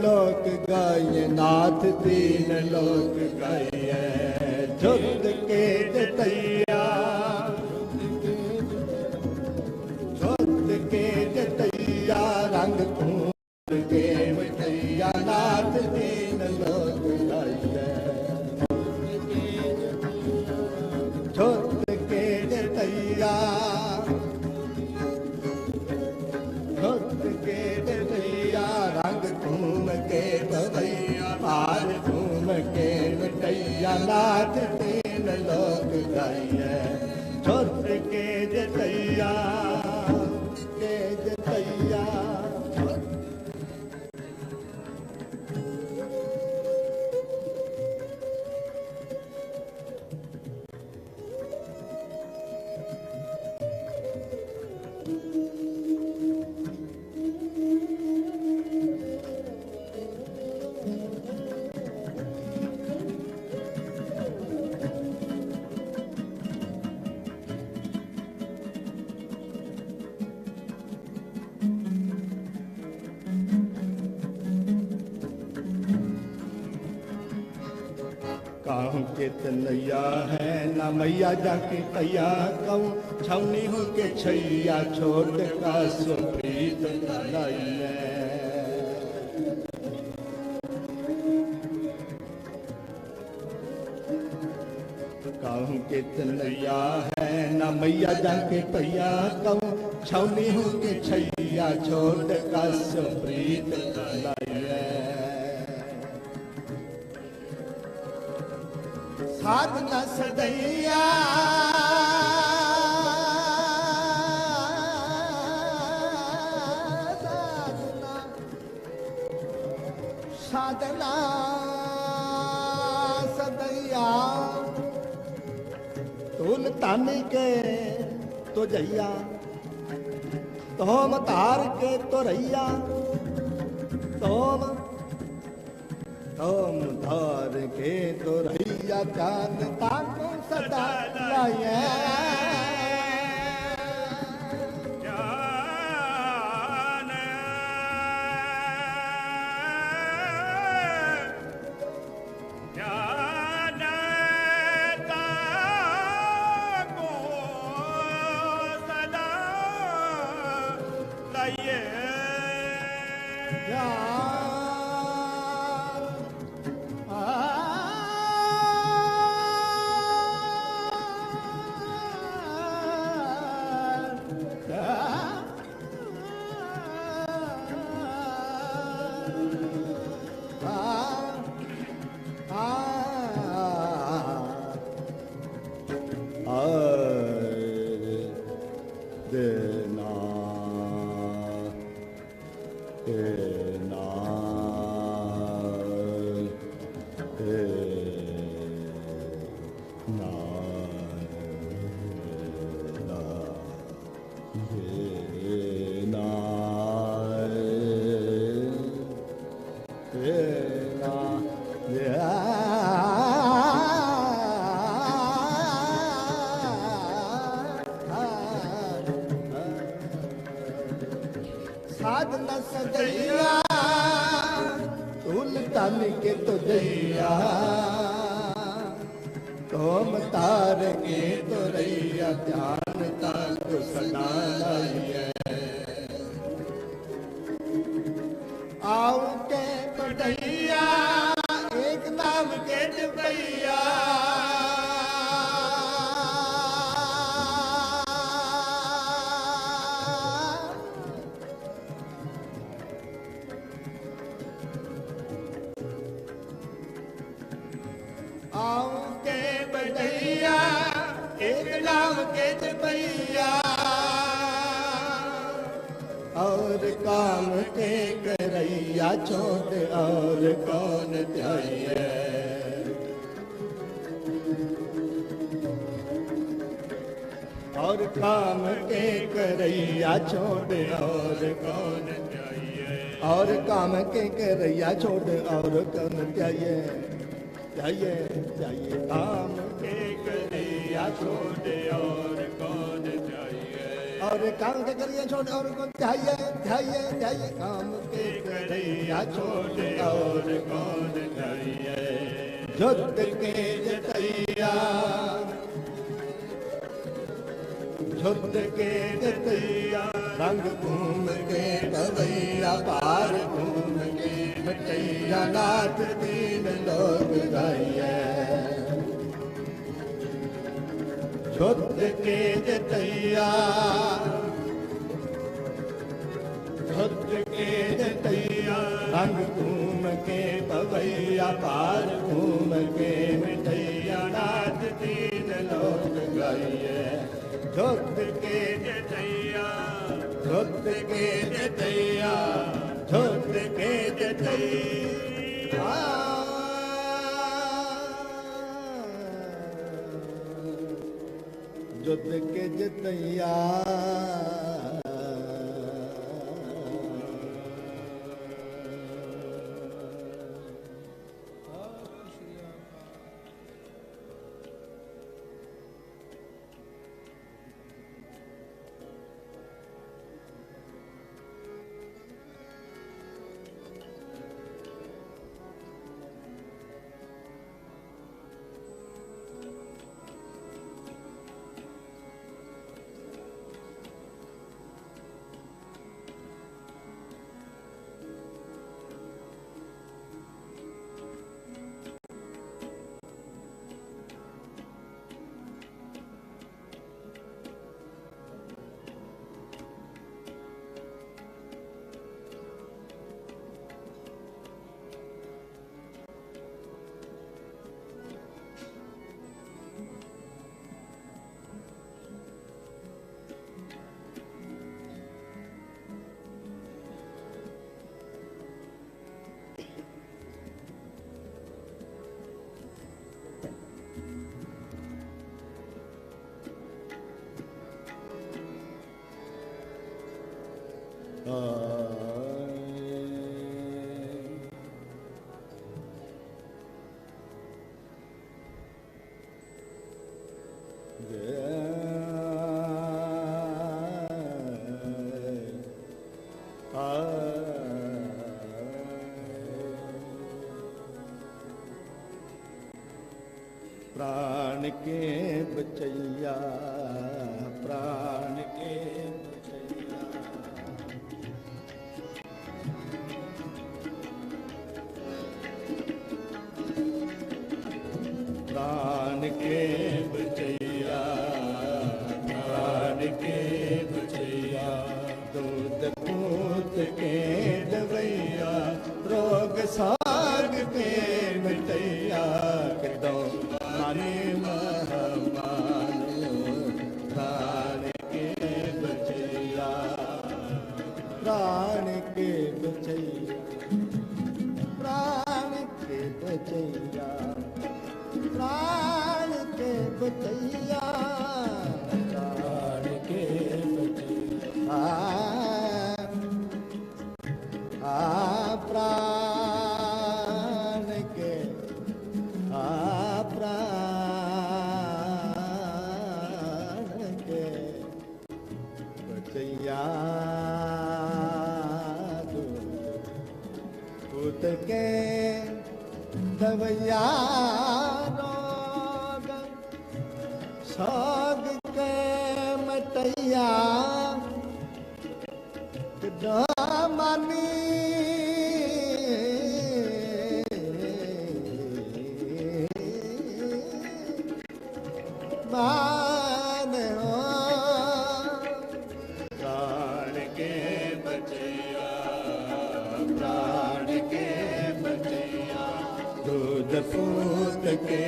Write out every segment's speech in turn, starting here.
लोक गाइए नाथ तीन लोक गाइए झुक के जतैया झुक के जतैया रंग खून के मिटैया नाथ तीन लोक गाइए झुक के जतैया झुक के जतैया रंग घूम के गवैया पार घूम के मिटैया नाथ तीन लोक गाइए झुक के जतैया के जतैया काहू के तनैया है न मैया जाके कैया कहूँ छौनी हो के छैया छोट का सुप्रीत लैया काहू के तनैया है न मैया जाके कैया कहूँ छौनी हो के छैया छोट का सुप्रीत लैया साधना सदैया साधना सदैया तुल तानी के तो जैया तोम तार के तो रैया तोम तोम धार के तो रैया चांद ताको सदा लाया साधना सदैया तुल तन के तो दैया तोम तार के तो रैया ध्यान तक सदा लाइए आओ के बढ़ैया एक नाम के जपैया आओ के बढ़ैया एक नाम के जपैया और काम के करैया छोड़ और कौन ध्याये और काम के करैया छोड़ और कौन ध्याये और काम के करैया छोड़ और कौन ध्याये ध्याये ध्याये काम के करैया छोड़ और कौन ध्याये और काम के करिए छोड़ और को ध्याये ध्याये ध्याये काम के करैया छोड़ और कौन ध्याये युद्ध के जतैया युद्ध के जतैया रंग घूम के गवैया पार घूम के मिटैया नाथ तीन लोग गाइए युद्ध के जतैया युद्ध के जतैया रंग घूम के गवैया पार घूम के मिटैया नाथ तीन लोग गाइए युद्ध के जतैया युद्ध के जतैया युद्ध के जतैया युद्ध के जतैया प्राण के बचैया प्राण के बचैया प्राण के बचैया प्राण के बचैया दूध पूत के दवैया रोग साग के मिटैया कदों माने महमान प्राण के बचैया प्राण के बचैया प्राण के बचैया प्राण के बचैया प्राण के बचैया प्राण के प्राण के बचैया पुत के दवैया रोग सोग के मटैया मानी मान हो प्राण के बचैया प्राण के बचैया दूध पूत के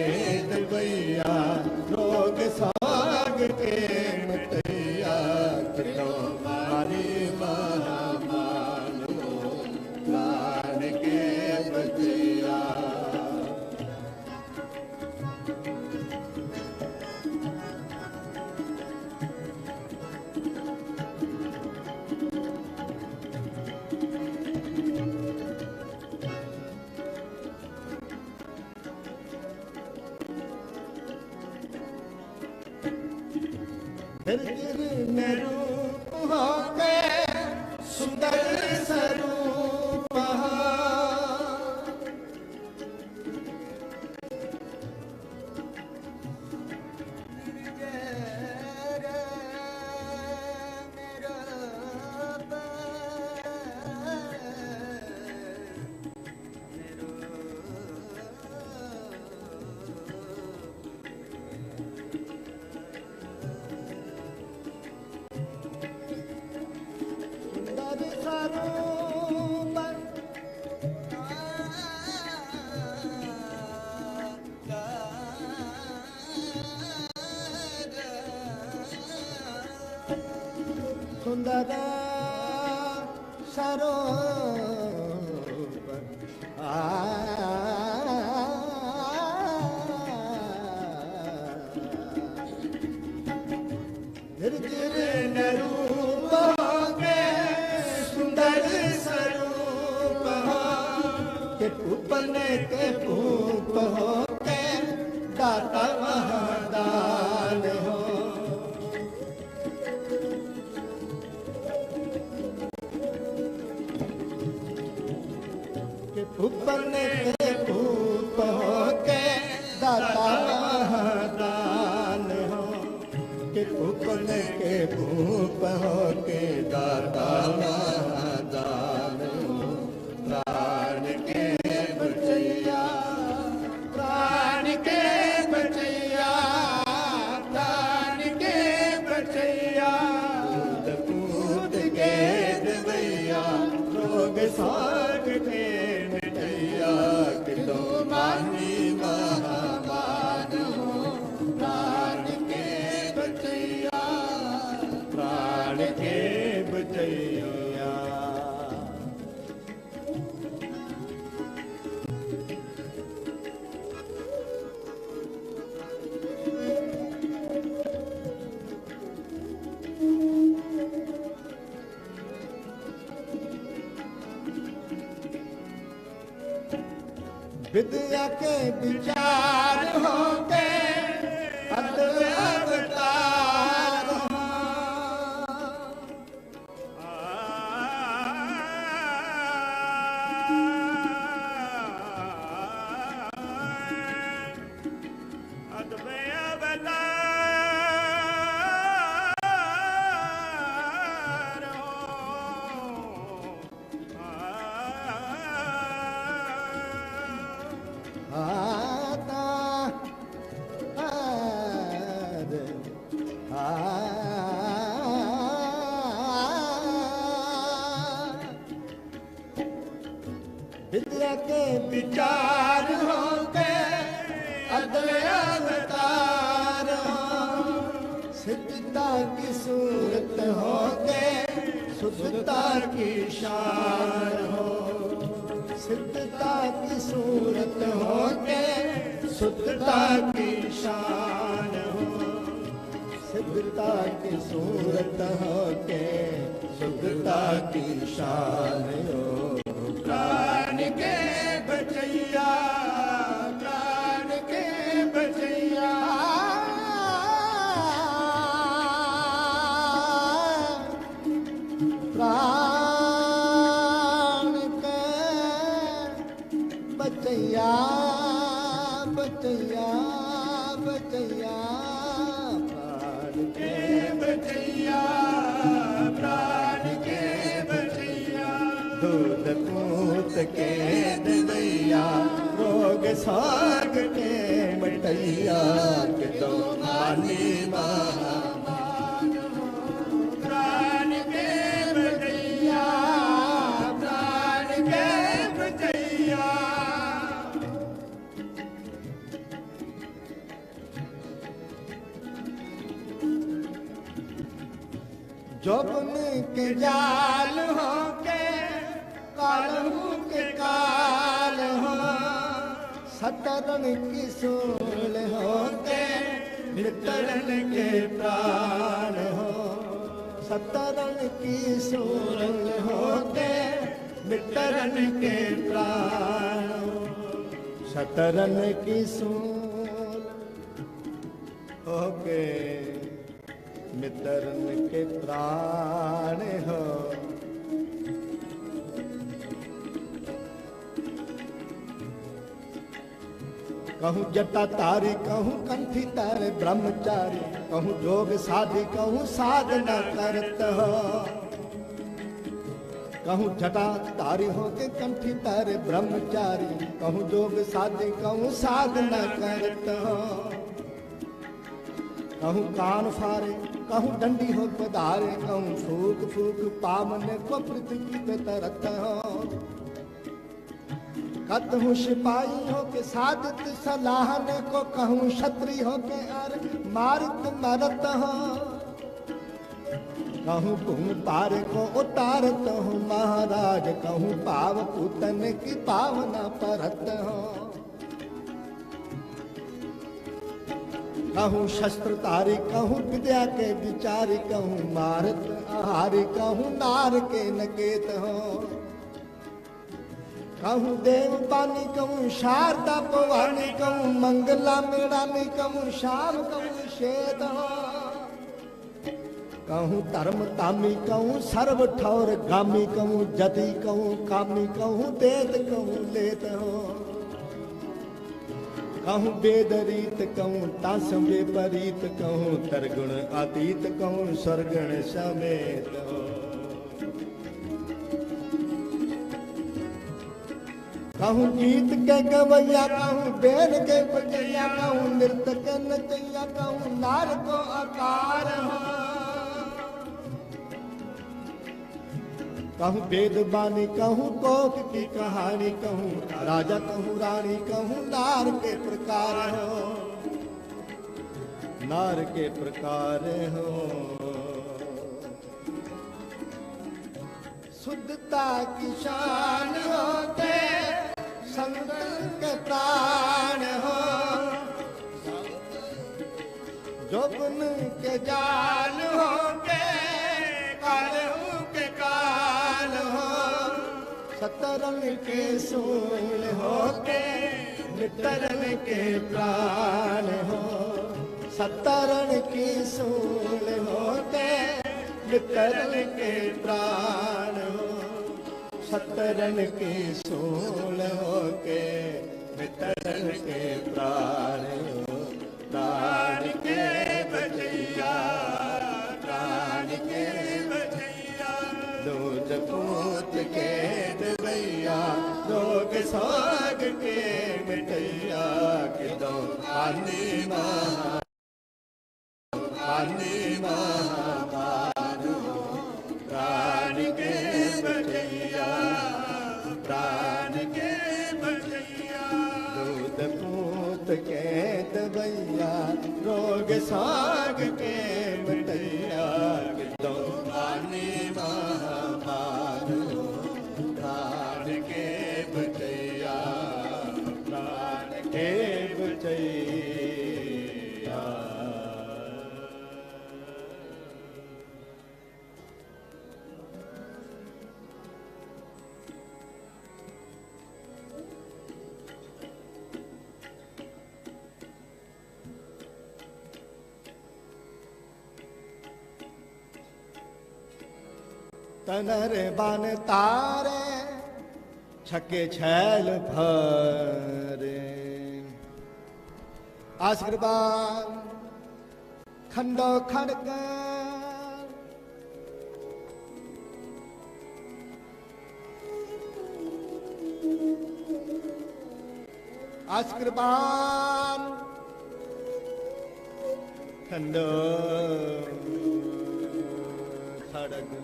दवैया रोग साग के मिटैया किलो मारी महामान प्राण के बचैया फिर रूप होके सुंदर स्वरूप सुंदर स्वरूप निर्जन रूप के सुंदर स्वरूप के पूपन के पूप हो के दाता महादान हो ऊपर के भूप हो के दाता महादान हो के ऊपर के भूप हो के दाता महादान हो प्राण के बचैया प्राण के बचैया प्राण के बचैया पूत के देवैया रोग साग के मानी महामान हो प्राण के बचैया प्राण के बचैया विद्या के विचार होते अवतार विद्या के विचार होते अवतार सिद्धता की सूरत होके शुद्धता की शान हो सिद्धता की सूरत होके शुद्धता की शान हो सिद्धता की सूरत होके शुद्धता की शान हो प्राण के बचैया प्राण के बचैया प्राण के बचैया बचैया बचैया प्राण के बचैया प्राण के बचैया दूध पूत के देवैया रोग साग के मिटैया के तो मानी महामान हो प्राण के बचैया प्राण के बचैया जोबन के जाल हो के कालू के काल हो सतरन की सूल होते मित्रन के प्राण हो सतरन की सूल होते मित्रन के प्राण हो सतरन की सूल होके मित्रन के प्राण हो। कहूँ जटा तारी, कहूँ कंठी तारे ब्रह्मचारी, कहूँ जोग साधी, कहूँ साधना करत हो। कहूँ जटा तारी हो के कंठी तारे ब्रह्मचारी, कहूँ जोग साधी, कहूँ साधना करत हो। कहूँ कान फारे, कहूँ डंडी हो पधारे, कहूँ फूक फूक पावन को पृथ्वी पे तरत हो। कतहूँ सिपाही हो के साधित सलाहने को, कहूँ क्षत्रिय हो के अर मारित मरत हो। कहूँ तुम पार को उतारत हो महाराज, कहूँ पाव पूतन की पावना परत हो। कहूँ शस्त्र तारी, कहूँ विद्या के विचारी, कहूँ मारत आहारी, कहूँ नार के नकेत हो। कहूँ देव पानी, कहूँ शारदा पवानी, कहूँ मंगला मेड़ानी, कहूँ श्याम, कहूँ श्वेत हो। कहूँ धर्म तामी, कहूँ सर्व ठौर गामी, कहूँ जति, कहूँ कामी, कहूँ देत, कहूँ लेत हो। कहूँ वेद रीत, कहूँ तासम विपरीत, कहूँ तरगुण अतीत, कहूँ स्वर्गण समेत हो। कहूँ गीत के गवैया, कहूँ बेन के बजैया, कहूँ नृत्य के नचैया, कहूँ नार को आकार हो। कहूँ वेद बानी, कहूँ कोक की कहानी, कहूँ राजा, कहूँ रानी, कहूँ नार के प्रकार हो। नार के प्रकार हो। शुद्धता की शान होते संतन के प्राण हो। जोबन के जान हो के कालहू के काल हो। सतरन के सूल हो के मित्रन के प्राण हो। सतरन की सूल हो के मित्रन के प्राण हो। सतरन की सूल हो के मित्रन के प्राण हो। प्राण के बचैया, प्राण के बचैया, दूध पूत के दवैया, रोग सोग के मिटैया, कि दो पानी महा पानी महापार हो। प्राण के बचैया, प्राण के बचैया, दूध पूत के दवैया, रोग साग के मिटैया, कि दो पानी महापार हो। प्राण के बचैया, प्राण के बचैया। तनर बान तारे छके छैल भरे। आशीर्वाद खंडो खड़ग आशीर्वाद खंडो खड़ग।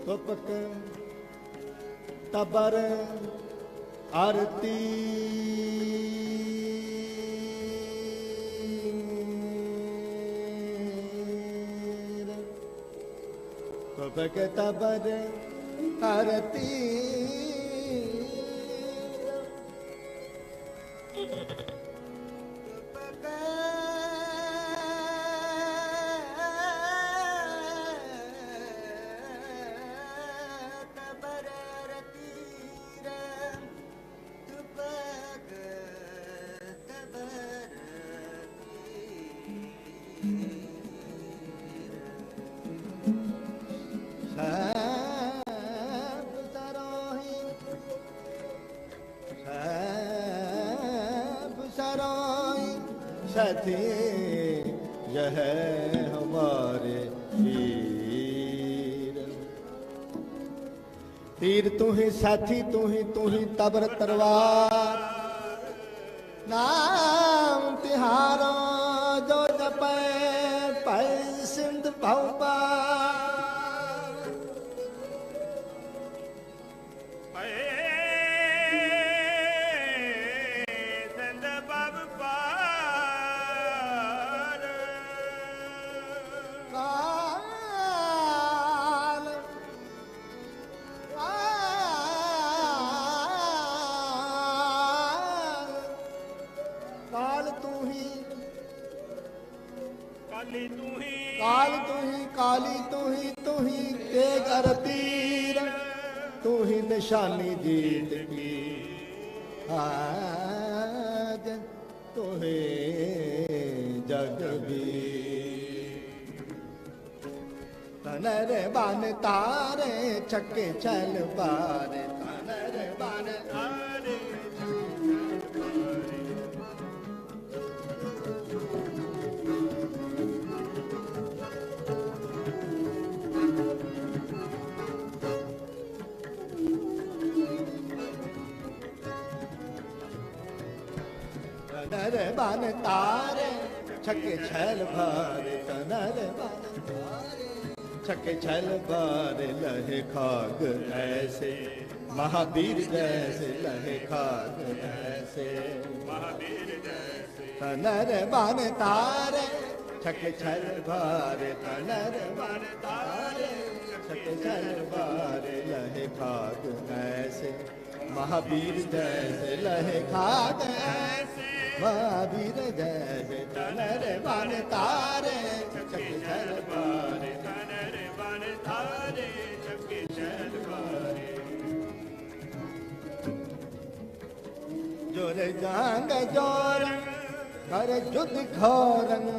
तुपक तबर आरती तुपक तबर आरती सराय सती यह हमारे वीर। तीर तू ही साथी तू ही तबर तलवार। नाम तिहारा जो जपै पै सिंध भवपार। सिंध भवपार। काल तू ही काली तू ही काली तू ही तेज अर तीर। तू ही निशानी जीत की आज तू ही जगबीर। तनर बान तारे छक्के चल बारे। तनर बान तारे तनर बान तारे छक्के छल भारे। तनर बान तारे छक्के छल भारे। लहे खाग ऐसे महावीर जैसे। लहे खाग ऐसे महावीर जैसे। तनर बान तारे छक्के छल भारे। तनर बान तारे छक्के छल भारे। लहे खाग ऐसे महावीर जैसे। लहे खाग ऐसे महावीर जैसे। तनर बान तारे छक्के छल भारे। तनर बन तारे छक्के चल बारे। जोर जांग जोरंग कर जुद घोरंग।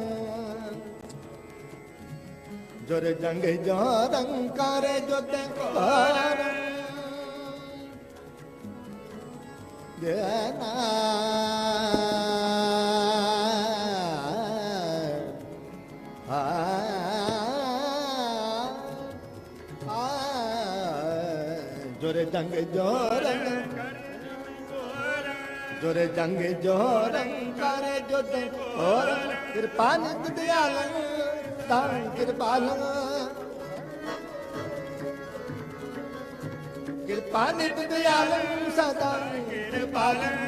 जोर जंग जोरंग कर जुद घोरंग। देना जोरे जंग जोरंग जोरे जंग जोरंग करे जुद घोरंग। कृपान दयालंग तां कृपालंग। कृपानित दयालंग सदा कृपालंग।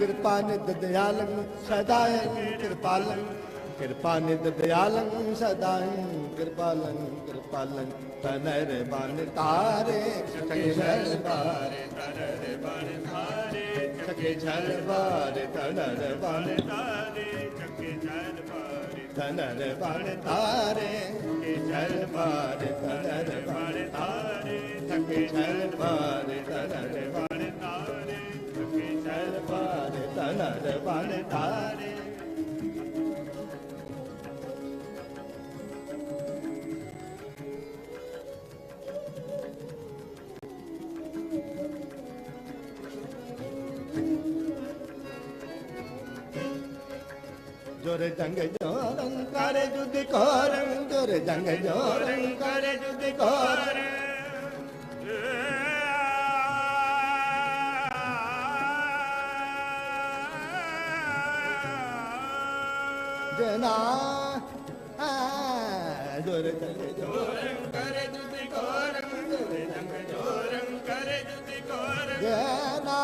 कृपानित दयालंग सदाय कृपालंग। कृपानित दयालंग सदाय कृपालंग। कृपालंग तनर बान तारे छक्के छल बारे। तनर बन तारे छक्के छल बारे। तनर बान तारे छक्के चल बारे। तनर बान तारे छक्के छल बारे। तनर बान तारे छक्के छल बारे। तनर बन तारे छक्के चल बारे। तनर बान तारे जोर जंग जोरंग करे जुद घोरंग। जोर जंग जोरंग करे जुद घोरंग। जना जोर जंग जोरंग करे जुद घोरंग। जोर जंग जोरंग करे जुद घोरंग। जना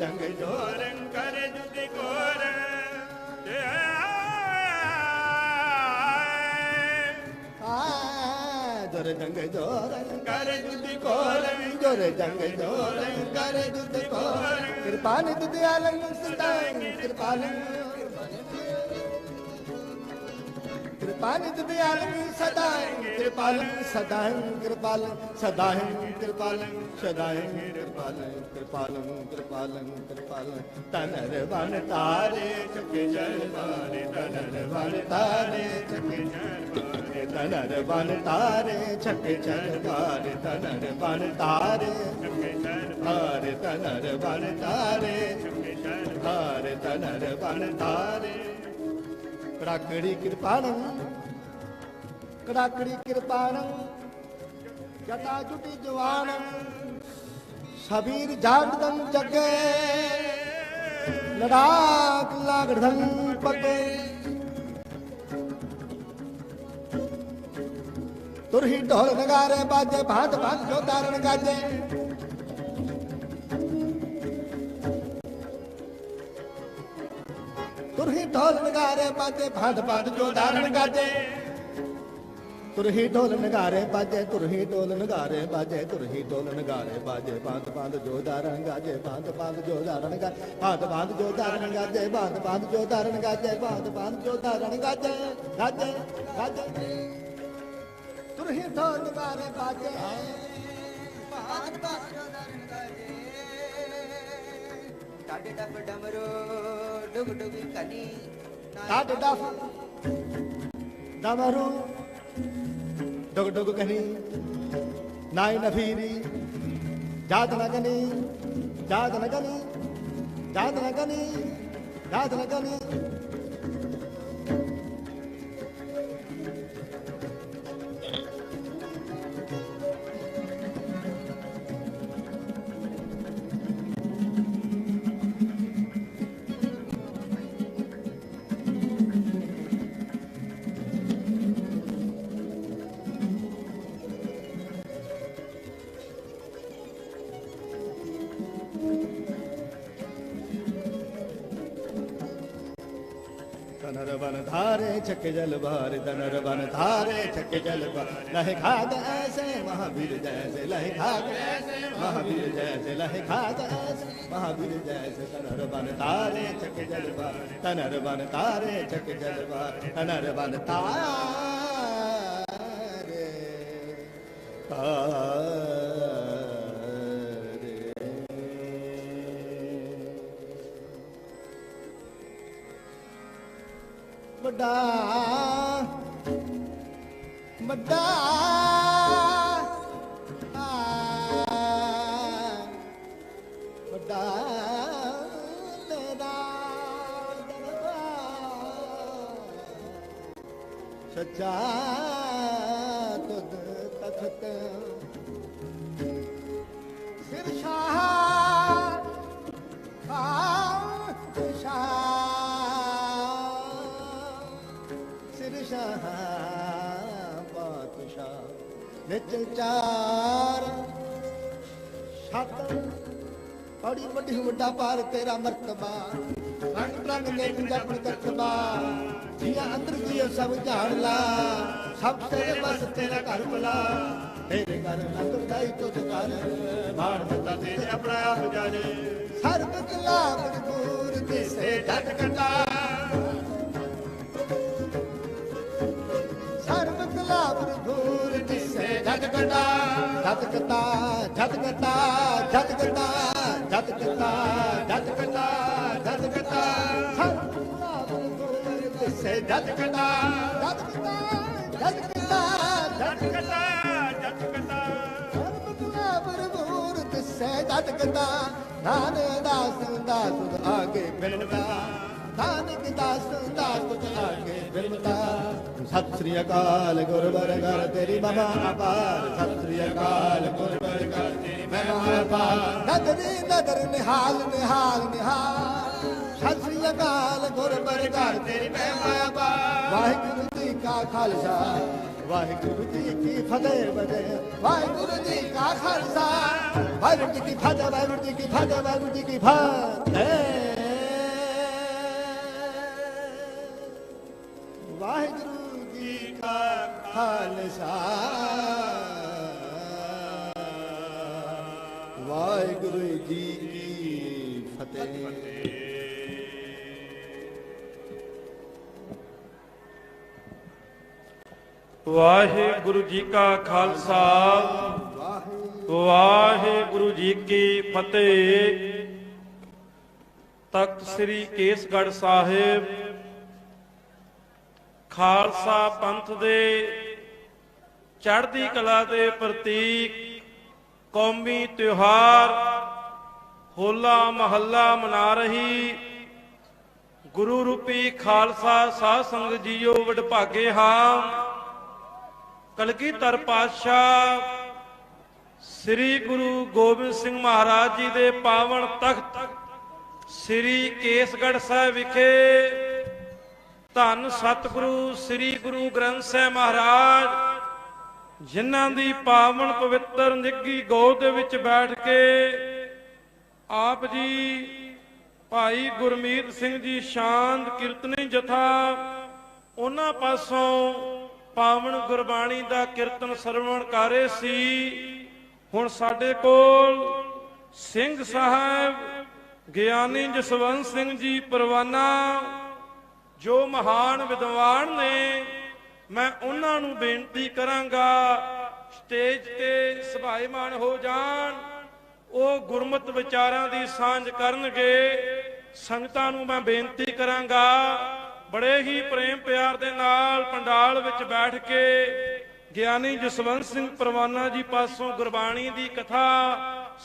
जंग जोरंग करे जुद घोरंग। जोर जंग जोरंग करे जुद घोरंग। जोर जंग जोरंग करे जुद घोरंग। कृपानित दयालंग सदाय कृपालंग। कृपानिध दयालु सदाएं कृपालं सदाएं कृपालं सदाएं कृपालं सदाएं कृपालं कृपालं कृपालं कृपालं तनर बन तारे चके जल मारे तनर बन तारे चके तनर बन तारे छके चल मारे तनर बन तारे हारे तनर बन तारे हारे तनर बन तारे कड़ाकड़ी कृपाणं कड़ाकड़ी कृपाणं जटा जुटी जवानम सबीर जागदम जगे लड़ाक लागढ़ पगे तुरही ढोल नगारे बाजे भांत भांत जो दारण गाजे तुरही ढोल नगारे बाजे भांत भांत जो दारण गाजे तुरही ढोल नगारे बाजे तुरही ढोल नगारे बाजे तुरही ढोल नगारे बाजे भांत भांत जो दारण गाजे भांत भांत जो दारण गाजे भांत भांत जो दारण गाजे भांत भांत जो दारण गाजे भांत भांत जो दारण गाजे गाजे गाजे तुरही ढोल नगारे बाजे भांत भांत जो दारण गाजे डाडे डप डमरू डुग डुगी कनी डाडे डप डमरू डुग डुग कनी नाई नफीरी जात न गनी जात न गनी जात न गनी जात न गनी तनर बन धारे छके जल भार तनर बन धारे छके जल भार लहे खाद ऐसे महावीर जैसे लहे खाद ऐसे महावीर जैसे लहे खाद ऐसे महावीर जैसे तनर बन धारे छके जल भार तनर बन धारे छके जल भार तनर बन तारे बड़ा बड़ा बड़ा तेरा सच्चा तुद तखत सिर शाह निचल चार छत बड़ी बड़ी वड्डा पार तेरा मर्तबा रंग रंग नेक जपन कतबा जिया अंदर जियो सब जान ला सब तेरे बस तेरा घर बुला तेरे घर न तुरदाई तुझ कर भाण बता तेरे अपना आप जाने सर्व कला मजबूर तिसे डट कटा झटकता झटकता झटकता झटकता झटकता झटकता झटकता से झटकता झटकता झटकता झटकता झटकता बरबूर से झटकता धान दास दास आगे बिलमता धान के दास दास आगे बिलमता सत श्री अकाल गुरुवर घर तेरी महिमा अपार सत श्री अकाल गुरुवर घर तेरी महिमा अपार नदरी नदर निहाल निहाल निहाल सत श्री अकाल गुरुवर घर तेरी महिमा अपार वाहिगुरु जी का खालसा वाहिगुरु जी की फतेह बजे वाहिगुरु जी का खालसा वाहिगुरु जी की फतेह वाहिगुरु जी की फतेह वाहिगुरु जी की फतेह वाहिगुरु का खालसा वाहिगुरु जी की फतेह। ਵਾਹਿਗੁਰੂ ਜੀ ਕਾ ਖਾਲਸਾ ਵਾਹਿਗੁਰੂ ਜੀ ਕੀ ਫਤਿਹ। ਤਖਤ ਸ੍ਰੀ ਕੇਸਗੜ੍ਹ ਸਾਹਿਬ ਖਾਲਸਾ ਪੰਥ ਦੇ ਚੜ੍ਹਦੀ ਕਲਾ ਦੇ ਪ੍ਰਤੀਕ ਕੌਮੀ ਤਿਉਹਾਰ ਹੋਲਾ ਮਹੱਲਾ ਮਨਾ ਰਹੀ ਗੁਰੂ ਰੂਪੀ ਖਾਲਸਾ ਸਾਧ ਸੰਗਤ ਜੀਓ ਵਡਭਾਗੇ ਹਾਂ। ਕਲਗੀਧਰ ਪਾਤਸ਼ਾਹ ਸ੍ਰੀ ਗੁਰੂ ਗੋਬਿੰਦ ਸਿੰਘ ਮਹਾਰਾਜ ਜੀ ਦੇ ਪਾਵਨ ਤਖਤ ਸ੍ਰੀ ਕੇਸਗੜ੍ਹ ਸਾਹਿਬ ਵਿਖੇ ਧੰਨ ਸਤਿਗੁਰੂ ਸ੍ਰੀ ਗੁਰੂ ਗ੍ਰੰਥ ਸਾਹਿਬ ਮਹਾਰਾਜ ਜਿਨ੍ਹਾਂ ਦੀ ਪਾਵਨ ਪਵਿੱਤਰ ਨਿੱਘੀ ਗੋਦ ਦੇ ਵਿੱਚ ਬੈਠ ਕੇ ਆਪ ਜੀ ਭਾਈ ਗੁਰਮੀਤ ਸਿੰਘ ਜੀ ਸ਼ਾਂਤ ਕੀਰਤਨੀ ਜਥਾ ਉਹਨਾਂ ਪਾਸੋਂ ਪਾਵਨ ਗੁਰਬਾਣੀ ਦਾ ਕੀਰਤਨ ਸਰਵਣ ਕਰ ਰਹੇ ਸੀ। ਹੁਣ ਸਾਡੇ ਕੋਲ ਸਿੰਘ ਸਾਹਿਬ ਗਿਆਨੀ ਜਸਵੰਤ ਸਿੰਘ ਜੀ ਪਰਵਾਨਾ ਜੋ ਮਹਾਨ ਵਿਦਵਾਨ ਨੇ, ਮੈਂ ਉਹਨਾਂ ਨੂੰ ਬੇਨਤੀ ਕਰਾਂਗਾ ਸਟੇਜ ਤੇ ਸਭਾਏਮਾਨ ਹੋ ਜਾਣ। ਉਹ ਗੁਰਮਤਿ ਵਿਚਾਰਾਂ ਦੀ ਸਾਂਝ ਕਰਨਗੇ। ਸੰਗਤਾਂ ਨੂੰ ਮੈਂ ਬੇਨਤੀ ਕਰਾਂਗਾ ਬੜੇ ਹੀ ਪ੍ਰੇਮ ਪਿਆਰ ਦੇ ਨਾਲ ਪੰਡਾਲ ਵਿੱਚ ਬੈਠ ਕੇ ਗਿਆਨੀ ਜਸਵੰਤ ਸਿੰਘ ਪਰਵਾਨਾ ਜੀ ਪਾਸੋਂ ਗੁਰਬਾਣੀ ਦੀ ਕਥਾ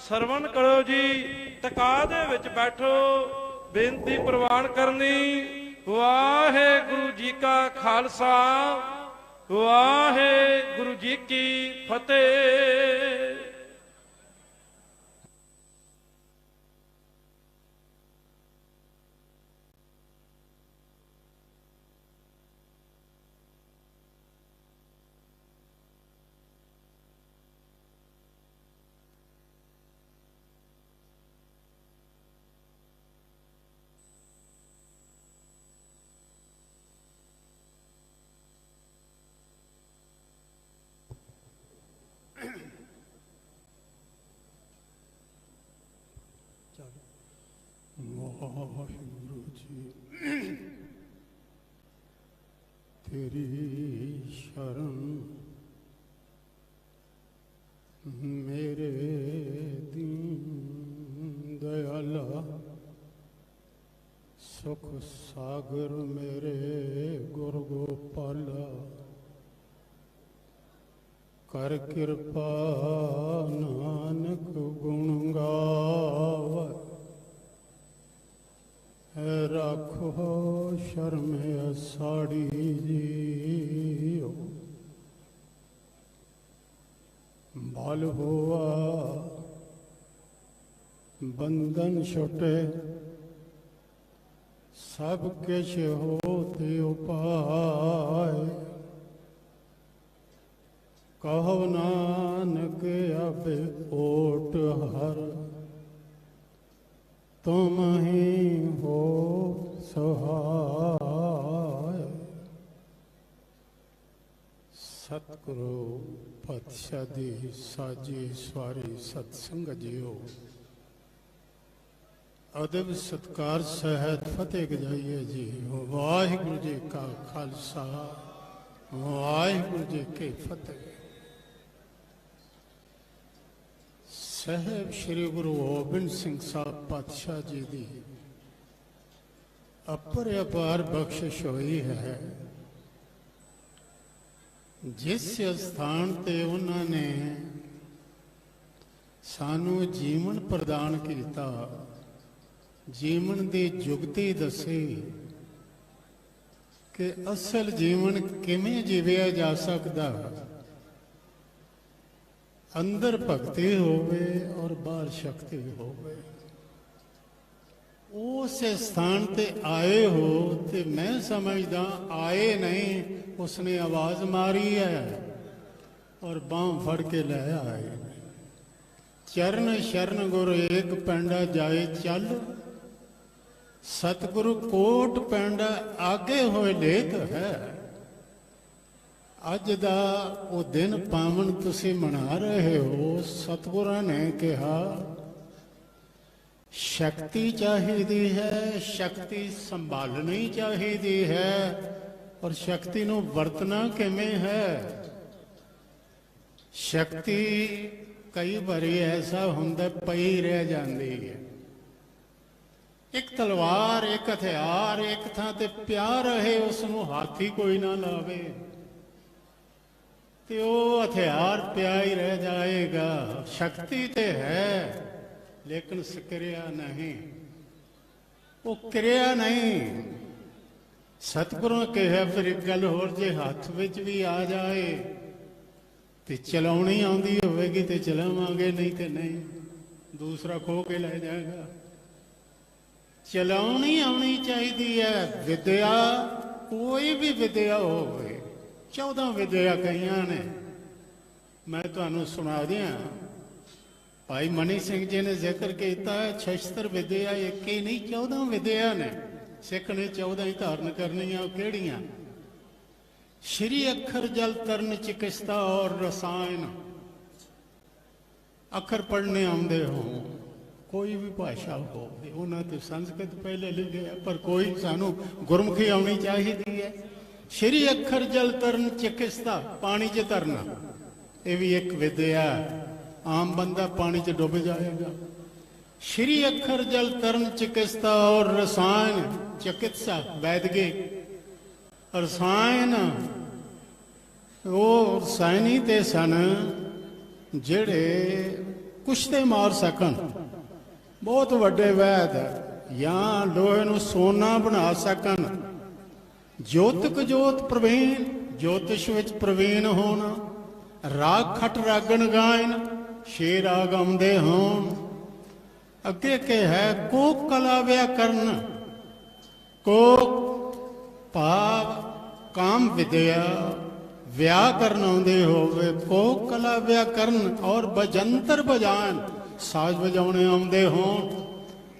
ਸਰਵਣ ਕਰੋ ਜੀ। ਟਕਾ ਦੇ ਵਿੱਚ ਬੈਠੋ, ਬੇਨਤੀ ਪ੍ਰਵਾਨ ਕਰਨੀ। ਵਾਹਿਗੁਰੂ ਜੀ ਕਾ ਖਾਲਸਾ ਵਾਹਿਗੁਰੂ ਜੀ ਕੀ ਫਤਿਹ। ਵਾਹਿਗੁਰੂ ਜੀ ਤੇਰੀ ਸ਼ਰਨ ਮੇਰੇ ਦੀਨ ਦਇਆਲਾ, ਸੁਖ ਸਾਗਰ ਮੇਰੇ ਗੁਰ ਗੋਪਾਲਾ, ਕਰ ਕਿਰਪਾ ਨਾਨਕ ਗੁਣ ਗਾਵੈ, ਰੱਖੋ ਸ਼ਰਮ ਅਸਾੜੀ ਜੀਓ। ਬਲ ਹੋਆ ਬੰਧਨ ਛੁਟੇ, ਸਭ ਕਿਛ ਹੋਤੇ ਉਪਾਏ, ਕਹੋ ਨਾਨਕ ਅਬੇ ਓਟ ਹਰ, ਤੁਮ ਹੀ ਹੋ ਸਹਾਇ। ਸਤਿਗੁਰੂ ਪਾਤਸ਼ਾਹ ਦੀ ਸਾਜੀ ਸਵਾਰੀ ਸਤ ਸੰਗਤ ਜੀਓ, ਅਦਬ ਸਤਕਾਰ ਸਹਿਤ ਫਤਿਹ ਗਜਾਈਏ ਜੀ। ਵਾਹਿਗੁਰੂ ਜੀ ਕਾ ਖਾਲਸਾ ਵਾਹਿਗੁਰੂ ਜੀ ਕੀ ਫਤਿਹ। ਸਾਹਿਬ ਸ੍ਰੀ ਗੁਰੂ ਗੋਬਿੰਦ ਸਿੰਘ ਸਾਹਿਬ ਪਾਤਸ਼ਾਹ ਜੀ ਦੀ ਅਪਰ ਅਪਾਰ ਬਖਸ਼ਿਸ਼ ਹੋਈ ਹੈ। ਜਿਸ ਸਥਾਨ ਤੇ ਉਹਨਾਂ ਨੇ ਸਾਨੂੰ ਜੀਵਨ ਪ੍ਰਦਾਨ ਕੀਤਾ, ਜੀਵਨ ਦੀ ਜੁਗਤੀ ਦੱਸੀ ਕਿ ਅਸਲ ਜੀਵਨ ਕਿਵੇਂ ਜੀਵਿਆ ਜਾ ਸਕਦਾ, ਅੰਦਰ ਭਗਤੀ ਹੋਵੇ ਔਰ ਬਾਹਰ ਸ਼ਕਤੀ ਹੋਵੇ। ਉਸ ਸਥਾਨ ਤੇ ਆਏ ਹੋ ਤੇ ਮੈਂ ਸਮਝਦਾ ਆਏ ਨਹੀਂ, ਉਸਨੇ ਆਵਾਜ਼ ਮਾਰੀ ਹੈ ਔਰ ਬਾਂਹ ਫੜ ਕੇ ਲੈ ਆਏ। ਚਰਨ ਸ਼ਰਨ ਗੁਰ ਏਕ ਪੈਂਡਾ ਜਾਏ ਚੱਲ, ਸਤਿਗੁਰੂ ਕੋਟ ਪੈਂਡਾ ਆਗੇ ਹੋਏ ਲੇਖ ਹੈ। ਅੱਜ ਦਾ ਉਹ ਦਿਨ ਪਾਵਨ ਤੁਸੀਂ ਮਨਾ ਰਹੇ ਹੋ। ਸਤਿਗੁਰਾਂ ਨੇ ਕਿਹਾ ਸ਼ਕਤੀ ਚਾਹੀਦੀ ਹੈ, ਸ਼ਕਤੀ ਸੰਭਾਲਣੀ ਚਾਹੀਦੀ ਹੈ, ਔਰ ਸ਼ਕਤੀ ਨੂੰ ਵਰਤਣਾ ਕਿਵੇਂ ਹੈ। ਸ਼ਕਤੀ ਕਈ ਵਾਰੀ ਐਸਾ ਹੁੰਦਾ ਪਈ ਰਹਿ ਜਾਂਦੀ ਹੈ। ਇੱਕ ਤਲਵਾਰ, ਇੱਕ ਹਥਿਆਰ ਇੱਕ ਥਾਂ ਤੇ ਪਿਆ ਰਹੇ, ਉਸ ਨੂੰ ਹੱਥ ਹੀ ਕੋਈ ਨਾ ਲਾਵੇ ਤੇ ਉਹ ਹਥਿਆਰ ਪਿਆ ਹੀ ਰਹਿ ਜਾਏਗਾ। ਸ਼ਕਤੀ ਤੇ ਹੈ ਲੇਕਿਨ ਸਕਰਿਆ ਨਹੀਂ, ਉਹ ਕਿਰਿਆ ਨਹੀਂ। ਸਤਿਗੁਰੂ ਨੇ ਕਿਹਾ ਫਿਰ ਇੱਕ ਗੱਲ ਹੋਰ, ਜੇ ਹੱਥ ਵਿੱਚ ਵੀ ਆ ਜਾਏ ਤੇ ਚਲਾਉਣੀ ਆਉਂਦੀ ਹੋਵੇਗੀ ਤੇ ਚਲਾਵਾਂਗੇ, ਨਹੀਂ ਤੇ ਨਹੀਂ, ਦੂਸਰਾ ਖੋ ਕੇ ਲੈ ਜਾਏਗਾ। ਚਲਾਉਣੀ ਆਉਣੀ ਚਾਹੀਦੀ ਹੈ। ਵਿਦਿਆ, ਕੋਈ ਵੀ ਵਿਦਿਆ ਹੋਵੇ, 14 ਵਿਦਿਆ ਕਈਆਂ ਨੇ। ਮੈਂ ਤੁਹਾਨੂੰ ਸੁਣਾ ਦਿਆਂ, ਭਾਈ ਮਨੀ ਸਿੰਘ ਜੀ ਨੇ ਜ਼ਿਕਰ ਕੀਤਾ ਹੈ, ਸ਼ਸਤਰ ਵਿਦਿਆ ਇੱਕ ਹੀ ਨਹੀਂ, 14 ਵਿਦਿਆ ਨੇ। ਸਿੱਖ ਨੇ 14 ਹੀ ਧਾਰਨ ਕਰਨੀਆਂ। ਉਹ ਕਿਹੜੀਆਂ? ਸ਼੍ਰੀ ਅੱਖਰ ਜਲ ਤਰਨ ਚਿਕਿਤਸਾ ਔਰ ਰਸਾਇਣ। ਅੱਖਰ ਪੜ੍ਹਨੇ ਆਉਂਦੇ ਹੋ, ਕੋਈ ਵੀ ਭਾਸ਼ਾ ਹੋਵੇ, ਉਹਨਾਂ ਤੇ ਸੰਸਕ੍ਰਿਤ ਪਹਿਲੇ ਲਿਖਿਆ, ਪਰ ਕੋਈ ਸਾਨੂੰ ਗੁਰਮੁਖੀ ਆਉਣੀ ਚਾਹੀਦੀ ਹੈ। ਸ਼੍ਰੀ ਅੱਖਰ ਜਲ ਤਰਨ ਚਿਕਿਤਸਾ, ਪਾਣੀ 'ਚ ਤਰਨਾ, ਇਹ ਵੀ ਇੱਕ ਵਿਦਿਆ। ਆਮ ਬੰਦਾ ਪਾਣੀ 'ਚ ਡੁੱਬ ਜਾਏਗਾ। ਸ਼੍ਰੀ ਅੱਖਰ ਜਲ ਤਰਨ ਚਿਕਿਤਸਾ ਔਰ ਰਸਾਇਣ, ਚਿਕਿਤਸਾ ਵੈਦਗੀ, ਰਸਾਇਣ ਉਹ ਰਸਾਇਣੀ ਤੇ ਸਨ ਜਿਹੜੇ ਕੁਸ਼ਤੇ ਮਾਰ ਸਕਣ, ਬਹੁਤ ਵੱਡੇ ਵੈਦ, ਜਾਂ ਲੋਹੇ ਨੂੰ ਸੋਨਾ ਬਣਾ ਸਕਣ। ਜੋਤਿਕ ਜੋਤ ਪ੍ਰਵੀਨ, ਜੋਤਿਸ਼ ਵਿੱਚ ਪ੍ਰਵੀਨ ਹੋਣਾ। ਰਾਗ ਖਟ ਰਾਗਣ ਗਾਇਨ, ਛੇ ਰਾਗ ਆਉਂਦੇ ਹੋਣ। ਅੱਗੇ ਕਿ ਹੈ ਕੋਕ ਕਲਾ ਵਿਆਕਰਨ, ਕੋਕ ਭਾਵ ਕਾਮ ਵਿਦਿਆ, ਵਿਆਕਰਨ ਆਉਂਦੇ ਹੋਵੇ। ਕੋਕ ਕਲਾ ਵਿਆਕਰਨ ਔਰ ਬਜੰਤਰ ਬਜਾਨ, ਸਾਜ਼ ਵਜਾਉਣੇ ਆਉਂਦੇ ਹੋਣ।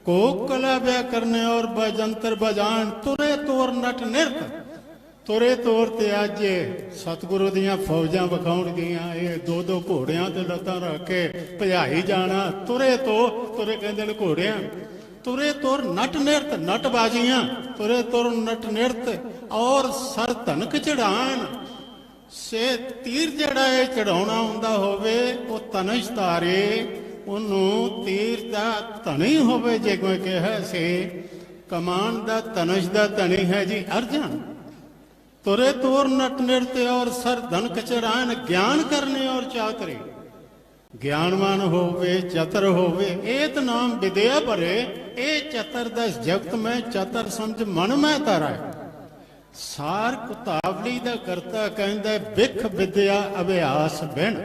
ਕੋਕ ਕਲਾ ਵਿਆਕਰਨ ਔਰ ਬਜੰਤਰ ਬਜਾਨ। ਤੁਰੇ ਤੋਰ ਨਟ ਨਿਰਤ, ਤੁਰੇ ਤੋਰ ਤੇ ਅੱਜ ਸਤਿਗੁਰੂ ਦੀਆਂ ਫੌਜਾਂ ਵਿਖਾਉਣਗੀਆਂ। ਇਹ ਦੋ ਦੋ ਘੋੜਿਆਂ ਤੇ ਲੱਤਾਂ ਰੱਖ ਕੇ ਭਜਾਈ ਜਾਣਾ। ਤੁਰੇ ਤੋਂ, ਤੁਰੇ ਕਹਿੰਦੇ ਨੇ ਘੋੜਿਆਂ। ਤੁਰੇ ਤੋਰ ਨਟ ਨਿਰਤ, ਨਟ ਬਾਜੀਆਂ। ਤੁਰੇ ਤੋਰ ਨਟ ਨਿਰਤ ਔਰ ਸਰ ਧਨਕ ਚੜਾਣ। ਸੇ ਤੀਰ ਜਿਹੜਾ ਇਹ ਚੜਾਉਣਾ ਹੁੰਦਾ ਹੋਵੇ, ਉਹ ਤਨਸ਼ ਧਾਰੇ, ਉਹਨੂੰ ਤੀਰ ਦਾ ਧਨੀ ਹੋਵੇ। ਜੇ ਕੋਈ ਕਹੇ ਸੀ ਕਮਾਨ ਦਾ ਤਨਸ਼ ਦਾ ਧਨੀ ਹੈ ਜੀ ਅਰਜਨ। ਤੁਰੇ ਤੋਰ ਨਟ ਨਿਰਤ ਔਰ ਸਰ ਧਨਕ ਚੜਾਣ। ਗਿਆਨ ਕਰਨੇ ਔਰ ਚਾਤਰੇ, ਗਿਆਨਵਾਨ ਹੋਵੇ, ਚਤਰ ਹੋਵੇ। ਇਹ ਤਾਂ ਨਾਮ ਵਿਦਿਆ ਭਰੇ। ਇਹ ਚਤਰ ਦਸ ਜਗਤ ਮੈਂ, ਚਤਰ ਸਮਝ ਮਨ ਮੈਂ ਤਾਰਾ। ਸਾਰ ਕੁਤਾਵਲੀ ਦਾ ਕਰਤਾ ਕਹਿੰਦਾ, ਵਿਖ ਵਿਦਿਆ ਅਭਿਆਸ ਬਿਨ।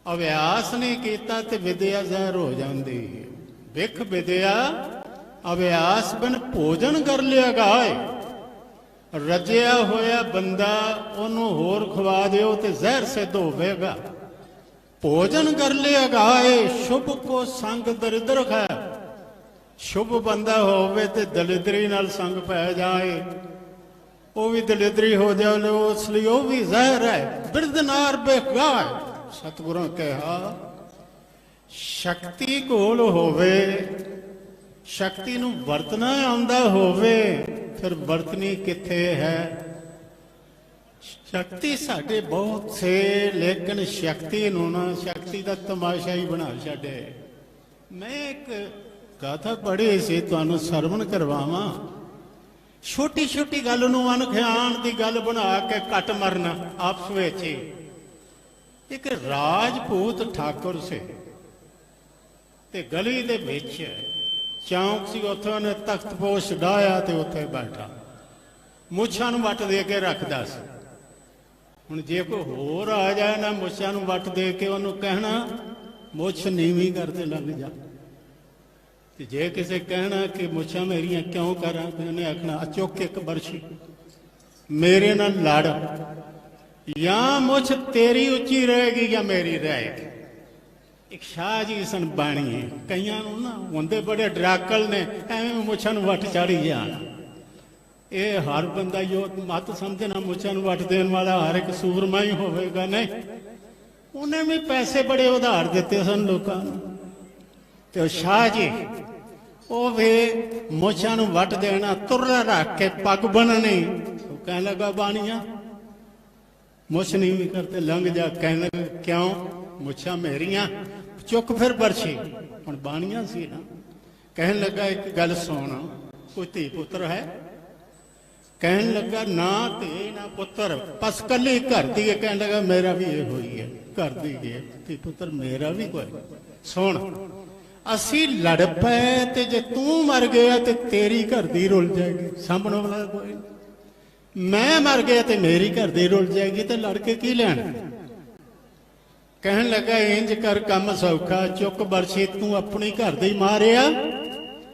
ਅਭਿਆਸ ਨਹੀਂ ਕੀਤਾ ਤੇ ਵਿਦਿਆ ਜ਼ਹਿਰ ਹੋ ਜਾਂਦੀ ਹੈ। ਵਿਖ ਵਿਦਿਆ ਅਭਿਆਸ ਬਿਨ ਭੋਜਨ ਕਰ ਲਿਆ ਗਾਏ। ਰਜਿਆ ਹੋਇਆ ਬੰਦਾ ਉਹਨੂੰ ਹੋਰ ਖਵਾ ਦਿਓ ਤੇ ਜ਼ਹਿਰ ਸਿੱਧ ਹੋਵੇਗਾ। ਭੋਜਨ ਕਰ ਲਿਆ ਗਾਏ, ਸ਼ੁਭ ਕੋ ਸੰਗ ਦਰਿਦਰ ਹੈ। ਸ਼ੁਭ ਬੰਦਾ ਹੋਵੇ ਤੇ ਦਲਿਦਰੀ ਨਾਲ ਸੰਗ ਪੈ ਜਾਏ, ਉਹ ਵੀ ਦਲਿਦਰੀ ਹੋ ਜਾਵੇ, ਉਸ ਲਈ ਉਹ ਵੀ ਜ਼ਹਿਰ ਹੈ। ਬਿਰਦਨਾਰ ਬੇਗਾਏ। ਸਤਿਗੁਰਾਂ ਕਿਹਾ ਸ਼ਕਤੀ ਕੋਲ ਹੋਵੇ, ਸ਼ਕਤੀ ਨੂੰ ਵਰਤਣਾ ਆਉਂਦਾ ਹੋਵੇ, ਫਿਰ ਵਰਤਣੀ ਕਿੱਥੇ ਹੈ। ਸ਼ਕਤੀ ਸਾਡੇ ਬਹੁਤ ਸੇ, ਲੇਕਿਨ ਸ਼ਕਤੀ ਨੂੰ ਨਾ, ਸ਼ਕਤੀ ਦਾ ਤਮਾਸ਼ਾ ਹੀ ਬਣਾ ਛੱਡੇ। ਮੈਂ ਇੱਕ ਗਾਥਾ ਪੜ੍ਹੀ ਸੀ, ਤੁਹਾਨੂੰ ਸਰਵਣ ਕਰਵਾਵਾਂ। ਛੋਟੀ ਛੋਟੀ ਗੱਲ ਨੂੰ ਅਣਖਿਆਣ ਦੀ ਗੱਲ ਬਣਾ ਕੇ ਕੱਟ ਮਰਨਾ ਆਪਸ ਵਿੱਚ ਹੀ। ਇੱਕ ਰਾਜਪੂਤ ਠਾਕੁਰ ਸੀ ਤੇ ਗਲੀ ਦੇ ਵਿੱਚ ਚੌਂਕ ਸੀ, ਉੱਥੇ ਉਹਨੇ ਤਖਤਪੋਸ਼ ਡਾਇਆ ਤੇ ਉੱਥੇ ਬੈਠਾ ਮੁੱਛਾਂ ਨੂੰ ਵੱਟ ਦੇ ਕੇ ਰੱਖਦਾ ਸੀ। ਹੁਣ ਜੇ ਕੋਈ ਹੋਰ ਆ ਜਾਏ ਨਾ ਮੁੱਛਾਂ ਨੂੰ ਵੱਟ ਦੇ ਕੇ, ਉਹਨੂੰ ਕਹਿਣਾ ਮੁੱਛ ਨੀਵੀਂ ਕਰਦੇ ਲੱਗ ਜਾ। ਤੇ ਜੇ ਕਿਸੇ ਕਹਿਣਾ ਕਿ ਮੁੱਛਾਂ ਮੇਰੀਆਂ ਕਿਉਂ ਕਰਾਂ, ਤੇ ਉਹਨੇ ਆਖਣਾ ਚੁੱਕ ਇੱਕ ਬਰਛੀ ਮੇਰੇ ਨਾਲ ਲੜ, ਜਾਂ ਮੁੱਛ ਤੇਰੀ ਉੱਚੀ ਰਹੇਗੀ ਜਾਂ ਮੇਰੀ ਰਹੇਗੀ। ਇੱਕ ਸ਼ਾਹ ਜੀ ਸਨ ਬਾਣੀਏ, ਕਈਆਂ ਨੂੰ ਨਾ ਹੁੰਦੇ ਬੜੇ ਡਰਾਕਲ ਨੇ, ਐਵੇਂ ਮੁੱਛਾਂ ਨੂੰ ਵੱਟ ਚਾੜੀ ਜਾਣ। ਇਹ ਹਰ ਬੰਦਾ ਜੋ ਮਤ ਸਮਝਣਾ ਮੁੱਛਾਂ ਨੂੰ ਵੱਟ ਦੇਣ ਵਾਲਾ ਹਰ ਇੱਕ ਸੂਰਮਾ ਹੀ ਹੋਵੇਗਾ, ਨਹੀਂ। ਉਹਨੇ ਵੀ ਪੈਸੇ ਬੜੇ ਉਧਾਰ ਦਿੱਤੇ ਸਨ ਲੋਕਾਂ ਨੂੰ, ਤੇ ਉਹ ਸ਼ਾਹ ਜੀ ਉਹ ਵੀ ਮੁੱਛਾਂ ਨੂੰ ਵੱਟ ਦੇਣਾ, ਤੁਰਲਾ ਰੱਖ ਕੇ ਪੱਗ ਬੰਨਣੀ। कहने लगा बाणिया मुछ नीवी करते लंघ जा। कहने लगा क्यों, मुछा मेरिया। चुक फिर बरछी। हुण बाणिया सी ना। कहने लगा एक गल सुन, कोई धी पुत्र है? कहने लगा ना धी ना पुत्र, बस कली घर दी है। कहने लगा मेरा भी ये हुई है, घर दी है, धी पुत्र मेरा भी कोई। सुन, असी लड़ पे ते जे तू मर गया ते तेरी घर दी रुल जाएगी, सामने वाला कोई। मैं मर गया ते मेरी घर दी रुल जाएगी, ते लड़के की लेना। कहन लगा इंज कर कम सौखा, चुक बरछी, तू अपनी घर दी मारिया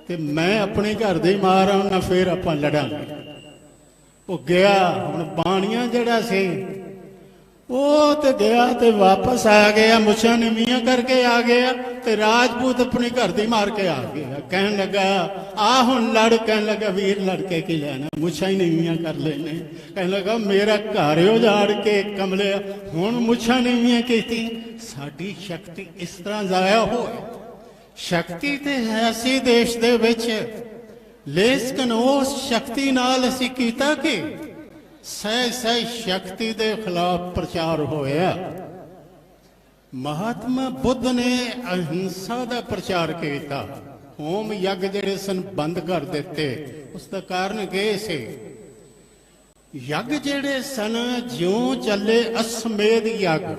ते मैं अपनी घर दी मार आना, फिर आपां लड़ांगे। वो गया। हुण बाणिया जिहड़ा सी वो तो गया ते वापस आ गया, मुछा नीवियां करके आ गया, ते राजपूत अपनी घर दी मार के आ गया। कहन लगा आ हुण लड़। कहन लगा वीर लड़के की लेना, मुछा ही नीवियां कर लेने। कहन लगा मेरा घर उजाड़ के कमले हुण मुछा नीवियां कीती। साडी शक्ति इस तरह जाया होए। शक्ति ते है सी देश दे विच, लेकिन उस शक्ति नाल असीं कीता कि सह सह शक्ति के खिलाफ प्रचार होया। महात्मा बुद्ध ने अहिंसा का प्रचार किया। होम यज्ञ जिहड़े सन बंद कर दिते। उसका कारण के से यज्ञ जिहड़े सन ज्यों चले अश्वमेध यज्ञ।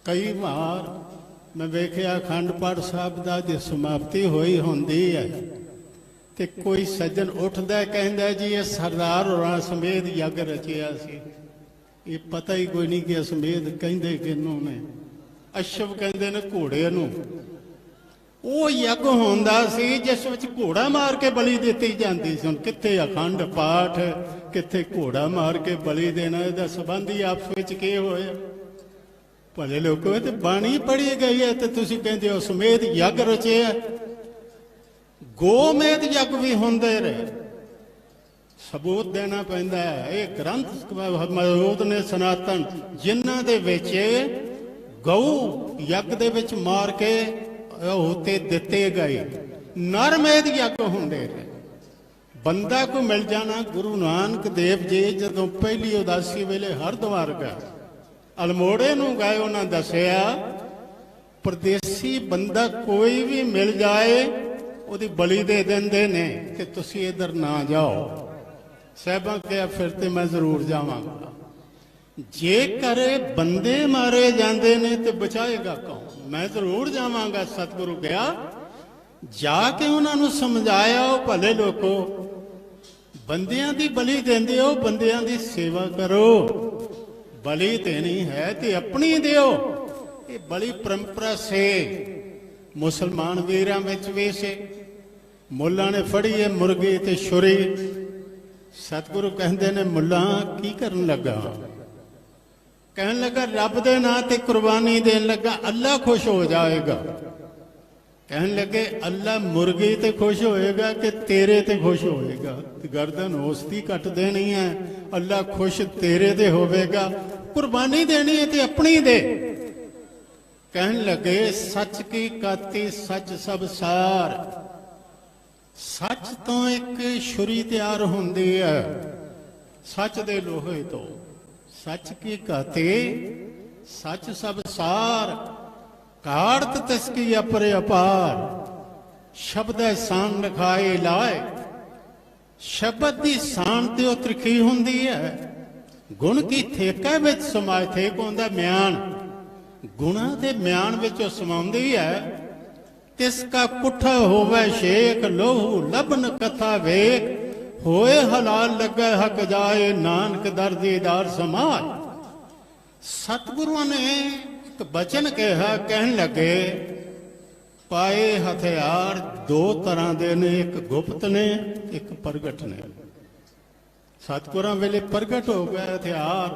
कई बार मैं वेखिया अखंड पाठ साहब दा जे समाप्ति होई होंदी है ते कोई सज्जन उठदा कहंदा जी ये सरदार होरां अश्वमेध यज्ञ रचिया सी। ये पता ही कोई नहीं कि अश्वमेध कहंदे किहनूं ने। अश्व कहंदे ने घोड़े नूं। वो यज्ञ होंदा सी जिस विच घोड़ा मार के बलि दित्ती जांदी सी। हुण कित्थे अखंड पाठ, कित्थे घोड़ा मार के बलि देना, इहदा संबंध ही आपस विच की होया? भले लोको ते बाणी पढ़ी गई है ते तुसीं कहंदे हो अश्वमेध यज्ञ रचिया। गोमेद यज्ञ भी होंदे रहे, सबूत देना पैंदा है। ये ग्रंथ मौजूद ने सनातन, जिन्हां दे विच गऊ यज्ञ दे विच मार के होते दिते गए। नरमेद यज्ञ होंदे रहे। बंदा को मिल जाना। गुरु नानक देव जी जदों पहली उदासी वेले हरिद्वार गए, अल्मोड़े नूं गए, उन्हां दसिया परदेसी बंदा कोई भी मिल जाए ਉਹਦੀ बलि दे देंदे ने कि तुसी इधर ना जाओ। साहिबां कहा फिर ते मैं जरूर जावांगा। जेकर बंदे मारे जाते ने तो बचाएगा कौन? मैं जरूर जावांगा। सतगुरु गया, जाके उन्होंने समझाया भले लोको बंदियां दी बलि देंदे हो, बंदियां दी सेवा करो। बलि देनी है तो अपनी दियो। ये बलि परंपरा से मुसलमान वीरां विच भी से। मुल्ला ने फड़ी है मुर्गी ते छुरी। सतगुरु कहंदे ने मुल्ला की करन लगा? कहन लगा रब दे नां ते कुर्बानी देन लगा, अल्लाह खुश हो जाएगा। कहन लगे अल्लाह मुर्गी ते खुश होएगा कि तेरे ते खुश होएगा? गर्दन उसकी कट देनी है, अल्लाह खुश तेरे ते होवेगा। कुर्बानी देनी है ते अपनी दे। कहन लगे सच की काती सच सब सार। सच तो एक छुरी तैयार होंदी है, सच दे लोहे तो। सच की काती सच सब सार। काड़त तिसकी अपरे अपार। शब्द शान लिखाए लाए। शब्द की शान ते ओ त्रिखी होंदी है। गुण की ठेका विच समाए। ठेक होंदा म्यान। गुणा के म्यान विच समाउंदी है। तिसका कुठा होवे शेख, लोहू लबन कथा वेख। होए हलाल लगे हक जाए, नानक दर दीदार समाए। सतगुरुओं ने एक बचन कहा। कहन लगे पाए हथियार दो तरह के ने, एक गुप्त ने एक प्रगट ने। सतगुरां वेले प्रगट हो गए हथियार,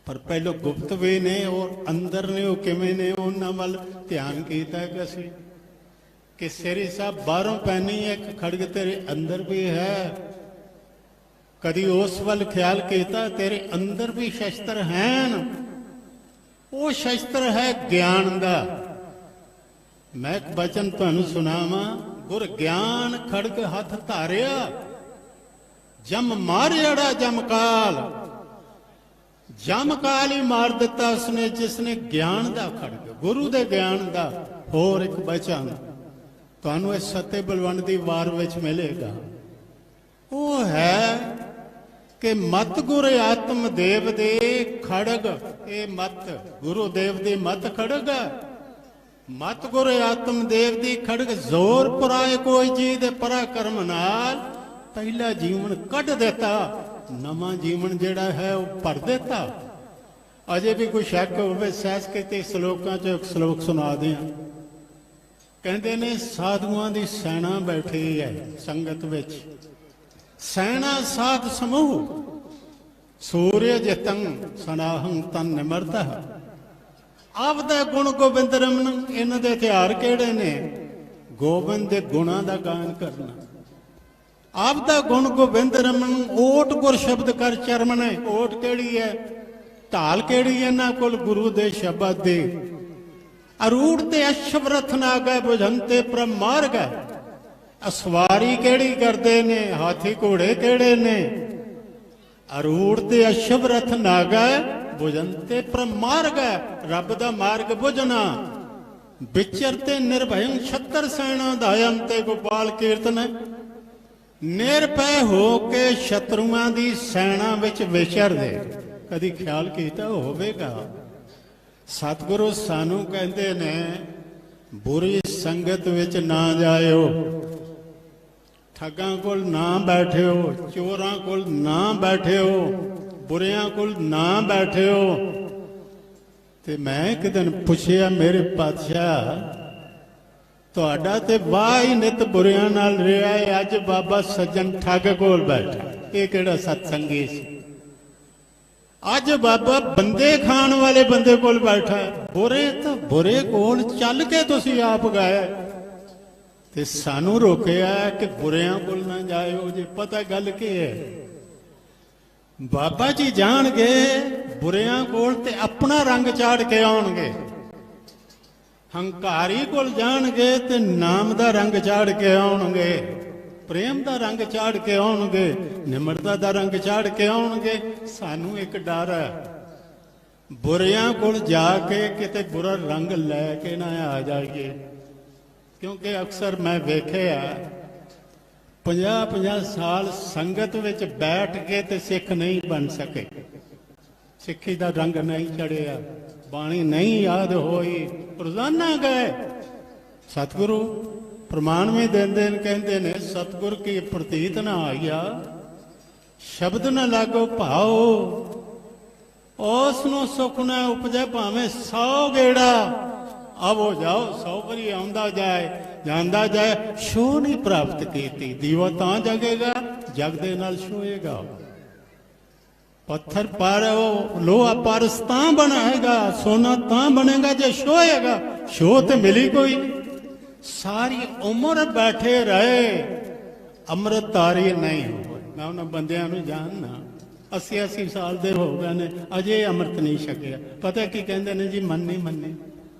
पर पहलो गुप्त भी ने और अंदर ने। वो किवें ने? उन्हां वल ध्यान कीता कि सिरी साहब बाहरों पैनी एक खड़ग तेरे अंदर भी है। कदी उस वल ख्याल किया तेरे अंदर भी शस्त्र हैं। वो शस्त्र है ज्ञान का। मैं एक बचन तुहानूं सुनावां। गुर ज्ञान खड़ग हथ धारिया, ਜਮ ਮਾਰਿਆੜਾ ਜਮਕਾਲ, ਜਮਕਾਲ ਹੀ ਮਾਰ ਦਿੱਤਾ ਉਸਨੇ ਜਿਸਨੇ ਗਿਆਨ ਦਾ ਖੜਗ, ਗੁਰੂ ਦੇ ਗਿਆਨ ਦਾ। ਹੋਰ ਇੱਕ ਬਚਨ ਤੁਹਾਨੂੰ ਇਸ ਸੱਤੇ ਬਲਵੰਡ ਦੀ ਵਾਰ ਵਿੱਚ ਮਿਲੇਗਾ, ਉਹ ਹੈ ਕਿ ਮਤ ਗੁਰ ਆਤਮ ਦੇਵ ਦੇ ਖੜਗ। ਇਹ ਮਤ ਗੁਰੂ ਦੇਵ ਦੀ ਮਤ ਖੜਗ ਹੈ। ਮਤ ਗੁਰ ਆਤਮ ਦੇਵ ਦੀ ਖੜਗ ਜ਼ੋਰ ਪੁਰਾਏ ਕੋਈ ਜੀ ਦੇ ਪਰਾਕਰਮ ਨਾਲ ਪਹਿਲਾ ਜੀਵਨ ਕੱਢ ਦਿੱਤਾ, ਨਵਾਂ ਜੀਵਨ ਜਿਹੜਾ ਹੈ ਉਹ ਭਰ ਦਿੱਤਾ। ਅਜੇ ਵੀ ਕੋਈ ਸ਼ੱਕ ਹੋਵੇ ਸਹਿਜ ਕੇ ਸ਼ਲੋਕਾਂ 'ਚ ਇੱਕ ਸ਼ਲੋਕ ਸੁਣਾ ਦਿਆਂ। ਕਹਿੰਦੇ ਨੇ ਸਾਧੂਆਂ ਦੀ ਸੈਨਾ ਬੈਠੀ ਹੈ ਸੰਗਤ ਵਿੱਚ, ਸੈਨਾ ਸਾਧ ਸਮੂਹ, ਸੂਰਯ ਜਤੰ ਸਨਾਹੰ ਤਨ ਨਿਮਰਤਾ। ਆਪਦਾ ਗੁਣ ਗੋਬਿੰਦ ਰਮਨ, ਇਹਨਾਂ ਦੇ ਹਥਿਆਰ ਕਿਹੜੇ ਨੇ? ਗੋਬਿੰਦ ਦੇ ਗੁਣਾਂ ਦਾ ਗਾਇਨ ਕਰਨਾ। ਆਪਦਾ ਗੁਣ ਗੋਬਿੰਦ ਰਮਨ, ਓਟ ਗੁਰ ਸ਼ਬਦ ਕਰ ਚਰਮਨੇ। ਓਟ ਕਿਹੜੀ ਹੈ? ਢਾਲ ਕਿਹੜੀ ਹੈ ਇਹਨਾਂ ਕੋਲ? ਗੁਰੂ ਦੇ ਸ਼ਬਦ ਦੀ। ਅਰੂੜ ਤੇ ਅਸ਼ਵਰਥ ਨਾਗੈ ਬੁਝੰਤੇ ਪ੍ਰਮਾਰਗ। ਅਸਵਾਰੀ ਕਿਹੜੀ ਕਰਦੇ ਨੇ? ਹਾਥੀ ਘੋੜੇ ਕਿਹੜੇ ਨੇ? ਅਰੂੜ ਤੇ ਅਸ਼ਵਰਥ ਨਾਗੈ ਬੁਝੰਤੇ ਪ੍ਰਮਾਰਗ। ਰੱਬ ਦਾ ਮਾਰਗ ਬੁਝਣਾ। ਵਿਚਰਤੇ ਨਿਰਭਯੰ ਛਤਰ ਸੈਨਾ ਦਾਇਮ ਤੇ ਗੋਪਾਲ ਕੀਰਤਨ। ਨਿਰਭੈ ਹੋ ਕੇ ਸ਼ਤਰੂਆਂ ਦੀ ਸੈਨਾ ਵਿੱਚ ਵਿਚਰਦੇ। ਕਦੀ ਖਿਆਲ ਕੀਤਾ ਹੋਵੇਗਾ? ਸਤਿਗੁਰੂ ਸਾਨੂੰ ਕਹਿੰਦੇ ਨੇ ਬੁਰੀ ਸੰਗਤ ਵਿੱਚ ਨਾ ਜਾਇਓ, ਠੱਗਾਂ ਕੋਲ ਨਾ ਬੈਠਿਓ, ਚੋਰਾਂ ਕੋਲ ਨਾ ਬੈਠਿਓ, ਬੁਰਿਆਂ ਕੋਲ ਨਾ ਬੈਠਿਓ। ਤੇ ਮੈਂ ਇੱਕ ਦਿਨ ਪੁੱਛਿਆ, ਮੇਰੇ ਪਾਤਸ਼ਾਹ ਤੁਹਾਡਾ ਤੇ ਵਾਹ ਹੀ ਨਿਤ ਬੁਰਿਆਂ ਨਾਲ ਰਿਹਾ ਹੈ, ਅੱਜ ਬਾਬਾ ਸੱਜਣ ਠੱਗ ਕੋਲ ਬੈਠਾ, ਇਹ ਕਿਹੜਾ ਸਤਸੰਗੀ ਸੀ? ਅੱਜ ਬਾਬਾ ਬੰਦੇ ਖਾਣ ਵਾਲੇ ਬੰਦੇ ਕੋਲ ਬੈਠਾ ਹੈ। ਬੁਰੇ ਤਾਂ ਬੁਰੇ ਕੋਲ ਚੱਲ ਕੇ ਤੁਸੀਂ ਆਪ ਗਏ ਤੇ ਸਾਨੂੰ ਰੋਕਿਆ ਕਿ ਬੁਰਿਆਂ ਕੋਲ ਨਾ ਜਾਇਓ। ਜੇ ਪਤਾ ਗੱਲ ਕੀ ਹੈ, ਬਾਬਾ ਜੀ ਜਾਣਗੇ ਬੁਰਿਆਂ ਕੋਲ ਤੇ ਆਪਣਾ ਰੰਗ ਚਾੜ ਕੇ ਆਉਣਗੇ, ਹੰਕਾਰੀ ਕੋਲ ਜਾਣਗੇ ਤੇ ਨਾਮ ਦਾ ਰੰਗ ਚਾੜ ਕੇ ਆਉਣਗੇ, ਪ੍ਰੇਮ ਦਾ ਰੰਗ ਚਾੜ ਕੇ ਆਉਣਗੇ, ਨਿਮਰਤਾ ਦਾ ਰੰਗ ਚਾੜ ਕੇ ਆਉਣਗੇ। ਸਾਨੂੰ ਇੱਕ ਡਰ ਹੈ, ਬੁਰਿਆਂ ਕੋਲ ਜਾ ਕੇ ਕਿਤੇ ਬੁਰਾ ਰੰਗ ਲੈ ਕੇ ਨਾ ਆ ਜਾਈਏ। ਕਿਉਂਕਿ ਅਕਸਰ ਮੈਂ ਵੇਖਿਆ 50-50 ਸਾਲ ਸੰਗਤ ਵਿੱਚ ਬੈਠ ਕੇ ਤੇ ਸਿੱਖ ਨਹੀਂ ਬਣ ਸਕੇ, ਸਿੱਖੀ ਦਾ ਰੰਗ ਨਹੀਂ ਚੜਿਆ, ਬਾਣੀ ਨਹੀਂ ਯਾਦ ਹੋਈ, ਰੋਜ਼ਾਨਾ ਗਏ। ਸਤਿਗੁਰੂ ਪ੍ਰਮਾਣ ਵੀ ਦਿੰਦੇ ਨੇ, ਕਹਿੰਦੇ ਨੇ ਸਤਿਗੁਰ ਕੀ ਪ੍ਰਤੀਤ ਨਾ ਆਇਆ, ਸ਼ਬਦ ਨਾ ਲਾਗੋ ਭਾਓ, ਉਸ ਨੂੰ ਸੁਖ ਨਾ ਉਪਜੈ ਭਾਵੇਂ 100 ਗੇੜਾ ਆਵੋ ਜਾਓ, 100 ਵਾਰੀ ਆਉਂਦਾ ਜਾਏ ਜਾਂਦਾ ਜਾਏ, ਛੋਹ ਨਹੀਂ ਪ੍ਰਾਪਤ ਕੀਤੀ। ਦੀਵਾ ਤਾਂ ਜਗੇਗਾ ਜਗ ਦੇ ਨਾਲ ਛੋਏਗਾ। ਪੱਥਰ ਪਰ ਲੋਹਾ ਪਰਸ ਤਾਂ ਬਣਾਏਗਾ, ਸੋਨਾ ਤਾਂ ਬਣੇਗਾ ਜੇ ਛੋਏਗਾ। ਛੋਹ ਤੇ ਮਿਲੀ ਕੋਈ ਨਹੀਂ। ਸਾਰੀ ਉਮਰ ਬੈਠੇ ਰਹੇ, ਅੰਮ੍ਰਿਤ ਤਾਰੀ ਨਹੀਂ ਹੋਏ। ਮੈਂ ਉਹਨਾਂ ਬੰਦਿਆਂ ਨੂੰ ਜਾਣਨਾ 80-80 ਸਾਲ ਦੇ ਹੋ ਗਏ ਨੇ, ਅਜੇ ਅੰਮ੍ਰਿਤ ਨਹੀਂ ਛਕਿਆ। ਪਤਾ ਕੀ ਕਹਿੰਦੇ ਨੇ ਜੀ? ਮੰਨੀ ਮੰਨੀ।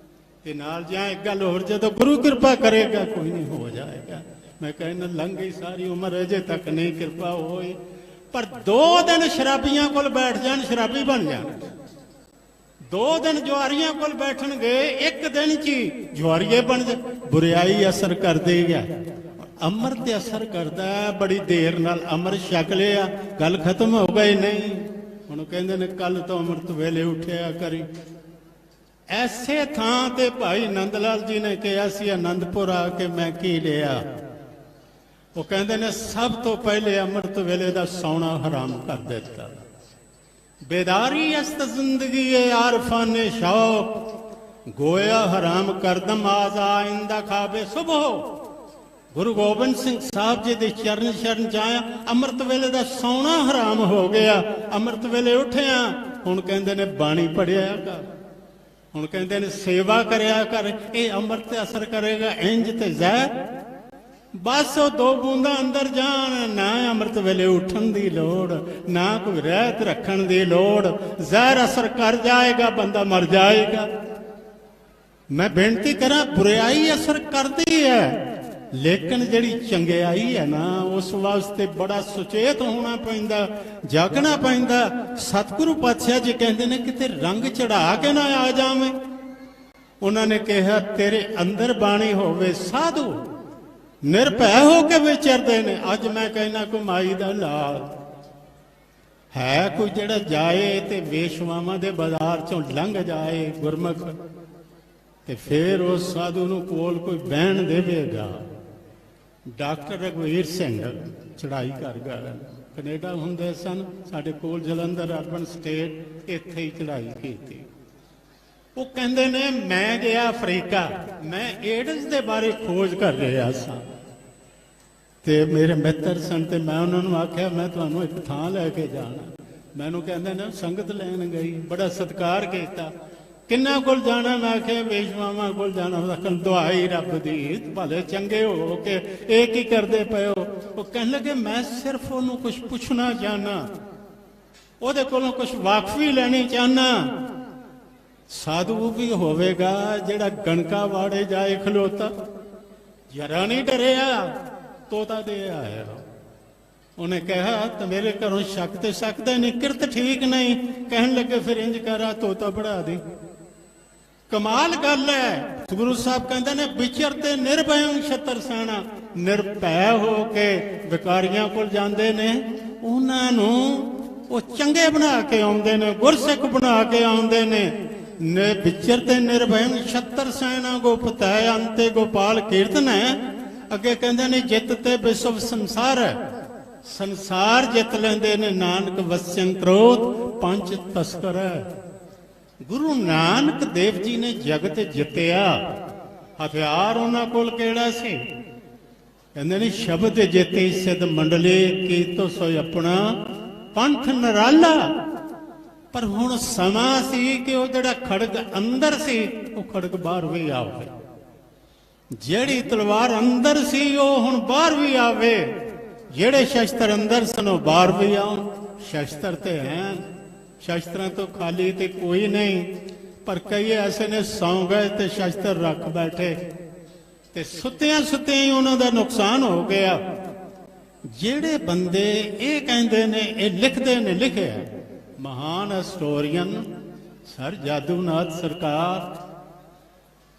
ਤੇ ਨਾਲ ਜਾਂ ਇੱਕ ਗੱਲ ਹੋਰ, ਜਦੋਂ ਗੁਰੂ ਕਿਰਪਾ ਕਰੇਗਾ ਕੋਈ ਨਹੀਂ ਹੋ ਜਾਏਗਾ। ਮੈਂ ਕਹਿੰਦਾ ਲੰਘ ਗਈ ਸਾਰੀ ਉਮਰ, ਅਜੇ ਤੱਕ ਨਹੀਂ ਕਿਰਪਾ ਹੋਈ। ਪਰ 2 ਦਿਨ ਸ਼ਰਾਬੀਆਂ ਕੋਲ ਬੈਠ ਜਾਣ, ਸ਼ਰਾਬੀ ਬਣ ਜਾਣ। 2 ਦਿਨ ਜੁਆਰੀਆਂ ਕੋਲ ਬੈਠਣਗੇ, 1 ਦਿਨ ਚ ਹੀ ਜੁਆਰੀਏ ਬਣ ਜਾ। ਬੁਰਾਈ ਅਸਰ ਕਰਦੀ ਹੈ, ਅੰਮ੍ਰਿਤ ਤੇ ਅਸਰ ਕਰਦਾ। ਬੜੀ ਦੇਰ ਨਾਲ ਅੰਮ੍ਰਿਤ ਛਕ ਲਿਆ, ਗੱਲ ਖਤਮ ਹੋ ਗਈ ਨਹੀਂ। ਹੁਣ ਕਹਿੰਦੇ ਨੇ ਕੱਲ ਤੋਂ ਅੰਮ੍ਰਿਤ ਵੇਲੇ ਉੱਠਿਆ ਕਰੀ। ਐਸੇ ਥਾਂ ਤੇ ਭਾਈ ਨੰਦ ਲਾਲ ਜੀ ਨੇ ਕਿਹਾ ਸੀ ਆਨੰਦਪੁਰ ਆ ਕੇ ਮੈਂ ਕੀ ਲਿਆ। ਉਹ ਕਹਿੰਦੇ ਨੇ ਸਭ ਤੋਂ ਪਹਿਲੇ ਅੰਮ੍ਰਿਤ ਵੇਲੇ ਦਾ ਸੌਣਾ ਹਰਾਮ ਕਰ ਦਿੱਤਾ। ਬੇਦਾਰੀ ਅਸਤ ਜ਼ਿੰਦਗੀ ਏ ਆਰਫਾਂ ਨੇ ਸ਼ੌਕ, ਗੋਇਆ ਹਰਾਮ ਕਰਦਮ ਆਜ਼ ਆਇੰਦਾ ਖਾਬੇ ਸੁਬਹ। ਗੁਰੂ ਗੋਬਿੰਦ ਸਿੰਘ ਸਾਹਿਬ ਜੀ ਦੇ ਚਰਨ ਸ਼ਰਨ ਚ ਆਇਆ, ਅੰਮ੍ਰਿਤ ਵੇਲੇ ਦਾ ਸੌਣਾ ਹਰਾਮ ਹੋ ਗਿਆ। ਅੰਮ੍ਰਿਤ ਵੇਲੇ ਉੱਠਿਆ, ਹੁਣ ਕਹਿੰਦੇ ਨੇ ਬਾਣੀ ਪੜਿਆ ਕਰ, ਹੁਣ ਕਹਿੰਦੇ ਨੇ ਸੇਵਾ ਕਰਿਆ ਕਰ। ਇਹ ਅੰਮ੍ਰਿਤ ਤੇ ਅਸਰ ਕਰੇਗਾ, ਇੰਜ ਤੇ ਜ਼ਹਿਰ। ਬਸ ਉਹ 2 ਬੂੰਦਾਂ ਅੰਦਰ ਜਾਣ, ਨਾ ਅੰਮ੍ਰਿਤ ਵੇਲੇ ਉੱਠਣ ਦੀ ਲੋੜ, ਨਾ ਕੋਈ ਰਹਿਤ ਰੱਖਣ ਦੀ ਲੋੜ। ਜ਼ਹਿਰ ਅਸਰ ਕਰ ਜਾਏਗਾ, ਬੰਦਾ ਮਰ ਜਾਏਗਾ। ਮੈਂ ਬੇਨਤੀ ਕਰਾਂ, ਬੁਰਾਈ ਅਸਰ ਕਰਦੀ ਹੈ, ਲੇਕਿਨ ਜਿਹੜੀ ਚੰਗਿਆਈ ਹੈ ਨਾ ਉਸ ਵਾਸਤੇ ਬੜਾ ਸੁਚੇਤ ਹੋਣਾ ਪੈਂਦਾ, ਜਾਗਣਾ ਪੈਂਦਾ। ਸਤਿਗੁਰੂ ਪਾਤਸ਼ਾਹ ਜੀ ਕਹਿੰਦੇ ਨੇ ਕਿਤੇ ਰੰਗ ਚੜਾ ਕੇ ਨਾ ਆ ਜਾਵੇਂ। ਉਹਨਾਂ ਨੇ ਕਿਹਾ ਤੇਰੇ ਅੰਦਰ ਬਾਣੀ ਹੋਵੇ ਸਾਧੂ ਨਿਰਭੈ ਹੋ ਕੇ ਵਿਚਰਦੇ ਨੇ। ਅੱਜ ਮੈਂ ਕਹਿਣਾ ਕਮਾਈ ਦਾ ਲਾਲ ਹੈ ਕੋਈ ਜਿਹੜਾ ਜਾਏ ਤੇ ਵੇਸ਼ਵਾਵਾਂ ਦੇ ਬਾਜ਼ਾਰ ਚੋਂ ਲੰਘ ਜਾਏ ਗੁਰਮੁਖ, ਤੇ ਫਿਰ ਉਸ ਸਾਧੂ ਨੂੰ ਕੋਲ ਕੋਈ ਬਹਿਣ ਦੇਵੇਗਾ। ਡਾਕਟਰ ਰਘਵੀਰ ਸਿੰਘ ਚੜ੍ਹਾਈ ਕਰ ਗਏ, ਕੈਨੇਡਾ ਹੁੰਦੇ ਸਨ, ਸਾਡੇ ਕੋਲ ਜਲੰਧਰ ਅਰਬਨ ਸਟੇਟ, ਇੱਥੇ ਹੀ ਚੜ੍ਹਾਈ ਕੀਤੀ। ਉਹ ਕਹਿੰਦੇ ਨੇ ਮੈਂ ਗਿਆ ਅਫਰੀਕਾ, ਮੈਂ ਏਡਜ਼ ਦੇ ਬਾਰੇ ਖੋਜ ਕਰ ਰਿਹਾ ਸਾਂ, ਤੇ ਮੇਰੇ ਮਿੱਤਰ ਸਨ, ਤੇ ਮੈਂ ਉਹਨਾਂ ਨੂੰ ਆਖਿਆ ਮੈਂ ਤੁਹਾਨੂੰ ਇੱਕ ਥਾਂ ਲੈ ਕੇ ਜਾਣਾ। ਮੈਨੂੰ ਕਹਿੰਦੇ ਨੇ ਸੰਗਤ ਲੈਣ ਗਈ, ਬੜਾ ਸਤਿਕਾਰ ਕੀਤਾ। ਕਿੰਨਾ ਕੋਲ ਜਾਣਾ? ਮੈਂ ਆਖਿਆ ਵੇਸ਼ਵਾਵਾਂ ਕੋਲ ਜਾਣਾ। ਉਹ ਦੁਆਈ ਰੱਬ ਦੀ, ਭਲੇ ਚੰਗੇ ਹੋ ਕੇ ਇਹ ਕੀ ਕਰਦੇ ਪਏ ਹੋ? ਉਹ ਕਹਿਣ ਲੱਗੇ ਮੈਂ ਸਿਰਫ ਉਹਨੂੰ ਕੁਝ ਪੁੱਛਣਾ ਚਾਹਨਾ, ਉਹਦੇ ਕੋਲੋਂ ਕੁਝ ਵਾਕਫੀ ਲੈਣੀ ਚਾਹਨਾ। ਸਾਧੂ ਵੀ ਹੋਵੇਗਾ ਜਿਹੜਾ ਗਣਕਾ ਵਾੜੇ ਜਾਏ ਖਲੋਤਾ, ਜਰਾ ਨਹੀਂ ਡਰਿਆ, ਤੋਤਾ ਦੇ ਆਇਆ। ਉਹਨੇ ਕਿਹਾ ਤੇ ਮੇਰੇ ਘਰੋਂ ਸ਼ੱਕ ਤੇ ਸਕਦਾ ਨਹੀਂ, ਕਿਰਤ ਠੀਕ ਨਹੀਂ। ਕਹਿਣ ਲੱਗੇ ਫਿਰ ਇੰਜ ਕਰਾ ਤੋਤਾ ਬਣਾ ਦੇ। ਕਮਾਲ ਗੱਲ ਹੈ। ਗੁਰੂ ਸਾਹਿਬ ਕਹਿੰਦੇ ਨੇ ਵਿਚਰਤੇ ਨਿਰਭੈ ਛਤਰ ਸੈਣਾ, ਨਿਰਭੈ ਹੋ ਕੇ ਵਿਕਾਰੀਆਂ ਕੋਲ ਜਾਂਦੇ ਨੇ, ਉਹਨਾਂ ਨੂੰ ਉਹ ਚੰਗੇ ਬਣਾ ਕੇ ਆਉਂਦੇ ਨੇ, ਗੁਰਸਿੱਖ ਬਣਾ ਕੇ ਆਉਂਦੇ ਨੇ। ਵਿਚਰਤੇ ਨਿਰਭੈ ਛਤਰ ਸੈਣਾ ਗੋਪਤੈ ਅੰਤੇ ਗੋਪਾਲ ਕੀਰਤਨ ਹੈ। ਅੱਗੇ ਕਹਿੰਦੇ ਨੇ ਜਿੱਤ ਤੇ ਵਿਸ਼ਵ ਸੰਸਾਰ ਹੈ, ਸੰਸਾਰ ਜਿੱਤ ਲੈਂਦੇ ਨੇ। ਨਾਨਕ ਵਸਿਅੰ ਕ੍ਰੋਧ ਪੰਜ ਤਸਕਰ ਹੈ। ਗੁਰੂ ਨਾਨਕ ਦੇਵ ਜੀ ਨੇ ਜਗਤ ਜਿੱਤਿਆ। ਹਥਿਆਰ ਉਹਨਾਂ ਕੋਲ ਕਿਹੜਾ ਸੀ? ਕਹਿੰਦੇ ਨੇ ਸ਼ਬਦ ਜਿੱਤੀ ਸਿੱਧ ਮੰਡਲੇ ਕੀਤੋ ਸੋਇ ਆਪਣਾ ਪੰਥ ਨਰਾਲਾ। ਪਰ ਹੁਣ ਸਮਾਂ ਸੀ ਕਿ ਉਹ ਜਿਹੜਾ ਖੜਗ ਅੰਦਰ ਸੀ ਉਹ ਖੜਗ ਬਾਹਰ ਵੀ ਆਵੇ, ਜਿਹੜੀ ਤਲਵਾਰ ਅੰਦਰ ਸੀ ਉਹ ਹੁਣ ਬਾਹਰ ਵੀ ਆਵੇ, ਜਿਹੜੇ ਸ਼ਸਤਰ ਅੰਦਰ ਸਨ ਉਹ ਬਾਹਰ ਵੀ ਆਉਣ। ਸ਼ਸਤਰ ਤੇ ਹੈ, ਸ਼ਸਤਰਾਂ ਤੋਂ ਖਾਲੀ ਤੇ ਕੋਈ ਨਹੀਂ, ਪਰ ਕਈ ਐਸੇ ਨੇ ਸੌਂ ਗਏ ਤੇ ਸ਼ਸਤਰ ਰੱਖ ਬੈਠੇ, ਤੇ ਸੁੱਤਿਆਂ ਸੁੱਤਿਆਂ ਹੀ ਉਹਨਾਂ ਦਾ ਨੁਕਸਾਨ ਹੋ ਗਿਆ। ਜਿਹੜੇ ਬੰਦੇ ਇਹ ਕਹਿੰਦੇ ਨੇ, ਇਹ ਲਿਖਦੇ ਨੇ, ਲਿਖਿਆ ਮਹਾਨ ਹਿਸਟੋਰੀਅਨ ਸਰ ਜਾਦੂਨਾਥ ਸਰਕਾਰ,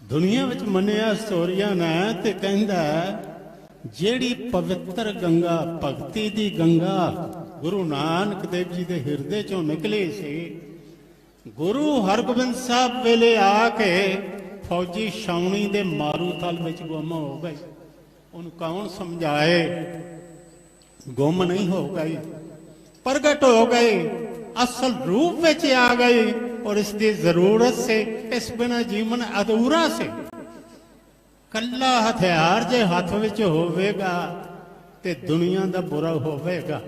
ਦੁਨੀਆ ਵਿੱਚ ਮੰਨਿਆ ਹਿਸਟੋਰੀਅਨ ਹੈ, ਤੇ ਕਹਿੰਦਾ ਜਿਹੜੀ ਪਵਿੱਤਰ ਗੰਗਾ, ਭਗਤੀ ਦੀ ਗੰਗਾ ਗੁਰੂ ਨਾਨਕ ਦੇਵ ਜੀ ਦੇ ਹਿਰਦੇ ਚੋਂ ਨਿਕਲੀ ਸੀ, ਗੁਰੂ ਹਰਗੋਬਿੰਦ ਸਾਹਿਬ ਵੇਲੇ ਆ ਕੇ ਫੌਜੀ ਛਾਉਣੀ ਦੇ ਮਾਰੂ ਤਲ ਵਿੱਚ ਗੁੰਮ ਹੋ ਗਈ। ਉਹਨੂੰ ਕੌਣ ਸਮਝਾਏ? ਗੁੰਮ ਨਹੀਂ ਹੋ ਗਈ, ਪ੍ਰਗਟ ਹੋ ਗਈ, ਅਸਲ ਰੂਪ ਵਿੱਚ ਆ ਗਈ। ਔਰ ਇਸ ਦੀ ਜ਼ਰੂਰਤ ਸੀ, ਇਸ ਬਿਨਾਂ ਜੀਵਨ ਅਧੂਰਾ ਸੀ। ਕੱਲਾ ਹਥਿਆਰ ਜੇ ਹੱਥ ਵਿੱਚ ਹੋਵੇਗਾ ਤੇ ਦੁਨੀਆ ਦਾ ਬੁਰਾ ਹੋਵੇਗਾ।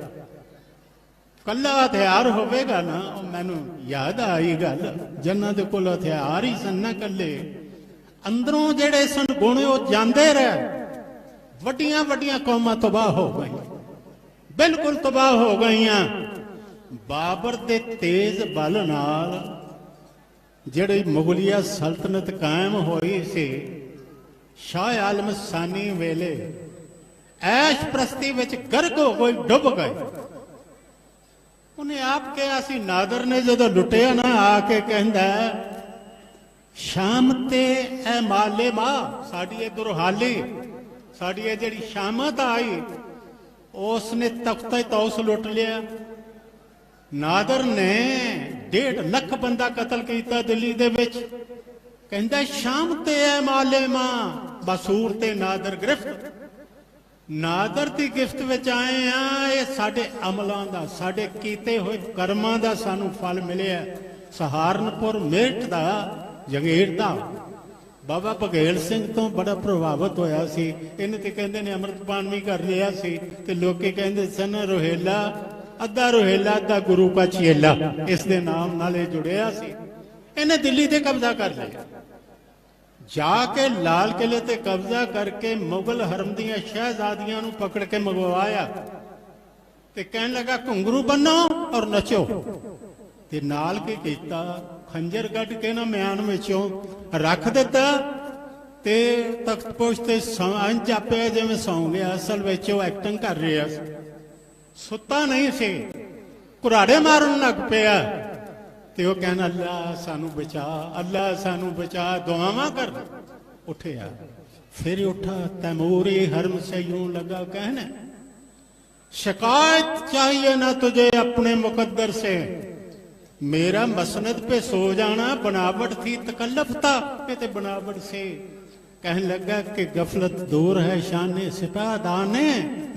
ਕੱਲਾ ਹਥਿਆਰ ਹੋਵੇਗਾ ਨਾ, ਉਹ ਮੈਨੂੰ ਯਾਦ ਆਈ ਗੱਲ, ਜਿਨ੍ਹਾਂ ਦੇ ਕੋਲ ਹਥਿਆਰ ਹੀ ਸਨ ਨਾ ਕੱਲੇ, ਅੰਦਰੋਂ ਜਿਹੜੇ ਸਨ ਗੁਣ ਉਹ ਜਾਂਦੇ ਰਹੇ। ਵੱਡੀਆਂ ਵੱਡੀਆਂ ਕੌਮਾਂ ਤਬਾਹ ਹੋ ਗਈਆਂ, ਬਿਲਕੁਲ ਤਬਾਹ ਹੋ ਗਈਆਂ। ਬਾਬਰ ਦੇ ਤੇਜ਼ ਬਲ ਨਾਲ ਜਿਹੜੀ ਮੁਗਲਿਆ ਸਲਤਨਤ ਕਾਇਮ ਹੋਈ ਸੀ, ਸ਼ਾਹ ਆਲਮ ਸਾਨੀ ਵੇਲੇ ਐਸ਼ ਪ੍ਰਸਤੀ ਵਿੱਚ ਗਰਕ ਹੋ ਗਈ, ਡੁੱਬ ਗਏ। ਉਹਨੇ ਆਪ ਕਿਹਾ ਸੀ, ਨਾਦਰ ਨੇ ਜਦੋਂ ਲੁੱਟਿਆ ਨਾ, ਆ ਕੇ ਕਹਿੰਦਾ ਸ਼ਾਮ ਤੇ ਐ ਮਾਲੇ ਮਾ, ਸਾਡੀ ਇਹ ਦੁਰਹਾਲੀ, ਸਾਡੀ ਇਹ ਜਿਹੜੀ ਸ਼ਾਮਤ ਆਈ, ਉਸ ਨੇ ਤਖਤਾ ਤੌਸ ਲੁੱਟ ਲਿਆ। ਨਾਦਰ ਨੇ 1.5 ਲੱਖ ਬੰਦਾ ਕਤਲ ਕੀਤਾ ਦਿੱਲੀ ਦੇ ਵਿੱਚ। ਕਹਿੰਦਾ ਸ਼ਾਮ ਤੇ ਐ ਮਾਲੇ ਮਾ, ਬਸੂਰ ਤੇ ਨਾਦਰ ਗ੍ਰਿਫਤ। ਨਾਦਰ ਦੀ ਗਿਫਤ ਵਿੱਚ ਆਏ ਆ, ਇਹ ਸਾਡੇ ਅਮਲਾਂ ਦਾ, ਸਾਡੇ ਕੀਤੇ ਹੋਏ ਕਰਮਾਂ ਦਾ ਸਾਨੂੰ ਫਲ ਮਿਲਿਆ। ਸਹਾਰਨਪੁਰ ਮੇਰਠ ਦਾ, ਜੰਗੀਰ ਦਾ ਬਾਬਾ ਬਘੇਲ ਸਿੰਘ ਤੋਂ ਬੜਾ ਪ੍ਰਭਾਵਿਤ ਹੋਇਆ ਸੀ। ਇਹਨੇ ਤੇ ਕਹਿੰਦੇ ਨੇ ਅੰਮ੍ਰਿਤਪਾਨ ਵੀ ਕਰ ਲਿਆ ਸੀ, ਤੇ ਲੋਕੀ ਕਹਿੰਦੇ ਸਨ ਰੋਹੇਲਾ, ਅੱਧਾ ਰੋਹੇਲਾ ਅੱਧਾ ਗੁਰੂ ਕਾ ਚੇਲਾ, ਇਸ ਦੇ ਨਾਮ ਨਾਲ ਇਹ ਜੁੜਿਆ ਸੀ। ਇਹਨੇ ਦਿੱਲੀ ਤੇ ਕਬਜ਼ਾ ਕਰ ਲਿਆ, ਜਾ ਕੇ ਲਾਲ ਕਿਲੇ ਤੇ ਕਬਜ਼ਾ ਕਰਕੇ ਮੁਗਲ ਹਰਮ ਦੀਆਂ ਸ਼ਹਿਜ਼ਾਦੀਆਂ ਨੂੰ ਪਕੜ ਕੇ ਮੰਗਵਾਇਆ, ਤੇ ਕਹਿਣ ਲੱਗਾ ਘੁੰਗਰੂ ਬੰਨੋ ਔਰ ਨੱਚੋ। ਤੇ ਨਾਲ ਕੀ ਕੀਤਾ, ਖੰਜਰ ਕੱਢ ਕੇ ਨਾ ਮਿਆਨ ਵਿੱਚੋਂ ਰੱਖ ਦਿੱਤਾ, ਤੇ ਤਖਤ ਪੋਸ਼ ਤੇ ਇੰਝ ਜਾਪਿਆ ਜਿਵੇਂ ਸੌਂ ਗਿਆ। ਅਸਲ ਵਿੱਚ ਉਹ ਐਕਟਿੰਗ ਕਰ ਰਿਹਾ ਸੀ, ਸੁੱਤਾ ਨਹੀਂ ਸੀ। ਕੁਰਾੜੇ ਮਾਰਨ ਲੱਗ ਪਿਆ ਤੇ ਉਹ ਕਹਿੰਦਾ ਅੱਲਾ ਸਾਨੂੰ ਬਚਾ, ਅੱਲਾ ਸਾਨੂੰ ਬਚਾ, ਦੁਆਵਾਂ ਕਰ। ਉੱਠਿਆ, फिर उठा तैमूरी हरम से यूं लगा कहने, शिकायत चाहिए ना तुझे अपने मुकद्दर से, मेरा मसनद पे सो जाना बनावट थी, तकल्लफ था कहते बनावट से। कहने लगा कि गफलत दूर है शाने सिपाह दाने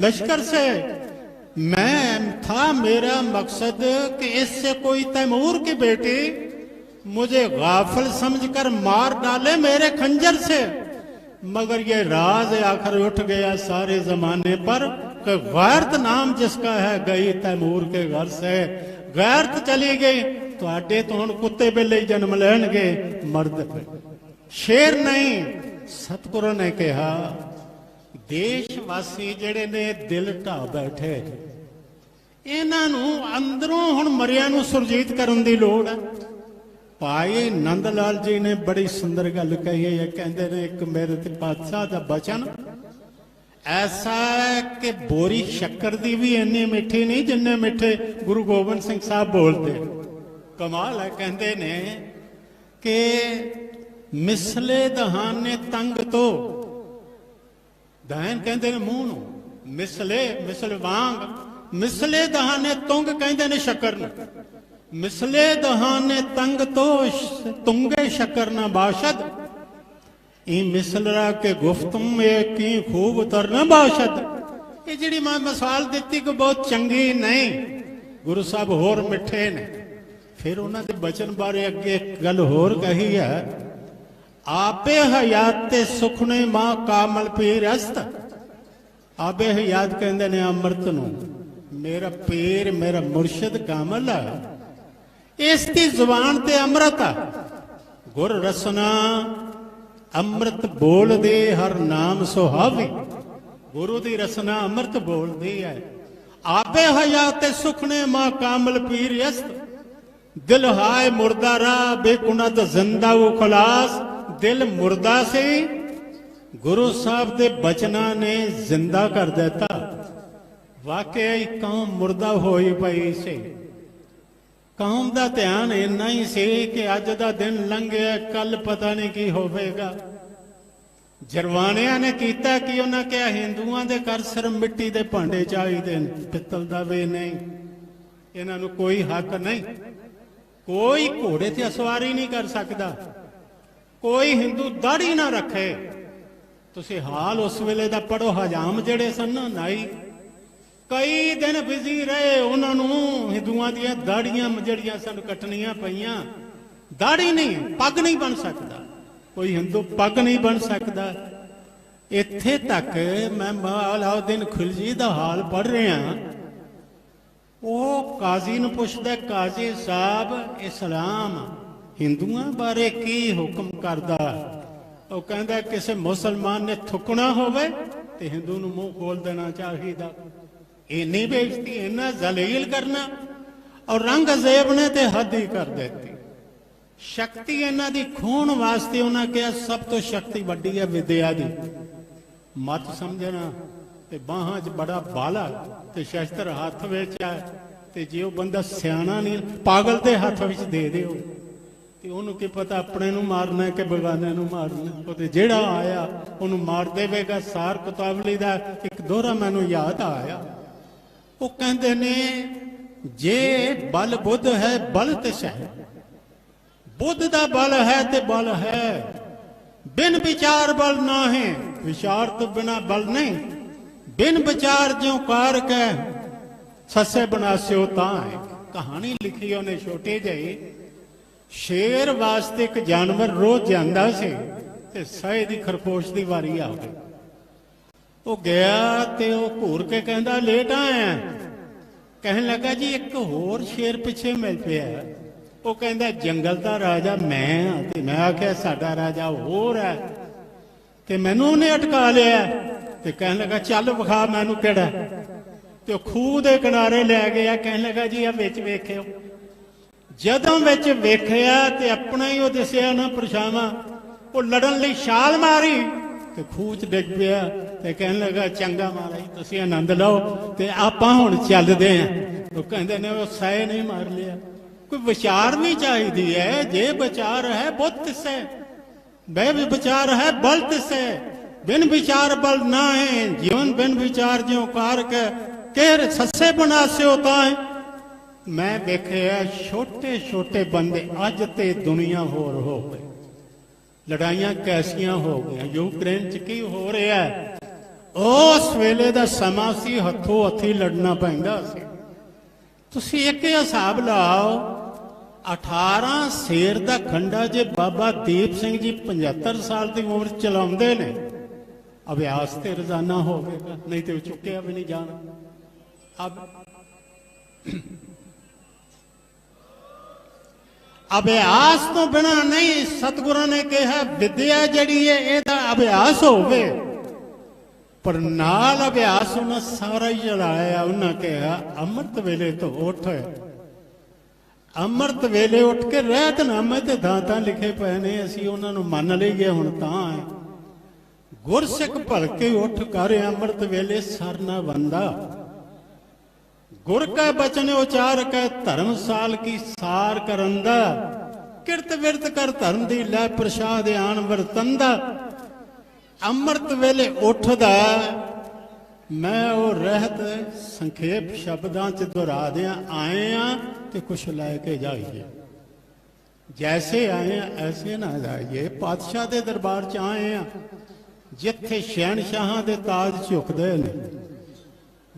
लश्कर से, मैं था मेरा मकसद कि इससे कोई तैमूर की बेटी मुझे गाफिल समझकर मार डाले मेरे खंजर से, मगर ये राज आखिर उठ गया सारे जमाने पर कि गैरत नाम जिसका है गई तैमूर के घर से। गैरत चली गई तो आडे तो हुण कुत्ते बिल्ले जन्म लैणगे, मर्द शेर नहीं। सतगुरु ने कहा देशवासी जिहड़े ने दिल ढा बैठे, इन्हां नूं अंदरों हुण मरिया नूं सुरजीत करन दी लोड़ है। भाई नंद लाल जी ने बड़ी सुंदर गल कही है, कहते ने एक मेरे ते पातशाह दा बचन ऐसा है कि बोरी शक्कर दी भी इन्नी मिठी नहीं जिन्ने मिठे गुरु गोबिंद सिंह साहब बोलते। कमाल है, कहते ने कि मिसले दहाने तंग तो दहन कहते ने मुंह नूं, मिसले मिसल वांग, मिसले दहाने तुंग कहते ने शक्कर नूं, मिसले दहाने तंग तो तुंगे शक्कर न बाशद, ई मिसलरा के गुफ्तुम में की खूब तर न बाशद। ये जिहड़ी मैं मिसाल दित्ती कि बहुत चंगी नहीं, गुरु साहब होर मिठे ने। फिर उन्हां दे बचन बारे अगे एक गल होर कही है, आपे हयात ते सुखने मां कामल पीर अस्त। आपे हयात कहंदे ने अमृत नूं, मेरा पीर मेरा मुर्शिद कामल है, इसकी जुबान ते अमृत आ। गुर रसना अमृत बोल दे हर नाम सुहावी, गुरु दी रसना अमृत बोल दी है। आपे हयात सुखने मां कामल पीर यस्त, दिल हाय मुर्दा रा बेकुनत जिंदा वो खलास। दिल मुर्दा से गुरु साहब दे बचना ने जिंदा कर देता। वाकई कौम मुर्दा होई पई से, कौम का ध्यान इन्ना ही से कि अज का दिन लंघिया कल पता नहीं की होवेगा। जरवाणिया ने किया कि उन्हें कहा हिंदुओं के घर सिर्फ मिट्टी के भांडे चाहिए, पित्तल का वे नहीं, इन्हों कोई हक नहीं, कोई घोड़े ते सवारी नहीं कर सकता, कोई हिंदू दाढ़ी ना रखे। तुसी हाल उस वेले दा पढ़ो, हजाम जड़े सन नाई कई दिन बिजी रहे, उन्होंने हिंदुओं दियां दाड़ियां जड़ियां सन कटनियां पईयां। दाड़ी नहीं, पग नहीं बन सकता, कोई हिंदू पग नहीं बन सकता। इत्थे तक मैं अलाउद्दीन खिलजी दा हाल पढ़ रहा, वो काजी नूं पुछदा, काजी साहब इस्लाम हिंदुओं बारे की हुक्म करदा? वो कहंदा किसी मुसलमान ने थुकना होवे ते हिंदू नूं मूंह खोल देना चाहिए। इन्नी बेइज्जती, इन्ना जलील करना, और रंग अजेब ने ते हद ही कर देती। शक्ति इन्हां दी खून वास्ते उन्हें कहा सब तो शक्ति वड्डी है विद्या दी, मत समझना। ते बाहां च बड़ा बाला ते शस्त्र हथ विच है, ते जे वो बंदा सियाणा नहीं पागल दे हथ विच दे दिओ ते उहनूं की पता अपने नूं मारना कि बेगाने नूं मारना। ते जिहड़ा आया उहनूं मार देवेगा। सार कुतावली दा एक दोहरा मैनूं याद आया, वो कहते ने जे बल बुद्ध है बल ते सह, बुद्ध दा बल है ते बल है, बिन विचार बल ना है, विचार तो बिना बल नहीं, बिन विचार ज्यों कार के ससे बनास्यो तां है। कहानी लिखी उन्हें छोटी जी, शेर वास्ते एक जानवर रोज जांदा सी ते सहे दी खरगोश दी वारी आ गई। वो गया ते वो घूर के कहंदा लेट आया। कहने लगा जी एक होर शेर पिछे मिल पिया। वो कहंदा जंगल दा राजा मैं हां ते मैं आख्या साडा राजा होर है ते मैनू उन्हें अटका लिया। ते कहने लगा चल विखा मैनू केड़ा। ते खूह दे किनारे लै गया। कहने लगा जी आ विच वेखिओ। जदों विच वेखिया ते अपना ही वो दिसिया ना परछावां ਉਹ ਲੜਨ ਲਈ ਛਾਲ ਮਾਰੀ ਤੇ ਖੂਹ 'ਚ ਡਿੱਗ ਪਿਆ ਤੇ ਕਹਿਣ ਲੱਗਾ ਚੰਗਾ ਮਹਾਰਾਜ ਤੁਸੀਂ ਆਨੰਦ ਲਓ ਤੇ ਆਪਾਂ ਹੁਣ ਚੱਲਦੇ ਆਂ। ਉਹ ਕਹਿੰਦੇ ਨੇ ਉਹ ਸਹਿ ਨਹੀਂ ਮਾਰ ਲਿਆ। ਕੋਈ ਵਿਚਾਰ ਨਹੀਂ ਚਾਹੀਦੀ ਹੈ। ਜੇ ਵਿਚਾਰ ਹੈ ਬੁੱਤ ਸੇ ਬੈ ਵਿਚਾਰ ਹੈ ਬਲਤ ਸੇ ਬਿਨ ਵਿਚਾਰ ਬਲ ਨਾ ਹੈ ਜੀਵਨ ਬਿਨ ਵਿਚਾਰ ਜਿਉ ਕਾਰ ਕੇ ਕਹਿ ਸੱਸੇ ਬਨਾਸਿਓ ਤਾਂ ਮੈਂ ਵੇਖਿਆ ਛੋਟੇ ਛੋਟੇ ਬੰਦੇ ਅੱਜ ਤੇ ਦੁਨੀਆ ਹੋਰ ਹੋ ਗਈ। ਲੜਾਈਆਂ ਕੈਸੀਆਂ ਹੋ ਗਈਆਂ। ਯੂਕਰੇਨ 'ਚ ਕੀ ਹੋ ਰਿਹਾ ਹੈ? ਉਸ ਵੇਲੇ ਦਾ ਸਮਾਂ ਸੀ ਹੱਥੋਂ ਹੱਥੀ ਲੜਨਾ ਪੈਂਦਾ ਸੀ। ਤੁਸੀਂ ਇੱਕ ਹਿਸਾਬ ਲਾਓ 18 ਸ਼ੇਰ ਦਾ ਖੰਡਾ ਜੇ ਬਾਬਾ ਦੀਪ ਸਿੰਘ ਜੀ 75 ਸਾਲ ਦੀ ਉਮਰ ਚਲਾਉਂਦੇ ਨੇ ਅਭਿਆਸ ਤੇ ਰੋਜ਼ਾਨਾ ਹੋਵੇਗਾ, ਨਹੀਂ ਤੇ ਉਹ ਚੁੱਕਿਆ ਵੀ ਨਹੀਂ ਜਾਣਾ। ਅਭਿਆਸ ਤੋਂ ਬਿਨਾ ਨਹੀਂ। ਸਤਿਗੁਰਾਂ ਨੇ ਕਿਹਾ ਵਿਦਿਆ ਜਿਹੜੀ ਹੈ ਇਹਦਾ ਅਭਿਆਸ ਹੋਵੇ, ਪਰ ਨਾਲ ਅਭਿਆਸ ਉਹਨਾਂ ਸਾਰਾ ਹੀ ਚਲਾਇਆ। ਉਹਨਾਂ ਕਿਹਾ ਅੰਮ੍ਰਿਤ ਵੇਲੇ ਤੋਂ ਉੱਠ, ਅੰਮ੍ਰਿਤ ਵੇਲੇ ਉੱਠ ਕੇ ਰਹਿਤਨਾਮੇ ਤੇ ਦਾਤਾਂ ਲਿਖੇ ਪਏ ਨੇ, ਅਸੀਂ ਉਹਨਾਂ ਨੂੰ ਮੰਨ ਲਈਏ ਹੁਣ ਤਾਂ ਹੈ। ਗੁਰਸਿੱਖ ਭਲਕੇ ਉੱਠ ਕਰ ਅੰਮ੍ਰਿਤ ਵੇਲੇ ਸਰਨਾ ਬੰਦਾ, ਗੁਰ ਕੈ ਬਚਨ ਉਚਾਰ ਕੈ ਧਰਮਸਾਲ ਕੀ ਸਾਰ ਕਰੰਦਾ, ਕਿਰਤ ਵਿਰਤ ਕਰ ਧਰਮ ਦੀ ਲੈ ਪ੍ਰਸ਼ਾਦ ਆਣ ਵਰਤੰਦਾ। ਅੰਮ੍ਰਿਤ ਵੇਲੇ ਉੱਠਦਾ ਮੈਂ ਉਹ ਰਹਿਤ ਸੰਖੇਪ ਸ਼ਬਦਾਂ 'ਚ ਦੁਹਰਾ ਦਿਆਂ। ਆਏ ਆ ਤੇ ਕੁਛ ਲੈ ਕੇ ਜਾਈਏ, ਜੈਸੇ ਆਏ ਆ ਐਸੇ ਨਾ ਜਾਈਏ। ਪਾਤਸ਼ਾਹ ਦੇ ਦਰਬਾਰ 'ਚ ਆਏ ਆ ਜਿੱਥੇ ਸ਼ਹਿਨਸ਼ਾਹਾਂ ਦੇ ਤਾਜ ਝੁਕਦੇ ਨੇ,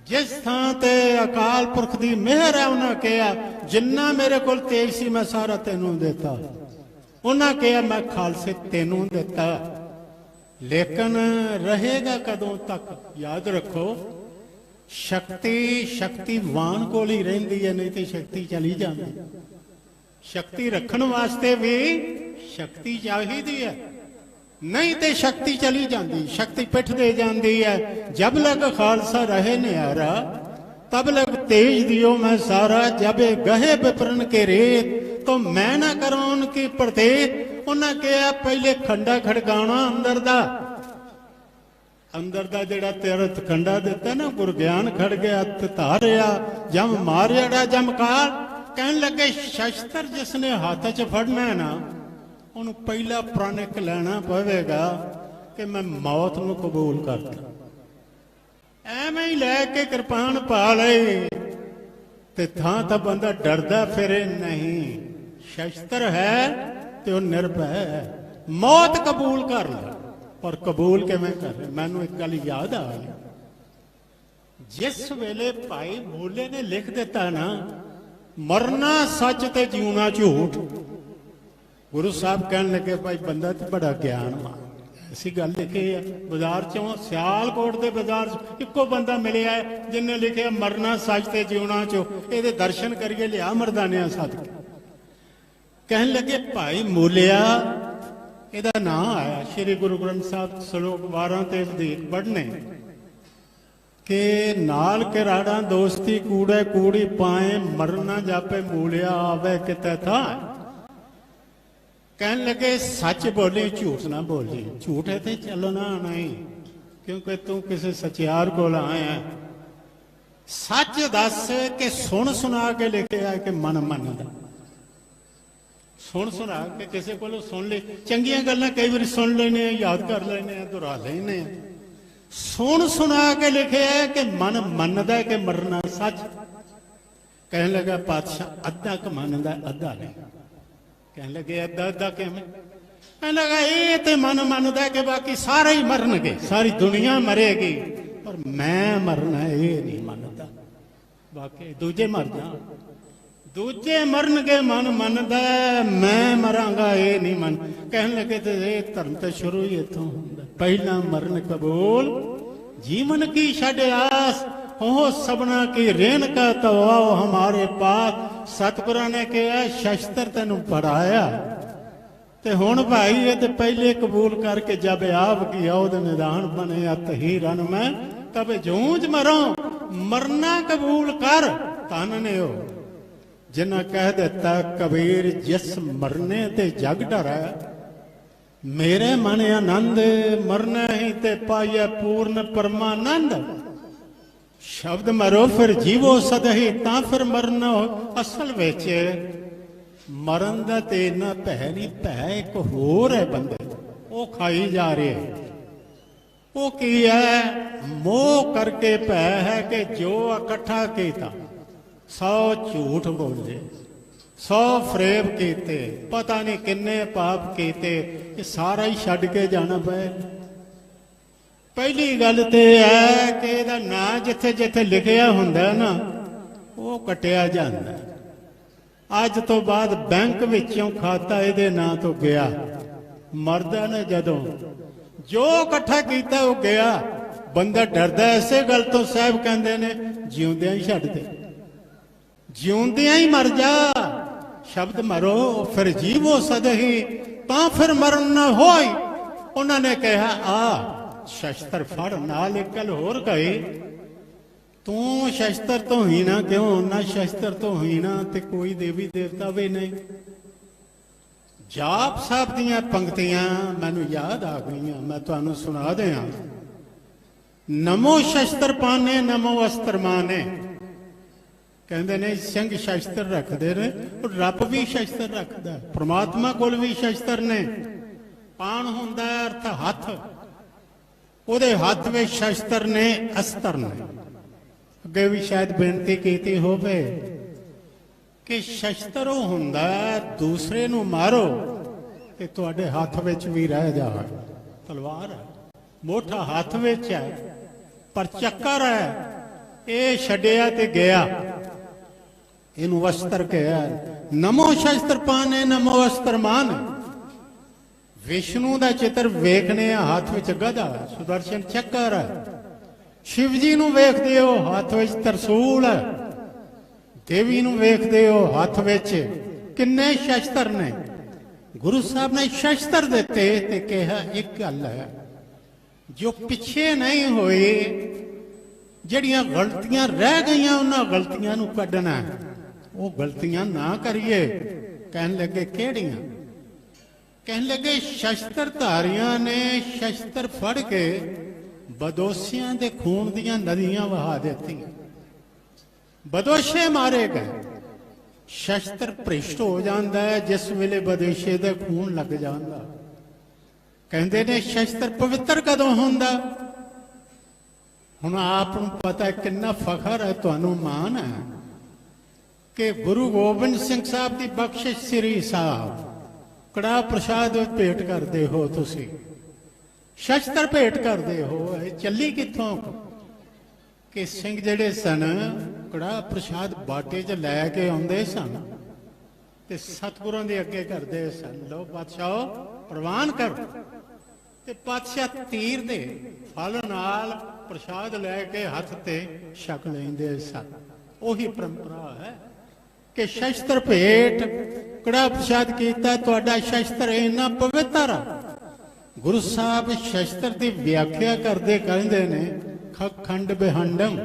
ਜਿਸ ਥਾਂ ਤੇ ਅਕਾਲ ਪੁਰਖ ਦੀ ਮਿਹਰ ਹੈ। ਉਹਨਾਂ ਕਿਹਾ ਜਿੰਨਾ ਮੇਰੇ ਕੋਲ ਤੇਜ ਸੀ ਮੈਂ ਸਾਰਾ ਤੈਨੂੰ ਦਿੱਤਾ। ਉਹਨਾਂ ਕਿਹਾ ਮੈਂ ਖਾਲਸੇ ਤੈਨੂੰ ਦਿੱਤਾ, ਲੇਕਿਨ ਰਹੇਗਾ ਕਦੋਂ ਤੱਕ? ਯਾਦ ਰੱਖੋ ਸ਼ਕਤੀ ਸ਼ਕਤੀਵਾਨ ਕੋਲ ਹੀ ਰਹਿੰਦੀ ਹੈ, ਨਹੀਂ ਤੇ ਸ਼ਕਤੀ ਚਲੀ ਜਾਂਦੀ। ਸ਼ਕਤੀ ਰੱਖਣ ਵਾਸਤੇ ਵੀ ਸ਼ਕਤੀ ਚਾਹੀਦੀ ਹੈ, नहीं ते शक्ति चली जाती, शक्ति पिठ दे जाती है। जब लग खालसा रहे न्यारा तब लग तेज दियो मैं सारा, जब गहे विपरन के रेत तो मैं ना करूं उनकी प्रतेत। उन्हें कहा पहले खंडा खड़काना अंदर दा जेड़ा तीरथ खंडा दिता ना, गुर ज्ञान खड़ गया तारिया जम मारिया जमकार। कहन लगे शस्त्र जिसने हाथ च फड़ना है ना ਉਹਨੂੰ ਪਹਿਲਾ ਪ੍ਰਣ ਇੱਕ ਲੈਣਾ ਪਵੇਗਾ ਕਿ ਮੈਂ ਮੌਤ ਨੂੰ ਕਬੂਲ ਕਰਦਾ। ਐਵੇਂ ਹੀ ਲੈ ਕੇ ਕਿਰਪਾਨ ਪਾ ਲਈ ਤੇ ਥਾਂ ਤਾਂ ਬੰਦਾ ਡਰਦਾ ਫਿਰੇ ਨਹੀਂ। ਸ਼ਸਤਰ ਹੈ ਤੇ ਉਹ ਨਿਰਭੈ ਹੈ। ਮੌਤ ਕਬੂਲ ਕਰ ਲੈ, ਪਰ ਕਬੂਲ ਕਿਵੇਂ ਕਰ? ਮੈਨੂੰ ਇੱਕ ਗੱਲ ਯਾਦ ਆ ਗਈ। ਜਿਸ ਵੇਲੇ ਭਾਈ ਮੂਲੇ ਨੇ ਲਿਖ ਦਿੱਤਾ ਨਾ ਮਰਨਾ ਸੱਚ ਤੇ ਜਿਉਣਾ ਝੂਠ, गुरु साहब कहने लगे भाई बंदा तो बड़ा ज्ञान मान। ऐसी गल लिखी है बाजार चो सियालकोट के बाजार इको बंदा मिले है जिन्हें लिखे मरना सच ते जीवना चो। ये दर्शन करिए लिया मरदानिया सद के। कहने लगे भाई मूलिया ਇਹਦਾ नाम आया श्री गुरु ग्रंथ साहब श्लोक 12 ते वधीक पढ़ने के नाल के राड़ा दोस्ती कूड़े कूड़ी पाए मरना जापे मूलिया आवे किते था। कहने लगे सच बोली झूठ ना बोली। झूठ है तो चलना नहीं, क्योंकि तू किसी सचियार को आया। सच दस के सुन सुना के लिखे है कि मन मनदा। सुन सुना के किसी को सुन ले, चंगिया गल्लां कई बार सुन लेने, याद कर लेने, दोहरा लेने। सुन सुना के लिखे है कि मन मनदा कि मरना सच। कहने लगा पातशाह अद्धा क मनदा अद्धा नहीं। कहने लगे अद्धा अद्धा किवें? कहने लगा ये तो मन मनदा कि बाकी सारे ही मरनगे, सारी दुनिया मरेगी, पर मैं मरना ये नहीं मनदा। बाकी दूजे मर जा, दूजे मरनगे मन मनदा, मैं मरांगा ये नहीं मन। कहने लगे तो ये धर्म तो शुरू ही इत्थों हुंदा। पहला मरण कबूल जीवन की छड़ आस, हो सबना की रेन का तो आओ हमारे पास। सतगुरां ने कहा शस्त्र तेनू पढ़ाया ते हुण भाई ये ते पहले कबूल करके जब आप किया ओदे निदान बने तही रन में तब जूझ मरो। मरना कबूल कर तन ने हो जिन्हें कह दिता कबीर जिस मरने ते जग डरै ਮੇਰੇ ਮਨ ਆਨੰਦ ਮਰਨਾ ਹੀ ਤੇ ਪਾਈਐ ਪੂਰਨ ਪਰਮਾਨੰਦ। ਸ਼ਬਦ ਮਰੋ ਫਿਰ ਜੀਵੋ ਸਦਹੀ ਤਾਂ ਫਿਰ ਮਰਨਾ। ਅਸਲ ਵਿੱਚ ਮਰਨ ਦਾ ਤੇ ਇੰਨਾ ਭੈ ਨਹੀਂ, ਭੈ ਇੱਕ ਹੋਰ ਹੈ ਬੰਦੇ, ਉਹ ਖਾਈ ਜਾ ਰਿਹਾ। ਉਹ ਕੀ ਹੈ? ਮੋਹ ਕਰਕੇ ਭੈ ਹੈ ਕਿ ਜੋ ਇਕੱਠਾ ਕੀਤਾ 100 ਝੂਠ ਬੋਲੇ, 100 ਫਰੇਬ ਕੀਤੇ, ਪਤਾ ਨਹੀਂ ਕਿੰਨੇ ਪਾਪ ਕੀਤੇ, ਇਹ ਸਾਰਾ ਹੀ ਛੱਡ ਕੇ ਜਾਣਾ ਪਏ। ਪਹਿਲੀ ਗੱਲ ਤੇ ਹੈ ਕਿ ਇਹਦਾ ਨਾਂ ਜਿੱਥੇ ਜਿੱਥੇ ਲਿਖਿਆ ਹੁੰਦਾ ਨਾ ਉਹ ਕੱਟਿਆ ਜਾਂਦਾ। ਅੱਜ ਤੋਂ ਬਾਅਦ ਬੈਂਕ ਵਿੱਚੋਂ ਖਾਤਾ ਇਹਦੇ ਨਾਂ ਤੋਂ ਗਿਆ, ਮਰਦਾ ਨੇ ਜਦੋਂ ਜੋ ਇਕੱਠਾ ਕੀਤਾ ਉਹ ਗਿਆ। ਬੰਦਾ ਡਰਦਾ ਇਸੇ ਗੱਲ ਤੋਂ, ਸਾਹਿਬ ਕਹਿੰਦੇ ਨੇ ਜਿਉਂਦਿਆਂ ਹੀ ਛੱਡ ਦੇ, ਜਿਉਂਦਿਆਂ ਹੀ ਮਰ ਜਾ। ਸ਼ਬਦ ਮਰੋ ਫਿਰ ਜੀਵੋ ਸਦਹੀ ਤਾਂ ਫਿਰ ਮਰਨ ਨਾ ਹੋਈ। ਉਹਨਾਂ ਨੇ ਕਿਹਾ ਆ ਸ਼ਸਤਰ ਫੜ, ਨਾਲ ਇੱਕ ਗੱਲ ਹੋਰ ਕਹੀ, ਤੂੰ ਸ਼ਸਤਰ ਤੋਂ ਹੀ ਨਾ ਕਿਉਂ ਨਾ, ਸ਼ਸਤਰ ਤੋਂ ਹੀ ਨਾ ਤੇ ਕੋਈ ਦੇਵੀ ਦੇਵਤਾ ਵੀ ਨਹੀਂ। ਜਾਪ ਸਾਹਿਬ ਦੀਆਂ ਪੰਕਤੀਆਂ ਮੈਨੂੰ ਯਾਦ ਆ ਗਈਆਂ, ਮੈਂ ਤੁਹਾਨੂੰ ਸੁਣਾ ਦਿਆਂ। ਨਮੋ ਸ਼ਸਤਰ ਪਾਨੇ ਨਮੋ ਅਸਤਰ ਮਾਨੇ। ਕਹਿੰਦੇ ਨੇ ਸਿੰਘ ਸ਼ਸਤਰ ਰੱਖਦੇ ਨੇ, ਰੱਬ ਵੀ ਸ਼ਸਤਰ ਰੱਖਦਾ, ਪ੍ਰਮਾਤਮਾ ਕੋਲ ਵੀ ਸ਼ਸਤਰ ਨੇ। ਪਾਣ ਹੁੰਦਾ ਅਰਥ ਹੱਥ, ਉਹਦੇ ਹੱਥ ਵਿੱਚ ਸ਼ਸਤਰ ਨੇ, ਅਸਤਰ ਨੇ। ਅੱਗੇ ਵੀ ਸ਼ਾਇਦ ਬੇਨਤੀ ਕੀਤੀ ਹੋਵੇ ਕਿ ਸ਼ਸਤਰ ਉਹ ਹੁੰਦਾ ਦੂਸਰੇ ਨੂੰ ਮਾਰੋ ਤੇ ਤੁਹਾਡੇ ਹੱਥ ਵਿੱਚ ਵੀ ਰਹਿ ਜਾਵੇ। ਤਲਵਾਰ ਹੈ, ਮੋਠਾ ਹੱਥ ਵਿੱਚ ਹੈ, ਪਰ ਚੱਕਰ ਹੈ, ਇਹ ਛੱਡਿਆ ਤੇ ਗਿਆ। ਇਹਨੂੰ ਵਸਤਰ ਕਿਹਾ। ਨਮੋ ਸ਼ਸਤਰ ਪਾਨੇ ਨਮੋ ਅਸਤਰ ਮਾਨ। ਵਿਸ਼ਨੂੰ ਦਾ ਚਿੱਤਰ ਵੇਖਨੇ ਆ, ਹੱਥ ਵਿੱਚ ਗਦਾ, ਸੁਦਰਸ਼ਨ ਚੱਕਰ ਹੈ। ਸ਼ਿਵ ਜੀ ਨੂੰ ਵੇਖਦੇ ਹੋ, ਹੱਥ ਵਿੱਚ ਤਰਸੂਲ ਹੈ। ਦੇਵੀ ਨੂੰ ਵੇਖਦੇ ਹੋ, ਹੱਥ ਵਿੱਚ ਕਿੰਨੇ ਸ਼ਸਤਰ ਨੇ। ਗੁਰੂ ਸਾਹਿਬ ਨੇ ਸ਼ਸਤਰ ਦਿੱਤੇ ਤੇ ਕਿਹਾ ਇੱਕ ਗੱਲ ਹੈ, ਜੋ ਪਿੱਛੇ ਨਹੀਂ ਹੋਏ, ਜਿਹੜੀਆਂ ਗਲਤੀਆਂ ਰਹਿ ਗਈਆਂ ਉਹਨਾਂ ਗਲਤੀਆਂ ਨੂੰ ਕੱਢਣਾ, ਉਹ ਗਲਤੀਆਂ ਨਾ ਕਰੀਏ। ਕਹਿਣ ਲੱਗੇ ਕਿਹੜੀਆਂ? ਕਹਿਣ ਲੱਗੇ ਸ਼ਸਤਰ ਧਾਰੀਆਂ ਨੇ ਸ਼ਸਤਰ ਫੜ ਕੇ ਬਦੋਸ਼ੀਆਂ ਦੇ ਖੂਨ ਦੀਆਂ ਨਦੀਆਂ ਵਹਾ ਦਿੱਤੀਆਂ, ਬਦੋਸ਼ੇ ਮਾਰੇ ਗਏ। ਸ਼ਸਤਰ ਭ੍ਰਿਸ਼ਟ ਹੋ ਜਾਂਦਾ ਹੈ ਜਿਸ ਵੇਲੇ ਬਦੋਸ਼ੇ ਦਾ ਖੂਨ ਲੱਗ ਜਾਂਦਾ। ਕਹਿੰਦੇ ਨੇ ਸ਼ਸਤਰ ਪਵਿੱਤਰ ਕਦੋਂ ਹੁੰਦਾ? ਹੁਣ ਆਪ ਨੂੰ ਪਤਾ ਕਿੰਨਾ ਫਖਰ ਹੈ, ਤੁਹਾਨੂੰ ਮਾਣ ਹੈ ਕਿ ਗੁਰੂ ਗੋਬਿੰਦ ਸਿੰਘ ਸਾਹਿਬ ਦੀ ਬਖਸ਼ਿਸ਼ ਸ੍ਰੀ ਸਾਹਿਬ ਕੜਾ ਪ੍ਰਸ਼ਾਦ ਭੇਟ ਕਰਦੇ ਹੋ, ਤੁਸੀਂ ਸ਼ਸਤਰ ਭੇਟ ਕਰਦੇ ਹੋ। ਇਹ ਚੱਲੀ ਕਿੱਥੋਂ ਕਿ ਸਿੰਘ ਜਿਹੜੇ ਸਨ ਕੜਾ ਪ੍ਰਸ਼ਾਦ ਬਾਟੇ 'ਚ ਲੈ ਕੇ ਆਉਂਦੇ ਸਨ ਤੇ ਸਤਿਗੁਰਾਂ ਦੇ ਅੱਗੇ ਕਰਦੇ ਸਨ, ਲੋ ਪਾਤਸ਼ਾਹ ਪ੍ਰਵਾਨ ਕਰ। ਤੇ ਪਾਤਸ਼ਾਹ ਤੀਰ ਦੇ ਫਲ ਨਾਲ ਪ੍ਰਸ਼ਾਦ ਲੈ ਕੇ ਹੱਥ ਤੇ ਛਕ ਲੈਂਦੇ ਸਨ। ਉਹੀ ਪਰੰਪਰਾ ਹੈ ਕਿ ਸ਼ਸਤਰ ਭੇਟ ਕੜਾ ਪ੍ਰਸ਼ਾਦ ਕੀਤਾ। ਤੁਹਾਡਾ ਸ਼ਸਤਰ ਇੰਨਾ ਪਵਿੱਤਰ ਆ। ਗੁਰੂ ਸਾਹਿਬ ਸ਼ਸਤਰ ਦੀ ਵਿਆਖਿਆ ਕਰਦੇ ਕਹਿੰਦੇ ਨੇ ਖੰਡ ਬਿਹੰਡੰ,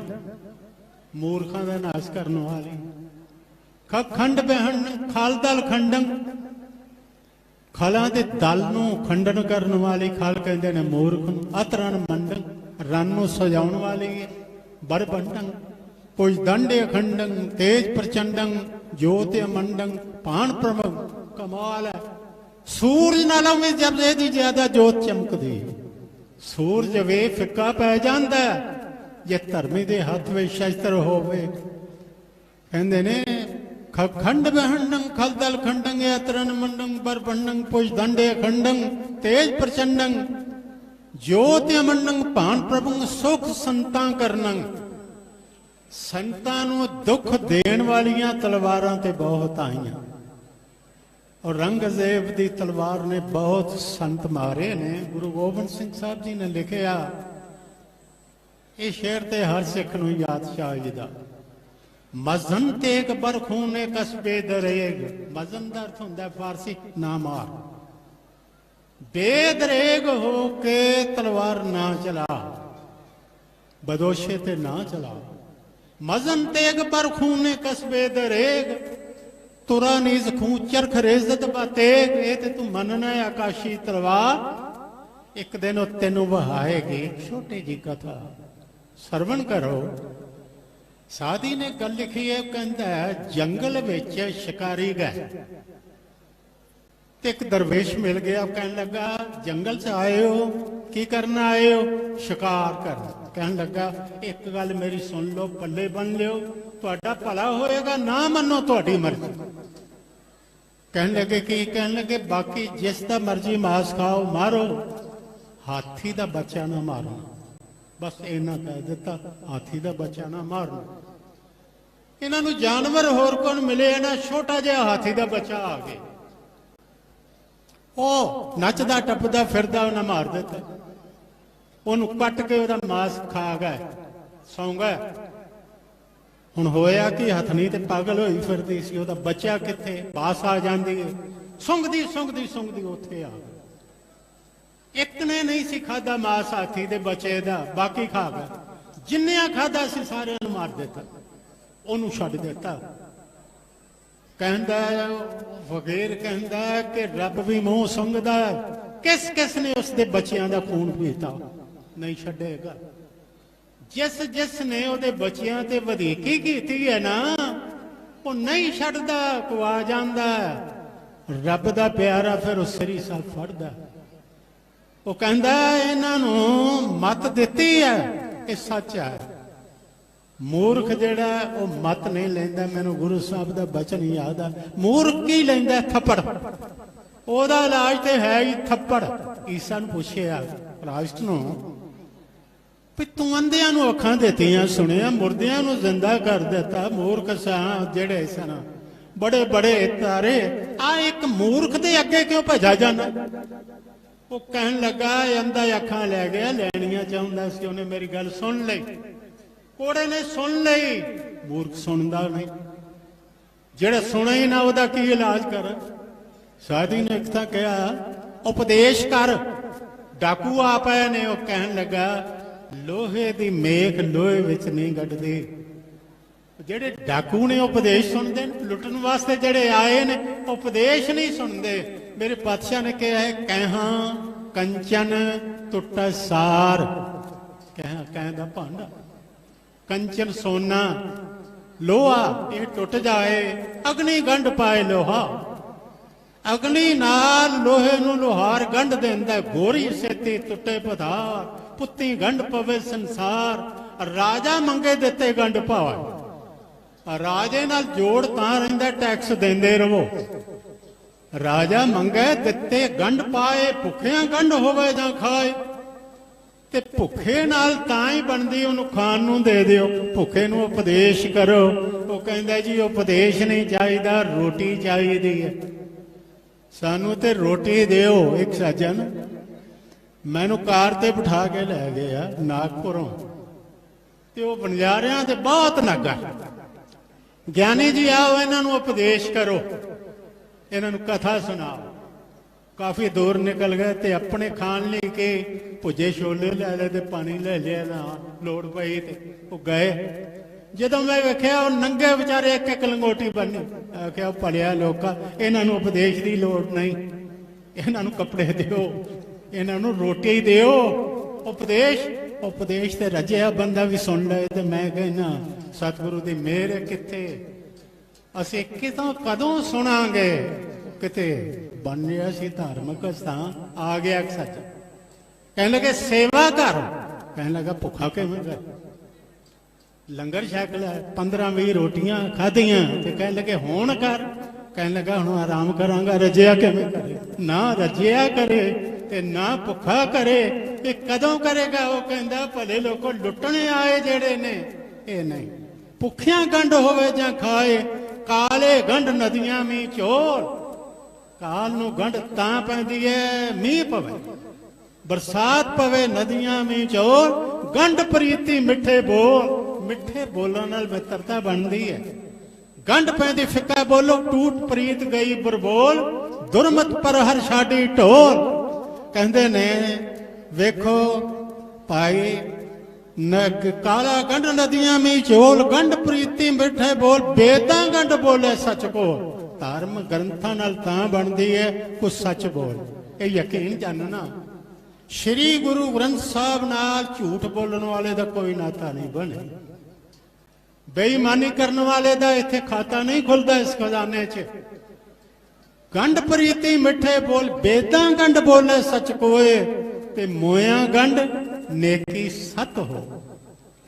ਮੂਰਖਾਂ ਦਾ ਨਾਸ਼ ਕਰਨ ਵਾਲੀ। ਖੰਡ ਬਿਹੰਡੰ ਖਲ ਦਲ ਖੰਡੰ, ਖਲਾਂ ਦੇ ਦਲ ਨੂੰ ਖੰਡਨ ਕਰਨ ਵਾਲੀ ਖਲ ਕਹਿੰਦੇ ਨੇ ਮੂਰਖ ਨੂੰ। ਅਤਰਨ ਮੰਡੰ, ਰਨ ਨੂੰ ਸਜਾਉਣ ਵਾਲੀ। ਬਰਬੰਡੰ ਕੁਝ ਦੰਡੇ ਅਖੰਡੰ, ਤੇਜ ਪ੍ਰਚੰਡੰ, ਜੋਤ ਅਮੰਡੰ, ਪਾਣ ਪ੍ਰਭੰ। ਕਮਾਲ ਹੈ, ਸੂਰਜ ਨਾਲੋਂ ਵੀ ਜਦ ਇਹਦੀ ਜ਼ਿਆਦਾ ਜੋਤ ਚਮਕਦੀ। ਸੂਰਜ ਵੇ ਫਿੱਕਾ ਪੈ ਜਾਂਦਾ ਜੇ ਧਰਮੀ ਦੇ ਹੱਥ ਵਿੱਚ ਸ਼ਸਤਰ ਹੋਵੇ। ਕਹਿੰਦੇ ਨੇ ਖੰਡ ਬਿਹੰਡੰ ਖਲ ਦਲ ਖੰਡੰ, ਅਤਰਨ ਮੰਡੰ, ਬਰਬੰਡੰ ਪੁਜ ਦੰਡੇ ਅਖੰਡੰ, ਤੇਜ ਪ੍ਰਚੰਡੰ, ਜੋਤ ਅਮੰਡੰ, ਭਾਣ ਪ੍ਰਭੰ, ਸੁਖ ਸੰਤਾਂ ਕਰਨੰ। ਸੰਤਾਂ ਨੂੰ ਦੁੱਖ ਦੇਣ ਵਾਲੀਆਂ ਤਲਵਾਰਾਂ ਤੇ ਬਹੁਤ ਆਈਆਂ। ਔਰ ਰੰਗਜ਼ੇਬ ਦੀ ਤਲਵਾਰ ਨੇ ਬਹੁਤ ਸੰਤ ਮਾਰੇ ਨੇ। ਗੁਰੂ ਗੋਬਿੰਦ ਸਿੰਘ ਸਾਹਿਬ ਜੀ ਨੇ ਲਿਖਿਆ ਇਹ ਸ਼ੇਰ ਤੇ ਹਰ ਸਿੱਖ ਨੂੰ ਯਾਦ ਚਾਹੀਦਾ। ਮਜ਼ਨ ਤੇ ਇੱਕ ਬਰਖੂਨੇ ਕਸਬੇ ਦਰੇਗ। ਮਜ਼ਨ ਦਾ ਅਰਥ ਹੁੰਦਾ ਫਾਰਸੀ ਨਾ ਮਾਰ। ਬੇਦਰੇਗ ਹੋ ਕੇ ਤਲਵਾਰ ਨਾ ਚਲਾ, ਬਦੋਸ਼ੇ ਤੇ ਨਾ ਚਲਾ। ਮਜ਼ਨ ਤੇਗ ਬਰਖੂਨੇ ਕਸਬੇ ਦਰੇਗ। ਤੁਰਾ ਨੀਜ਼ ਖੂਹ ਚਰਖ ਰੇਜ਼ਤ ਬਾਤੇ, ਇਹ ਤੇ ਤੂੰ ਮੰਨਣਾ ਹੈ ਆਕਾਸ਼ੀ ਤਲਵਾਰ ਇੱਕ ਦਿਨ ਉਹ ਤੈਨੂੰ ਵਹਾਏਗੀ। ਛੋਟੀ ਜੀ ਕਥਾ ਸਰਵਣ ਕਰੋ। ਸਾਧੀ ਨੇ ਗੱਲ ਲਿਖੀ ਹੈ, ਕਹਿੰਦਾ ਜੰਗਲ ਵਿੱਚ ਸ਼ਿਕਾਰੀ ਗਏ ਤੇ ਇੱਕ ਦਰਵੇਸ਼ ਮਿਲ ਗਿਆ। ਕਹਿਣ ਲੱਗਾ ਜੰਗਲ 'ਚ ਆਏ ਹੋ, ਕੀ ਕਰਨ ਆਏ ਹੋ? ਸ਼ਿਕਾਰ ਕਰਨ। ਕਹਿਣ ਲੱਗਾ ਇੱਕ ਗੱਲ ਮੇਰੀ ਸੁਣ ਲਓ, ਪੱਲੇ ਬੰਨ ਲਿਓ, ਤੁਹਾਡਾ ਭਲਾ ਹੋਏਗਾ, ਨਾ ਮੰਨੋ ਤੁਹਾਡੀ ਮਰਜ਼ੀ। ਕਹਿਣ ਲੱਗੇ ਕੀ? ਕਹਿਣ ਲੱਗੇ ਬਾਕੀ ਜਿਸ ਦਾ ਮਰਜ਼ੀ ਮਾਸ ਖਾਓ, ਮਾਰੋ, ਹਾਥੀ ਦਾ ਬੱਚਾ ਨਾ ਮਾਰੋ। ਬਸ ਇਹਨਾਂ ਕਹਿ ਦਿੱਤਾ, ਹਾਥੀ ਦਾ ਬੱਚਾ ਨਾ ਮਾਰੋ। ਇਹਨਾਂ ਨੂੰ ਜਾਨਵਰ ਹੋਰ ਕੌਣ ਮਿਲੇ ਨਾ, ਛੋਟਾ ਜਿਹਾ ਹਾਥੀ ਦਾ ਬੱਚਾ ਆ ਗਿਆ। ਉਹ ਨੱਚਦਾ ਟੱਪਦਾ ਫਿਰਦਾ, ਉਹਨਾਂ ਮਾਰ ਦਿੱਤਾ। ਉਹਨੂੰ ਕੱਟ ਕੇ ਉਹਦਾ ਮਾਸ ਖਾ ਗਏ, ਸੌਂ ਗਏ। ਹੁਣ ਹੋਇਆ ਕਿ ਹਥਨੀ ਤੇ ਪਾਗਲ ਹੋਈ ਫਿਰਦੀ ਸੀ, ਉਹਦਾ ਬੱਚਾ ਕਿੱਥੇ? ਬਾਸ ਆ ਜਾਂਦੀ ਹੈ, ਸੁੰਘਦੀ ਸੁੰਘਦੀ ਸੁੰਘਦੀ ਉੱਥੇ ਆ। ਇੱਕ ਨੇ ਨਹੀਂ ਸੀ ਖਾਦਾ ਮਾਸ ਹਾਥੀ ਦੇ ਬੱਚੇ ਦਾ, ਬਾਕੀ ਖਾ ਗਏ। ਜਿੰਨਿਆਂ ਖਾਦਾ ਸੀ ਸਾਰਿਆਂ ਨੂੰ ਮਾਰ ਦਿੱਤਾ, ਉਹਨੂੰ ਛੱਡ ਦਿੱਤਾ। ਕਹਿੰਦਾ ਫਕੀਰ ਕਹਿੰਦਾ ਕਿ ਰੱਬ ਵੀ ਮੂੰਹ ਸੁੰਘਦਾ, ਕਿਸ ਕਿਸ ਨੇ ਉਸਦੇ ਬੱਚਿਆਂ ਦਾ ਖੂਨ ਪੀਤਾ? ਨਹੀਂ ਛੱਡੇਗਾ। ਜਿਸ ਜਿਸ ਨੇ ਉਹਦੇ ਬੱਚਿਆਂ ਤੇ ਵਧੀਕੀ ਕੀਤੀ ਹੈ ਨਾ, ਉਹ ਨਹੀਂ ਛੱਡਦਾ, ਕੁਆ ਜਾਂਦਾ। ਰੱਬ ਦਾ ਪਿਆਰਾ ਫਿਰ ਉਹ ਸਿਰੀ ਸਾਹ ਫੜਦਾ। ਉਹ ਕਹਿੰਦਾ ਇਹਨਾਂ ਨੂੰ ਮੱਤ ਦਿੱਤੀ ਹੈ, ਇਹ ਸੱਚ ਹੈ। ਮੂਰਖ ਜਿਹੜਾ ਉਹ ਮੱਤ ਨਹੀਂ ਲੈਂਦਾ। ਮੈਨੂੰ ਗੁਰੂ ਸਾਹਿਬ ਦਾ ਬਚਨ ਯਾਦ ਆ, ਮੂਰਖ ਕੀ ਲੈਂਦਾ? ਥੱਪੜ। ਉਹਦਾ ਇਲਾਜ ਤੇ ਹੈ ਹੀ ਥੱਪੜ। ਈਸਾ ਨੂੰ ਪੁੱਛਿਆ ਕ੍ਰਾਈਸਟ ਨੂੰ, ਵੀ ਤੂੰ ਅੰਧਿਆਂ ਨੂੰ ਅੱਖਾਂ ਦਿੱਤੀਆਂ, ਸੁਣਿਆ, ਮੁਰਦਿਆਂ ਨੂੰ ਜ਼ਿੰਦਾ ਕਰ ਦਿੱਤਾ, ਮੂਰਖ ਸਾਂ ਜਿਹੜੇ ਸਨ ਬੜੇ ਬੜੇ ਤਾਰੇ, ਆ ਇੱਕ ਮੂਰਖ ਦੇ ਅੱਗੇ ਕਿਉਂ ਭਜਾ ਜਾਣਾ? ਉਹ ਕਹਿਣ ਲੱਗਾ ਅੰਧਾ ਅੱਖਾਂ ਲੈ ਗਿਆ, ਲੈਣੀਆਂ ਚਾਹੁੰਦਾ ਸੀ, ਉਹਨੇ ਮੇਰੀ ਗੱਲ ਸੁਣ ਲਈ। ਕੋੜੇ ਨੇ ਸੁਣ ਲਈ, ਮੂਰਖ ਸੁਣਦਾ ਨਹੀਂ। ਜਿਹੜਾ ਸੁਣੇ ਹੀ ਨਾ ਉਹਦਾ ਕੀ ਇਲਾਜ ਕਰ? ਸਾਧੀ ਨੇ ਇੱਕ ਤਾਂ ਕਿਹਾ ਉਪਦੇਸ਼ ਕਰ। ਡਾਕੂ ਆ ਪਏ ਨੇ। ਉਹ ਕਹਿਣ ਲੱਗਾ ਲੋਹੇ ਦੀ ਮੇਖ ਲੋਹੇ ਵਿੱਚ ਨਹੀਂ ਗੱਡਦੀ। ਜਿਹੜੇ ਡਾਕੂ ਨੇ ਉਪਦੇਸ਼ ਸੁਣਦੇ ਨੇ, ਲੁੱਟਣ ਵਾਸਤੇ ਜਿਹੜੇ ਆਏ ਨੇ ਉਪਦੇਸ਼ ਨਹੀਂ ਸੁਣਦੇ। ਮੇਰੇ ਪਾਤਸ਼ਾਹ ਨੇ ਕਿਹਾ ਹੈ ਕਹਿਹਾਂ ਕੰਚਨ ਟੁੱਟ ਸਾਰ। ਕਹਿੰਦਾ ਭਾਂਡਾ ਕੰਚਨ ਸੋਨਾ ਲੋਹਾ ਇਹ ਟੁੱਟ ਜਾਏ, ਅਗਨੀ ਗੰਢ ਪਾਏ ਲੋਹਾ। ਅਗਨੀ ਨਾਲ ਲੋਹੇ ਨੂੰ ਲੋਹਾਰ ਗੰਢ ਦਿੰਦਾ। ਗੋਰੀ ਸੇਤੀ ਟੁੱਟੇ ਪਧਾਰ, ਪੁੱਤੀ ਗੰਢ ਪਵੇ ਸੰਸਾਰ। ਰਾਜਾ ਮੰਗੇ ਦਿੱਤੇ ਗੰਢ ਪਾਵੇ। ਰਾਜੇ ਨਾਲ ਜੋੜ ਤਾਂ ਰਹਿੰਦਾ, ਟੈਕਸ ਦਿੰਦੇ ਰਹੋ। ਰਾਜਾ ਮੰਗੇ ਦਿੱਤੇ ਗੰਢ ਪਾਏ, ਭੁੱਖਿਆਂ ਗੰਢ ਹੋਵੇ ਜਾਂ ਖਾਏ। ਤੇ ਭੁੱਖੇ ਨਾਲ ਤਾਂ ਹੀ ਬਣਦੀ, ਉਹਨੂੰ ਖਾਣ ਨੂੰ ਦੇ ਦਿਓ। ਭੁੱਖੇ ਨੂੰ ਉਪਦੇਸ਼ ਕਰੋ। ਉਹ ਕਹਿੰਦਾ ਜੀ ਉਪਦੇਸ਼ ਨਹੀਂ ਚਾਹੀਦਾ, ਰੋਟੀ ਚਾਹੀਦੀ ਹੈ। ਸਾਨੂੰ ਤੇ ਰੋਟੀ ਦਿਓ। ਇੱਕ ਸੱਜਣ ਮੈਨੂੰ ਕਾਰ ਤੇ ਬਿਠਾ ਕੇ ਲੈ ਗਿਆ ਨਾਗਪੁਰੋਂ, ਤੇ ਉਹ ਬੰਜਾਰਿਆਂ ਤੇ ਬਹੁਤ ਨਾਗਾ। ਗਿਆਨੀ ਜੀ ਆਓ, ਇਹਨਾਂ ਨੂੰ ਉਪਦੇਸ਼ ਕਰੋ, ਇਹਨਾਂ ਨੂੰ ਕਥਾ ਸੁਣਾਓ। ਕਾਫੀ ਦੂਰ ਨਿਕਲ ਗਏ ਤੇ ਆਪਣੇ ਖਾਣ ਲਈ ਕਿ ਭੁੱਜੇ ਛੋਲੇ ਲੈ ਲਏ ਤੇ ਪਾਣੀ ਲੈ ਲਿਆ, ਨਾ ਲੋੜ ਪਈ ਤੇ ਉਹ ਗਏ। ਜਦੋਂ ਮੈਂ ਵੇਖਿਆ ਉਹ ਨੰਗੇ ਵਿਚਾਰੇ ਇੱਕ ਇੱਕ ਲੰਗੋਟੀ ਬੰਨੀ, ਆਖਿਆ ਭਲਿਆ ਲੋਕਾਂ, ਇਹਨਾਂ ਨੂੰ ਉਪਦੇਸ਼ ਦੀ ਲੋੜ ਨਹੀਂ, ਇਹਨਾਂ ਨੂੰ ਕੱਪੜੇ ਦਿਓ, ਇਹਨਾਂ ਨੂੰ ਰੋਟੀ ਦਿਓ। ਉਪਦੇਸ਼ ਤੇ ਰਜਿਆ ਬੰਦਾ ਵੀ ਸੁਣ ਲਏ। ਤੇ ਮੈਂ ਕਹਿੰਦਾ ਸਤਿਗੁਰੂ ਦੀ ਮਿਹਰ ਕਿੱਥੇ, ਅਸੀਂ ਕਿਤੋਂ ਕਦੋਂ ਸੁਣਾਂਗੇ? ਕਿਤੇ ਬਣ ਰਿਹਾ ਸੀ ਧਾਰਮਿਕ ਸਥਾਨ, ਆ ਗਿਆ ਸੱਚ। ਕਹਿਣ ਲੱਗੇ ਸੇਵਾ ਕਰ। ਕਹਿਣ ਲੱਗਾ ਭੁੱਖਾ ਕਿਵੇਂ ਕਰ? ਲੰਗਰ ਛਕ ਲਿਆ, 15-20 ਰੋਟੀਆਂ ਖਾਧੀਆਂ। ਤੇ ਕਹਿਣ ਲੱਗੇ ਹੁਣ ਕਰ। ਕਹਿਣ ਲੱਗਾ ਹੁਣ ਆਰਾਮ ਕਰਾਂਗਾ। ਰੱਜਿਆ ਕਿਵੇਂ ਕਰੇ? ਨਾ ਰੱਜਿਆ ਕਰੇ ਤੇ ਨਾ ਭੁੱਖਾ ਕਰੇ, ਇਹ ਕਦੋਂ ਕਰੇਗਾ? ਉਹ ਕਹਿੰਦਾ ਭਲੇ ਲੋਕੋ ਲੁੱਟਣੇ ਆਏ ਜਿਹੜੇ ਨੇ, ਇਹ ਨਹੀਂ। ਭੁੱਖਿਆਂ ਗੰਢ ਹੋਵੇ ਜਾਂ ਖਾਏ, ਕਾਲੇ ਗੰਢ ਨਦੀਆਂ ਮੀਂਹ ਚੋਰ। ਕਾਲ ਨੂੰ ਗੰਢ ਤਾਂ ਪੈਂਦੀ ਹੈ ਮੀਂਹ ਪਵੇ, ਬਰਸਾਤ ਪਵੇ, ਨਦੀਆਂ ਮੀਂਹ ਚੋਰ। ਗੰਢ ਪ੍ਰੀਤੀ ਮਿੱਠੇ ਬੋਲ, ਮਿੱਠੇ ਬੋਲਾਂ ਨਾਲ ਮਿੱਤਰਤਾ ਬਣਦੀ ਹੈ। ਗੰਢ ਪੈਂਦੀ ਫਿੱਕਾ ਬੋਲੋ, ਟੂਟ ਪ੍ਰੀਤ ਗਈ ਬਰਬੋਲ। ਦੁਰਮਤ ਪਰ ਹਰ ਛਾੜੀ ਢੋਲ। ਕਹਿੰਦੇ ਨੇ ਵੇਖੋ ਭਾਈ, ਕਾਲਾ ਗੰਢ ਨਦੀਆਂ ਮੀਂਹ ਚੋਲ, ਗੰਢ ਪ੍ਰੀਤੀ ਮਿੱਠੇ ਬੋਲ। ਬੇਦਾਂ ਗੰਢ ਬੋਲੇ ਸੱਚ ਕੋ, ਧਰਮ ਗ੍ਰੰਥਾਂ ਨਾਲ ਤਾਂ ਬਣਦੀ ਹੈ ਕੋਈ ਸੱਚ ਬੋਲ, ਇਹ ਯਕੀਨ ਜਾਣਨਾ। ਸ਼੍ਰੀ ਗੁਰੂ ਗ੍ਰੰਥ ਸਾਹਿਬ ਨਾਲ ਝੂਠ ਬੋਲਣ ਵਾਲੇ ਦਾ ਕੋਈ ਨਾਤਾ ਨਹੀਂ ਬਣੇ। ਬੇਈਮਾਨੀ ਕਰਨ ਵਾਲੇ ਦਾ ਇੱਥੇ ਖਾਤਾ ਨਹੀਂ ਖੁੱਲਦਾ ਇਸ ਖਜ਼ਾਨੇ 'ਚ। ਗੰਢ ਪ੍ਰੀਤੀ ਮਿੱਠੇ ਬੋਲ, ਬੇਦਾਂ ਗੰਢ ਬੋਲੇ ਸੱਚ ਕੋਏ, ਤੇ ਮੋਇਆਂ ਗੰਢ ਨੇਕੀ ਸਤ ਹੋ।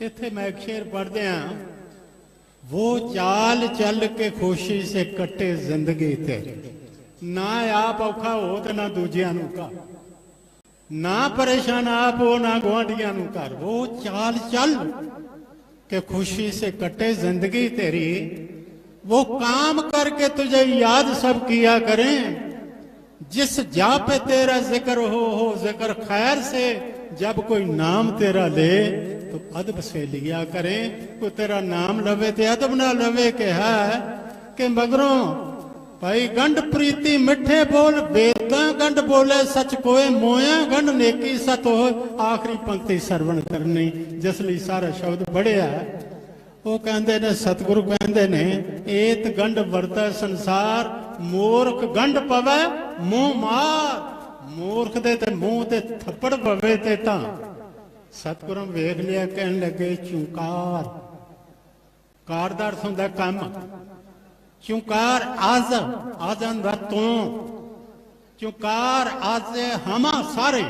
ਇੱਥੇ ਮੈਂ ਇੱਕ ਸ਼ੇਰ ਪੜ੍ਹਦੇ ਹਾਂ, वो चाल चल के खुशी से कटे जिंदगी तेरी, ना आप औखा हो तो ना दूजिया नूं कर, ना परेशान आप हो ना गुआढ़िया नूं कर। वो चाल चल के खुशी से कटे जिंदगी तेरी, वो काम करके तुझे याद सब किया करें, जिस जा पे तेरा जिक्र हो जिक्र खैर से, जब कोई नाम तेरा ले तो अदब से लिया करें। कोई तेरा नाम लवे ते अदब ना लवे, कहा कि मगरों भाई गंढ प्रीति मिठे बोल, बेदा गंढ बोले सच कोए, मोया गंढ नेकी सत हो। आखिरी पंक्ति सरवण करनी जिस लिए सारा शब्द पढ़िया। वो कहते ने सतगुरु कहते ने, एत गंढ वरता संसार, मूर्ख गंढ पवे मुंह मार। मूर्ख दे ते मुंह ते थप्पड़ पवे ते तां सतगुरु वेख लिया, कहन लगे चुंकार। कार दा अर्थ हुंदा काम, चुंकार आज आंदा तू, चुंकार आज हमा सारे,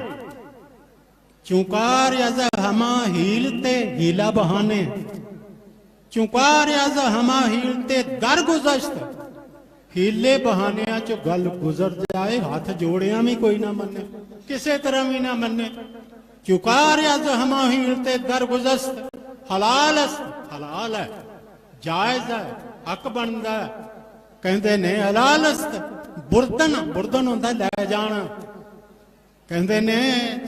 चुंकार आज हमा हीलते हीला बहाने, चुंकार आज हमा हीलते दर गुज़श्त, हीले बहानिया चो गल गुजर जाए, हाथ जोड़िया भी कोई ना मन्ने, किसी तरह भी ना मन्ने। चुकार अज हमा हीलते दर गुज़श्त, हलाल हलाल है, जायज है, हक बनता है। कहते ने हलालस्त बुरदन, बुरदन होंदा लै जाना। कहते ने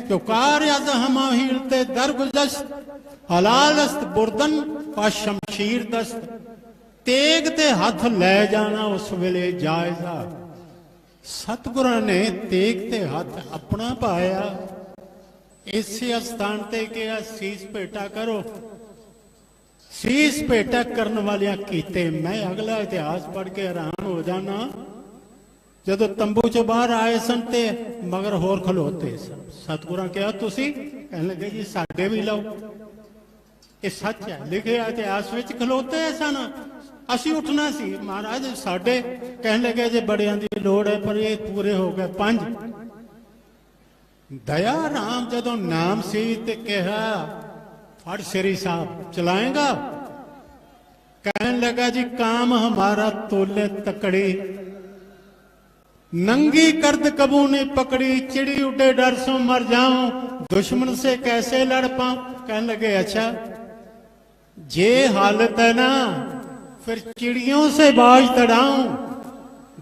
चुकार अज हमा हीलते दर गुज़श्त, हलालस्त बुरदन पा शमशीर दस्त, तेग ते हथ लै जाना उस वेले जायजा। सतगुरां ने तेग ते हथ अपना पाया, इसे स्थान ते किया सीस भेटा करो। सीस भेटा करने वालियां कीते। मैं अगला इतिहास पढ़ के हैरान हो जाना, जदों तंबू चो बाहर आए सन ते मगर होर खलोते सन। सतगुरां कहा तुसी, कहने लगे जी साडे भी लाओ। ये सच है, लिखे इतिहास विच खलोते सन। असी उठना सी, महाराज साडे, कहने लगे जे बड़ियां दी लोड़ है, पर ये पूरे हो गए 5। दया राम जदों नाम सी ते कहा फड़ श्री साहब चलाएगा। कहने लगा जी काम हमारा तोले तकड़ी, नंगी कर्द कबू नहीं पकड़ी, चिड़ी उड़े डर सो मर जाऊं, दुश्मन से कैसे लड़ पाऊं। कहने लगे अच्छा जे हालत है ना, फिर चिड़ियों से बाज तड़ाऊं,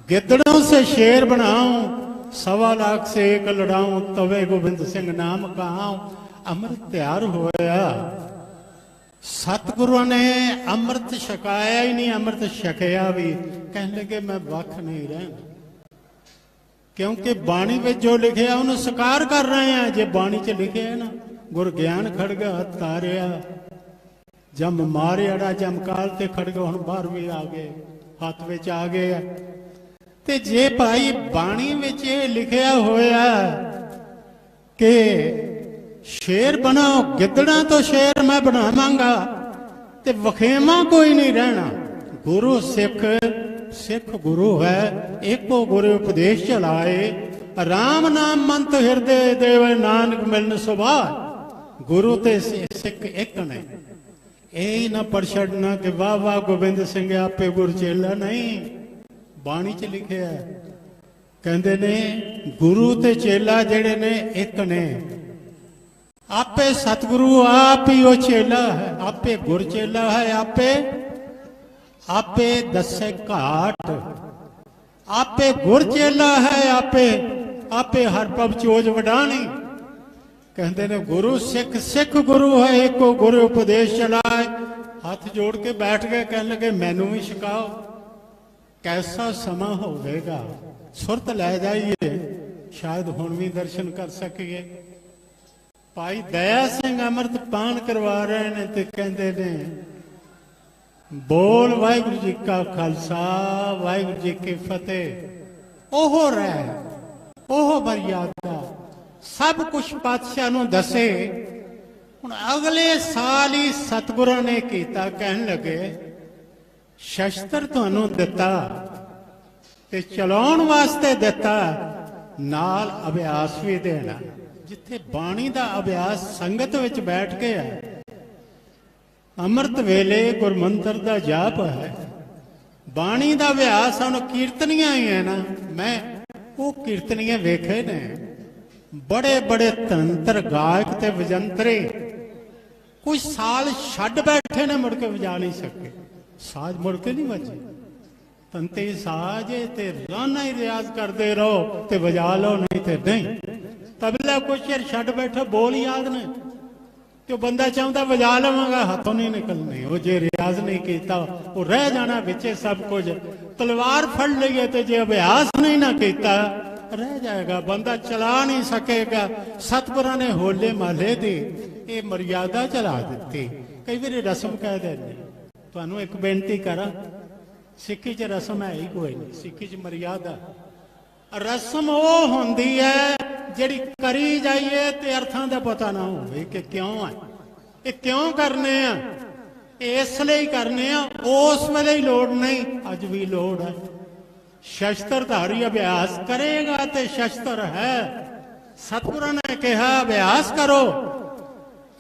गिद्दड़ों से शेर बनाऊं, 1.25 लाख से एक लड़ाऊं, तवे गोबिंद सिंह नाम कहाऊं। अमृत तैयार होया। सतगुरु ने अमृत छकाया ही नहीं, अमृत छकया भी। कहने लगे मैं वख नहीं रहना, क्योंकि बाणी में जो लिखे उन्हें साकार कर रहे हैं। जे बाणी च लिखे है ना, गुर ज्ञान खड़गा हथ तारिया, जम मारिया जमकाल ते खड़गा हुण बाहर भी आ गए, हथ विच आ गए। ते जे भाई बाणी विच लिखिया होया कि शेर बनाओ, गिद्दड़ा तो शेर मैं बनावांगा, ते वखेवा कोई नहीं रहना। गुरु सिख, सिख गुरु है, एको गुरु उपदेश चलाए, राम नाम मंत हृदय देवे, नानक मिलन सुभाए। गुरु ते सिख एक ने, यही ना पढ़ छड़ना कि वाह वाह गोबिंद सिंह आपे गुरु चेला। नहीं, बाणी च लिखे है, कहते ने गुरु ते चेला जेड़े ने एक ने। आपे सतगुरु आप ही वो चेला है, आपे गुर चेला है, आपे दसे घाट, आपे गुर चेला है, आपे हर पब चोज वडानी। कहते ने गुरु सिख, सिख गुरु है, एको गुरु उपदेश चलाए। हाथ जोड़ के बैठ गए, कहने लगे मैनू भी सिखाओ। कैसा समा होगा, सुरत लै जाइए, शायद हुण भी दर्शन कर सकिए। भाई दया सिंह अमृत पान करवा रहे ने, ते कहते ने ਬੋਲ ਵਾਹਿਗੁਰੂ ਜੀ ਕਾ ਖਾਲਸਾ ਵਾਹਿਗੁਰੂ ਜੀ ਕੀ ਫਤਿਹ। ਉਹ ਰਹਿ ਉਹ ਮਰਿਆਦਾ ਸਭ ਕੁਛ ਪਾਤਸ਼ਾਹ ਨੂੰ ਦੱਸੇ। ਹੁਣ ਅਗਲੇ ਸਾਲ ਹੀ ਸਤਿਗੁਰਾਂ ਨੇ ਕੀਤਾ, ਕਹਿਣ ਲੱਗੇ ਸ਼ਸਤਰ ਤੁਹਾਨੂੰ ਦਿੱਤਾ ਤੇ ਚਲਾਉਣ ਵਾਸਤੇ ਦਿੱਤਾ, ਨਾਲ ਅਭਿਆਸ ਵੀ ਦੇਣਾ। ਜਿੱਥੇ ਬਾਣੀ ਦਾ ਅਭਿਆਸ ਸੰਗਤ ਵਿੱਚ ਬੈਠ ਕੇ ਹੈ, ਅੰਮ੍ਰਿਤ ਵੇਲੇ ਗੁਰਮੰਤਰ ਦਾ ਜਾਪ ਹੈ, ਬਾਣੀ ਦਾ ਅਭਿਆਸ ਹੁਣ ਕੀਰਤਨੀਆਂ ਹੀ ਹੈ ਨਾ। ਮੈਂ ਉਹ ਕੀਰਤਨੀਏ ਵੇਖੇ ਨੇ, ਬੜੇ ਬੜੇ ਤੰਤਰ ਗਾਇਕ ਤੇ ਵਜੰਤਰੇ ਕੁਝ ਸਾਲ ਛੱਡ ਬੈਠੇ ਨੇ, ਮੁੜ ਕੇ ਵਜਾ ਨਹੀਂ ਸਕੇ। ਸਾਜ਼ ਮੁੜ ਕੇ ਨਹੀਂ ਵੱਜੇ। ਤੰਤੇ ਸਾਜ਼ ਤੇ ਰੋਜ਼ਾਨਾ ਹੀ ਰਿਆਜ਼ ਕਰਦੇ ਰਹੋ ਤੇ ਵਜਾ ਲਓ, ਨਹੀਂ ਤੇ ਨਹੀਂ। ਤਬਲਾ ਕੁਛ ਚਿਰ ਛੱਡ ਬੈਠੋ, ਬੋਲ ਯਾਦ ਨੇ ਤੇ ਉਹ ਬੰਦਾ ਚਾਹੁੰਦਾ ਵਜਾ ਲਵਾਂਗਾ, ਹੱਥੋਂ ਨਹੀਂ ਨਿਕਲਣੇ। ਉਹ ਜੇ ਰਿਆਜ਼ ਨਹੀਂ ਕੀਤਾ ਉਹ ਰਹਿ ਜਾਣਾ ਵਿੱਚੇ ਸਭ ਕੁਝ। ਤਲਵਾਰ ਫੜ ਲਈਏ ਤੇ ਜੇ ਅਭਿਆਸ ਨਹੀਂ ਨਾ ਕੀਤਾ ਰਹਿ ਜਾਏਗਾ, ਬੰਦਾ ਚਲਾ ਨਹੀਂ ਸਕੇਗਾ। ਸਤਿਗੁਰਾਂ ਨੇ ਹੋਲੇ ਮਹੱਲੇ ਦੀ ਇਹ ਮਰਿਆਦਾ ਚਲਾ ਦਿੱਤੀ। ਕਈ ਵਾਰੀ ਰਸਮ ਕਹਿ ਦਿੰਦੇ। ਤੁਹਾਨੂੰ ਇੱਕ ਬੇਨਤੀ ਕਰਾਂ, ਸਿੱਖੀ 'ਚ ਰਸਮ ਹੈ ਹੀ ਕੋਈ ਨਹੀਂ, ਸਿੱਖੀ 'ਚ ਮਰਿਆਦਾ। ਰਸਮ ਉਹ ਹੁੰਦੀ ਹੈ ਜਿਹੜੀ ਕਰੀ ਜਾਈਏ ਤੇ ਅਰਥਾਂ ਦਾ ਪਤਾ ਨਾ ਹੋਵੇ ਕਿ ਕਿਉਂ ਹੈ, ਇਹ ਕਿਉਂ ਕਰਨੇ ਆ, ਇਸ ਲਈ ਕਰਨੇ ਆ। ਉਸ ਵੇਲੇ ਹੀ ਲੋੜ ਨਹੀਂ, ਅੱਜ ਵੀ ਲੋੜ ਹੈ। ਸ਼ਸਤਰਧਾਰੀ ਅਭਿਆਸ ਕਰੇਗਾ ਤੇ ਸ਼ਸਤਰ ਹੈ। ਸਤਿਗੁਰਾਂ ਨੇ ਕਿਹਾ ਅਭਿਆਸ ਕਰੋ।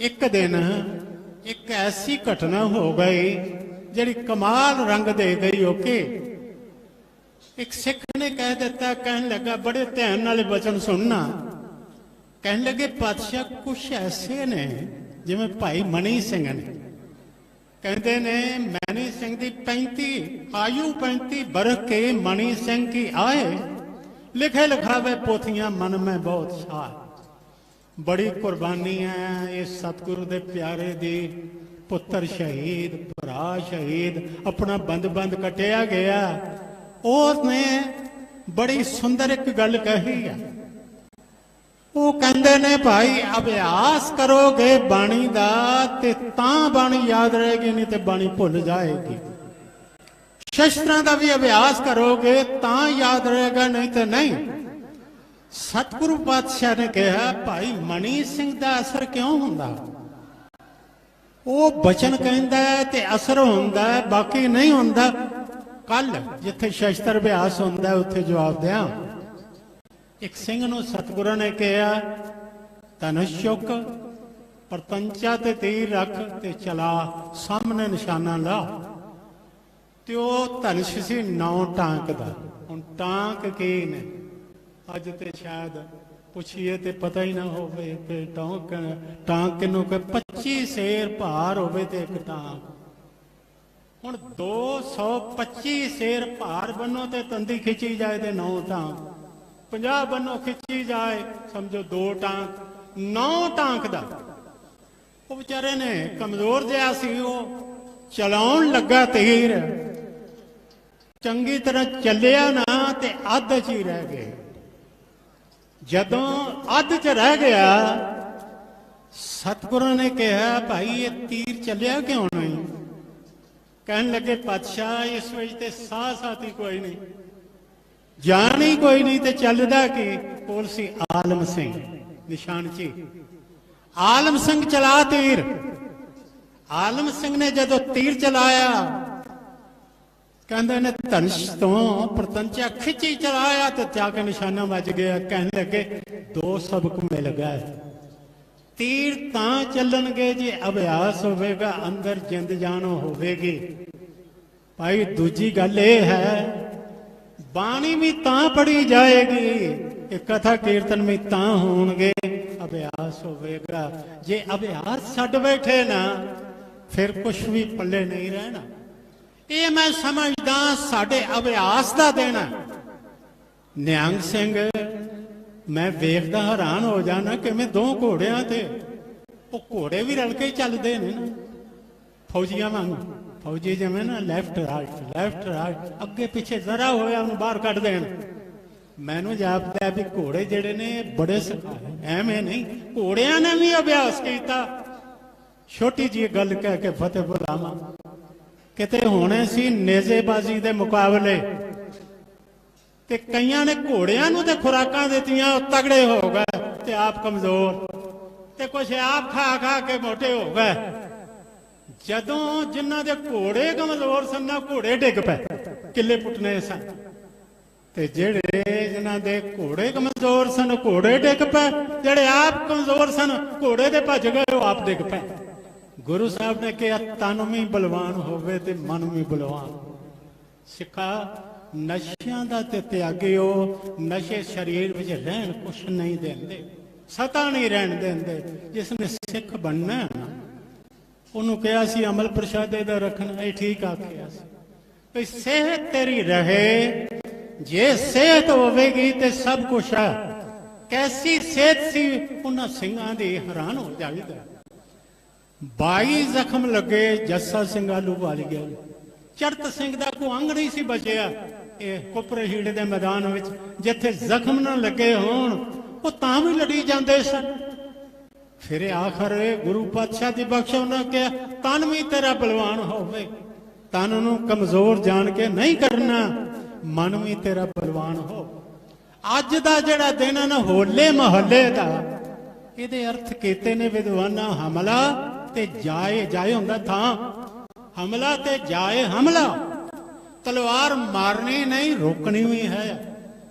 ਇੱਕ ਦਿਨ ਇੱਕ ਐਸੀ ਘਟਨਾ ਹੋ ਗਈ ਜਿਹੜੀ ਕਮਾਲ ਰੰਗ ਦੇ ਗਈ। ਓਕੇ, ਇੱਕ ਸਿੱਖ ਨੇ ਕਹਿ ਦਿੱਤਾ, ਕਹਿਣ ਲੱਗਾ, ਬੜੇ ਧਿਆਨ ਨਾਲ ਵਚਨ ਸੁਣਨਾ। ਕਹਿਣ ਲੱਗੇ ਪਾਤਸ਼ਾਹ ਕੁਛ ਐਸੇ ਨੇ ਜਿਵੇਂ ਭਾਈ ਮਨੀ ਸਿੰਘ ਨੇ। ਕਹਿੰਦੇ ਨੇ ਮਨੀ ਸਿੰਘ ਦੀ 35 ਆਯੂ 35 ਬਰਖ ਕੇ ਮਨੀ ਸਿੰਘ ਕੀ ਆਏ, ਲਿਖੇ ਲਿਖਾਵੇ ਪੋਥੀਆਂ ਮਨ ਮੈਂ ਬਹੁਤ ਸ਼ਾਹ। ਬੜੀ ਕੁਰਬਾਨੀ ਹੈ ਇਸ ਸਤਿਗੁਰੂ ਦੇ ਪਿਆਰੇ ਦੀ। ਪੁੱਤਰ ਸ਼ਹੀਦ, ਭਰਾ ਸ਼ਹੀਦ, ਆਪਣਾ ਬੰਦ ਕੱਟਿਆ ਗਿਆ। ਉਹਨੇ ਬੜੀ ਸੁੰਦਰ ਇੱਕ ਗੱਲ ਕਹੀ ਹੈ। ਉਹ ਕਹਿੰਦੇ ਨੇ ਭਾਈ ਅਭਿਆਸ ਕਰੋਗੇ ਬਾਣੀ ਦਾ ਤੇ ਤਾਂ ਬਾਣੀ ਯਾਦ ਰਹੇਗੀ, ਨਹੀਂ ਤੇ ਬਾਣੀ ਭੁੱਲ ਜਾਏਗੀ। ਸ਼ਸਤਰਾਂ ਦਾ ਵੀ ਅਭਿਆਸ ਕਰੋਗੇ ਤਾਂ ਯਾਦ ਰਹੇਗਾ, ਨਹੀਂ ਤੇ ਨਹੀਂ। ਸਤਿਗੁਰੂ ਪਾਤਸ਼ਾਹ ਨੇ ਕਿਹਾ ਭਾਈ ਮਨੀ ਸਿੰਘ ਦਾ ਅਸਰ ਕਿਉਂ ਹੁੰਦਾ? ਉਹ ਬਚਨ ਕਹਿੰਦਾ ਤੇ ਅਸਰ ਹੁੰਦਾ, ਬਾਕੀ ਨਹੀਂ ਹੁੰਦਾ। ਕੱਲ ਜਿੱਥੇ ਸ਼ਸਤਰ ਅਭਿਆਸ ਹੁੰਦਾ ਉੱਥੇ ਜਵਾਬ ਦਿਆਂ। ਇੱਕ ਸਿੰਘ ਨੂੰ ਸਤਿਗੁਰਾਂ ਨੇ ਕਿਹਾ ਧਨੁਸ਼ ਚੁੱਕ, ਪਰਤੰਚਾ ਤੇ ਤੀਰ ਰੱਖ ਤੇ ਚਲਾ, ਸਾਹਮਣੇ ਨਿਸ਼ਾਨਾ ਲਾ। ਤੇ ਉਹ ਧਨੁਸ਼ ਸੀ 9 ਟਾਂਕ ਦਾ। ਹੁਣ ਟਾਂਕ ਕੀ ਨੇ? ਅੱਜ ਤੇ ਸ਼ਾਇਦ ਪੁੱਛੀਏ ਤੇ ਪਤਾ ਹੀ ਨਾ ਹੋਵੇ ਕਿ ਟਾਂਕ ਕਿਨੂੰ ਕਿ 25 ਸੇਰ ਭਾਰ ਹੋਵੇ ਤੇ ਇੱਕ ਟਾਂਕ। ਹੁਣ 225 ਸੇਰ ਭਾਰ ਬੰਨੋ ਤੇ ਤੰਦੀ ਖਿੱਚੀ ਜਾਏ ਤੇ 9 ਟਾਂਕ। 50 ਬੰਨੋ ਖਿੱਚੀ ਜਾਏ, ਸਮਝੋ 2 ਟਾਂਕ। 9 ਟਾਂਕ ਦਾ ਉਹ ਵਿਚਾਰੇ ਨੇ ਕਮਜ਼ੋਰ ਜਿਹਾ ਸੀ, ਉਹ ਚਲਾਉਣ ਲੱਗਾ ਤੀਰ, ਚੰਗੀ ਤਰ੍ਹਾਂ ਚੱਲਿਆ ਨਾ ਤੇ ਅੱਧ 'ਚ ਹੀ ਰਹਿ ਗਏ। ਜਦੋਂ ਅੱਧ 'ਚ ਰਹਿ ਗਿਆ, ਸਤਿਗੁਰਾਂ ਨੇ ਕਿਹਾ ਭਾਈ ਇਹ ਤੀਰ ਚੱਲਿਆ ਕਿਉਂ ਨਹੀਂ? ਕਹਿਣ ਲੱਗੇ ਪਾਤਸ਼ਾਹ ਇਸ ਵਿੱਚ ਤੇ ਸਾਹ ਸਾਥੀ ਕੋਈ ਨਹੀਂ, ਜਾਨ ਹੀ ਕੋਈ ਨਹੀਂ, ਤੇ ਚੱਲਦਾ ਕੀ? ਕੋਲ ਸੀ ਆਲਮ ਸਿੰਘ ਨਿਸ਼ਾਨਚੀ। ਆਲਮ ਸਿੰਘ ਚਲਾ ਤੀਰ। ਆਲਮ ਸਿੰਘ ਨੇ ਜਦੋਂ ਤੀਰ ਚਲਾਇਆ, ਕਹਿੰਦੇ ਨੇ ਧਨੁਸ਼ ਤੋਂ ਪਰਤੰਚਾ ਖਿੱਚੀ ਚਲਾਇਆ ਤੇ ਜਾ ਕੇ ਨਿਸ਼ਾਨਾ ਵੱਜ ਗਿਆ। ਕਹਿਣ ਲੱਗੇ 2 ਸਬਕ ਮਿਲ ਗਏ। ਤੀਰ ਤਾਂ ਚੱਲਣਗੇ ਜੇ ਅਭਿਆਸ ਹੋਵੇਗਾ, ਅੰਦਰ ਜਿੰਦ ਜਾਨ ਹੋਵੇਗੀ। ਭਾਈ ਦੂਜੀ ਗੱਲ ਇਹ ਹੈ, ਬਾਣੀ ਵੀ ਤਾਂ ਪੜੀ ਜਾਏਗੀ, ਇਹ ਕਥਾ ਕੀਰਤਨ ਵੀ ਤਾਂ ਹੋਣਗੇ, ਅਭਿਆਸ ਹੋਵੇਗਾ। ਜੇ ਅਭਿਆਸ ਛੱਡ ਬੈਠੇ ਨਾ ਫਿਰ ਕੁਛ ਵੀ ਪੱਲੇ ਨਹੀਂ ਰਹਿਣਾ। ਇਹ ਮੈਂ ਸਮਝਦਾ ਸਾਡੇ ਅਭਿਆਸ ਦਾ ਦੇਣਾ। ਨਿਹੰਗ ਸਿੰਘ ਮੈਂ ਵੇਖਦਾ ਹੈਰਾਨ ਹੋ ਜਾਣਾ ਕਿਵੇਂ 2 ਘੋੜਿਆਂ ਤੇ, ਉਹ ਘੋੜੇ ਵੀ ਰਲ ਕੇ ਚੱਲਦੇ ਨੇ ਨਾ ਫੌਜੀਆਂ ਵਾਂਗ। ਫੌਜੀ ਜਿਵੇਂ ਨਾ ਲੈਫਟ ਰਾਈਟ, ਅੱਗੇ ਪਿੱਛੇ ਜ਼ਰਾ ਹੋਇਆ ਉਹਨੂੰ ਬਾਹਰ ਕੱਢ ਦੇਣ। ਮੈਨੂੰ ਜਾਪਦਾ ਵੀ ਘੋੜੇ ਜਿਹੜੇ ਨੇ ਬੜੇ ਸਿਖਾਏ, ਐਵੇਂ ਨਹੀਂ, ਘੋੜਿਆਂ ਨੇ ਵੀ ਅਭਿਆਸ ਕੀਤਾ। ਛੋਟੀ ਜਿਹੀ ਗੱਲ ਕਹਿ ਕੇ ਫਤਿਹ ਬੁਲਾਵਾਂ। ਕਿਤੇ ਹੋਣੇ ਸੀ ਨੇਜ਼ੇਬਾਜ਼ੀ ਦੇ ਮੁਕਾਬਲੇ ਤੇ ਕਈਆਂ ਨੇ ਘੋੜਿਆਂ ਨੂੰ ਤੇ ਖੁਰਾਕਾਂ ਦਿੱਤੀਆਂ, ਉਹ ਤਗੜੇ ਹੋ ਗਏ ਤੇ ਆਪ ਕਮਜ਼ੋਰ, ਤੇ ਕੁਛ ਆਪ ਖਾ ਖਾ ਕੇ ਮੋਟੇ ਹੋ ਗਏ। ਜਦੋਂ ਜਿਨ੍ਹਾਂ ਦੇ ਘੋੜੇ ਕਮਜ਼ੋਰ ਸਨ ਨਾ ਘੋੜੇ ਡਿੱਗ ਪਏ, ਕਿੱਲੇ ਪੁੱਟਨੇ ਸਨ, ਤੇ ਜਿਹੜੇ ਜਿਨ੍ਹਾਂ ਦੇ ਘੋੜੇ ਕਮਜ਼ੋਰ ਸਨ ਘੋੜੇ ਡਿੱਗ ਪਏ, ਜਿਹੜੇ ਆਪ ਕਮਜ਼ੋਰ ਸਨ ਘੋੜੇ ਦੇ ਭੱਜ ਗਏ, ਉਹ ਆਪ ਡਿੱਗ ਪਏ। ਗੁਰੂ ਸਾਹਿਬ ਨੇ ਕਿਹਾ ਤਨ ਵੀ ਬਲਵਾਨ ਹੋਵੇ ਤੇ ਮਨ ਵੀ ਬਲਵਾਨ। ਸਿੱਖਾ ਨਸ਼ਿਆਂ ਦਾ ਤੇ ਤਿਆਗਿਓ, ਨਸ਼ੇ ਸਰੀਰ ਵਿੱਚ ਰਹਿਣ ਕੁਛ ਨਹੀਂ ਦਿੰਦੇ, ਸਤਾ ਨਹੀਂ ਰਹਿਣ ਦਿੰਦੇ। ਜਿਸ ਨੇ ਸਿੱਖ ਬਣਨਾ ਹੈ ਨਾ, ਉਹਨੂੰ ਕਿਹਾ ਸੀ ਅਮਲ ਪ੍ਰਸ਼ਾਦੇ ਦਾ ਰੱਖਣਾ, ਇਹ ਠੀਕ ਆਖਿਆ ਸੀ ਵੀ ਸਿਹਤ ਤੇਰੀ ਰਹੇ, ਜੇ ਸਿਹਤ ਹੋਵੇਗੀ ਤੇ ਸਭ ਕੁਛ ਹੈ। ਕੈਸੀ ਸਿਹਤ ਸੀ ਉਹਨਾਂ ਸਿੰਘਾਂ ਦੀ, ਹੈਰਾਨ ਹੋ ਜਾਈਦਾ। 22 ਜ਼ਖਮ ਲੱਗੇ ਜੱਸਾ ਸਿੰਘ ਆਲੂ ਵਾਲੀ ਗਿਆ, ਚੜਤ ਸਿੰਘ ਦਾ ਕੋਈ ਅੰਗ ਨਹੀਂ ਸੀ ਬਚਿਆ। ਇਹ ਕੁਪਰੇ ਹੀੜ ਦੇ ਮੈਦਾਨ ਵਿੱਚ ਜਿੱਥੇ ਜ਼ਖਮ ਨਾ ਲੱਗੇ ਹੋਣ ਉਹ ਤਾਂ ਵੀ ਲੜੀ ਜਾਂਦੇ ਸਨ। ਫਿਰ ਆਖਰ ਗੁਰੂ ਪਾਤਸ਼ਾਹ ਦੀ ਬਖਸ਼ ਉਹਨਾਂ ਕਿਹਾ ਤਨ ਵੀ ਤੇਰਾ ਬਲਵਾਨ ਹੋਵੇ, ਤਨ ਨੂੰ ਕਮਜ਼ੋਰ ਜਾਣ ਕੇ ਨਹੀਂ ਕਰਨਾ, ਮਨ ਵੀ ਤੇਰਾ ਬਲਵਾਨ ਹੋ। ਅੱਜ ਦਾ ਜਿਹੜਾ ਦਿਨ ਹੈ ਨਾ ਹੋਲੇ ਮਹੱਲੇ ਦਾ, ਇਹਦੇ ਅਰਥ ਕੀਤੇ ਨੇ ਵਿਦਵਾਨਾਂ ਹਮਲਾ ਤੇ ਜਾਏ, ਜਾਏ ਹੁੰਦਾ ਥਾਂ, ਹਮਲਾ ਤੇ ਜਾਏ ਹਮਲਾ। ਤਲਵਾਰ ਮਾਰਨੀ ਨਹੀਂ ਰੋਕਣੀ ਵੀ ਹੈ,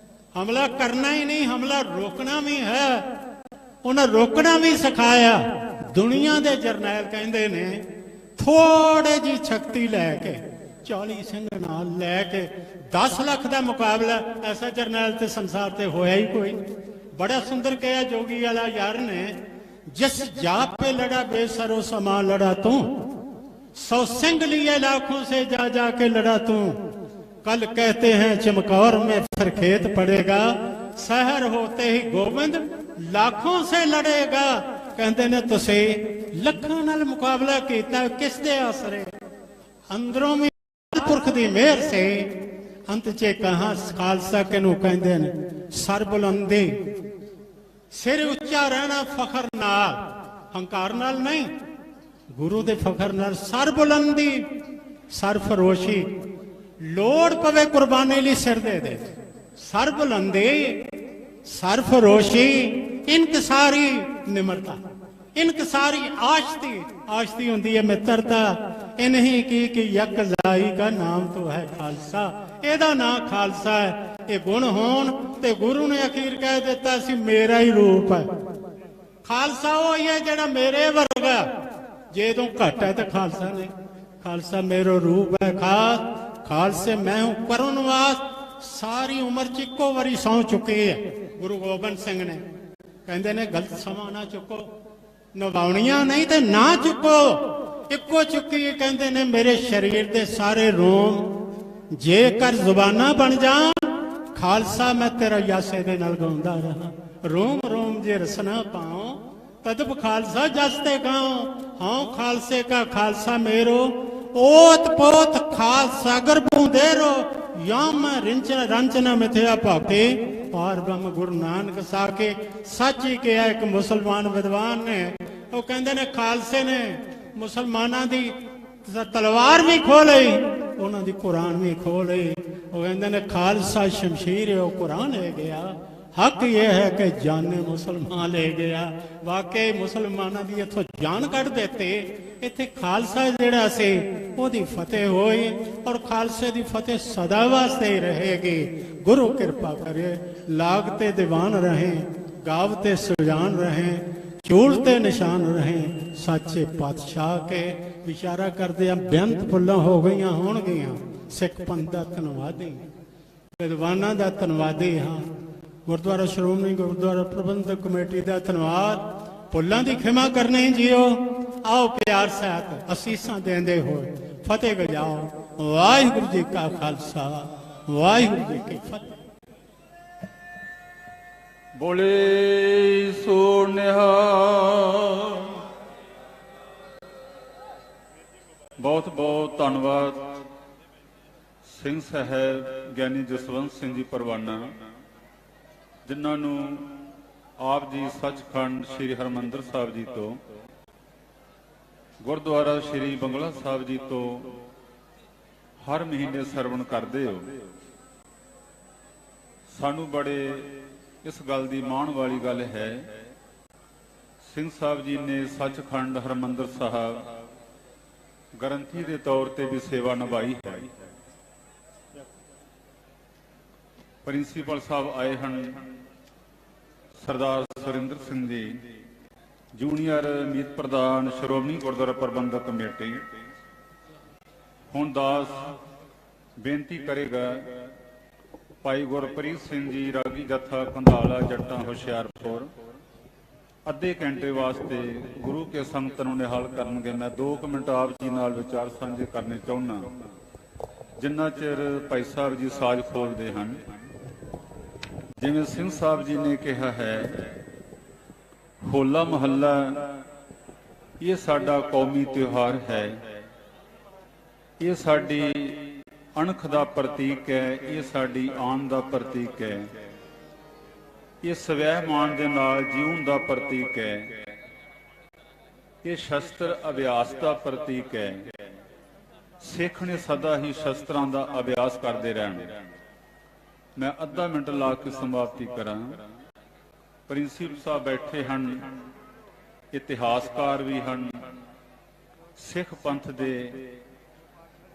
ਹਮਲਾ ਕਰਨਾ ਹੀ ਨਹੀਂ ਹਮਲਾ ਰੋਕਣਾ ਵੀ ਹੈ। ਉਹਨਾਂ ਰੋਕਣਾ ਵੀ ਸਿਖਾਇਆ। ਦੁਨੀਆ ਦੇ ਜਰਨੈਲ ਕਹਿੰਦੇ ਨੇ ਥੋੜੇ ਜੀ ਸ਼ਕਤੀ ਲੈ ਕੇ 40 ਸਿੰਘ ਨਾਲ ਲੈ ਕੇ 10 ਲੱਖ ਦਾ ਮੁਕਾਬਲਾ, ਐਸਾ ਜਰਨੈਲ ਤੇ ਸੰਸਾਰ ਤੇ ਹੋਇਆ ਹੀ ਕੋਈ। ਬੜਾ ਸੁੰਦਰ ਕਿਹਾ ਜੋਗੀ ਵਾਲਾ ਯਾਰ ਨੇ, जिस जाप पे लड़ा बेसरो समा लड़ा तू, 100 सिंह लिए लाखों से जा जा के लड़ा तू। कल कहते हैं चमकौर में फिर खेत पड़ेगा, शहर होते ही गोविंद लाखों से लड़ेगा। कहते ने तुसी लखां नाल मुकाबला कीता, किस दे आसरे? अंदरों में पुरख दी मेहर से। अंत च कहा खालसा किनू कहंदे ने? सरबुलंदी, सिर ਉੱਚਾ ਰਹਿਣਾ ਫਖਰ ਨਾਲ, ਹੰਕਾਰ ਨਾਲ ਨਹੀਂ, ਗੁਰੂ ਦੇ ਫਖਰ ਨਾਲ। ਸਰ ਬੁਲੰਦੀ, ਸਰ ਫਰੋਸ਼ੀ, ਲੋੜ ਪਵੇ ਕੁਰਬਾਨੀ ਲਈ ਸਿਰ ਦੇ ਦੇ। ਸਰ ਬੁਲੰਦੀ, ਸਰ ਫਰੋਸ਼ੀ, ਇਨਕਸਾਰੀ ਨਿਮਰਤਾ, ਇਨਕਸਾਰੀ ਆਸ਼ਤੀ, ਆਸ਼ਤੀ ਹੁੰਦੀ ਹੈ ਮਿੱਤਰਤਾ। ਇਹ ਨਹੀਂ ਕਿ ਯਕ ਜ਼ਾਈ ਦਾ ਨਾਮ ਤੋਂ ਹੈ ਖਾਲਸਾ, ਇਹਦਾ ਨਾਮ ਖਾਲਸਾ ਹੈ। ਇਹ ਗੁਣ ਹੋਣ ਤੇ ਗੁਰੂ ਨੇ ਅਖੀਰ ਕਹਿ ਦਿੱਤਾ ਸੀ ਮੇਰਾ ਹੀ ਰੂਪ ਹੈ। ਖਾਲਸਾ ਉਹ ਹੀ ਹੈ ਜਿਹੜਾ ਮੇਰੇ ਵਰਗਾ, ਜੇ ਤੂੰ ਘੱਟ ਹੈ ਤਾਂ ਖਾਲਸਾ ਨਹੀਂ। ਖਾਲਸਾ ਮੇਰਾ ਰੂਪ ਹੈ, ਖਾਲਸੇ ਮੈਂ ਹੂੰ ਕਰਨਵਾਸ। ਸਾਰੀ ਉਮਰ ਚ ਇੱਕੋ ਵਾਰੀ ਸਹੁੰ ਚੁੱਕੀ ਹੈ ਗੁਰੂ ਗੋਬਿੰਦ ਸਿੰਘ ਨੇ। ਕਹਿੰਦੇ ਨੇ ਗਲਤ ਸਮਾਂ ਨਾ ਚੁੱਕੋ, ਨਿਭਾਉਣੀਆਂ ਨਹੀਂ ਤੇ ਨਾ ਚੁੱਕੋ, ਇੱਕੋ ਚੁੱਕੀ। ਕਹਿੰਦੇ ਨੇ ਮੇਰੇ ਸਰੀਰ ਦੇ ਸਾਰੇ ਰੋਮ ਜੇਕਰ ਜ਼ੁਬਾਨਾਂ ਬਣ ਜਾਣ, ਖਾਲਸਾ ਮੈਂ ਤੇਰਾ ਯਾਸੇ ਦੇ ਨਾਲ ਗਾਉਂਦਾ ਰਹਾ। ਰੋਮ ਰੋਮ ਜੇ ਰਸਨਾ ਪਾਉ, ਤਦਬ ਖਾਲਸਾ ਜਸ ਤੇ ਗਾਉ। ਹਾਂ ਖਾਲਸੇ ਕਾ ਖਾਲਸਾ ਮੇਰੋ, ओत पोत खाल सागर बूंदेरो, याम रंचना मिथया भाके। पार ब्रह्म गुरु नानक साके। सच ही कहा एक मुसलमान विद्वान ने, वो कहते ने खालसे ने मुसलमाना दी तलवार भी खो ली, उन्हों दी कुरान भी खो ली। वो कहते ने खालसा शमशीर है, वो कुरान ले गया। हक ये है कि जाने मुसलमान ले गया। वाकई मुसलमाना दी इथों जान कढ़ देते। इत्थे खालसा जिहड़ा सी ओदी फतेह होई, और खालसे दी फतेह सदा वास्ते ही रहेगी। गुरु कृपा करे, लागते दीवान रहें, गावते सुजान रहें, चूलते निशान रहें सच्चे पातशाह के। विचारा करते हैं बेअंत फुल्लां हो गई होणगियां। सिख पंथ दा धन्नवादी, विद्वानां दा धन्नवादी हाँ। गुरुद्वारा श्रोमणी गुरुद्वारा प्रबंधक कमेटी का धन्यवाद। भुल्लां दी खिमा करनी जियो। आओ प्यार सहित असीसां देंदे होए फतेह गजाओ। वाहिगुरू जी का खालसा, वाहिगुरू जी की फतेह। बोले सो निहाल। बहुत बहुत धन्यवाद सिंह साहब ज्ञानी जसवंत सिंह जी परवाना, जिन्हां नूं आप जी सचखंड श्री हरमंदर साहब जी तो, गुरुद्वारा श्री बंगला साहब जी तो ਹਰ ਮਹੀਨੇ ਸਰਵਣ ਕਰਦੇ ਹੋ। ਸਾਨੂੰ ਬੜੇ ਇਸ ਗੱਲ ਦੀ ਮਾਣ ਵਾਲੀ ਗੱਲ ਹੈ, ਸਿੰਘ ਸਾਹਿਬ ਜੀ ਨੇ ਸੱਚਖੰਡ ਹਰਿਮੰਦਰ ਸਾਹਿਬ ਗ੍ਰੰਥੀ ਦੇ ਤੌਰ ਤੇ ਵੀ ਸੇਵਾ ਨਿਭਾਈ ਹੈ। ਪ੍ਰਿੰਸੀਪਲ ਸਾਹਿਬ ਆਏ ਹਨ, ਸਰਦਾਰ ਸੁਰਿੰਦਰ ਸਿੰਘ ਜੀ, ਜੂਨੀਅਰ ਮੀਤ ਪ੍ਰਧਾਨ ਸ਼੍ਰੋਮਣੀ ਗੁਰਦੁਆਰਾ ਪ੍ਰਬੰਧਕ ਕਮੇਟੀ। ਹੁਣ ਦਾਸ ਬੇਨਤੀ ਕਰੇਗਾ ਭਾਈ ਗੁਰਪ੍ਰੀਤ ਸਿੰਘ ਜੀ, ਰਾਗੀ ਜਥਾ ਕੰਧਾਲਾ ਜੱਟਾਂ ਹੁਸ਼ਿਆਰਪੁਰ, ਅੱਧੇ ਘੰਟੇ ਵਾਸਤੇ ਗੁਰੂ ਕੇ ਸੰਗਤ ਨੂੰ ਨਿਹਾਲ ਕਰਨਗੇ। ਮੈਂ 2 ਮਿੰਟ ਆਪ ਜੀ ਨਾਲ ਵਿਚਾਰ ਸਾਂਝੇ ਕਰਨੇ ਚਾਹੁੰਦਾ, ਜਿੰਨਾ ਚਿਰ ਭਾਈ ਸਾਹਿਬ ਜੀ ਸਾਜ਼ ਖੋਲਦੇ ਹਨ। ਜਿਵੇਂ ਸਿੰਘ ਸਾਹਿਬ ਜੀ ਨੇ ਕਿਹਾ ਹੈ, ਹੋਲਾ ਮਹੱਲਾ ਇਹ ਸਾਡਾ ਕੌਮੀ ਤਿਉਹਾਰ ਹੈ, ਇਹ ਸਾਡੀ ਅਣਖ ਦਾ ਪ੍ਰਤੀਕ ਹੈ, ਇਹ ਸਾਡੀ ਆਨ ਦਾ ਪ੍ਰਤੀਕ ਹੈ, ਇਹ ਸਵੈਮਾਨ ਦੇ ਨਾਲ ਜੀਉਣ ਦਾ ਪ੍ਰਤੀਕ ਹੈ, ਇਹ ਸ਼ਸਤਰ ਅਭਿਆਸ ਦਾ ਪ੍ਰਤੀਕ ਹੈ। ਸਿੱਖ ਨੇ ਸਦਾ ਹੀ ਸ਼ਸਤਰਾਂ ਦਾ ਅਭਿਆਸ ਕਰਦੇ ਰਹਿਣਾ। ਮੈਂ ਅੱਧਾ ਮਿੰਟ ਲਾ ਕੇ ਸਮਾਪਤੀ ਕਰਾਂ। ਪ੍ਰਿੰਸੀਪਲ ਸਾਹਿਬ ਬੈਠੇ ਹਨ, ਇਤਿਹਾਸਕਾਰ ਵੀ ਹਨ, ਸਿੱਖ ਪੰਥ ਦੇ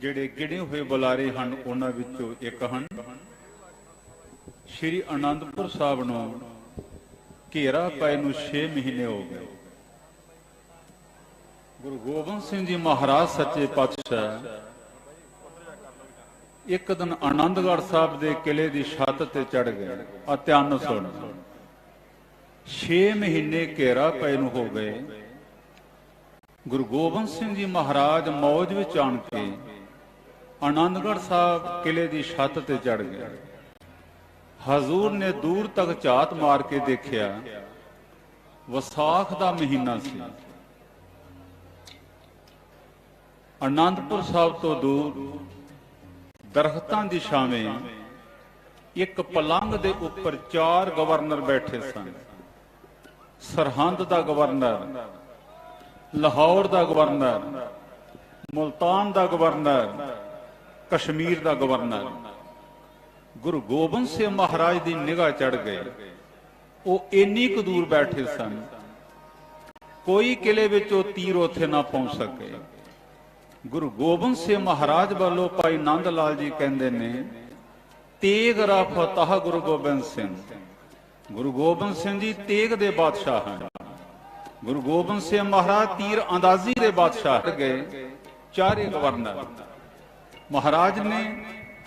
ਜਿਹੜੇ ਗਿਣੇ ਹੋਏ ਬੁਲਾਰੇ ਹਨ ਉਹਨਾਂ ਵਿੱਚੋਂ ਇੱਕ ਹਨ। ਸ਼੍ਰੀ ਅਨੰਦਪੁਰ ਸਾਹਿਬ ਨੂੰ ਘੇਰਾ ਪਏ ਨੂੰ 6 ਮਹੀਨੇ ਹੋ ਗਏ। ਗੁਰੂ ਗੋਬਿੰਦ ਸਿੰਘ ਜੀ ਮਹਾਰਾਜ ਸੱਚੇ ਪਾਤਸ਼ਾਹ ਇੱਕ ਦਿਨ ਆਨੰਦਗੜ੍ਹ ਸਾਹਿਬ ਦੇ ਕਿਲੇ ਦੀ ਛੱਤ ਤੇ ਚੜ ਗਏ। ਆ ਧਿਆਨ ਸੁਣ, 6 ਮਹੀਨੇ ਘੇਰਾ ਪਏ ਨੂੰ ਹੋ ਗਏ। ਗੁਰੂ ਗੋਬਿੰਦ ਸਿੰਘ ਜੀ ਮਹਾਰਾਜ ਮੌਜ ਵਿੱਚ ਆਣ ਕੇ ਆਨੰਦਗੜ੍ਹ ਸਾਹਿਬ ਕਿਲੇ ਦੀ ਛੱਤ ਤੇ ਚੜ ਗਏ। ਹਜ਼ੂਰ ਨੇ ਦੂਰ ਤੱਕ ਝਾਤ ਮਾਰ ਕੇ ਦੇਖਿਆ, ਵਿਸਾਖ ਦਾ ਮਹੀਨਾ ਸੀ। ਆਨੰਦਪੁਰ ਸਾਹਿਬ ਤੋਂ ਦੂਰ ਦਰਖਤਾਂ ਦੀ ਛਾਵੇਂ ਇੱਕ ਪਲੰਗ ਦੇ ਉੱਪਰ 4 ਗਵਰਨਰ ਬੈਠੇ ਸਨ। ਸਰਹੰਦ ਦਾ ਗਵਰਨਰ, ਲਾਹੌਰ ਦਾ ਗਵਰਨਰ, ਮੁਲਤਾਨ ਦਾ ਗਵਰਨਰ, ਕਸ਼ਮੀਰ ਦਾ ਗਵਰਨਰ। ਗੁਰੂ ਗੋਬਿੰਦ ਸਿੰਘ ਮਹਾਰਾਜ ਦੀ ਨਿਗਾਹ ਚੜ ਗਈ। ਉਹ ਇੰਨੀ ਕੁ ਦੂਰ ਬੈਠੇ ਸਨ, ਕੋਈ ਕਿਲੇ ਵਿੱਚ ਉਹ ਤੀਰ ਉੱਥੇ ਨਾ ਪਹੁੰਚ ਸਕੇ। ਗੁਰੂ ਗੋਬਿੰਦ ਸਿੰਘ ਮਹਾਰਾਜ ਵੱਲੋਂ ਭਾਈ ਨੰਦ ਲਾਲ ਜੀ ਕਹਿੰਦੇ ਨੇ, ਤੇਗ ਰਫਤਾਹ ਗੁਰੂ ਗੋਬਿੰਦ ਸਿੰਘ। ਗੁਰੂ ਗੋਬਿੰਦ ਸਿੰਘ ਜੀ ਤੇਗ ਦੇ ਬਾਦਸ਼ਾਹ ਹਨ। ਗੁਰੂ ਗੋਬਿੰਦ ਸਿੰਘ ਮਹਾਰਾਜ ਤੀਰ ਅੰਦਾਜ਼ੀ ਦੇ ਬਾਦਸ਼ਾਹ ਗਏ। 4 ਗਵਰਨਰ। ਮਹਾਰਾਜ ਨੇ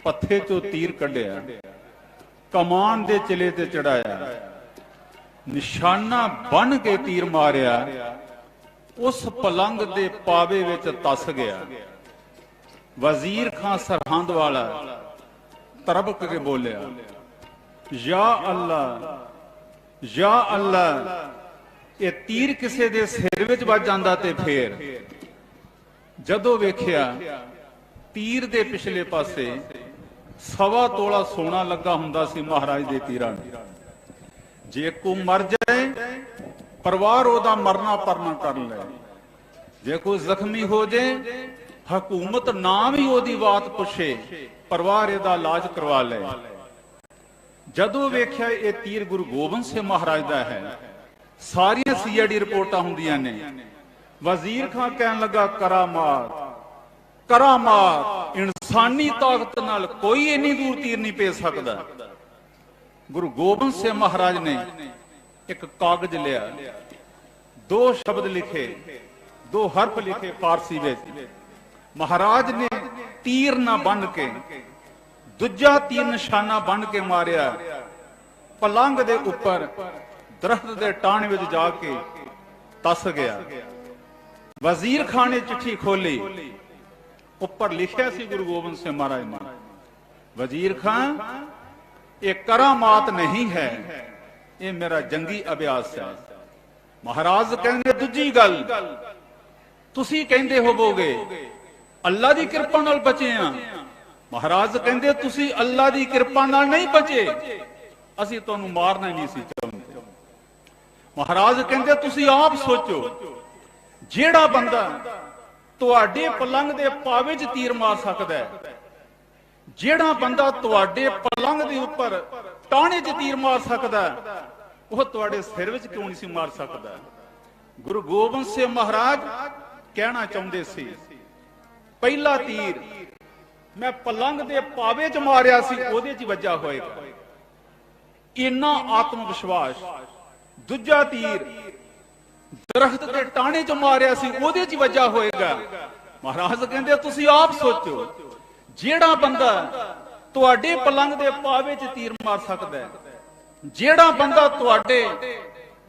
ਪੱਥੇ ਚੋਂ ਤੀਰ ਕੱਢਿਆ, ਕਮਾਨ ਦੇ ਚਿਲੇ ਤੇ ਚੜਾਇਆ, ਨਿਸ਼ਾਨਾ ਬਣ ਕੇ ਤੀਰ ਮਾਰਿਆ। ਉਸ ਪਲੰਗ ਦੇ ਪਾਵੇ ਵਿੱਚ ਤਸ ਗਿਆ। ਵਜ਼ੀਰ ਖਾਂ ਸਰਹੰਦ ਵਾਲਾ ਤਰਬਕ ਕੇ ਬੋਲਿਆ, ਯਾ ਅੱਲਾ, ਯਾ ਅੱਲਾ। ਇਹ ਤੀਰ ਕਿਸੇ ਦੇ ਸਿਰ ਵਿੱਚ ਵੱਜ ਜਾਂਦਾ ਤੇ ਫੇਰ ਜਦੋਂ ਵੇਖਿਆ ਤੀਰ ਦੇ ਪਿਛਲੇ ਪਾਸੇ 1.25 ਤੋਲਾ ਸੋਨਾ ਲੱਗਾ ਹੁੰਦਾ ਸੀ ਮਹਾਰਾਜ ਦੇ ਤੀਰਾਂ ਨੂੰ। ਜੇ ਕੋ ਮਰ ਜਾਏ ਪਰਿਵਾਰ ਉਹਦਾ ਮਰਨਾ ਪਰਨਾ ਕਰ ਲੈ, ਜੇ ਕੋਈ ਜ਼ਖਮੀ ਹੋ ਜਾਏ ਹਕੂਮਤ ਨਾ ਵੀ ਉਹਦੀ ਬਾਤ ਪੁੱਛੇ, ਪਰਿਵਾਰ ਇਹਦਾ ਇਲਾਜ ਕਰਵਾ ਲੈ। ਜਦੋਂ ਵੇਖਿਆ ਇਹ ਤੀਰ ਗੁਰੂ ਗੋਬਿੰਦ ਸਿੰਘ ਮਹਾਰਾਜ ਦਾ ਹੈ, ਸਾਰੀਆਂ ਸੀਆਈਡੀ ਰਿਪੋਰਟਾਂ ਹੁੰਦੀਆਂ ਨੇ। ਵਜ਼ੀਰ ਖਾਨ ਕਹਿਣ ਲੱਗਾ, ਕਰਾਮਾਤ, ਕਰਾਮਾਤ, ਇਨਸਾਨੀ ਤਾਕਤ ਨਾਲ ਕੋਈ ਇੰਨੀ ਦੂਰ ਤੀਰ ਨਹੀਂ ਭੇਜ ਸਕਦਾ। ਗੁਰੂ ਗੋਬਿੰਦ ਸਿੰਘ ਮਹਾਰਾਜ ਨੇ ਇੱਕ ਕਾਗਜ਼ ਲਿਆ, 2 ਸ਼ਬਦ ਲਿਖੇ, 2 ਹਰਫ ਲਿਖੇ ਫਾਰਸੀ ਵਿੱਚ। ਮਹਾਰਾਜ ਨੇ ਤੀਰ ਨਾ ਬੰਨ ਕੇ ਦੂਜਾ ਤੀਰ ਨਿਸ਼ਾਨਾ ਬੰਨ ਕੇ ਮਾਰਿਆ। ਪਲੰਗ ਦੇ ਉੱਪਰ ਦਰਖਤ ਦੇ ਟਾਹਣੇ ਵਿੱਚ ਜਾ ਕੇ ਤਸ ਗਿਆ। ਵਜ਼ੀਰ ਖਾਨ ਨੇ ਚਿੱਠੀ ਖੋਲੀ, ਉੱਪਰ ਲਿਖਿਆ ਸੀ ਗੁਰੂ ਗੋਬਿੰਦ ਸਿੰਘ ਮਹਾਰਾਜ ਨੇ, ਵਜ਼ੀਰ ਖਾਨ ਇਹ ਕਰਾਮਾਤ ਨਹੀਂ ਹੈ, ਇਹ ਮੇਰਾ ਜੰਗੀ ਅਭਿਆਸ ਹੈ। ਮਹਾਰਾਜ ਕਹਿੰਦੇ ਦੂਜੀ ਗੱਲ, ਤੁਸੀਂ ਕਹਿੰਦੇ ਹੋਵੋਗੇ ਅੱਲਾ ਦੀ ਕਿਰਪਾ ਨਾਲ ਬਚੇ ਆ। ਮਹਾਰਾਜ ਕਹਿੰਦੇ ਤੁਸੀਂ ਅੱਲਾ ਦੀ ਕਿਰਪਾ ਨਾਲ ਨਹੀਂ ਬਚੇ, ਅਸੀਂ ਤੁਹਾਨੂੰ ਮਾਰਨਾ ਨਹੀਂ ਸੀ ਚਾਹੁੰਦੇ। ਮਹਾਰਾਜ ਕਹਿੰਦੇ ਤੁਸੀਂ ਆਪ ਸੋਚੋ, ਜਿਹੜਾ ਬੰਦਾ ਤੁਹਾਡੇ ਪਲੰਗ ਦੇ ਪਾਵੇ 'ਚ ਤੀਰ ਮਾਰ ਸਕਦਾ ਹੈ, ਜਿਹੜਾ ਬੰਦਾ ਤੁਹਾਡੇ ਪਲੰਗ ਦੇ ਉੱਪਰ ਟਾਹਣੇ 'ਚ ਤੀਰ ਮਾਰ ਸਕਦਾ ਉਹ ਤੁਹਾਡੇ ਸਿਰ ਵਿੱਚ ਕਿਉਂ ਨਹੀਂ ਸੀ ਮਾਰ ਸਕਦਾ? ਗੁਰੂ ਗੋਬਿੰਦ ਸਿੰਘ ਮਹਾਰਾਜ ਕਹਿਣਾ ਚਾਹੁੰਦੇ ਸੀ, ਪਹਿਲਾ ਤੀਰ ਮੈਂ ਪਲੰਗ ਦੇ ਪਾਵੇ 'ਚ ਮਾਰਿਆ ਸੀ, ਉਹਦੇ 'ਚ ਵੱਜਾ ਹੋਏਗਾ, ਇੰਨਾ ਆਤਮ ਵਿਸ਼ਵਾਸ। ਦੂਜਾ ਤੀਰ ਦਰਖਤ ਦੇ ਟਾਹਣੇ 'ਚ ਮਾਰਿਆ ਸੀ, ਉਹਦੇ 'ਚ ਵੱਜਾ ਹੋਏਗਾ। ਮਹਾਰਾਜ ਕਹਿੰਦੇ ਤੁਸੀਂ ਆਪ ਸੋਚੋ, ਜਿਹੜਾ ਬੰਦਾ ਤੁਹਾਡੇ ਪਲੰਗ ਦੇ ਪਾਵੇ 'ਚ ਤੀਰ ਮਾਰ ਸਕਦਾ ਹੈ, ਜਿਹੜਾ ਬੰਦਾ ਤੁਹਾਡੇ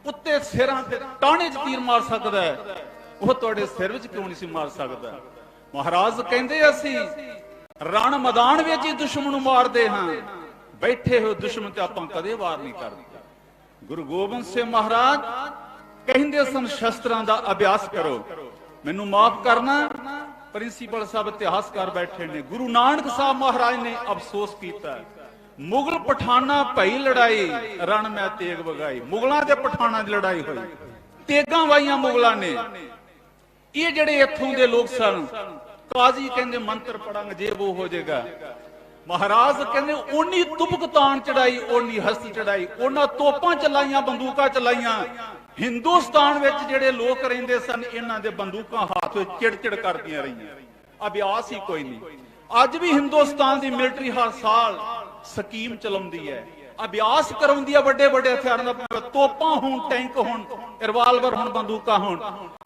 ਉੱਤੇ ਸਿਰਾਂ ਤੇ ਟਾਹਣੇ 'ਚ ਤੀਰ ਮਾਰ ਸਕਦਾ ਹੈ, ਉਹ ਤੁਹਾਡੇ ਸਿਰ ਵਿੱਚ ਕਿਉਂ ਨਹੀਂ ਸੀ ਮਾਰ ਸਕਦਾ? ਮਹਾਰਾਜ ਕਹਿੰਦੇ ਅਸੀਂ ਰਣ ਮੈਦਾਨ ਵਿੱਚ ਹੀ ਦੁਸ਼ਮਣ ਨੂੰ ਮਾਰਦੇ ਹਾਂ, ਬੈਠੇ ਹੋਏ ਦੁਸ਼ਮਣ ਤੇ ਆਪਾਂ ਕਦੇ ਵਾਰ ਨਹੀਂ ਕਰਦੇ। ਗੁਰੂ ਗੋਬਿੰਦ ਸਿੰਘ ਮਹਾਰਾਜ ਕਹਿੰਦੇ ਸਨ ਸ਼ਸਤਰਾਂ ਦਾ ਅਭਿਆਸ ਕਰੋ। ਮੈਨੂੰ ਮਾਫ ਕਰਨਾ, ਪ੍ਰਿੰਸੀਪਲ ਸਾਹਿਬ ਇਤਿਹਾਸਕਾਰ ਬੈਠੇ ਨੇ। ਗੁਰੂ ਨਾਨਕ ਸਾਹਿਬ ਮਹਾਰਾਜ ਨੇ ਅਫਸੋਸ ਕੀਤਾ, ਮੁਗਲ ਪਠਾਨਾਂ ਭਈ ਲੜਾਈ ਰਣ ਮੈਂ ਤੇਗ ਵਗਾਈ। ਮੁਗਲਾਂ ਤੇ ਪਠਾਨਾਂ ਦੀ ਲੜਾਈ ਹੋਈ, ਤੇਗਾਂ ਵਾਈਆਂ ਮੁਗਲਾਂ ਨੇ। ਇਹ ਜਿਹੜੇ ਇੱਥੋਂ ਦੇ ਲੋਕ ਸਨ, ਕਾਜ਼ੀ ਕਹਿੰਦੇ ਮੰਤਰ ਪੜਾਂਗੇ ਜੇ ਉਹ ਹੋ ਜਾਏਗਾ। ਮਹਾਰਾਜ ਕਹਿੰਦੇ ਓਨੀ ਤੁਬਕ ਤਾਣ ਚੜਾਈ, ਓਨੀ ਹਸਤ ਚੜਾਈ, ਉਹਨਾਂ ਤੋਪਾਂ ਚਲਾਈਆਂ, ਬੰਦੂਕਾਂ ਚਲਾਈਆਂ। ਹਿੰਦੁਸਤਾਨ ਵਿੱਚ ਜਿਹੜੇ ਲੋਕ ਰਹਿੰਦੇ ਸਨ, ਇਹਨਾਂ ਦੇ ਬੰਦੂਕਾਂ ਹੱਥ ਵਿੱਚ ਚਿੜ-ਚਿੜ ਕਰਦੀਆਂ ਰਹੀਆਂ, ਅਭਿਆਸ ਹੀ ਕੋਈ ਨਹੀਂ। ਅੱਜ ਵੀ ਹਿੰਦੁਸਤਾਨ ਦੀ ਮਿਲਟਰੀ ਹਰ ਸਾਲ ਸਕੀਮ ਚਲਾਉਂਦੀ ਹੈ, ਅਭਿਆਸ ਕਰਾਉਂਦੀ ਹੈ ਵੱਡੇ ਵੱਡੇ ਹਥਿਆਰਾਂ ਦਾ, ਤੋਪਾਂ ਹੋਣ, ਟੈਂਕ ਹੋਣ, ਰਿਵਾਲਵਰ ਹੋਣ, ਬੰਦੂਕਾਂ ਹੋਣ।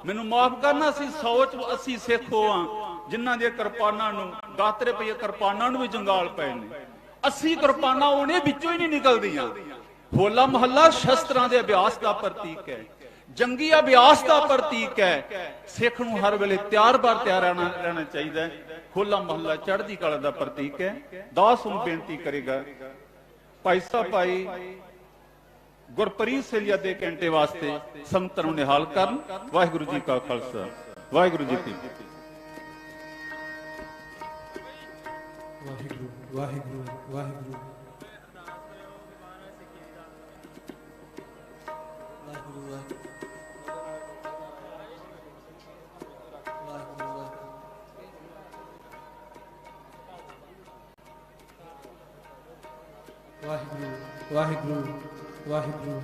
ਮੈਨੂੰ ਮਾਫ ਕਰਨਾ, ਅਸੀਂ 100 ਚ 80 ਸਿੱਖ ਹੋਵਾਂ ਜਿਨ੍ਹਾਂ ਦੀਆਂ ਕਿਰਪਾਨਾਂ ਨੂੰ, ਦਾਤਰੇ ਪਈਏ ਕਿਰਪਾਨਾਂ ਨੂੰ ਵੀ ਜੰਗਾਲ ਪਏ ਨੇ। 80 ਕਿਰਪਾਨਾਂ ਉਹਨੇ ਵਿੱਚੋਂ ਹੀ ਨਹੀਂ ਨਿਕਲਦੀਆਂ। ਹੋਲਾ ਮਹੱਲਾ ਸ਼ਸਤਰਾਂ ਦੇ ਅਭਿਆਸ ਦਾ ਪ੍ਰਤੀਕ ਹੈ, ਜੰਗੀ ਅਭਿਆਸ ਦਾ ਪ੍ਰਤੀਕ ਹੈ। ਸਿੱਖ ਨੂੰ ਹਰ ਵੇਲੇ ਤਿਆਰ ਰਹਿਣਾ ਚਾਹੀਦਾ ਹੈ। ਹੋਲਾ ਮਹੱਲਾ ਚੜ੍ਹਦੀ ਕਲਾ ਦਾ ਪ੍ਰਤੀਕ ਹੈ। ਦਾਸ ਨੂੰ ਬੇਨਤੀ ਕਰੇਗਾ ਭਾਈ ਸਾਹਿਬ ਭਾਈ ਗੁਰਪ੍ਰੀਤ ਸਿੰਘ ਅੱਧੇ ਘੰਟੇ ਵਾਸਤੇ ਸੰਗਤਾਂ ਨੂੰ ਨਿਹਾਲ ਕਰਨ। ਵਾਹਿਗੁਰੂ ਜੀ ਕਾ ਖਾਲਸਾ, ਵਾਹਿਗੁਰੂ ਜੀ ਕੀ ਫਤਿਹ। ਵਾਹਿਗੁਰੂ ਵਾਹਿਗੁਰੂ ਵਾਹਿਗੁਰੂ ਵਾਹਿਗੁਰੂ ਵਾਹਿਗੁਰੂ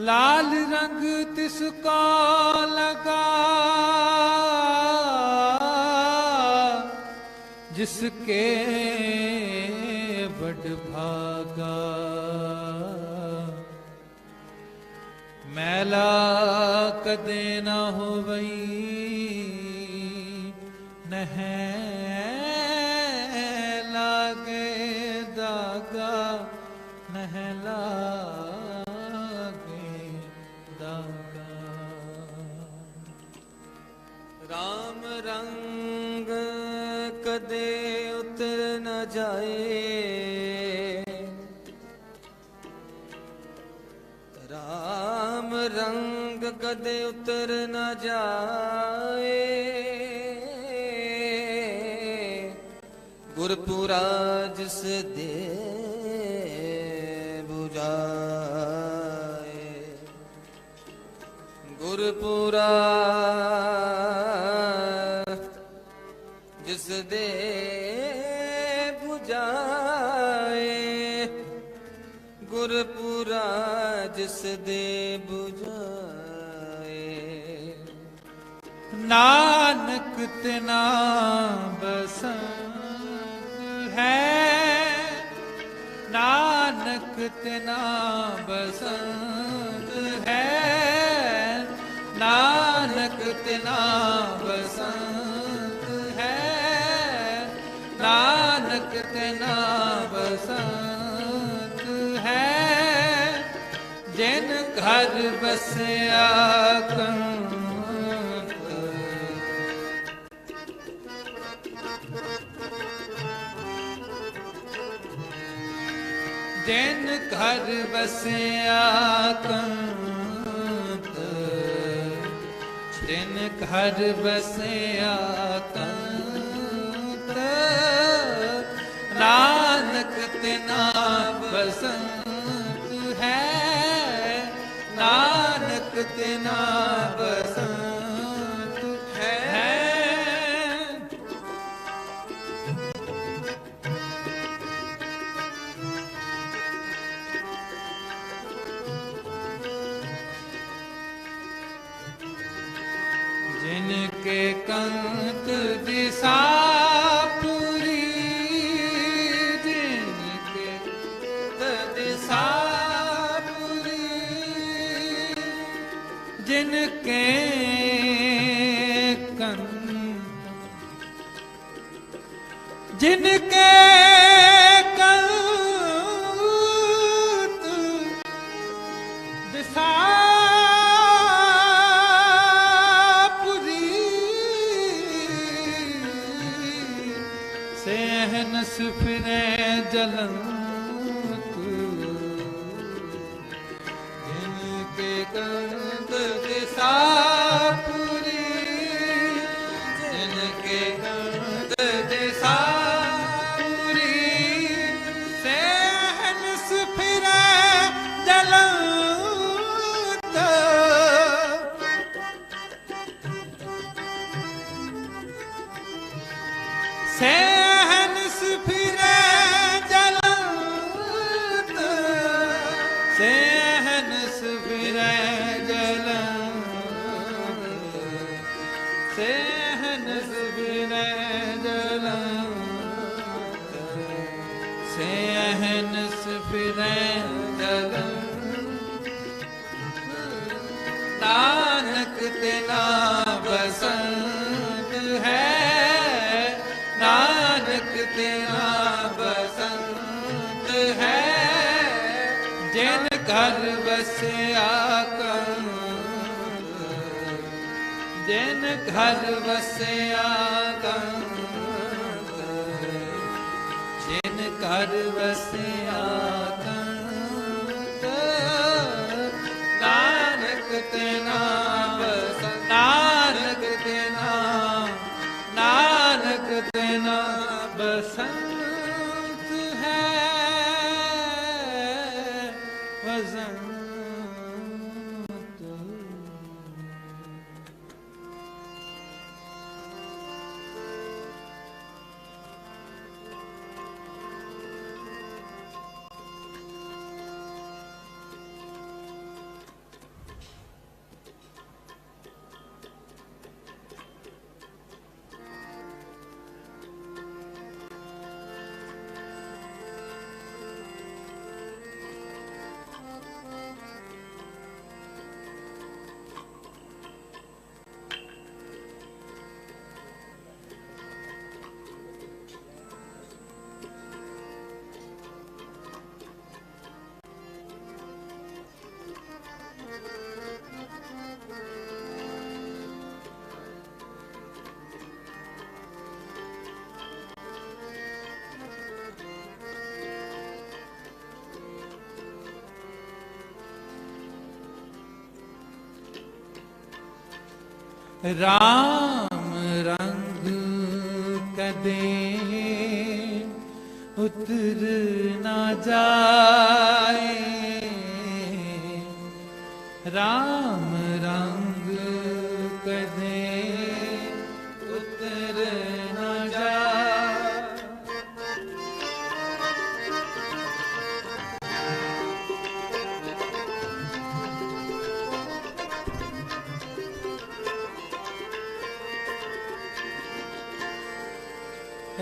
लाल रंग तिसका लगा जिसके बड़ भागा, मैला कदे न होवई नह लागे दागा, नह राम रंग कदे उतर न जाए, राम रंग कदे उतर न जाए, गुरपुरा जिस दे बुझाए, गुरपुरा जिस दे बुझाए, गुरपुरा जिस दे बुझाए, नानक तेना बसंत है, नानक तेना बसंत है, नानक तेना बसंत है, नानक तेना बसंत है, जिन घर बसया कंवरिया, जिन घर बसिया कंत, जिन घर बसिया कंत, नानक तिना बसंत है, नानक तिना बसंत है। जिनके कंत दिशा पूरी, जिनके दिशा पूरी, जिनके जिनके कंत दिशा सहनस फिरे जलंत, जिनके कंद दिशा पूरी, जिनके कंद दिशा पूरी, सहनस फिरे जलंत, सहनस फिरे जलंत, सहनस फिरे जलंत, सहनस फिरे जलंत, सहनस फिरे जलंत, नानक तेना बसंत है, नानक तेरा बसंत है। जिन घर बसिया कंत, जिन घर बसिया कंत, जिन घर बसिया कंत, नानक तेरा बसंत, नानक तेरा, नानक तेना बसंत है, बसंत। राम रंग कदे उतर न जाए, राम रंग कदे उतर न जाए।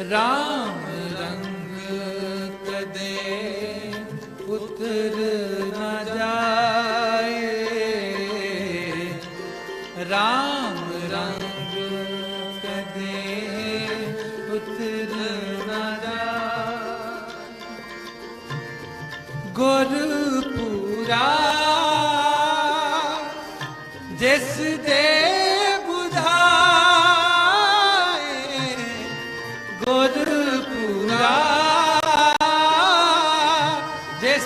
राम रंग कदे उतर न जाए, राम रंग कदे उतर न जाए। गुरपुरा जिस दे गुरपुरा जिस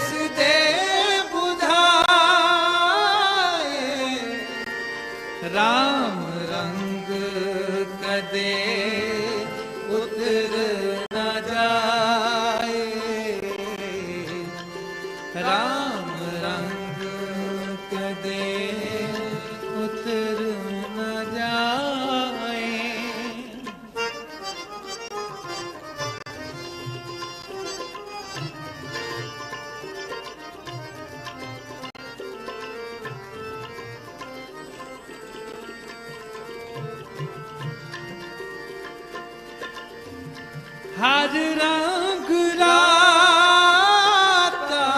हर रंग राता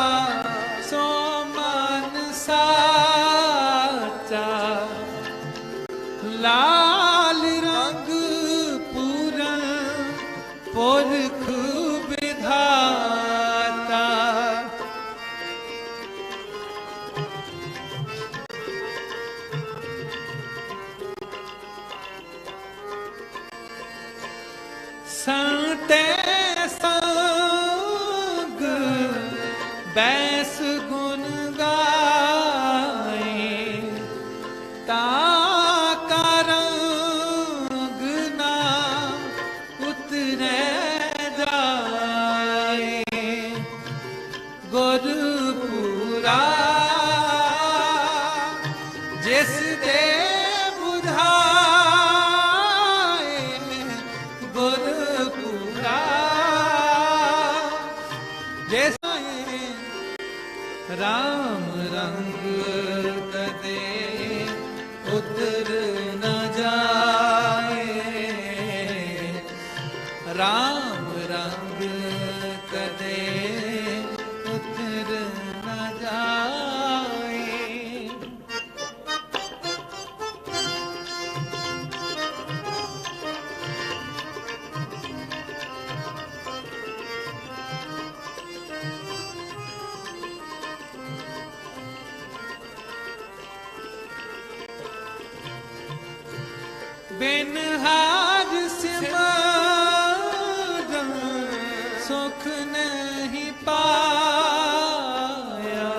सो मन साचा, लाल रंग पूरन पुरख विधाता। संते संग बैस गुण गाए, ताका रंग ना उतरे जाए। गुरपुरा जिस दे बुझाए, गुरपुरा जैसा राम रंग कदे उतर न जाए, राम रंग कदे उतर न जाए। बिन हार सिमरन सुख नहीं पाया,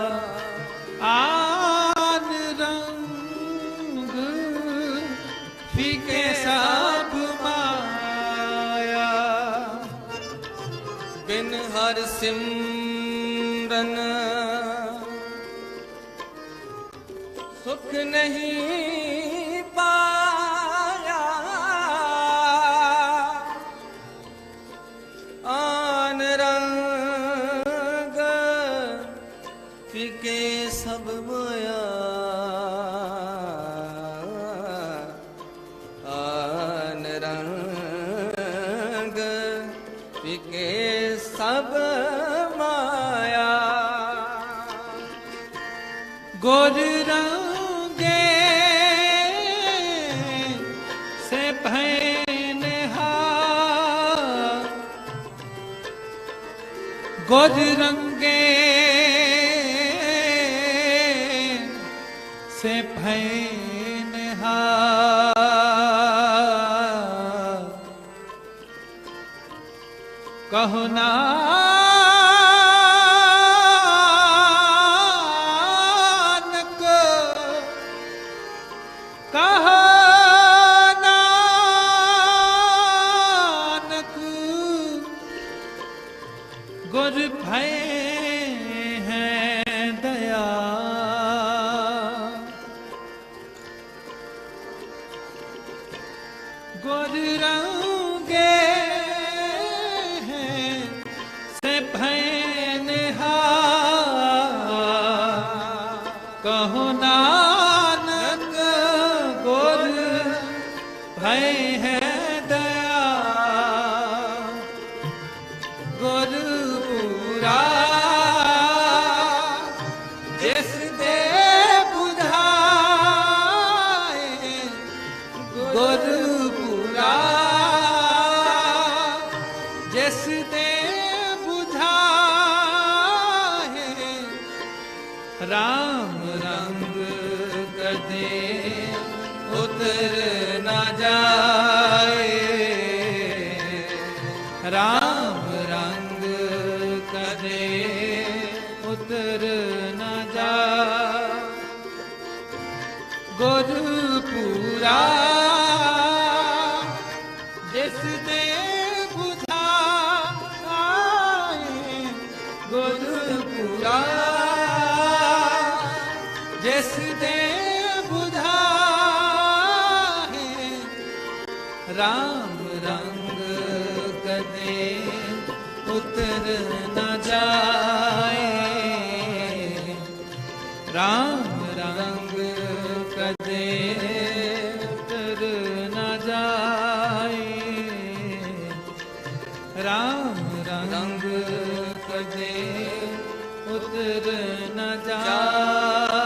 आन रंग फीके सब माया। बिन हर सिमरन सुख नहीं पाया, आन रंग फीके सब माया। आन रंग फीके सब माया। गुर रंगे से भैन हार, गुर रंगे से भैन हार। कहो नानक कहो नानक, गुर भय है दया। गुर रंगे हैं से भैन हार, कहो नानक गुर भय है दया। गुरपुरा जिस दे बुझाए, गुरपुरा जिस दे बुझाए, राम रंग कदे उतर न जाए, राम रंग कदे उतर न जाए। गुरपुरा जिस दे बुझाए, गुरपुरा जिस दे बुझाए, राम रंग कदे उतर न जाए, राम रंग कदे उतर न जाए, राम रंग कदे उतर न जाए।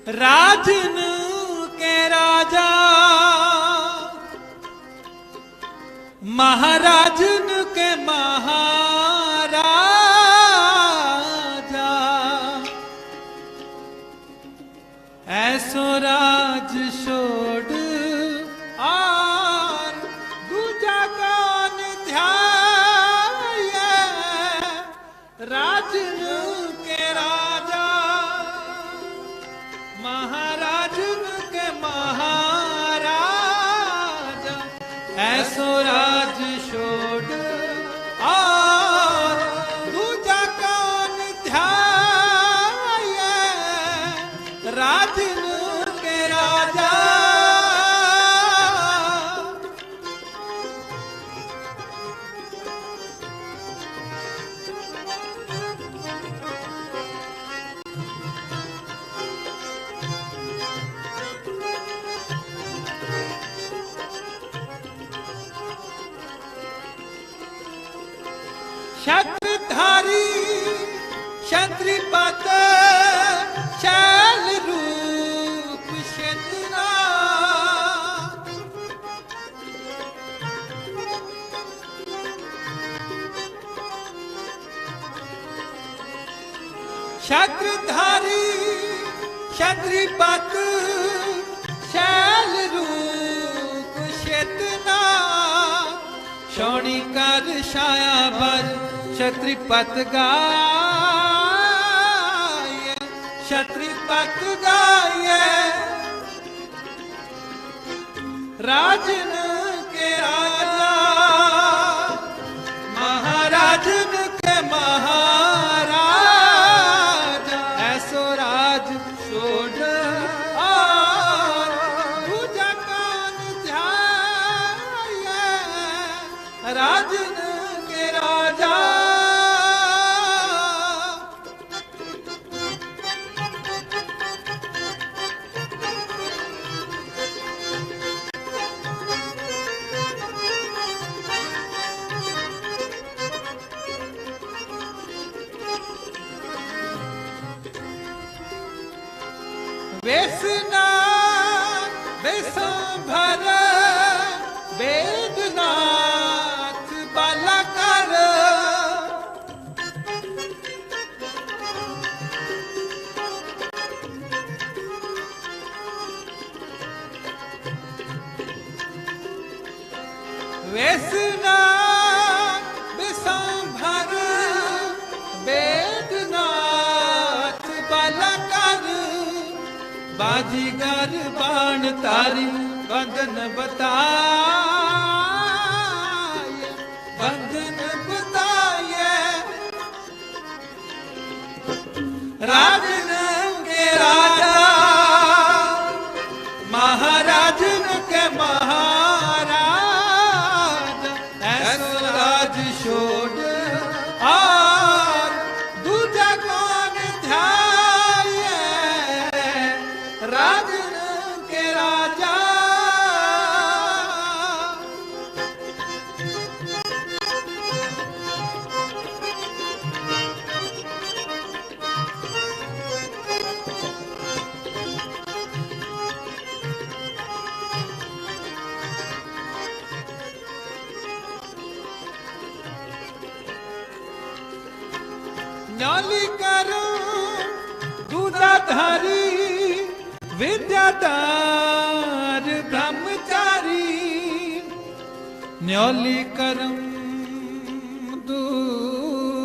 राजन के राजा महाराजन के महाराजा, ऐसो राज छोड़ और दूजा कौन ध्याय। राजन के राजा महाराजन के महाराजा, ऐसो राज छोड़ और दूजा कौन ध्याय। राजन के राजा छत्रधारी क्षत्रिपत शैल रूप शेतना, छत्रधारी क्षत्रिपत शैल रूप शेतना, शौणी कर छाया भर क्षत्रिपत गाय। क्षत्रिपत गाय राजन के राजा महाराजन के महाराजा, ऐसो राज छोड़ और दूजा कौन ध्याय। राजन के राजा वेसना वेसंभर वेदनाथ बालाकर, वेसना विसंभर वेदनाथ बालाकर, बाजीगर बाण तारी बंधन बताए। बंधन बताए राजन के राजा महाराजन के महाराजा, ऐसो राज छोड़ और दूजा कौन ध्याय। राजन के राजा न्याली करूं दूधाधारी विद्यादार ब्रह्मचारी, न्याली करम दूधार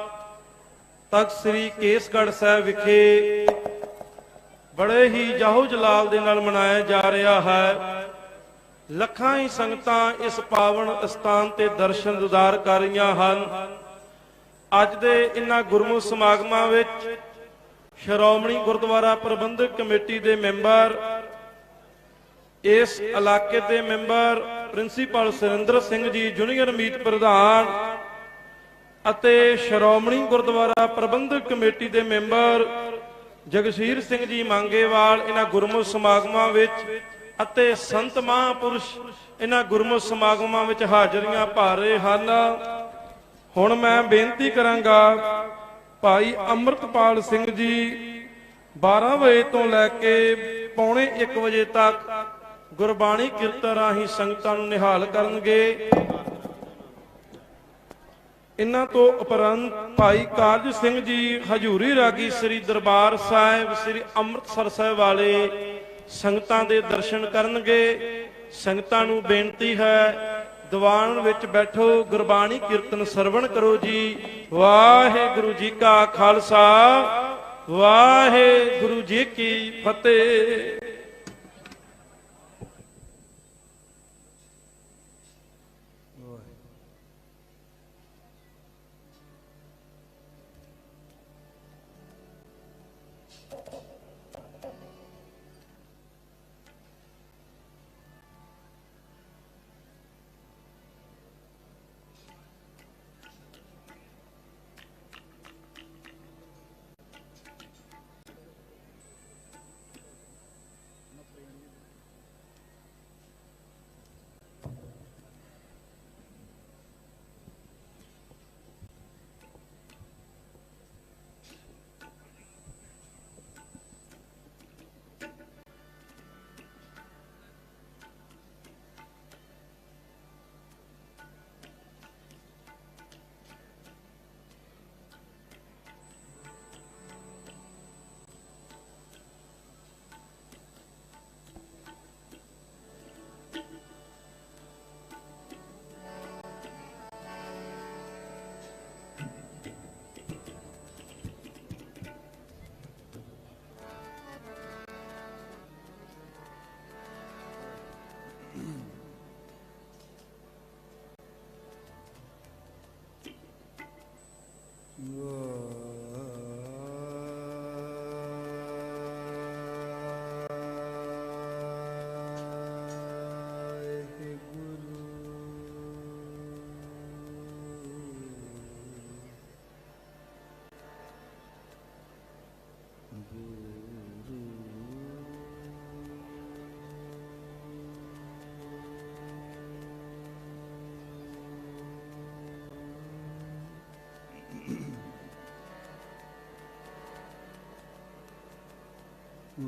ਤਖਤ ਸ੍ਰੀ ਕੇਸਗੜ੍ਹ ਸਾਹਿਬ ਵਿਖੇ ਬੜੇ ਹੀ ਜਾਹੋ ਜਲਾਲ ਦੇ ਨਾਲ ਮਨਾਇਆ ਜਾ ਰਿਹਾ ਹੈ। ਲੱਖਾਂ ਹੀ ਸੰਗਤਾਂ ਇਸ ਪਾਵਨ ਸਥਾਨ ਤੇ ਦਰਸ਼ਨ ਦੀਦਾਰ ਕਰ ਰਹੀਆਂ ਹਨ। ਅੱਜ ਦੇ ਇਹਨਾਂ ਗੁਰਮੁਖ ਸਮਾਗਮਾਂ ਵਿੱਚ ਸ਼੍ਰੋਮਣੀ ਗੁਰਦੁਆਰਾ ਪ੍ਰਬੰਧਕ ਕਮੇਟੀ ਦੇ ਮੈਂਬਰ, ਇਸ ਇਲਾਕੇ ਦੇ member principal Surinder Singh ji junior ਮੀਤ ਪ੍ਰਧਾਨ ਅਤੇ ਸ਼੍ਰੋਮਣੀ ਗੁਰਦੁਆਰਾ ਪ੍ਰਬੰਧਕ ਕਮੇਟੀ ਦੇ ਮੈਂਬਰ ਜਗਸੀਰ ਸਿੰਘ ਜੀ ਮੰਗੇਵਾਲ ਇਹਨਾਂ ਗੁਰਮੁਖ ਸਮਾਗਮਾਂ ਵਿੱਚ ਅਤੇ ਸੰਤ ਮਹਾਂਪੁਰਸ਼ ਇਹਨਾਂ ਗੁਰਮੁਖ ਸਮਾਗਮਾਂ ਵਿੱਚ ਹਾਜ਼ਰੀਆਂ ਭਰ ਰਹੇ ਹਨ। ਹੁਣ ਮੈਂ ਬੇਨਤੀ ਕਰਾਂਗਾ ਭਾਈ ਅੰਮ੍ਰਿਤਪਾਲ ਸਿੰਘ ਜੀ 12 ਵਜੇ ਤੋਂ ਲੈ ਕੇ ਪੌਣੇ 1 ਵਜੇ ਤੱਕ ਗੁਰਬਾਣੀ ਕੀਰਤਨ ਰਾਹੀਂ ਸੰਗਤਾਂ ਨੂੰ ਨਿਹਾਲ ਕਰਨਗੇ। ਇਹਨਾਂ ਤੋਂ ਉਪਰੰਤ ਭਾਈ ਕਾਰਜ ਸਿੰਘ ਜੀ ਹਜੂਰੀ ਰਾਗੀ ਸ੍ਰੀ ਦਰਬਾਰ ਸਾਹਿਬ ਸ੍ਰੀ ਅੰਮ੍ਰਿਤਸਰ ਸਾਹਿਬ ਵਾਲੇ ਸੰਗਤਾਂ ਦੇ ਦਰਸ਼ਨ ਕਰਨਗੇ। ਸੰਗਤਾਂ ਨੂੰ ਬੇਨਤੀ ਹੈ ਦੀਵਾਨ ਵਿੱਚ ਬੈਠੋ, ਗੁਰਬਾਣੀ ਕੀਰਤਨ ਸਰਵਣ ਕਰੋ ਜੀ। ਵਾਹਿਗੁਰੂ ਜੀ ਕਾ ਖਾਲਸਾ, ਵਾਹਿਗੁਰੂ ਜੀ ਕੀ ਫਤਿਹ।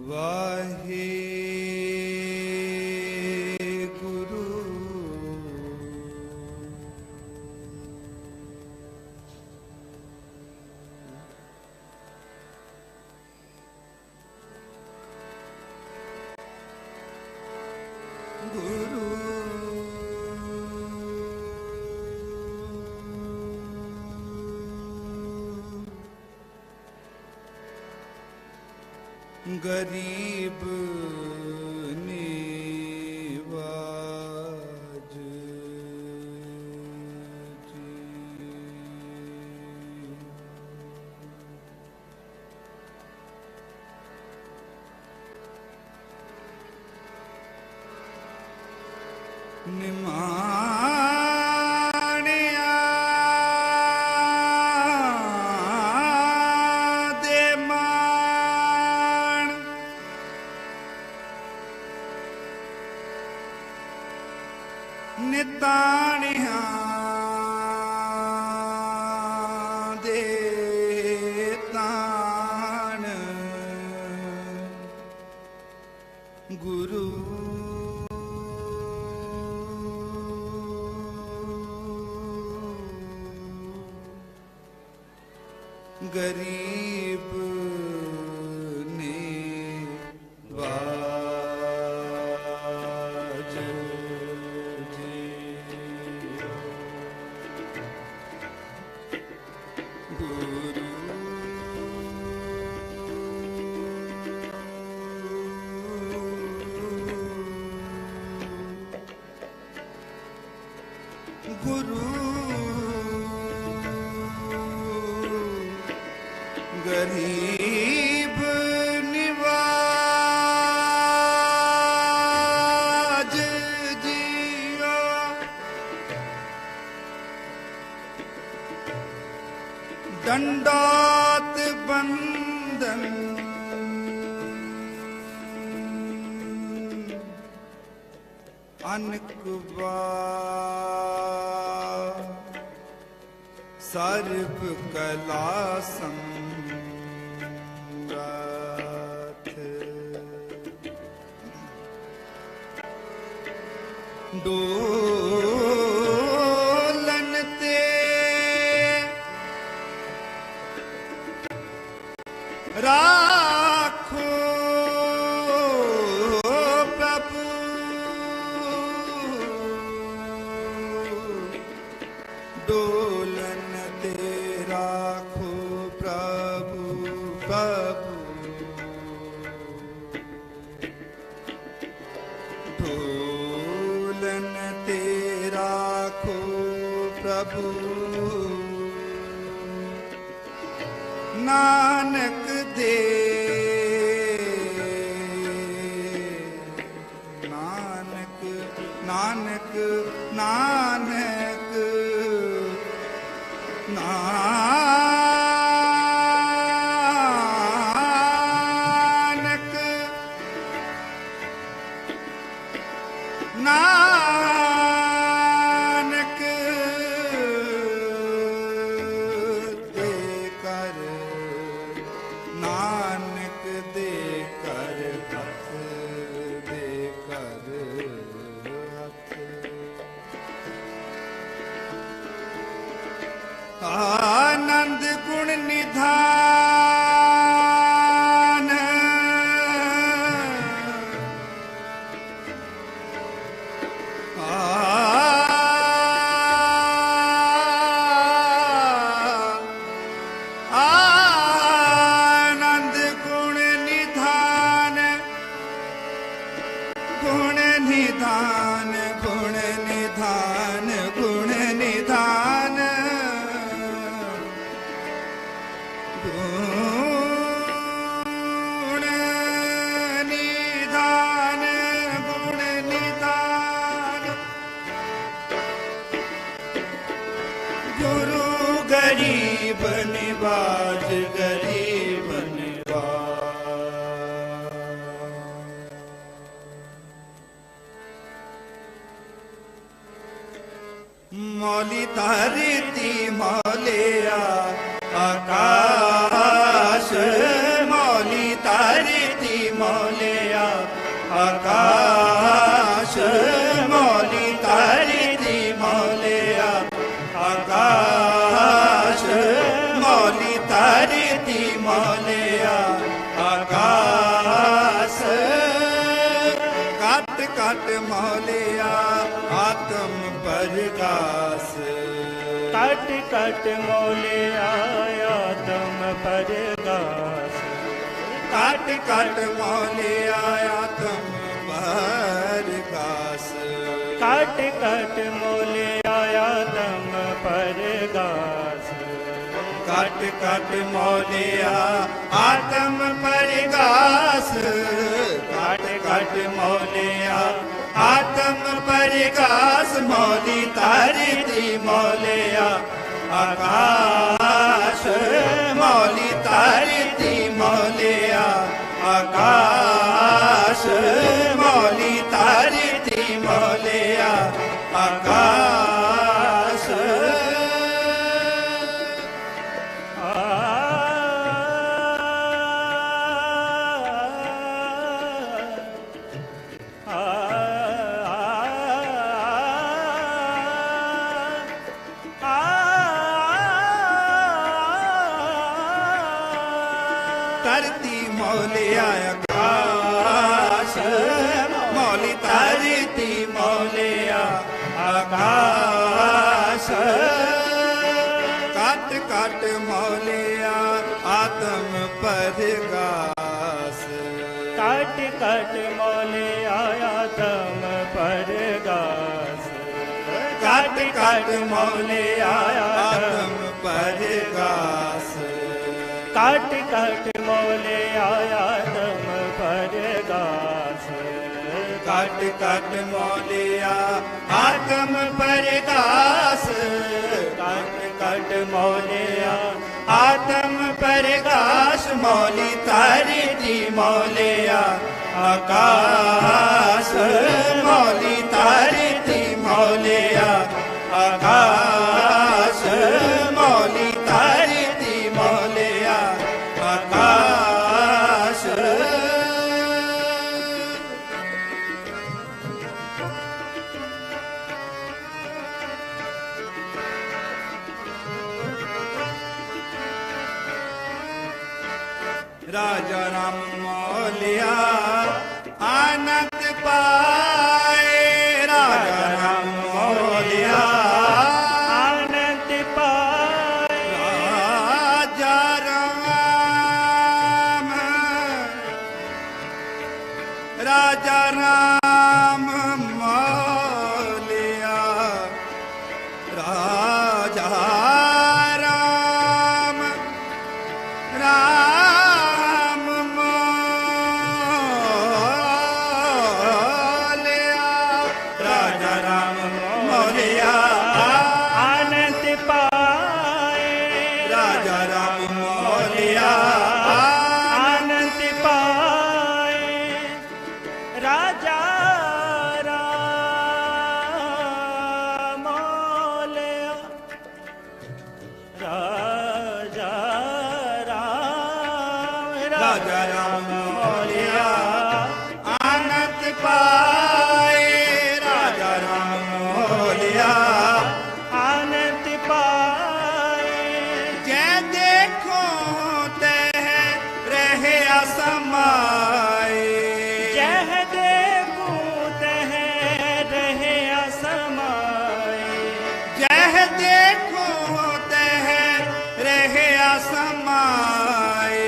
ਵਾਹਿਗੁਰੂ गरीब निवाज निमाणिया दे मान निताणिया दे तान गुरु गरीब निवाज गुरु गरीब निवाज जियो दंडात बंदन अनकबा सर्व कला संगत डोलन ते राखो प्रभु डोलन ते राखो प्रभु प्रभु डोलन ते राखो प्रभु नानक दे नानक नानक नानक नानक नानक दे कर नानक दे कर हथ दे कर हथ आनंद गुण निधान आनंद गुण निधान गुण निधान गुण निधान गुण निधान गुण निधान गुण निधान गुरु गरीब निवाज गरीब निवाज मौली धरती मौलिया आकाश मौली धरती मौलिया आकाश मौली धरती मौलिया आकाश मौली धरती मौलिया आकाश कट कट मौलिया आत्म परगास कट कट मोले आयातम परगास कट कट मौले आयातम परगास कट कट मोले आयातम परगास कट कट मौले आत्म परगास कट कट मौले आत्म परगास मौली धरती मौलिया आकाश मौली धरती मौलिया आकाश मौली धरती मौलिया आकाश धरती मौलिया आकाश मौली धरती मौलिया आकाश कट कट मौलिया आत्म परगास कट कट मोले आयातम परगास कट कट मौलिया आत्म परगास काट काट मोले आया तम परगास काट काट मोलिया आत्म परगास काट काट मोलिया आत्म परगास मौली तारी दी मोलिया आकाश मौली तारी दी मोलिया आकाश मौली तारी दी मोलिया आकाश राजा राम मौलिया आनंद पाए राजा राम मौलिया आनंद पाए राजा राम मौलिया राजा राम राम मौलिया राजा राम मौलिया आनंद पाए राजा राम मौलिया आनंद पाए राजा राम मौलिया राजा राजा राम मौलिया आनंद पाए राजा राम मौलिया आनंद पाए जय देखो तह रहे असमाए जय देखो तह रहे असमाए जय देखो तह रहे असमाए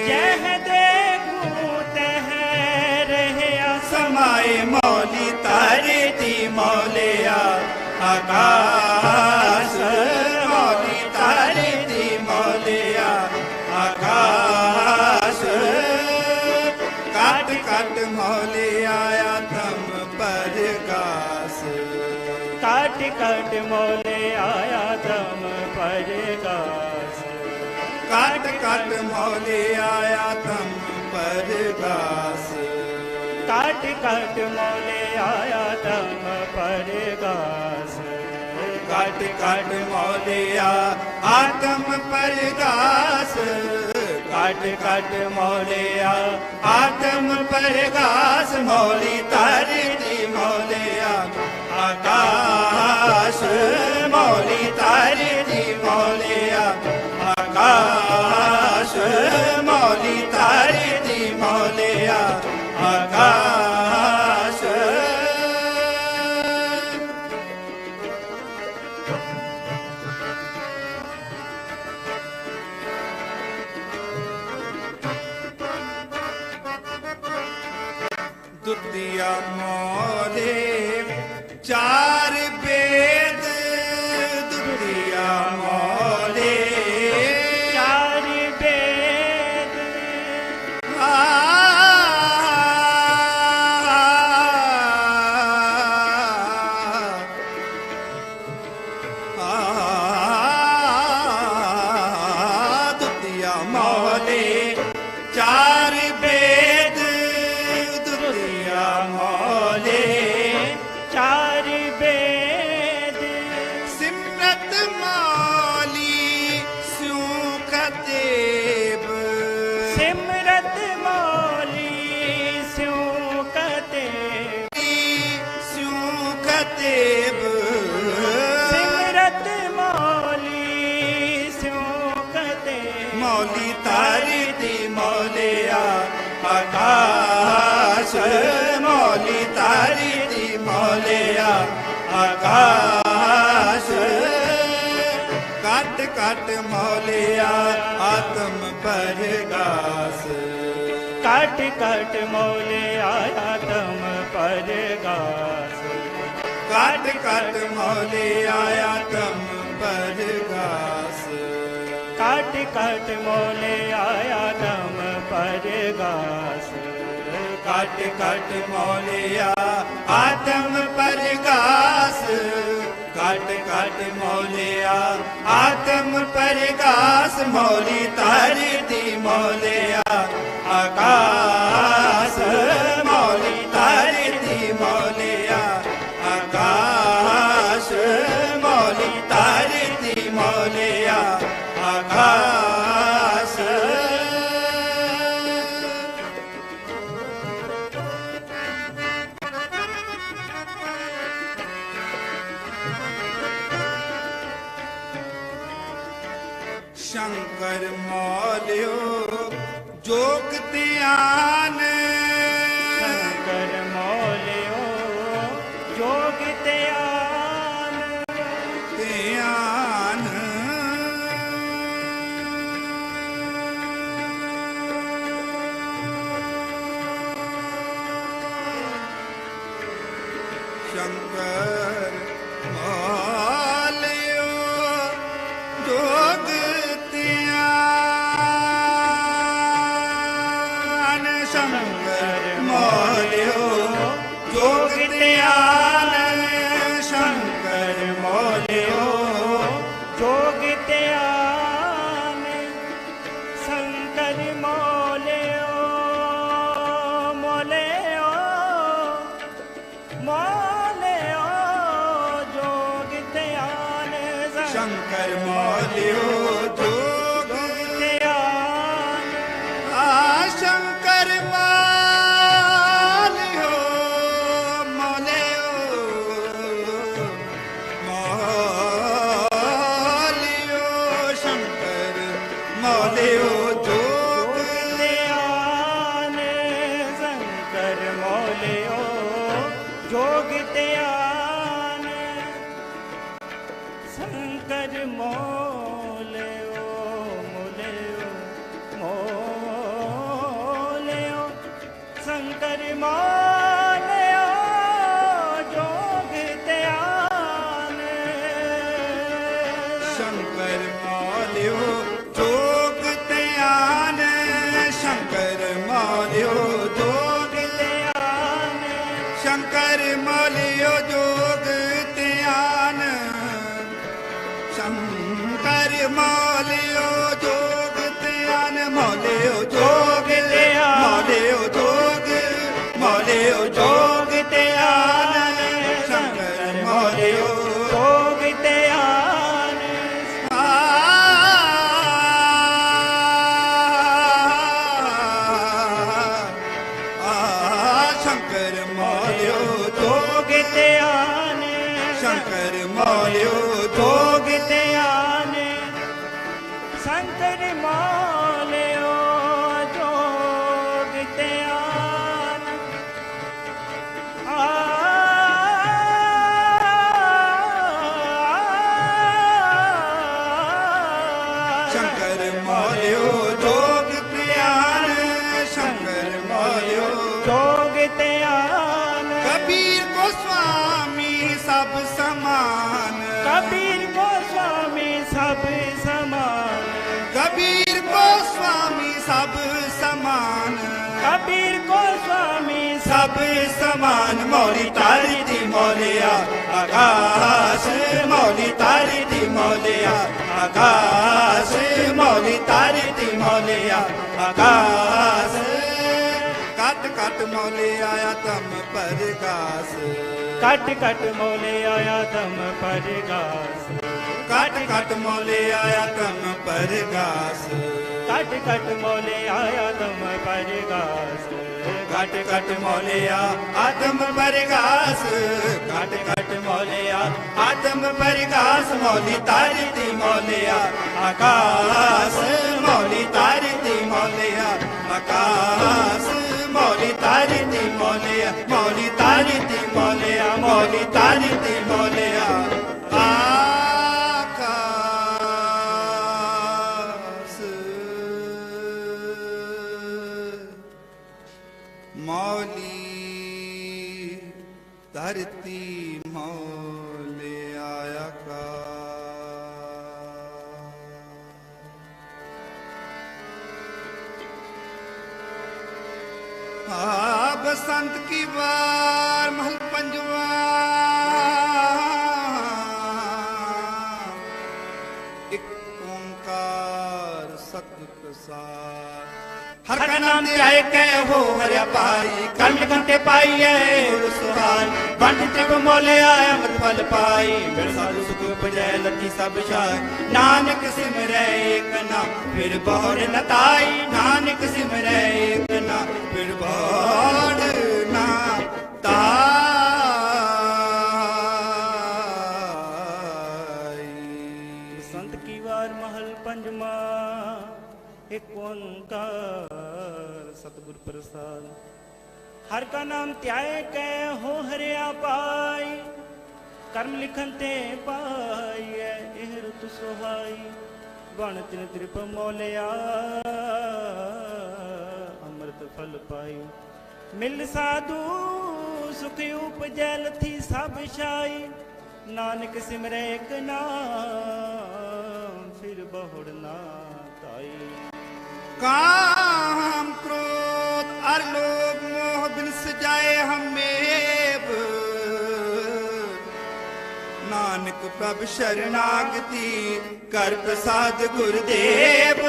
जह देखूं तह रहे समाए मौली तारे दी मौलिया आकाश मौली तारे दी मौलिया आकाश काट काट मौलिया आत्म परगास काट काट मौले आया तम परगास काट काट मौले आया तम परगास काट काट मौले आया तम परगास काट काट मौलिया आत्म परगास काट काट मौलिया आत्म परगास मौली तारी दी मौलिया आकाश मौली तारी दी मौलिया आकाश मौली तारी दी मौलिया आकाश दुतिया मोरे चार वेद दुतिया मोरे चार वेद दुतिया मोरे चार वेद दुतिया मोले चार वेद सिमरत मौली सुखदेव सिमरत मौली सुखदेव सुखदेव सिमरत मौली सुखदेव मौली तारी दी मौलिया आकाश मौली तारी दी मौलिया आकाश काट काट मौलिया आत्म परगास काट काट मौलिया आत्म परगास काट काट मौलिया आत्म परगास काट कट मोले आया दम परगास कट कट मोलिया आत्म परगास कट कट मोलिया आत्म परगास मोली तारी दी मोलिया आकाश मोली तारी दी मोलिया आकाश मोली तारी दी मोलिया आकाश शंकर मौलियो जोग ध्यान शंकर मौलियो जोग ध्यान ध्यान शंकर मौलियो जोग शंकर मौलियो जोग ध्यान शंकर मौलियो जोग ध्यान शंकर मौलियो मौलियो मौलियो जोग ध्यान शंकर मौलियो जोग ध्यान शंकर मौलियो मौलियो शंकर मौलियो जोग ध्यान शंकर मौलियो जोग ध्यान शंकर मौलियो मौलियो शंकर मौलियो जोग ध्यान शंकर मौलियो जोग ध्यान शंकर मौलियो जोग ध्यान शंकर मौलियो जोग ध्यान शंकर मौलियो जोग ध्यान मौलियो जोग ध्यान मौलियो जोग मौलियो जोग ध्यान शंकर मौलियो जोग ध्यान शंकर मौलियो जोग ध्यान शंकर मौलियो जोग ध्यान शंकर मौलियो जोग ध्यान शंकर मौलियो जोग ध्यान शंकर मौलियो जोग ध्यान कबीर गोस्वामी सब समान कबीर गोस्वामी सब समान कबीर गोस्वामी सब समान कबीर गोस्वामी सब समान मौली तारी दी मौलिया आकाश मौली तारी दी मौलिया आकाश मौली तारी दी मौलिया आकाश कट कट मौले आया तम परगास कट कट मौले आया तम परगास कट कट मौले आया तम परगास कट कट मौले आया तम परगास कट कट मौलिया आत्म परगास कट कट मौलिया आत्म परगास मौली तारी दी मौलिया आकाश मौली तारी दी मौलिया आकाश मौली तारी दी मौलिया मौली तारी दी मौलिया मौली तारी दी मौलिया आकाश मौली धरती मौले आया का बसंत की बार महल पंजवा एक ओंकार सतगुर प्रसाद हर का नाम ध्याए कै हो हरिया पाई कर्म लिखते पाई है सुहाल बंद त्रिप मोले आया मत फल पाई फिर साधु सुख उपजय लती सब शाय नानक सिमरै एक नाम फिर बहुर न ताई नानक सिमरै एक नाम फिर बहुर न ताई संत की वार महल पंजमा एक ओंकार सतगुर प्रसाद हर का नाम त्याय कै हो हरिया पाई कर्म लिखन ते पाई एह रुत सुहाई बण तिन त्रिप मोलिया अमृत फल पाई मिल साधु सुख उपजै लथी सब शाई नानक सिमरै एक नाम फिर बहुड़ ना ताई काम क्रोध और लोभ मोह बिन सजाए हमें नानक प्रभ शरणागति कर प्रसाद गुरुदेव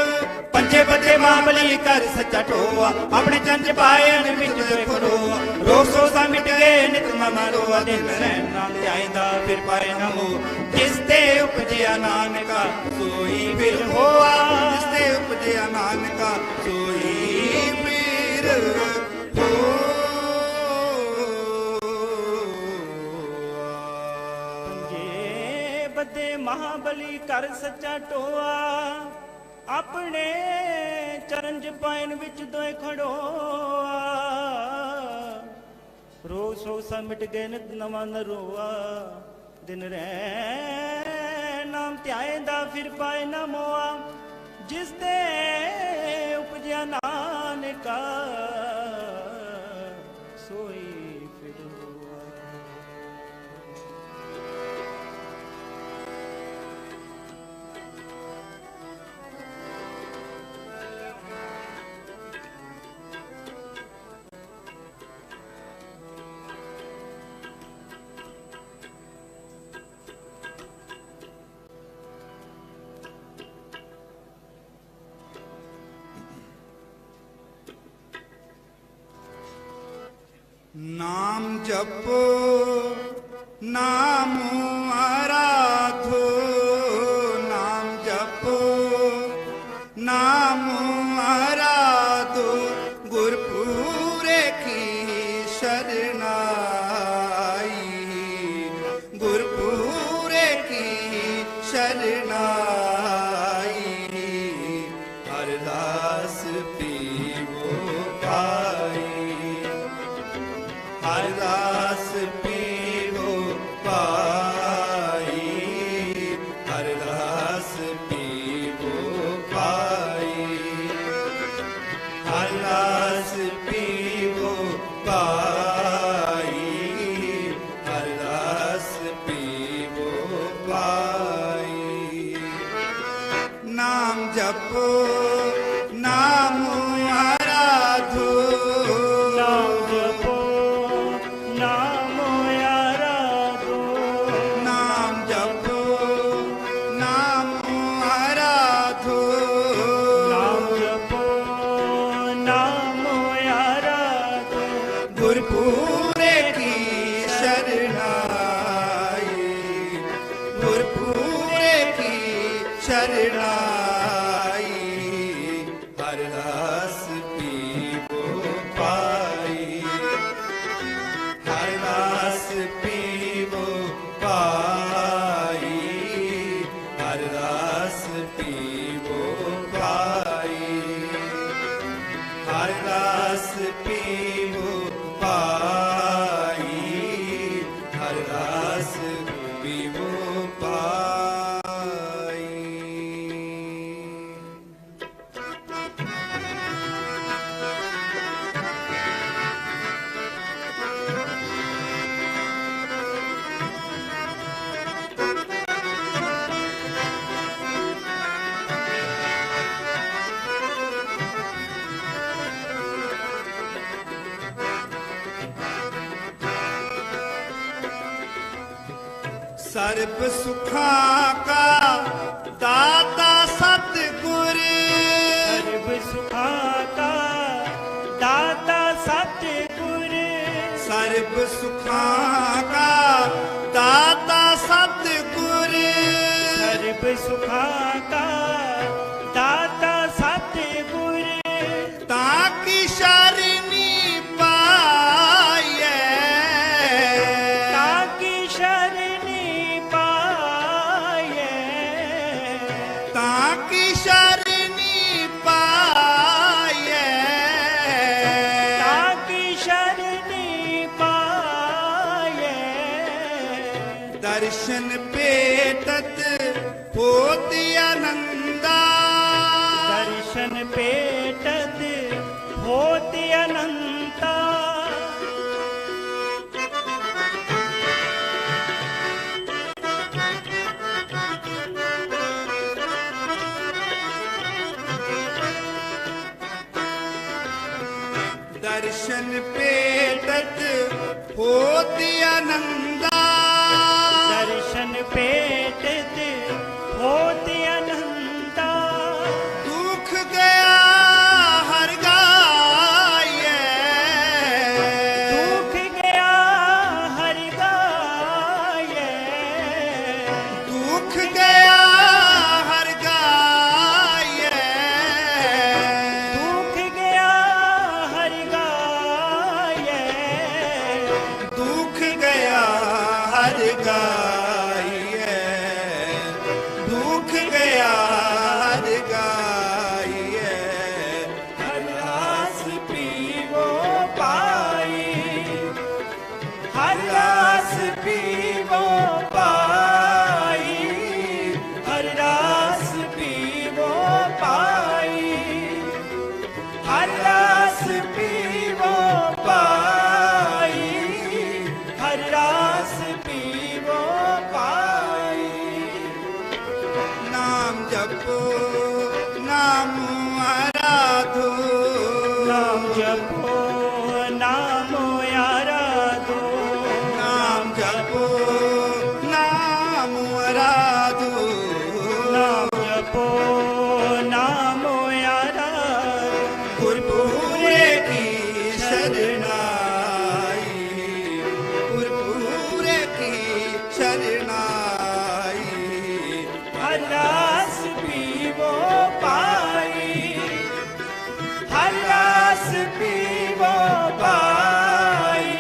पंजे बदे मामली कर सच्चा टोआ अपने चंज पाए मिट गए खरोआ रोग सोसा मिट गए नित ममा रोआ दिन रहना आइंदा फिर पाए न हो जिसते उपजया नानका सोई फिर होआ जिसते उपजया नानका सोई फिर बदे महाबली कर सच्चा टोआ अपने चरण च पायन विच दोए खड़ोआ रो सो सा मिट गए नित नवा न रोआ दिन रै नाम ध्याएंदा फिर पाए न मोआ जिस ते उपजया नानका सोई फिर होआ नाम जपो नाम आराधो नाम जपो नाम आराधो गुरपुरे की शरणाई गुरपुरे की शरणाई हरदास पीवो पाई हरदास पीवो पाई हरदास पीवो पाई हरदास पीवो पाई हरदास पीवो पाई नाम जपो नाम आराधो नाम जपो नाम आराधो नाम जपो नाम आराधो नाम जपो नाम आराधो गुरपुरे की शरणाई गुरपुरे की शरणाई हरदास पीवो पाई हरदास पीवो पाई हरदास पीवो पाई हरदास पीवो पाई हरदास पीवो पाई सर्ब सुखां का दाता सतगुर, सर्ब सुखां का दाता सतगुर, सर्ब सुखां का दाता सतगुर, सर्ब सुखां का दाता सतगुर, ताकि शरणी पाए, ताकि शरणी पाए, ताकि शरणी पाए, ताकि शरणी पाए, दर्शन पेटत होत आनंदा, दर्शन पेटत होत अनंता, दर्शन पेटत होत आनंदा, दर्शन पेटत होत अनंता, दुख गया हर गाये, दुख गया हर गाये, दुख गया हर गाये, दुख गया हर गाये, दुख गया हर गाये, दुख गया हर गाये, हर रास पीवो पाई, हर रास पीवो पाई, हर रास पीवो पाई, हर रास पीवो पाई, हर रास पीवो पाई। नाम जपो नाम आराधो, नाम जपो नाम आराधो, नाम जपो नाम आराधो, नाम जपो नाम आराधो, गुरपुरे की शरणाई, गुरपुरे की शरणाई, हर रास पीवो पाई, हर रास पीवो पाई,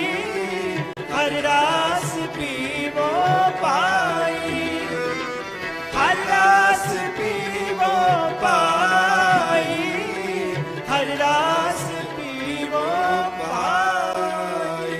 हर रास पीवो पाई, हर रास पीवो पाई, हर रास पीवो पाई।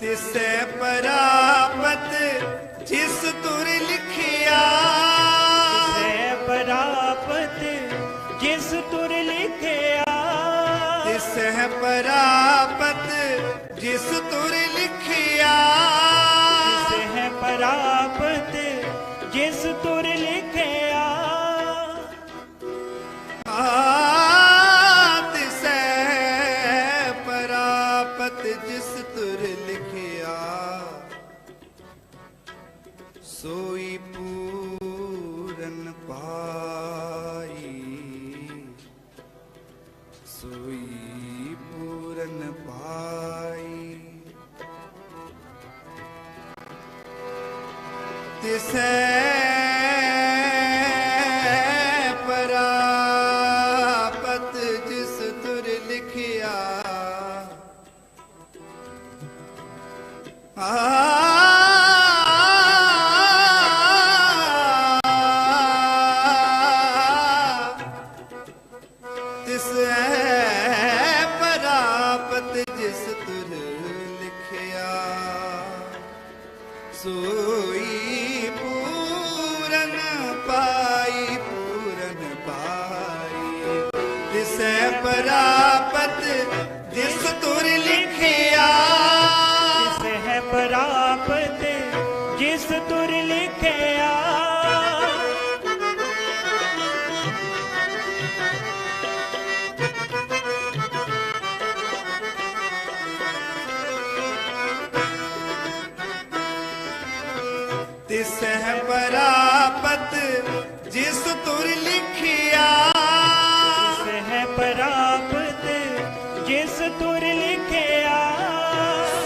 तिसै परापत जिस तुर लिखिया, तिसै परापत जिस तुर लिखिया, तिसै परापत जिस तुर लिखिया, तिसै परापत जिस तुर लिखिया, तिसै परापत जिस तुर लिखिया, सोई पूरन पाई, सोई पूरन पाई, तिसै परापत जिस तुर लिखिया, आ जिस तुर लिखिया है प्राप्त जिस तुर लिखिया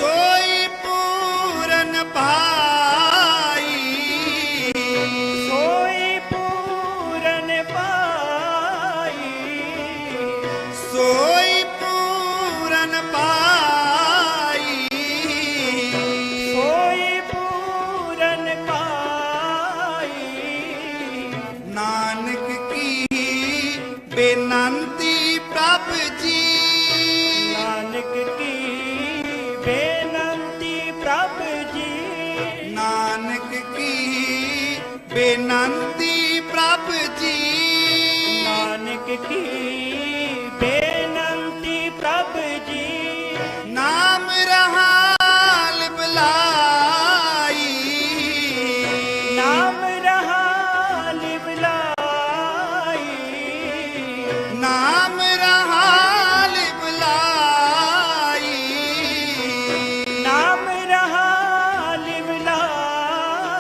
सोई पूरन पाई सोई पूरन पाई सोई पूरन पाई सोई पूरन पाई नानक की बेनंती प्रभ जी नानक की बेनंती प्रभ जी नानक की बेनंती प्रभ जी नानक की बेनंती प्रभ जी नाम रहा लिबलाई नाम रहा लिबलाई नाम रहा लिबलाई नाम रहा लिबलाई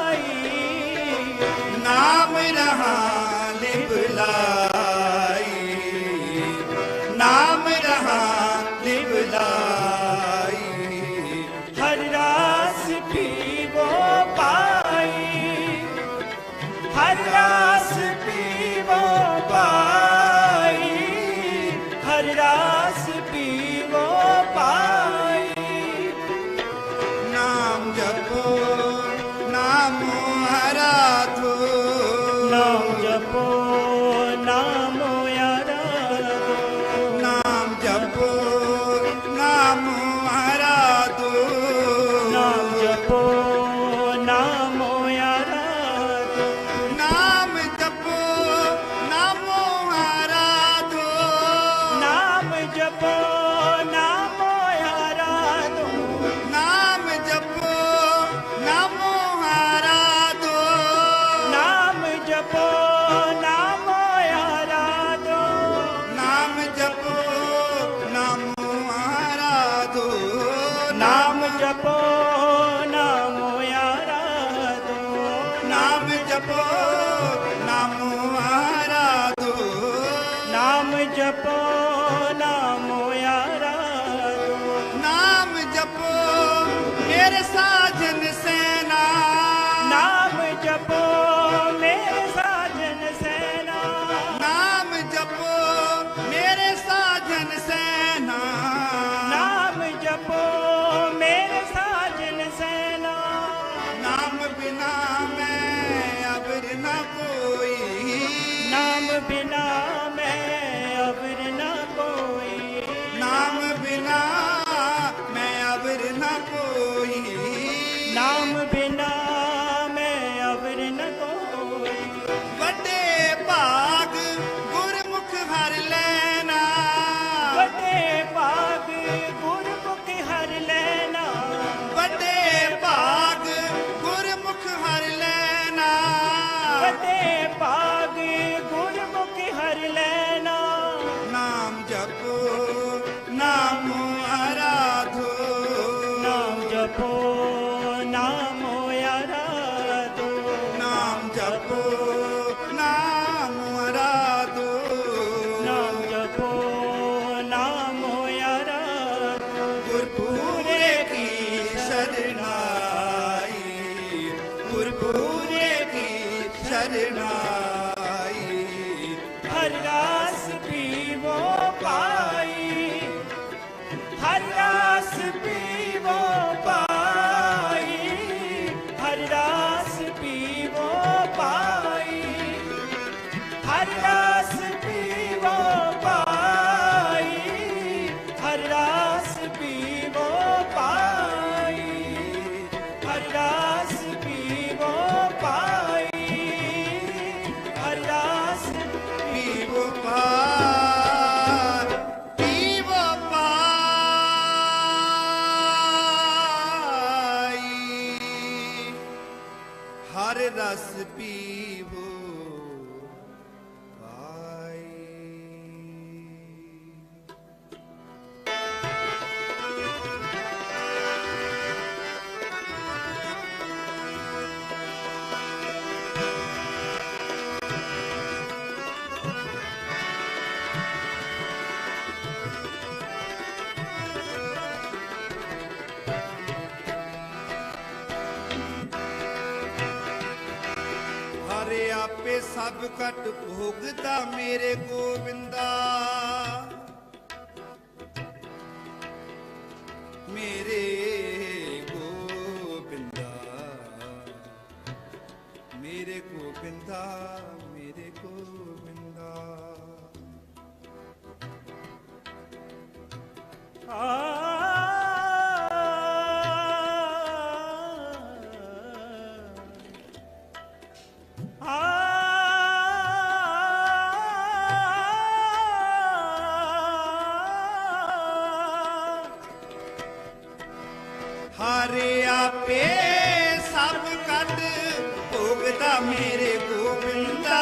नाम रहा लिबलाई नाम रहा लिबलाई हर रास पीवो पाई हर रास पीवो पाई हर रास पीवो पाई नाम जपो नामो आराधो नाम जपो नामो आराधो नाम जपो नामो आराधो नाम जपो नामो आराधो नाम जपो नामो आराधो नाम जपो नामो आराधो नाम जपो नामो आराधो नाम जपो नामो आराधो नाम जपो नामो आराधो नाम जपो नामो आराधो नाम जपो नामो आराधो नाम जपो नामो आराधो नाम जपो मेरे साजन सेना नाम जपो मेरे साजन सेना नाम जपो मेरे साजन सेना नाम जपो मेरे साजन सेना नाम बिना मैं अबर न कोई नाम बिना मैं अबर न कोई नाम बिना मैं अबर न कोई नाम बिना मैं अबर न कोई ਵੱਡੇ ਭਾਗ ਗੁਰਮੁਖ ਹਰ ਲੈਣਾ ਵੱਡੇ ਭਾਗ ਗੁਰਮੁਖ ਹਰ ਲੈਣਾ ਵੱਡੇ ਭਾਗ ਗੁਰਮੁਖ ਹਰ ਲੈਣਾ ਵੱਡੇ ਭਾਗ ਗੁਰਮੁਖ ਹਰ ਲੈਣਾ ਨਾਮ ਜਪੋ ਨਾਮੋ ਆਰਾਧੋ ਨਾਮ ਜਪੋ ਨਾਮੋ ਆਰਾਧੋ ਨਾਮ ਜਪੋ ਨਾਮ ਆਰਾਧੋ ਨਾਮ ਜਪੋ ਨਾਮੋ ਆਰਾਧੋ ਗੁਰਪੂਰੇ ਕੀ ਸ਼ਰਨਾਈ ਗੁਰਪੂਰੇ ਕੀ ਸ਼ਰਨਾਈ हर रास पीवो पाई हर रास पीवो पाई हर रास पीवो पाई हर रास पीवो पाई हर रास पीवो पाई हर रास पीवो पाई हर रास पीवो पार पीवो पाई हर रस पीवो पाई ਆਪੇ ਸਭ ਕਟ ਭੋਗਦਾ ਮੇਰੇ ਗੋਬਿੰਦਾ ਮੇਰੇ ਗੋਬਿੰਦਾ ਮੇਰੇ ਗੋਬਿੰਦਾ ਮੇਰੇ ਗੋਬਿੰਦਾ ਹਰੇ ਆਪੇ ਸਭ ਕੱਢ ਭੋਗਦਾ ਮੇਰੇ ਗੋਬਿੰਦਾ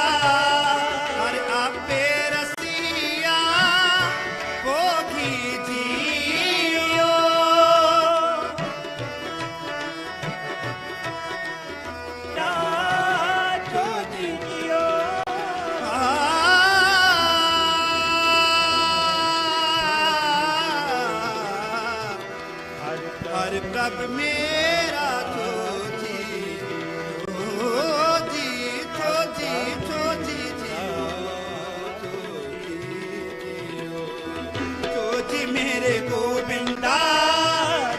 ਹਰ ਆਪੇ ਰਸੀਆ ਭੋਗੀ ਜੀਓ ਰਾਜੋ ਜੀਓ ਹਰ ਪ੍ਰਭ ਮੇਰਾ ਜੋਜੀ ਜੋਜੀ ਜੋਜੀ ਜੋਜੀ ਜੋਜੀ ਮੇਰੇ ਗੋਬਿੰਦਾ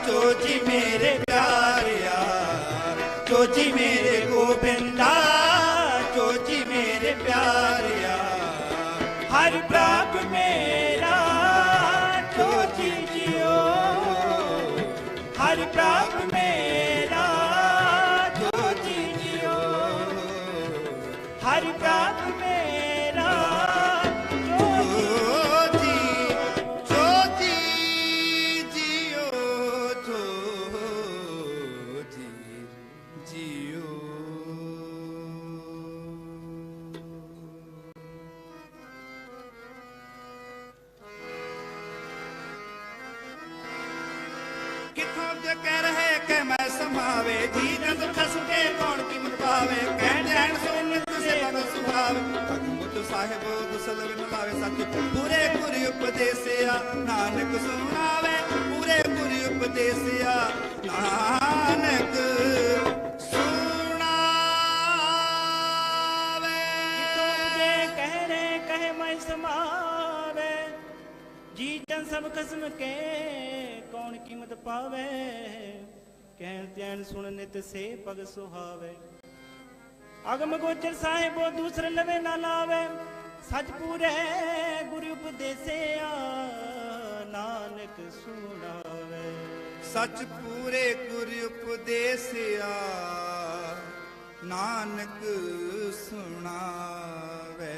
ਜੋਜੀ ਮੇਰੇ ਪਿਆਰਿਆ ਜੋਜੀ ਮੇਰੇ ਗੋਬਿੰਦਾ ਜੋਜੀ ਮੇਰੇ ਪਿਆਰਿਆ ਹਰ ਪ੍ਰਭ ਮੇਰਾ ਜੋਜੀ ਜੀਓ ਹਰ ਪ੍ਰਭ ਮੇਰਾ ਜੋਜੀ ਜੀਓ ਹਰ ਪ੍ਰਭ ਮੇਰਾ ਜੋਜੀ ਜੋਜੀ ਜੀਓ ਜੋਜੀ ਜੀਓ ਕਿਥੋਂ ਜੇ ਕਹਿ ਰਹੇ ਕਿ ਮੈਂ ਸਮਾਵੇ ਜੀ ਜੰਦ ਖਸ ਕੇ ਕੌਣ ਕੀਮਤ ਪਾਵੇ ਕਹਿ ਜੈਨ ਸੁਨ ਤੁਸੇ ਬਨ ਸੁਭਾਵੇ ਭਗਵਤ ਸਾਹਿਬ ਦੁਸਲ ਵਿਨ ਲਾਵੇ ਸੱਚ ਪੂਰੇ ਗੁਰ ਉਪਦੇਸਿਆ ਨਾਨਕ ਸੁਣਾਵੇ ਪੂਰੇ ਗੁਰ ਉਪਦੇਸਿਆ ਨਾਨਕ ਸੁਣਾਵੇ ਜੇ ਕਹਿ ਰਹੇ ਕਹੇ ਮੈਂ ਸਮਾਵੇ ਜੀ ਜਨ ਸਭ ਕਸਮ ਕੇ ਕੌਣ ਕੀਮਤ ਪਾਵੇ ਕਹਿਣ ਧਿਆਨ ਸੁਣ ਨਿਤ ਸੇ ਪਗ ਸੁਹਾਵੇ ਅਗਮ ਗੋਚਰ ਸਾਹਿਬੋ ਦੂਸਰੇ ਲਵੇ ਨਾ ਲਾਵੇ ਸਚ ਪੂਰੇ ਗੁਰੂ ਉਪਦੇਸਿਆ ਨਾਨਕ ਸੁਣਾਵੇ ਸਚ ਪੂਰੇ ਗੁਰ ਉਪਦੇਸਿਆ ਨਾਨਕ ਸੁਣਾਵੇ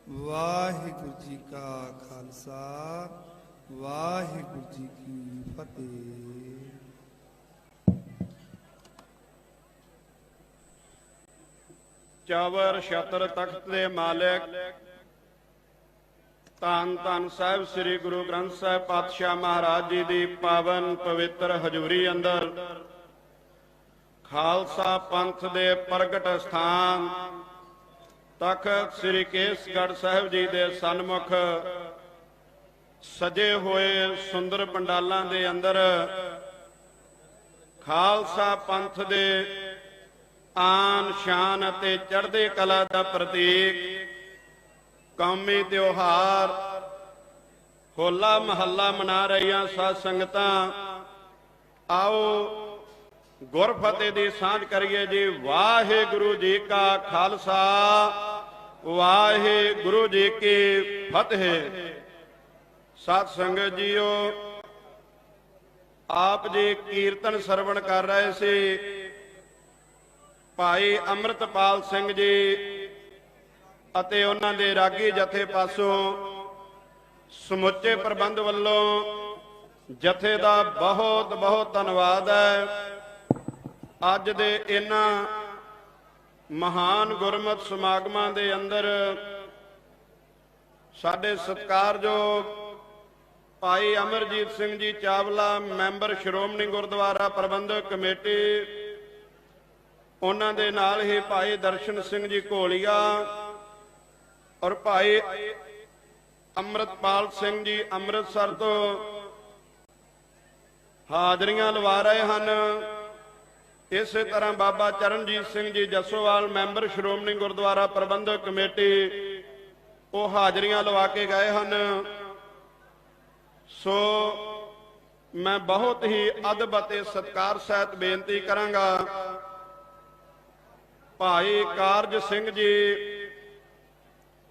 ਵਾਹਿਗੁਰੂ ਜੀ ਕਾ ਖਾਲਸਾ ਵਾਹਿਗੁਰੂ ਜੀ ਕੀ ਫਤਿਹ। ਚਾਵਰ ਛਤਰ ਤਖਤ ਦੇ ਮਾਲਕ ਧੰਨ ਧੰਨ ਸਾਹਿਬ ਸ੍ਰੀ ਗੁਰੂ ਗ੍ਰੰਥ ਸਾਹਿਬ ਪਾਤਸ਼ਾਹ ਮਹਾਰਾਜ ਜੀ ਦੀ ਪਾਵਨ ਪਵਿੱਤਰ ਹਜ਼ੂਰੀ ਅੰਦਰ ਖਾਲਸਾ ਪੰਥ ਦੇ ਪ੍ਰਗਟ ਸਥਾਨ ਤਖਤ ਸ੍ਰੀ ਕੇਸਗੜ੍ਹ ਸਾਹਿਬ ਜੀ ਦੇ ਸਨਮੁਖ ਸਜੇ ਹੋਏ ਸੁੰਦਰ ਪੰਡਾਲਾਂ ਦੇ ਅੰਦਰ ਖਾਲਸਾ ਪੰਥ ਦੇ ਆਨ ਸ਼ਾਨ ਅਤੇ ਚੜ੍ਹਦੀ ਕਲਾ ਦਾ ਪ੍ਰਤੀਕ ਕੌਮੀ ਤਿਉਹਾਰ ਹੋਲਾ ਮਹੱਲਾ ਮਨਾ ਰਹੀਆਂ ਸਾਧ ਸੰਗਤਾਂ ਆਓ ਗੁਰਫਤਿਹ ਦੀ ਸਾਂਝ ਕਰੀਏ ਜੀ। ਵਾਹਿਗੁਰੂ ਜੀ ਕਾ ਖਾਲਸਾ ਵਾਹਿਗੁਰੂ ਜੀ ਕੀ ਫਤਿਹ। ਸਾਧ ਸੰਗਤ ਜੀਓ, ਆਪ ਜੀ ਕੀਰਤਨ ਸਰਵਣ ਕਰ ਰਹੇ ਸੀ। ਭਾਈ ਅੰਮ੍ਰਿਤਪਾਲ ਸਿੰਘ ਜੀ ਅਤੇ ਉਹਨਾਂ ਦੇ ਰਾਗੀ ਜਥੇ ਪਾਸੋਂ ਸਮੁੱਚੇ ਪ੍ਰਬੰਧ ਵੱਲੋਂ ਜਥੇ ਦਾ ਬਹੁਤ ਬਹੁਤ ਧੰਨਵਾਦ ਹੈ। ਅੱਜ ਦੇ ਇਹਨਾਂ ਮਹਾਨ ਗੁਰਮਤਿ ਸਮਾਗਮਾਂ ਦੇ ਅੰਦਰ ਸਾਡੇ ਸਤਿਕਾਰਯੋਗ ਭਾਈ ਅਮਰਜੀਤ ਸਿੰਘ ਜੀ ਚਾਵਲਾ, ਮੈਂਬਰ ਸ਼੍ਰੋਮਣੀ ਗੁਰਦੁਆਰਾ ਪ੍ਰਬੰਧਕ ਕਮੇਟੀ, ਉਹਨਾਂ ਦੇ ਨਾਲ ਹੀ ਭਾਈ ਦਰਸ਼ਨ ਸਿੰਘ ਜੀ ਘੋਲੀਆ ਔਰ ਭਾਈ ਅੰਮ੍ਰਿਤਪਾਲ ਸਿੰਘ ਜੀ ਅੰਮ੍ਰਿਤਸਰ ਤੋਂ ਹਾਜ਼ਰੀਆਂ ਲਵਾ ਰਹੇ ਹਨ। ਇਸੇ ਤਰ੍ਹਾਂ ਬਾਬਾ ਚਰਨਜੀਤ ਸਿੰਘ ਜੀ ਜੱਸੋਵਾਲ ਮੈਂਬਰ ਸ਼੍ਰੋਮਣੀ ਗੁਰਦੁਆਰਾ ਪ੍ਰਬੰਧਕ ਕਮੇਟੀ ਉਹ ਹਾਜ਼ਰੀਆਂ ਲਵਾ ਕੇ ਗਏ ਹਨ। ਸੋ ਮੈਂ ਬਹੁਤ ਹੀ ਅਦਬ ਅਤੇ ਸਤਿਕਾਰ ਸਹਿਤ ਬੇਨਤੀ ਕਰਾਂਗਾ, ਭਾਈ ਕਾਰਜ ਸਿੰਘ ਜੀ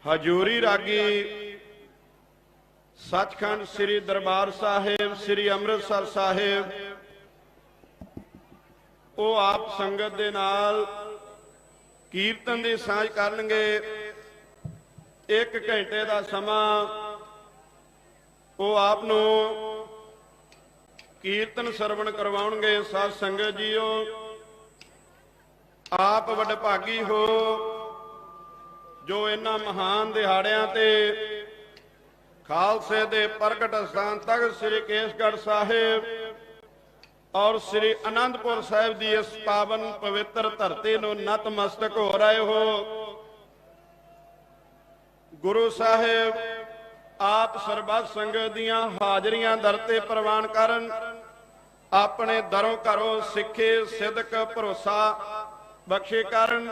ਹਜੂਰੀ ਰਾਗੀ ਸੱਚਖੰਡ ਸ੍ਰੀ ਦਰਬਾਰ ਸਾਹਿਬ ਸ੍ਰੀ ਅੰਮ੍ਰਿਤਸਰ ਸਾਹਿਬ, ਉਹ ਆਪ ਸੰਗਤ ਦੇ ਨਾਲ ਕੀਰਤਨ ਦੀ ਸਾਂਝ ਕਰਨਗੇ। 1 ਘੰਟੇ ਦਾ ਸਮਾਂ ਉਹ ਆਪ ਨੂੰ ਕੀਰਤਨ ਸਰਵਣ ਕਰਵਾਉਣਗੇ। ਸਾਧ ਸੰਗਤ ਜੀਓ, ਆਪ ਵਡਭਾਗੀ ਹੋ ਜੋ ਇਹਨਾਂ ਮਹਾਨ ਦਿਹਾੜਿਆਂ ਤੇ ਖਾਲਸੇ ਦੇ ਪ੍ਰਗਟ ਸਥਾਨ ਤਖਤ ਸ੍ਰੀ ਕੇਸਗੜ੍ਹ ਸਾਹਿਬ ਔਰ ਸ੍ਰੀ ਅਨੰਦਪੁਰ ਸਾਹਿਬ ਦੀ ਇਸ ਪਾਵਨ ਪਵਿੱਤਰ ਧਰਤੀ ਨੂੰ ਨਤਮਸਤਕ ਹੋ ਰਹੇ ਹੋ। ਗੁਰੂ ਸਾਹਿਬ ਆਪ ਸਰਬੱਤ ਸੰਗਤ ਦੀਆਂ ਹਾਜ਼ਰੀਆਂ ਦਰ ਤੇ ਪ੍ਰਵਾਨ ਕਰਨ, ਆਪਣੇ ਦਰੋਂ ਘਰੋਂ ਸਿੱਖੇ ਸਿਦਕ ਭਰੋਸਾ ਬਖਸ਼ੇ ਕਰਨ।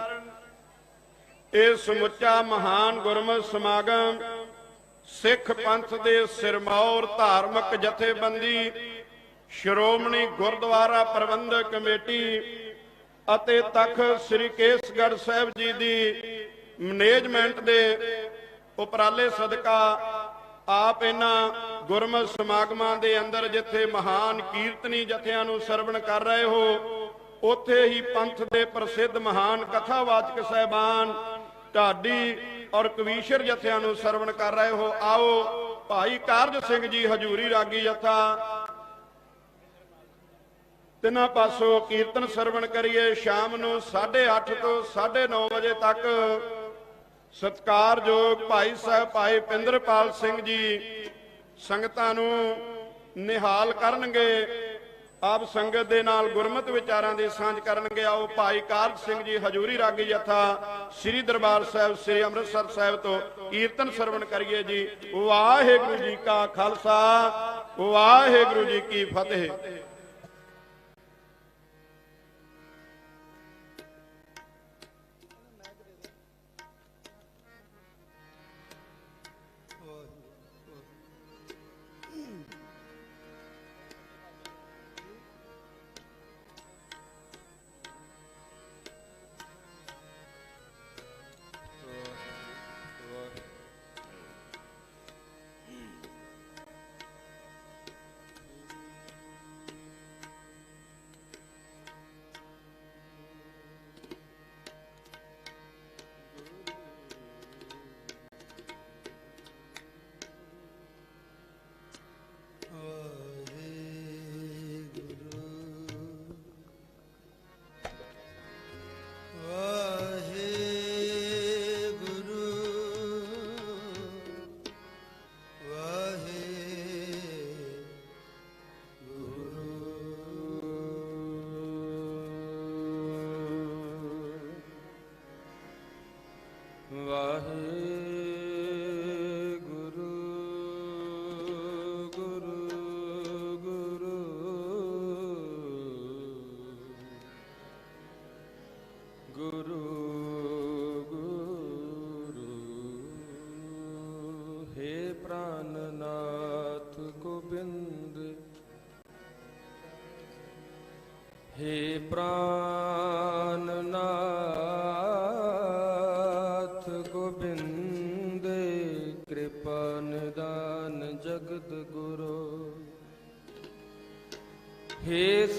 ਇਹ ਸਮੁੱਚਾ ਮਹਾਨ ਗੁਰਮਤਿ ਸਮਾਗਮ ਸਿੱਖ ਪੰਥ ਦੇ ਸਿਰਮੌਰ ਧਾਰਮਿਕ ਜਥੇਬੰਦੀ ਸ਼੍ਰੋਮਣੀ ਗੁਰਦੁਆਰਾ ਪ੍ਰਬੰਧਕ ਕਮੇਟੀ ਅਤੇ ਤਖਤ ਸ੍ਰੀ ਕੇਸਗੜ੍ਹ ਸਾਹਿਬ ਜੀ ਦੀ ਮੈਨੇਜਮੈਂਟ ਦੇ ਉਪਰਾਲੇ ਸਦਕਾ ਆਪ ਇਹਨਾਂ ਗੁਰਮਤਿ ਸਮਾਗਮਾਂ ਦੇ ਅੰਦਰ ਜਿੱਥੇ ਮਹਾਨ ਕੀਰਤਨੀ ਜਥਿਆਂ ਨੂੰ ਸਰਵਣ ਕਰ ਰਹੇ ਹੋ, ਉੱਥੇ ਹੀ ਪੰਥ ਦੇ ਪ੍ਰਸਿੱਧ ਮਹਾਨ ਕਥਾਵਾਚਕ ਸਾਹਿਬਾਨ ਢਾਡੀ ਔਰ ਕਵੀਸ਼ਰ ਜਥਿਆਂ ਨੂੰ ਸਰਵਣ ਕਰ ਰਹੇ ਹੋ। ਆਓ ਭਾਈ ਕਾਰਜ ਸਿੰਘ ਜੀ ਹਜੂਰੀ ਰਾਗੀ ਜਥਾ ਤਿੰਨਾਂ ਪਾਸੋਂ ਕੀਰਤਨ ਸਰਵਣ ਕਰੀਏ। ਸ਼ਾਮ ਨੂੰ 8:30 ਤੋਂ 9:30 ਵਜੇ ਤੱਕ ਸਤਿਕਾਰਯੋਗ ਭਾਈ ਸਾਹਿਬ ਭਾਈ ਪਿੰਦਰਪਾਲ ਸਿੰਘ ਜੀ ਸੰਗਤਾਂ ਨੂੰ ਨਿਹਾਲ ਕਰਨਗੇ। ਆਪ ਸੰਗਤ ਦੇ ਨਾਲ ਗੁਰਮਤਿ ਵਿਚਾਰਾਂ ਦੀ ਸਾਂਝ ਕਰਨਗੇ। ਆਓ ਭਾਈ ਕਾਰਜ ਸਿੰਘ ਜੀ ਹਜੂਰੀ ਰਾਗੀ ਜਥਾ ਸ੍ਰੀ ਦਰਬਾਰ ਸਾਹਿਬ ਸ੍ਰੀ ਅੰਮ੍ਰਿਤਸਰ ਸਾਹਿਬ ਤੋਂ ਕੀਰਤਨ ਸਰਵਣ ਕਰੀਏ ਜੀ। ਵਾਹਿਗੁਰੂ ਜੀ ਕਾ ਖਾਲਸਾ, ਵਾਹਿਗੁਰੂ ਜੀ ਕੀ ਫਤਿਹ।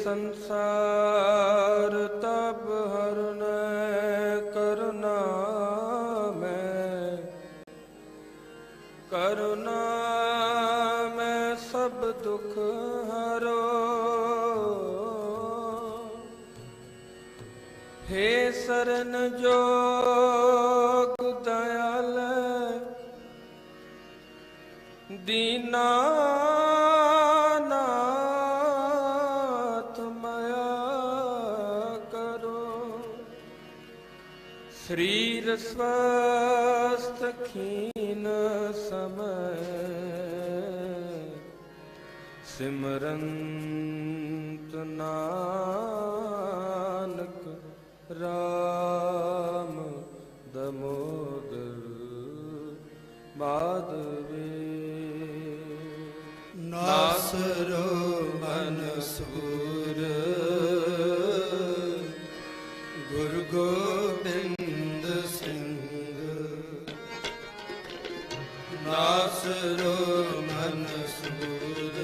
संसार तब हरण करना मैं सब दुख हरो। हे शरण जोग दयाल दीना शरीर स्वस्थ खीन समय सिमरंत नाथ ਨਾਸਰੋ ਮਨਸੂਰ ਗੁਰੂ ਗੋਬਿੰਦ ਸਿੰਘ ਨਾਸਰੋ ਮਨਸੂਰ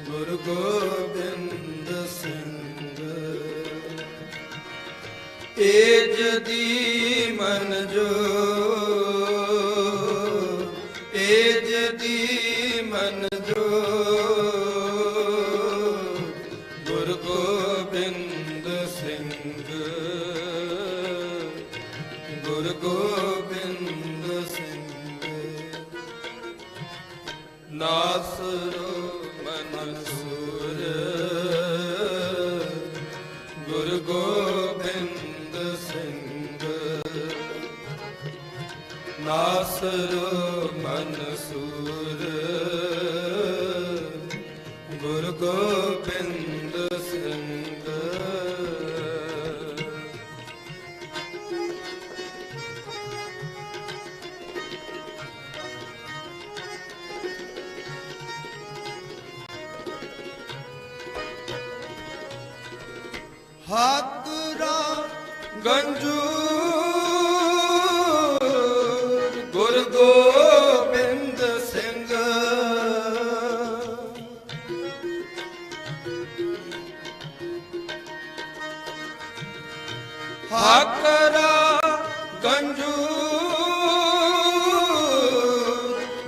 ਗੁਰੂ ਗੋਬਿੰਦ ਸਿੰਘ ਏਜ ਦੀ ਮਨ ਜੋ ਏਜ ਦੀ ਮਨ ਜੋ ਗੁਰੂ ਗੋਬਿੰਦ ਸਿੰਘ ਗੁਰੂ ਗੋਬਿੰਦ ਸਿੰਘ ਨਾਸਰੋ ਮਨਸੂਰ ਗੁਰੂ ਗੋਬਿੰਦ ਸਿੰਘ ਨਾਸਰੋ ਮਨਸੂਰ ਗੁਰੂ ਗੋਬਿੰਦ ਸਿੰਘ ਹਾਕਰਾ ਗੰਜੂ ਗੁਰੂ ਗੋਬਿੰਦ ਸਿੰਘ ਹਾਕਰਾ ਗੰਜੂ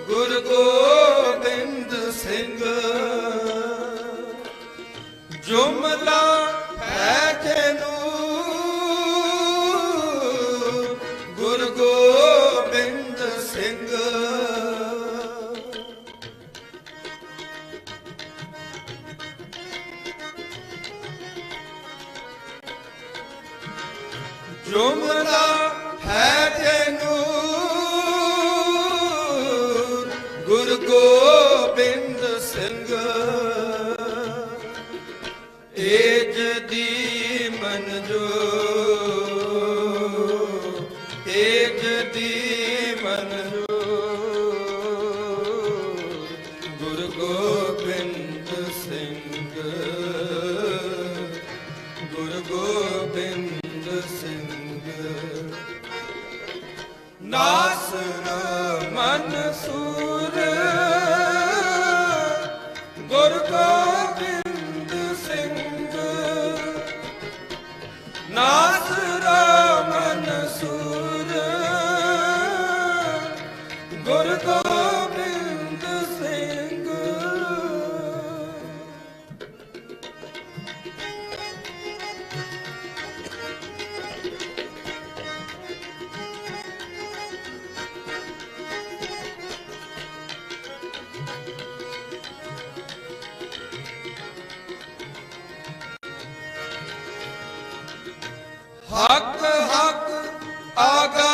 ਗੁਰੂ ਗੋਬਿੰਦ ਸਿੰਘ ਜੁਮਲਾ ਹੈ ਜਨੂੰ ਗੁਰੂ ਗੋਬਿੰਦ ਸਿੰਘ ਜੁਮਲਾ ਹੈ ਜਨੂੰ ਗੁਰੂ ਗੋਬਿੰਦ ਸਿੰਘ ਏਜ ਦੀ ਮਨ ਜੋ ਏਜ ਦੀ ਮਨ ਜੋ ਗੁਰੂ ਗੋਬਿੰਦ ਸਿੰਘ ਗੁਰੂ ਗੋਬਿੰਦ ਸਿੰਘ ਨਾਸਰ ਮਨਸੂਰ ਗੁਰੂ ਗੋਬਿੰਦ ਸਿੰਘ ਨਾਸਰ ਮਨਸੂਰ ਗੁਰੂ ਗੋਬਿੰਦ ਸਿੰਘ ਹਕ ਹਕ ਆਗਾ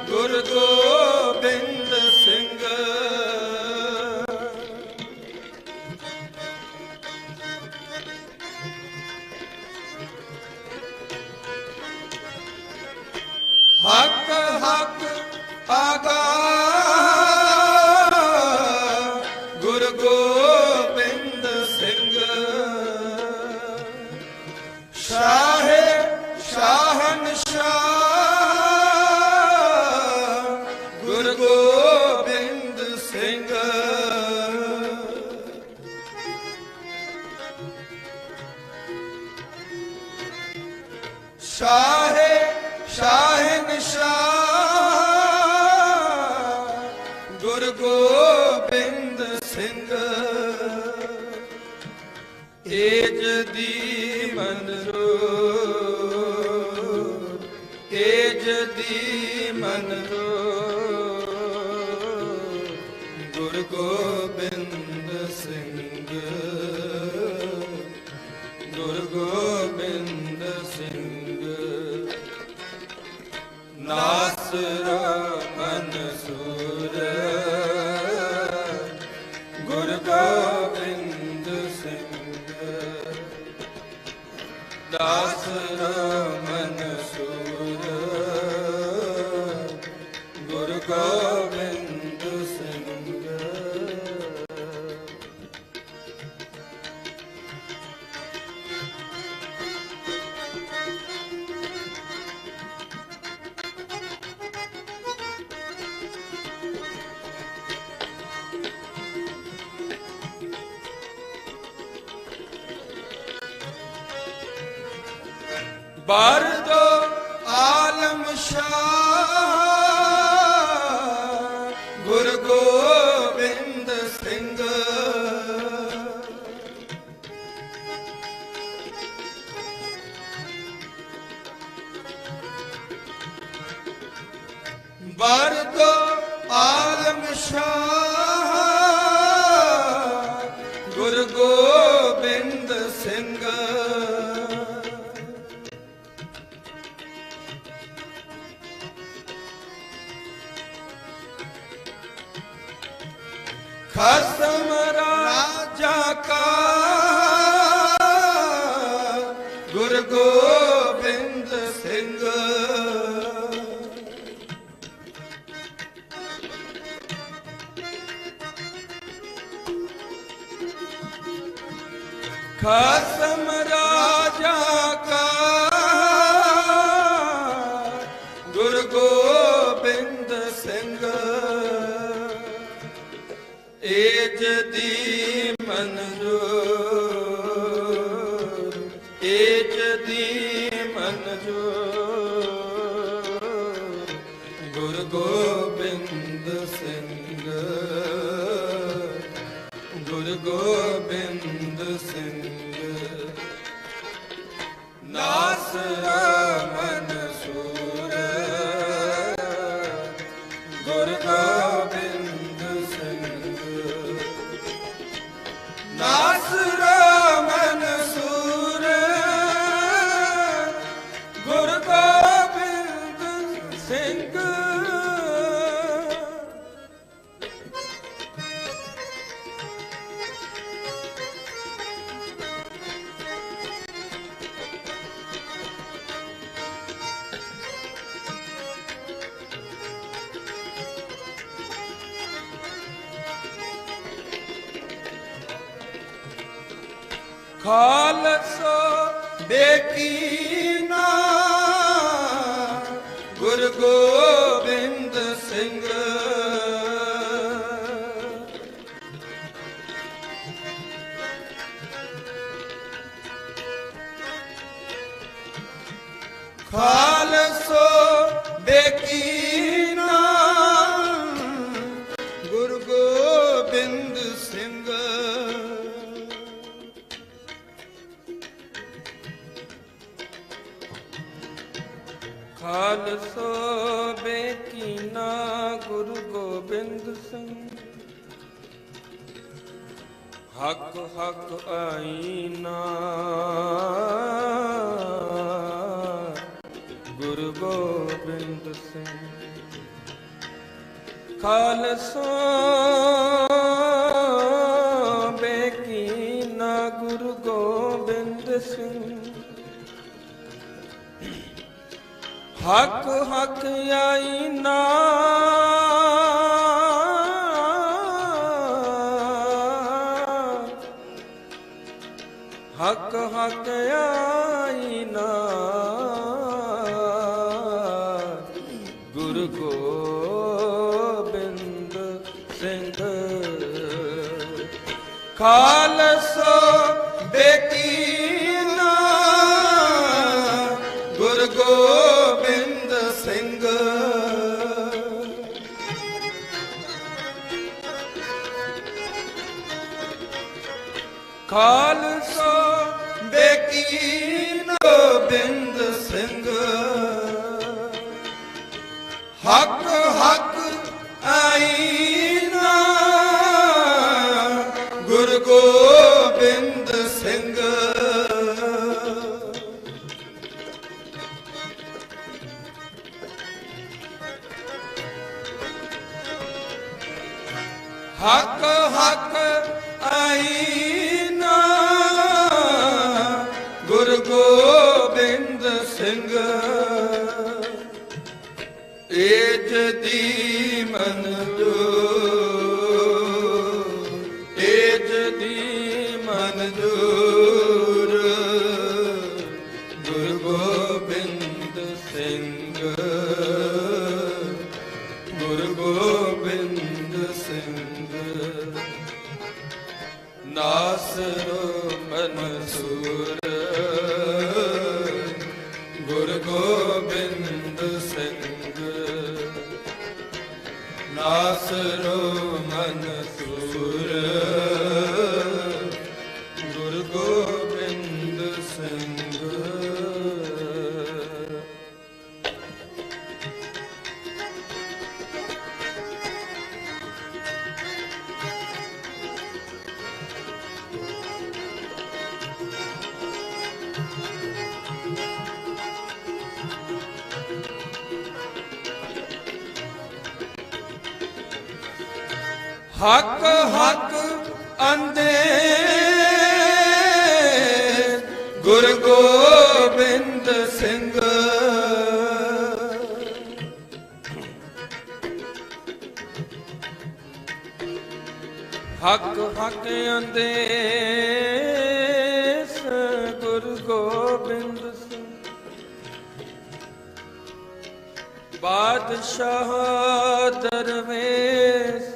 ਗੁਰੂ ਗੋਬਿੰਦ ਸਿੰਘ ਹਕ ਹਕ ਆਗਾ ਗੁਰੂ ਗੋਬਿੰਦ ਸਿੰਘ ਸ਼ਾਹੇ ਸ਼ਾਹਨਸ਼ਾਹ ਗੁਰੂ ਗੋਬਿੰਦ ਸਿੰਘ ਸ਼ਾਹੇ ਸ਼ਾਹਨਸ਼ਾਹ ਗੁਰੂ ਗੋਬਿੰਦ ਸਿੰਘ ਏਜ ਦੀ ਮਨ ਰੋ ਏਜ ਦੀ ਮਨ ਰੋ ਗੁਰੂ ਗੋਬਿੰਦ ਸਿੰਘ ਗੁਰੂ ਗੋਬਿੰਦ ਸਿੰਘ ਨਾਸਰ ਮਨਸੂਰ ਗੁਰੂ ਗੋਬਿੰਦ ਸਿੰਘ ਨਾਸਰ ਮਨਸੂਰ ਗੁਰੂ ਗੋਬਿੰਦ बर दो आलम शाह गुरु गोबिंद सिंह बर दो आलम शाह गुरु गोबिंद सिंह खसम राजा का गुरु गोबिंद सिंह खसम राजा का गुरु गोबिंद सिंह एज दी मंजूर एज दी मंजूर गुरु गोबिंद सिंह गुरु गोबिंद सिंह नास मन सूर गुरु गोबिंद सिंह नास मन सूर गुरु गोबिंद सिंह खालसो बेकीना गुरु गोबिंद सिंह खालसो बेकीना गुरु गोबिंद सिंह खालसो बेकीना गुरु गोबिंद सिंह हक हक आईना गुरु गोबिंद सिंह खालसो बेकीना गुरु गोबिंद सिंह हक हक आईना हक हक आईना गुरु गोबिंद सिंह खालसो बेकीना गुरु गोबिंद सिंह खालसो बेकीना गोबिंद सिंह हक हक आईना गुरु गोबिंद सिंह हक हक आईना गुरु गोबिंद सिंह एज दी मंजूर एज दी मंजूर गुरु गोबिंद सिंह गुरु गोबिंद सिंह नासरो मनसूर ਨਾਸਰੋ ਮਨਸੂਰ ਗੁਰੂ ਗੋਬਿੰਦ ਸਿੰਘ। ਹਕ ਹਕ ਅੰਦੇ ਗੁਰੂ ਗੋਬਿੰਦ ਸਿੰਘ। ਹਕ ਹਕ ਅੰਦੇਸ ਗੁਰੂ ਗੋਬਿੰਦ ਸਿੰਘ। ਬਾਦਸ਼ਾਹ ਦਰਵੇਸ਼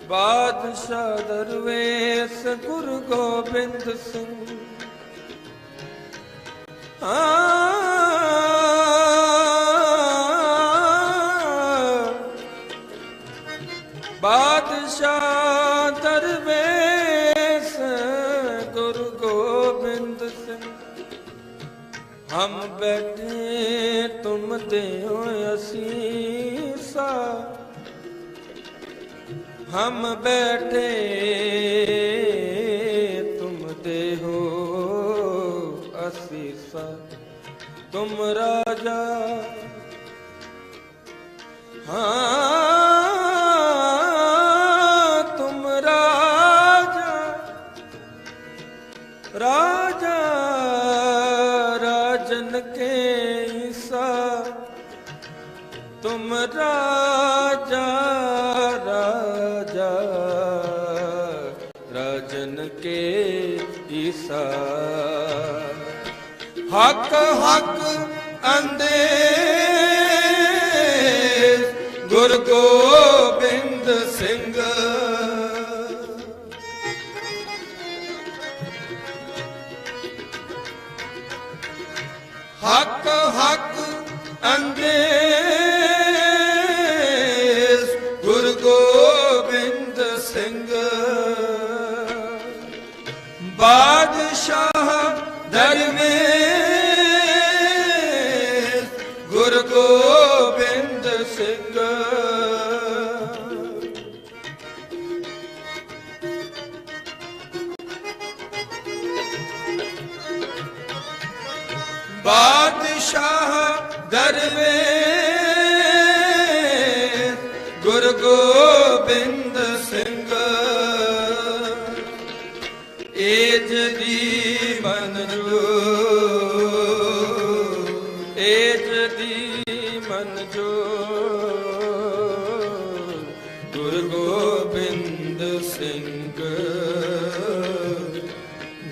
ਬਾਦਸ਼ਾਹ ਦਰਵੇਸ਼ ਗੁਰੂ ਗੋਬਿੰਦ ਸਿੰਘ। ਬਾਦਸ਼ਾਹ ਦਰਵੇਸ਼ ਗੁਰੂ ਗੋਬਿੰਦ ਸਿੰਘ। ਹਮ ਬੈਠੇ ਤੁਮ ਦੇਓ ਅਸੀਸਾ। हम बैठे तुम देहो असीसा। तुम राजा हाँ तुम राजा राजा राजन के ईसा। तुम राजा राजा राजन के ईसा। हक हक अंदेश गुरु गोबिंद सिंह। हक हक अंदेश गुरु गोबिंद सिंह। बादशाह दरवेश गुरु गोबिंद सिंह। बादशाह दरवेश गुरु गोबिंद सिंह। एज दी मन जो एज दी मन जो गुरु गोबिंद सिंह।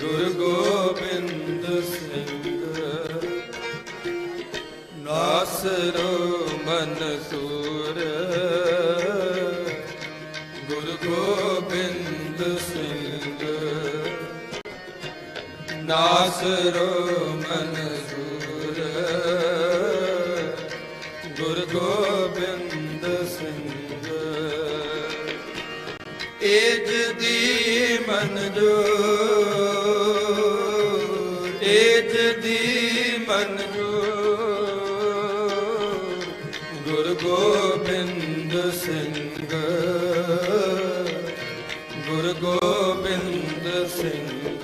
गुरु गोबिंद सिंह। नासरो मनसूर गुरु गोबिंद सिंह। नासरो मनसूर गुरु गोबिंद सिंह। एज दी मन जो एज दी मन जो गुरु गोबिंद सिंह। गुरु गोबिंद सिंह।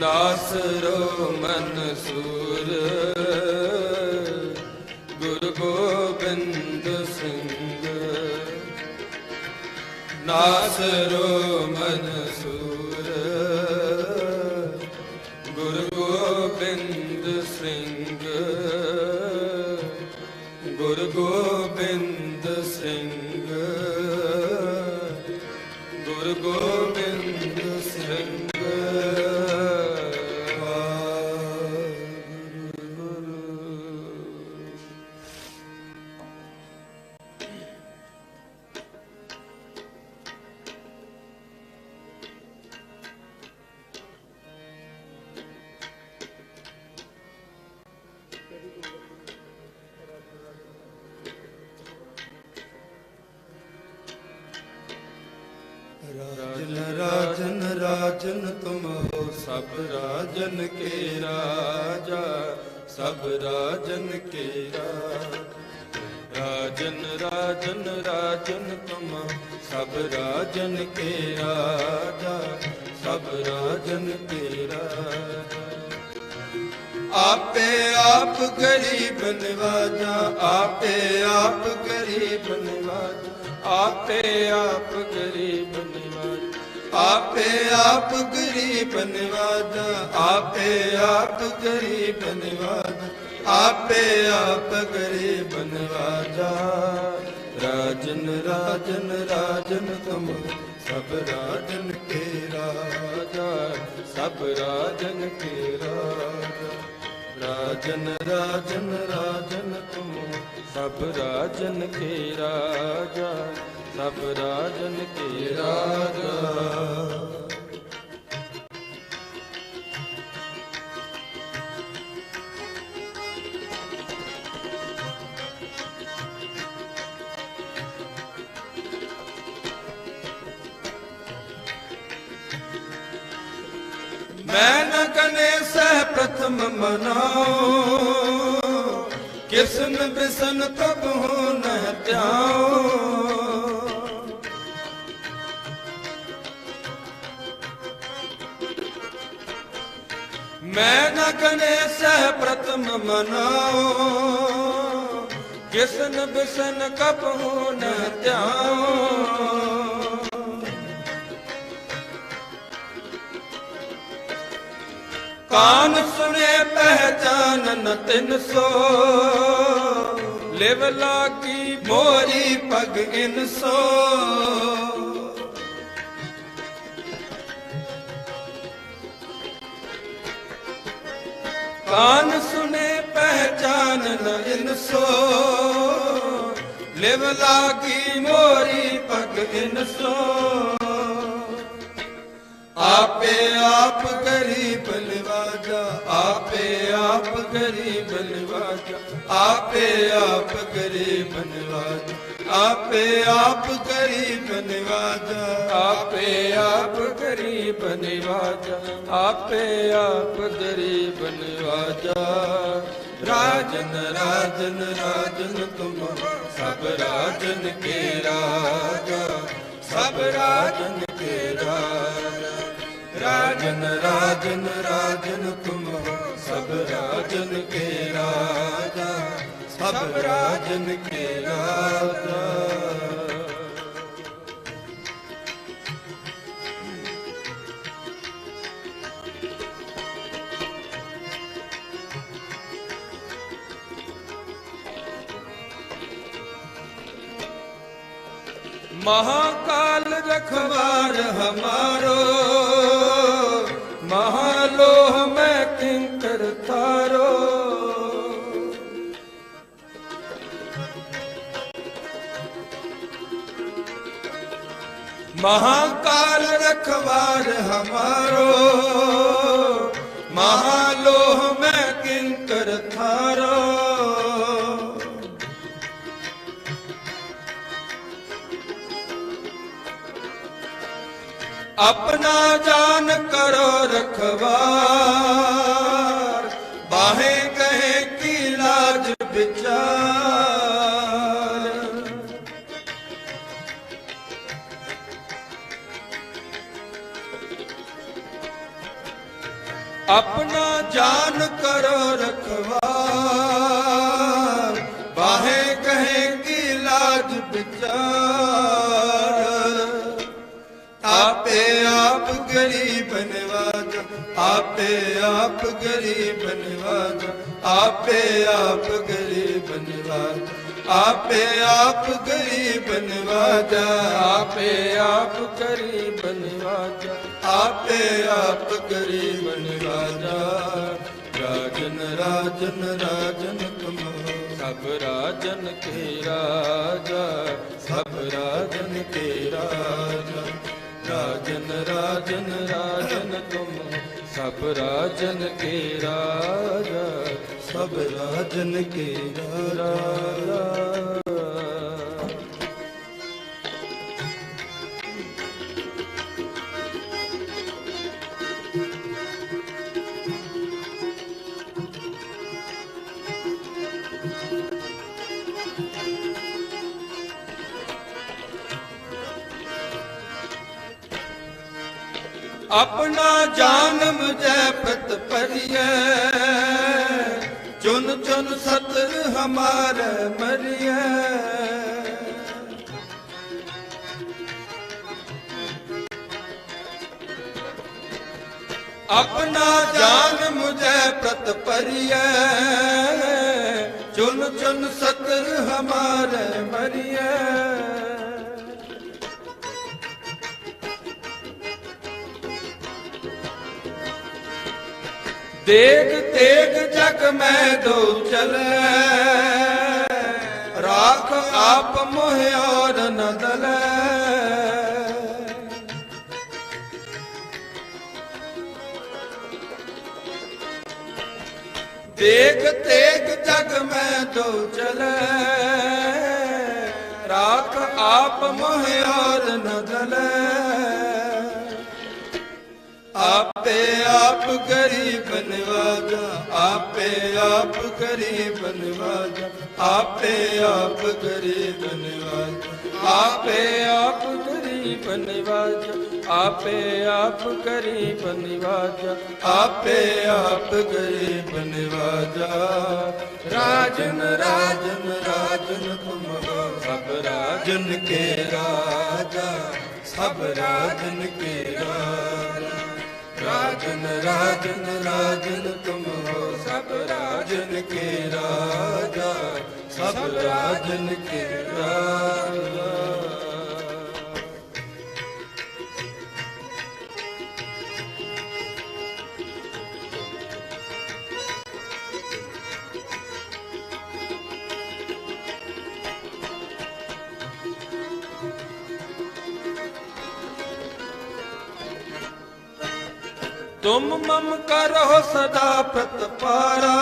नासरो मनसूर गुरु गोबिंद सिंह। नासरो मनसूर गुरु गोबिंद सिंह। गुरु गोबिंद सिंह। गुरु गोबिंद सिंह। सब राजन के राजा सब राजन के राजा। राजन राजन राजन तुम सब राजन के राजा सब राजन के राजा। आपे आप गरीब नवाजा आपे आप गरीब नवाजा आपे आप गरीब नवाजा आपे आप गरीब नवाजा आपे आप गरीब नवाजा आपे आप गरीब नवाजा। राजन राजन राजन तुम सब राजन के राजा सब राजन के राजा। राजन राजन राजन तुम सब राजन के राजा सब राजन के राजा। मैं न गणेश प्रथम मनाओ किसन बिसन तब हो न त्याओ। मैं न गणेश प्रथम मनाओ किसन बिसन कब हो न त्याओ। कान सुने पहचान न तिन सो लिव लागी मोरी पग इन सो। कान सुने पहचान न इन सो लिव लागी मोरी पग इन सो। आपे आप गरीब नवाजा आपे आप गरीब नवाजा आपे आप गरीब नवाजा आपे आप गरीब नवाजा आपे आप गरीब नवाजा आपे आप गरीब नवाजा। राजन राजन राजन तुम सब राजन के राजा सब राजन के राजा। राजन राजन राजन तुम सब राजन के राजा सब राजन के राजा। महाकाल रखवार हमारो महालोह में किंकर थारो। महाकाल रखवार हमारो महालोह में किंकर थारो। अपना जान करो रखवार बाहें कहे की लाज विचार। अपना जान करो रखवार बाहें कहे की लाज विचार। आपे आप गरीब नवाजा आपे आप गरीब नवाजा आपे आप गरीब नवाजा आपे आप गरीब नवाजा आपे आप गरीब नवाजा आपे आप गरीब नवाजा। राजन राजन राजन तुम सब राजन के राजा सब राजन के राजा। राजन राजन राजन तुम सब राजन के राजा सब राजन के राजा। अपना जानम जय प्रत परिय चुन चुन सतर हमारे मरिय अपना जान मुझे प्रत परिय चुन चुन सतर हमारे मरिय देख तेग जग में दो चले राख आप मोह और न दले देख तेग जग में दो चले राख आप मोह और न दले आपे आप गरीब नवाजा आपे आप गरीब नवाजा आपे आप गरीब नवाजा आपे आप गरीब नवाजा आपे आप गरीब नवाजा आपे आप गरीब नवाजा राजन राजन राजन तुम हो सब राजन के राजा सब राजन के राजा राजन राजन राजन तुम हो सब राजन के राजा सब राजन के राजा तुम मम करो सदा प्रतपारा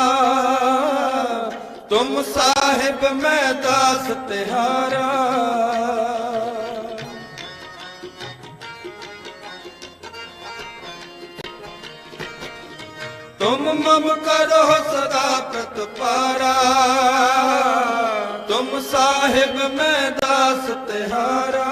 तुम साहिब मैं दास तिहारा तुम मम करो सदा प्रतपारा तुम साहिब मैं दास तिहारा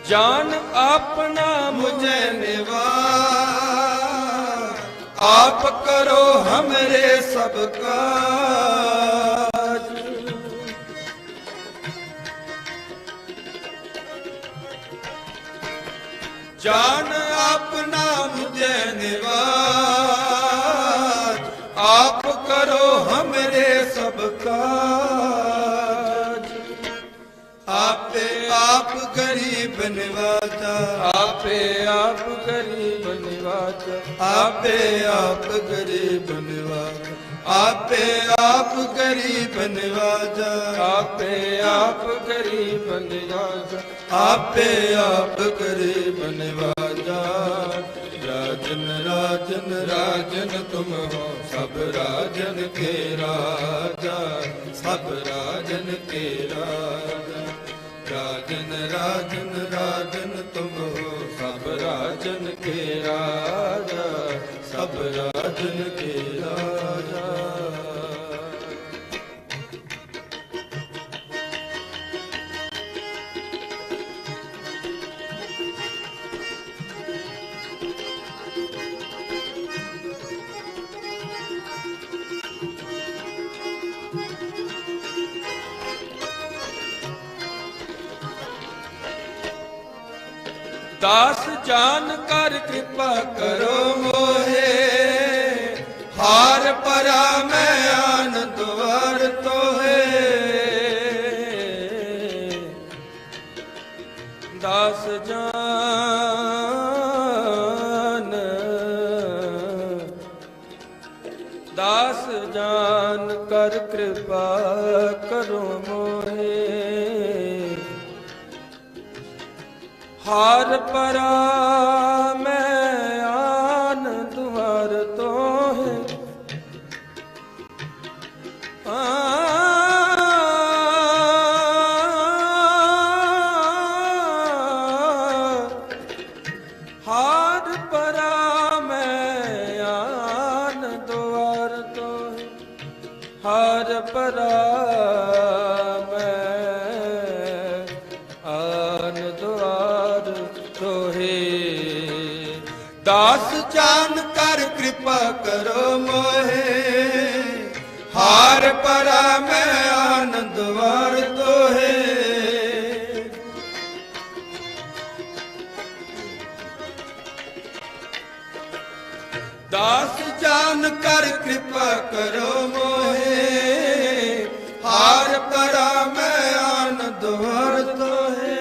जान अपना मुझे निवा आप करो हमरे सब काज जान अपना मुझे निवा आप करो हमरे सब काज आपे आप गरीब नवाजा आपे आप गरीब नवाजा आपे आप गरीब नवाजा आपे आप गरीब नवाजा आपे आप गरीब नवाजा आपे आप गरीब नवाजा राजन राजन राजन तुम हो सब राजन के राजा सब राजन के राजा राजन राजन राजन तुम हो सब राजन के राजा सब राजन के राजा दास जान कर कृपा करो मोहे हार परा मैं आन द्वार तो है दास जान कर कृपा करो मोहे हार परा मैं आन द्वार तो है हार परा मैं आन द्वार तो है हार परा दास जान कर कृपा करो मोहे, हार परा मैं आनंद वार दोहे। दास जान कर कृपा करो मोहे, हार परा मैं आनंद वार दोहे।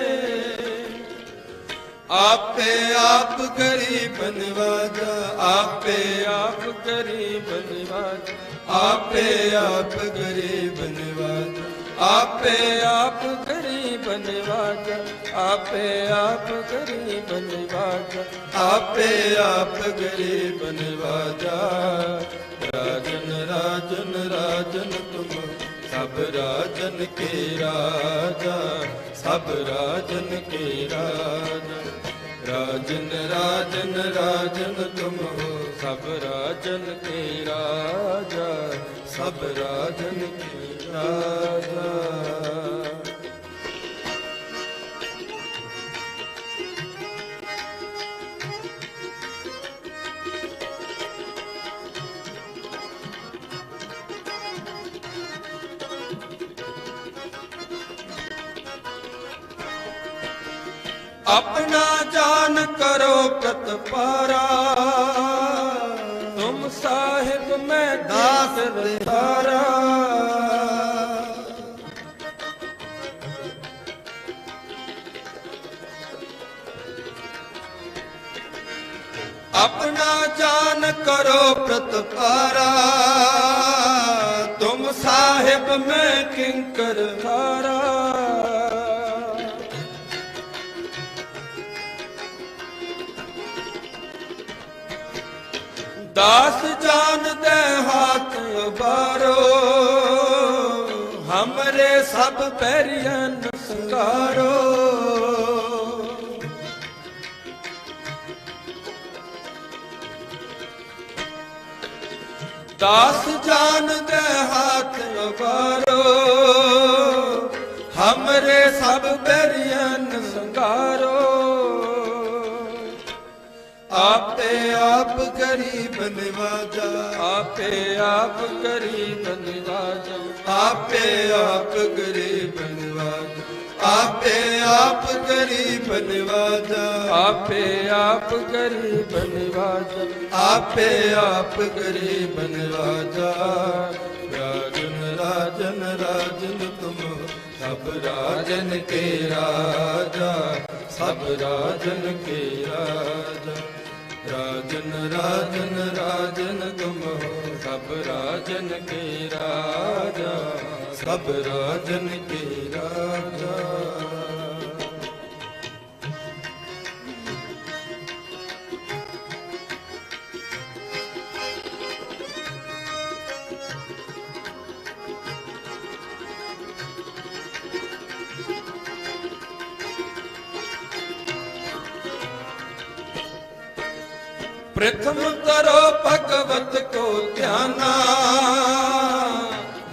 आपे आप गरीब नवाजा, आपे आप गरीब नवाजा, आपे आप गरीब नवाजा, आपे आप गरीब नवाजा, आपे आप गरीब नवाजा, आपे आप गरीब नवाजा। राजन राजन राजन तुम सब राजन के राजा, सब राजन के राजा। राजन राजन राजन तुम हो सब राजन के राजा, सब राजन के राजा। अपना जान करो प्रतपारा, तुम साहिब मैं दास तारा। अपना जान करो प्रतपारा, तुम साहिब मैं किंकर तारा। दास जान दे हाथ उबारो, हमरे सब पैरियन संगारो। दास जान दे हाथ उबारो, हमरे सब पैरियन संगारो। आपे आप गरीब नवाजा, आपे आप गरीब नवाजा, आपे आप गरीब नवाजा, आपे आप गरीब नवाजा, आपे आप गरीब नवाजा, आपे आप गरीब नवाजा। राजन राजन राजन तुम सब राजन के राजा, सब राजन के राजा। राजन राजन राजन तुम हो सब राजन के राजा, सब राजन के राजा। प्रथम करो भगवत को ध्याना,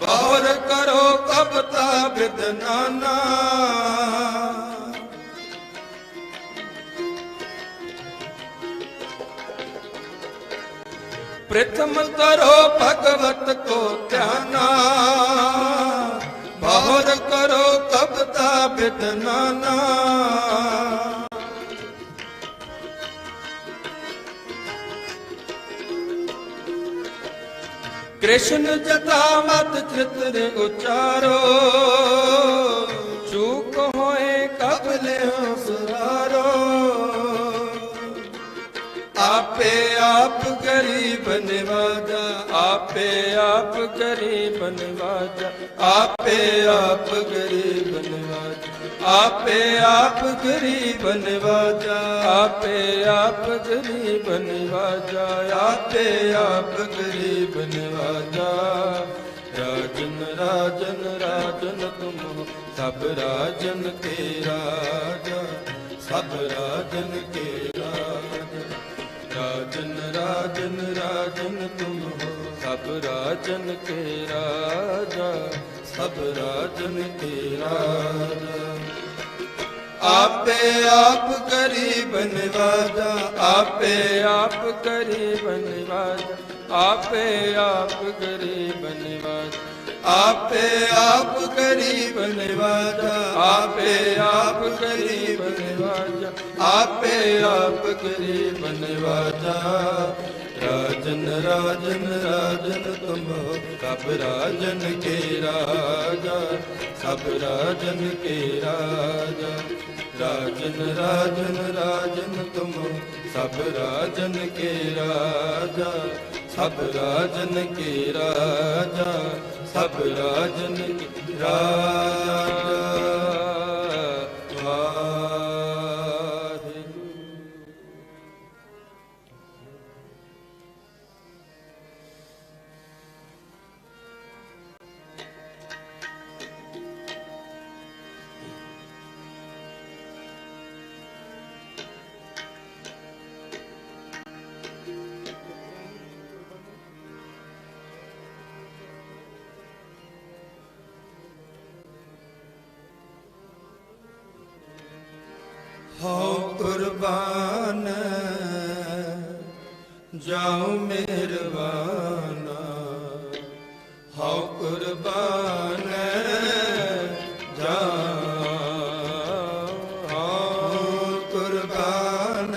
गौर करो कबता विदनाना। प्रथम करो भगवत को ध्याना, गौर करो कबता विदनाना। कृष्ण जटा मत चित्र उचारो, चूक होए कबले सुधारो। आपे आप गरीब नवाजा, आपे आप गरीब नवाजा, आपे आप गरीब नवाजा, आपे आप गरीब नवाजा, आपे आप गरीब नवाजा, आपे आप गरीब नवाजा। राजन राजन राजन तुम हो सब राजन के राजा, सब राजन के राजा। राजन राजन राजन तुम हो सब राजन के राजा, सब राजन के राजा। आपे आप करी बनवाजा, आपे आप करी बनवाजा, आपे आप करी बनवाजा, आपे आप करी बनवाजा, आपे आप करी बनवाजा, आपे आप करी बनवाजा। राजन राजन राजन तुम हो, सब राजन के राजा, सब राजन के राजा। राजन राजन राजन तुम हो, सब राजन के राजा, सब राजन के राजा, सब राजन के राजा। हो कुर्बान जाओ मेहरबाना, हो कुर्बान जाओ, हो कुर्बान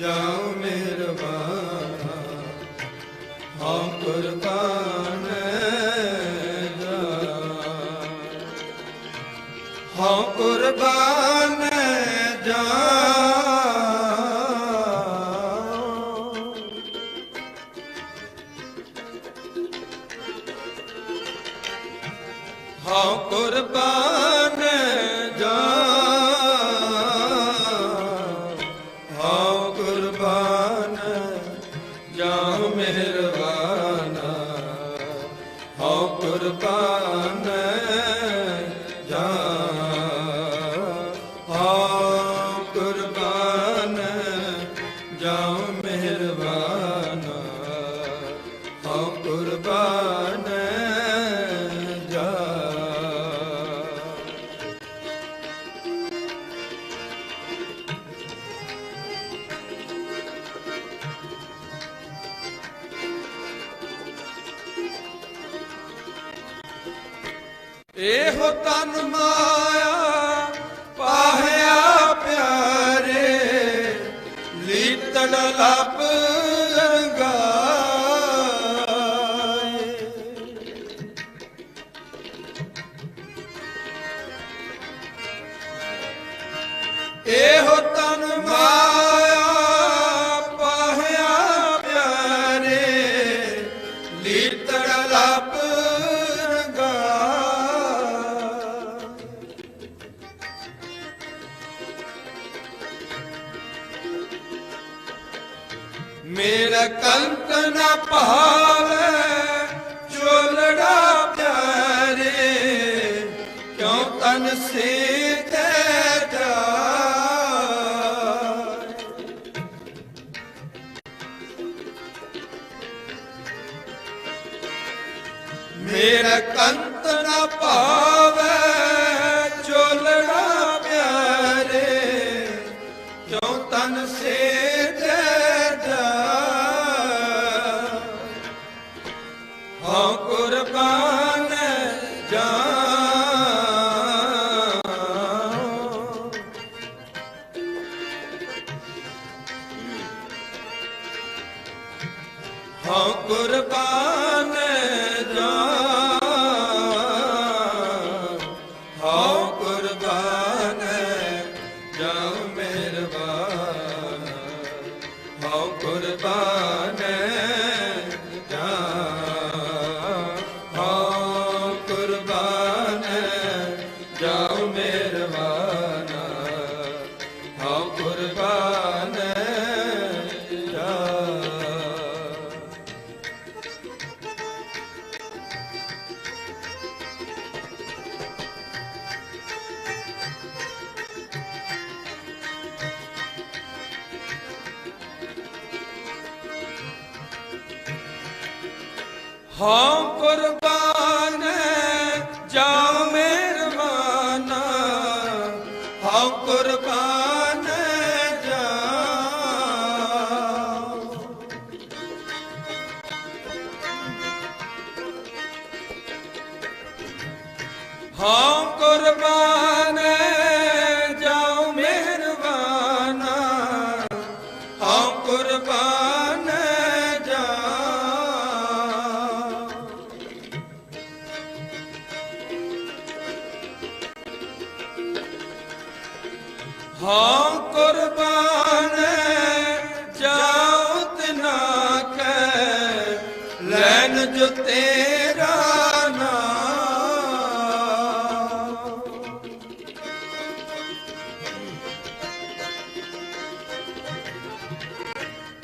जाओ मेहरबाना, हो कुर्बान जाओ, हो कुर्बान हाँ कुर्बान जाओ, हाँ कुर्बान जाओ मेहरबाना, हाँ कुर्बान जाओ, हाँ कुर्बान जाओ मेहरबाना, हाँ कुर्बान एहो तन माया पाहया प्यारे, लीतड़ लब रंगाए। एहो तन माया पाहया प्यारे, लीतड़ लब मेरा कंत न पावे चोलड़ा प्यारे, क्यों तन से दे जाए। मेरा कंत न पावे चोलड़ा प्यारे, क्यों तन से हाँ कुर्बान जाओ, हाँ कुर्बान जाओ, हाँ कुर्बान जाओ मेहरबाना, हाँ कुर्बान जाओ मेहरबाना, हाँ कुर्बान जाओ। हाँ कुर्बान जाओ मेहरबाना, हाँ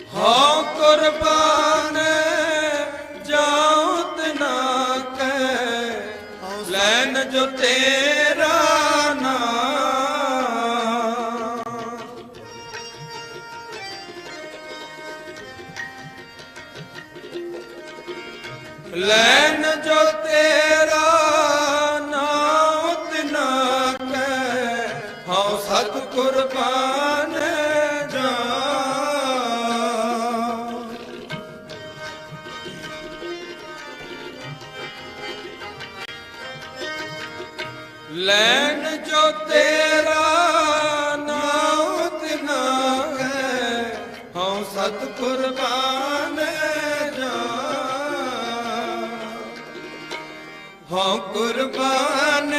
ਹਉ ਕੁਰਬਾਨ ਜਾਉ ਤਨਾ ਕੈ ਲੈਨ ਜੋ ਤੇਰਾ ਲੈਨ ਜੋ ਤੇਰਾ ਨਾਮ ਤਿਨਾ ਕੈ ਹਉ ਸਤ ਕੁਰਬਾਨ ਜਾ ਲੈਨ ਜੋ ਤੇਰਾ ਨਾਮ ਤਿਨਾ ਕੈ ਹਉ ਸਤ ਕੁਰਬਾਨ ਹਉ ਕੁਰਬਾਨ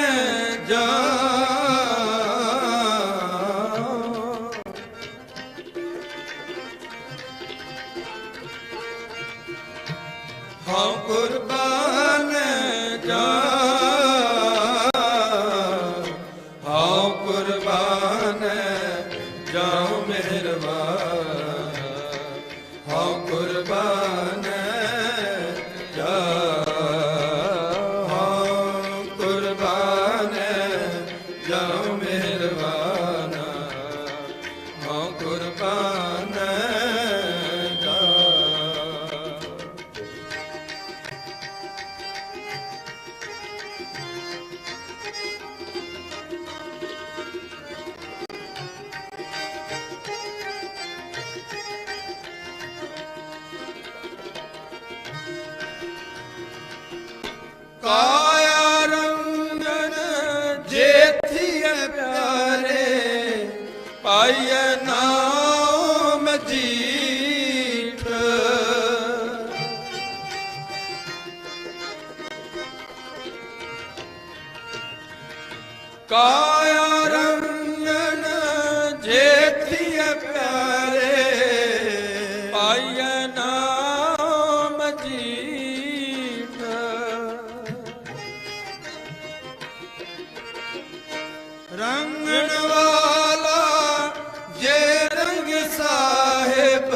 ਜਾ ਹਉ ਕੁਰਬਾਨ ਜਾ ਹਉ ਕੁਰਬਾਨ ਜਾਉ ਮਿਹਰਬਾਨ ਹਉ ਕੁਰਬਾਨ ਜਾ ਕਾਇਆ ਰੰਗਨ ਜੇਥੀਏ ਪਿਆਰੇ ਪਾਈਏ ਨਾਮ ਜੀਠ ਕਾਇਆ ਰੰਗਨ ਜੇਥੀਏ ਪਿਆਰੇ ਪਾਈਏ ਨਾਮ ਜੀਠ ਰੰਗਣ ਵਾਲਾ ਜੇ ਰੰਗ ਸਾਹਿਬ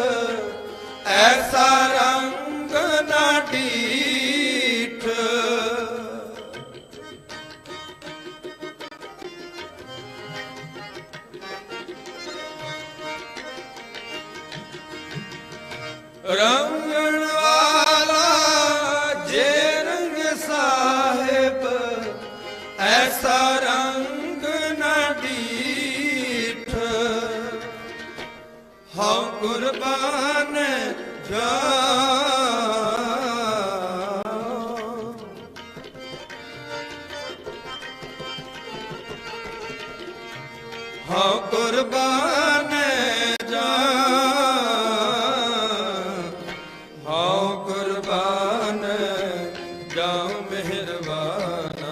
ਐਸਾ ਰੰਗ ਨਾ ਡੀਠ ਰੰਗਣ ਵਾਲਾ ਜੇ ਰੰਗ ਸਾਹਿਬ ਐਸਾ ਰੰਗ ਨਾ ਡੀਠ ਹਉ ਕੁਰਬਾਨ ਜਾ ਹਉ ਕੁਰਬਾਨ ਜਾ ਹਉ ਕੁਰਬਾਨ ਜਾਉ ਮਿਹਰਬਾਨ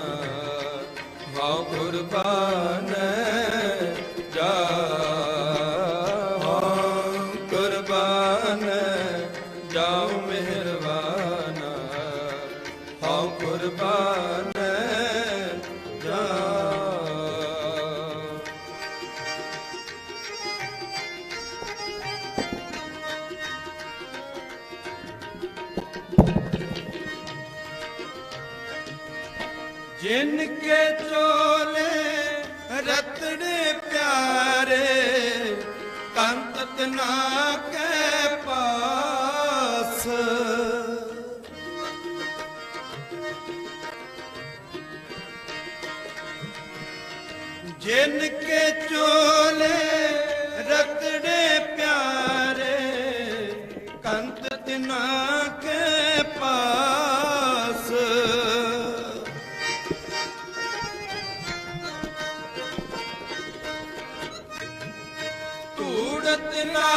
ਹਉ ਕੁਰਬਾਨ ਜਾ ਹਉ ਕੁਰਬਾਨ ਜਾਉ ਮਿਹਰਬਾਨ ਹਉ ਕੁਰਬਾਨ ਜਾ जिनके चोले रतने प्यारे कंत ना के पास जिनके चोले रतने प्यारे कंत ना के पास तूड़त ना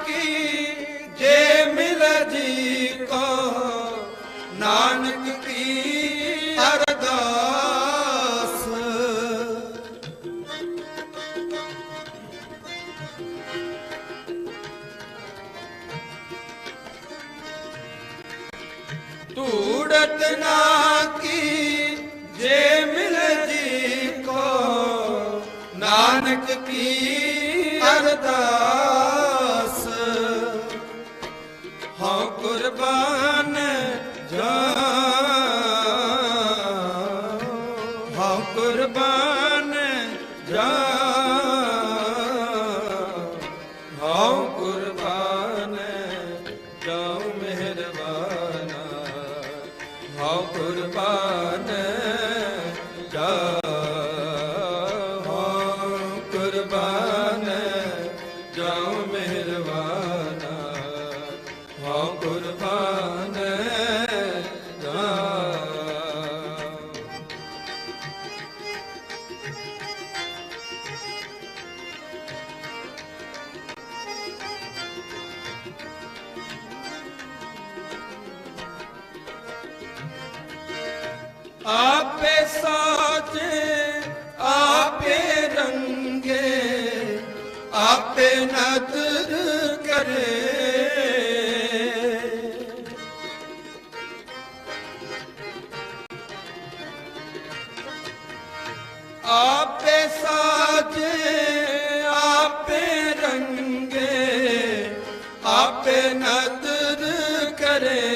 की जे मिल जी को नानक की अरदास तूड़त ना की जे मिल जी को नानक की अरदास ਕੁਰਬਾਨ ਜਾਉ ਹਉ ਕੁਰਬਾਨ ਜਾਉ ਹਉ ਕੁਰਬਾਨ ਜਾਉ ਮਿਹਰਬਾਨਾ ਹਉ ਕੁਰਬਾਨ ਜਾਉ ਹਉ ਕੁਰਬਾਨ ਜਾਉ ਮਿਹਰਬਾਨਾ ਹਉ ਕੁਰਬਾਨ ਜਾਉ। आपे साजे आपे रंगे आपे नदर करे आपे साजे आपे रंगे आपे नदर करे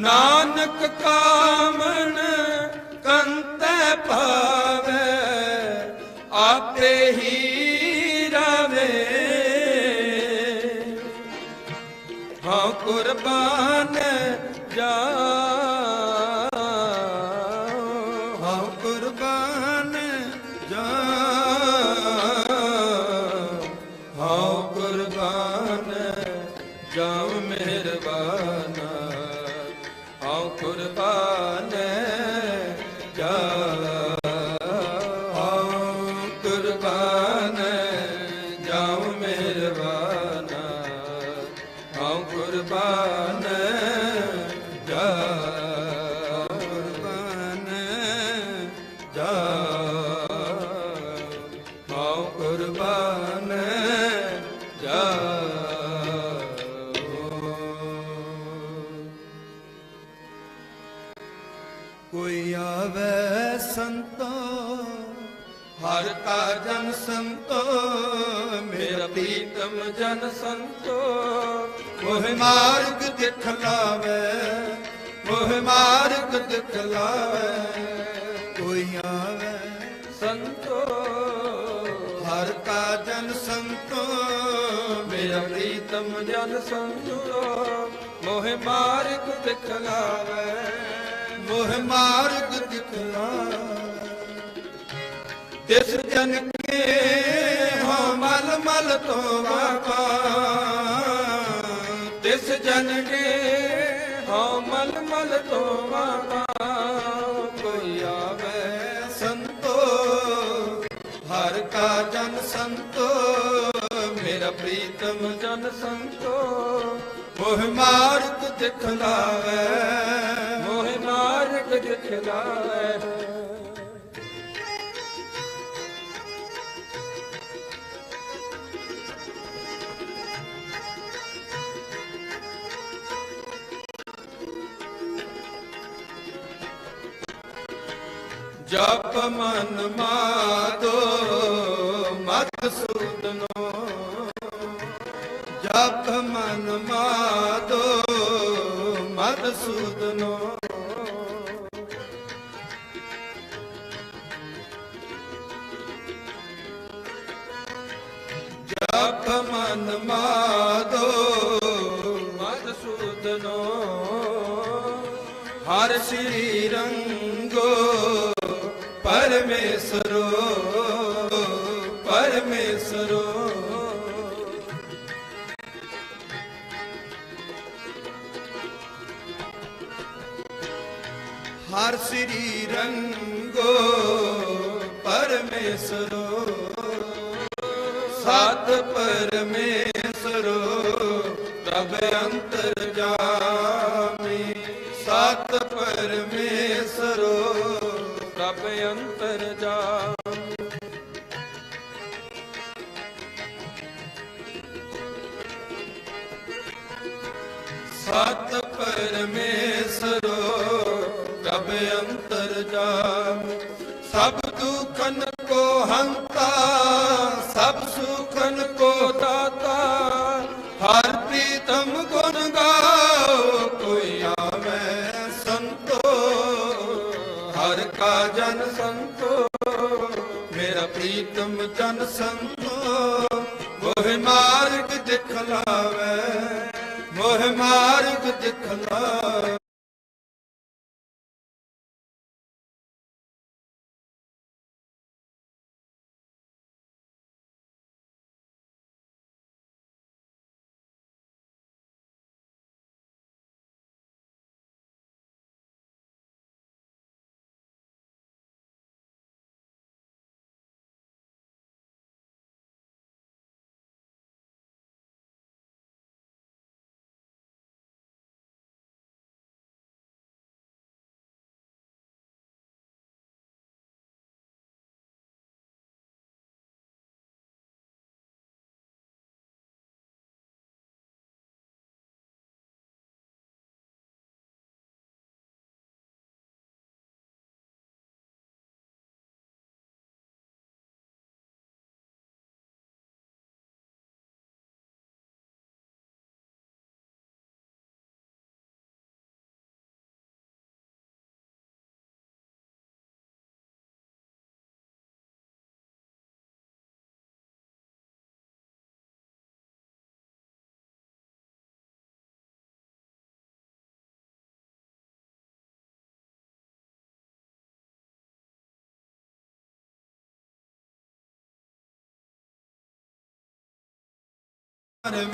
नानक कामन कंतै पावे आपे ही रवे हाँ कुर्बान जाओ हाँ कुर्बान जाओ हाँ कुर्बान जाओ मेहरबाना हऊँ कुर्बान जाऊँ कुर्बान जाऊँ मेहरबाना हऊँ कुर्बान जाऊँ कुर्बान जाऊँ हऊँ कुर्बान जाऊँ। कोई आवे संतो हर का जन संतो मेरा प्रीतम जन संतो मोह मार्ग दिखलावे मोह मार्ग दिखलावे कोई आवे संतो हर का जन संतो मेरा प्रीतम जन संतो मोह मार्ग दिखलावे मोह मार्ग दिखला तिस जन के हो मल मल तो बाबा तिस जन के हो मल मल तो बाबा कोई आवे संतो हर का जन संतो मेरा प्रीतम जन संतो मोह मार्ग दिखलावे मोह मार्ग दिखलावे जप मन मादो मत सूदनो जप मन मादो मत सूदनो जप मन मादो मत सूदनो हर श्री रंगो परमेश्वरो परमेश्वरो हर श्री रंगो परमेश्वरो सात परमेश्वरो तब अंतर्जामी सात परमेश्वरो तब अंतर्जामी सात परमेश्वरो तब अंतर्जामी सब दुखन को हंता सब सुखन को दाता हर प्रिय ਪ੍ਰੀਤਮ ਗੁਣ ਗਾਓ ਕੋਈ ਆਵੇ ਸੰਤੋ ਹਰ ਕਾ ਜਨ ਸੰਤੋ ਮੇਰਾ ਪ੍ਰੀਤਮ ਜਨ ਸੰਤੋ ਮੋਹ ਮਾਰਗ ਦਿਖਲਾਵੇ ਮੋਹ ਮਾਰਗ ਦਿਖਲਾਵੇ।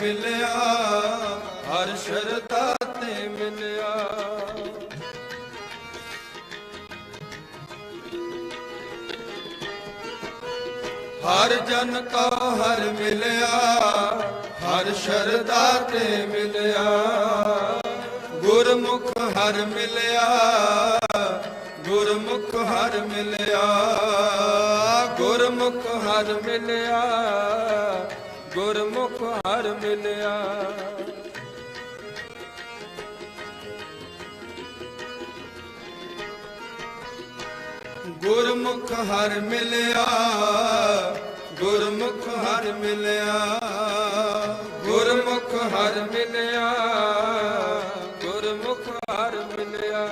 ਮਿਲਿਆ ਹਰ ਸ਼ਰਧਾ ਤੇ ਮਿਲਿਆ ਹਰ ਜਨ ਕਾ ਹਰ ਮਿਲਿਆ ਹਰ ਸ਼ਰਧਾ ਤੇ ਮਿਲਿਆ ਗੁਰਮੁਖ ਹਰ ਮਿਲਿਆ ਗੁਰਮੁਖ ਹਰ ਮਿਲਿਆ ਗੁਰਮੁਖ ਹਰ ਮਿਲਿਆ ਗੁਰਮੁਖ ਹਰ ਮਿਲਿਆ। ਗੁਰਮੁਖ ਹਰ ਮਿਲਿਆ ਗੁਰਮੁਖ ਹਰ ਮਿਲਿਆ ਗੁਰਮੁਖ ਹਰ ਮਿਲਿਆ ਗੁਰਮੁਖ ਹਰ ਮਿਲਿਆ।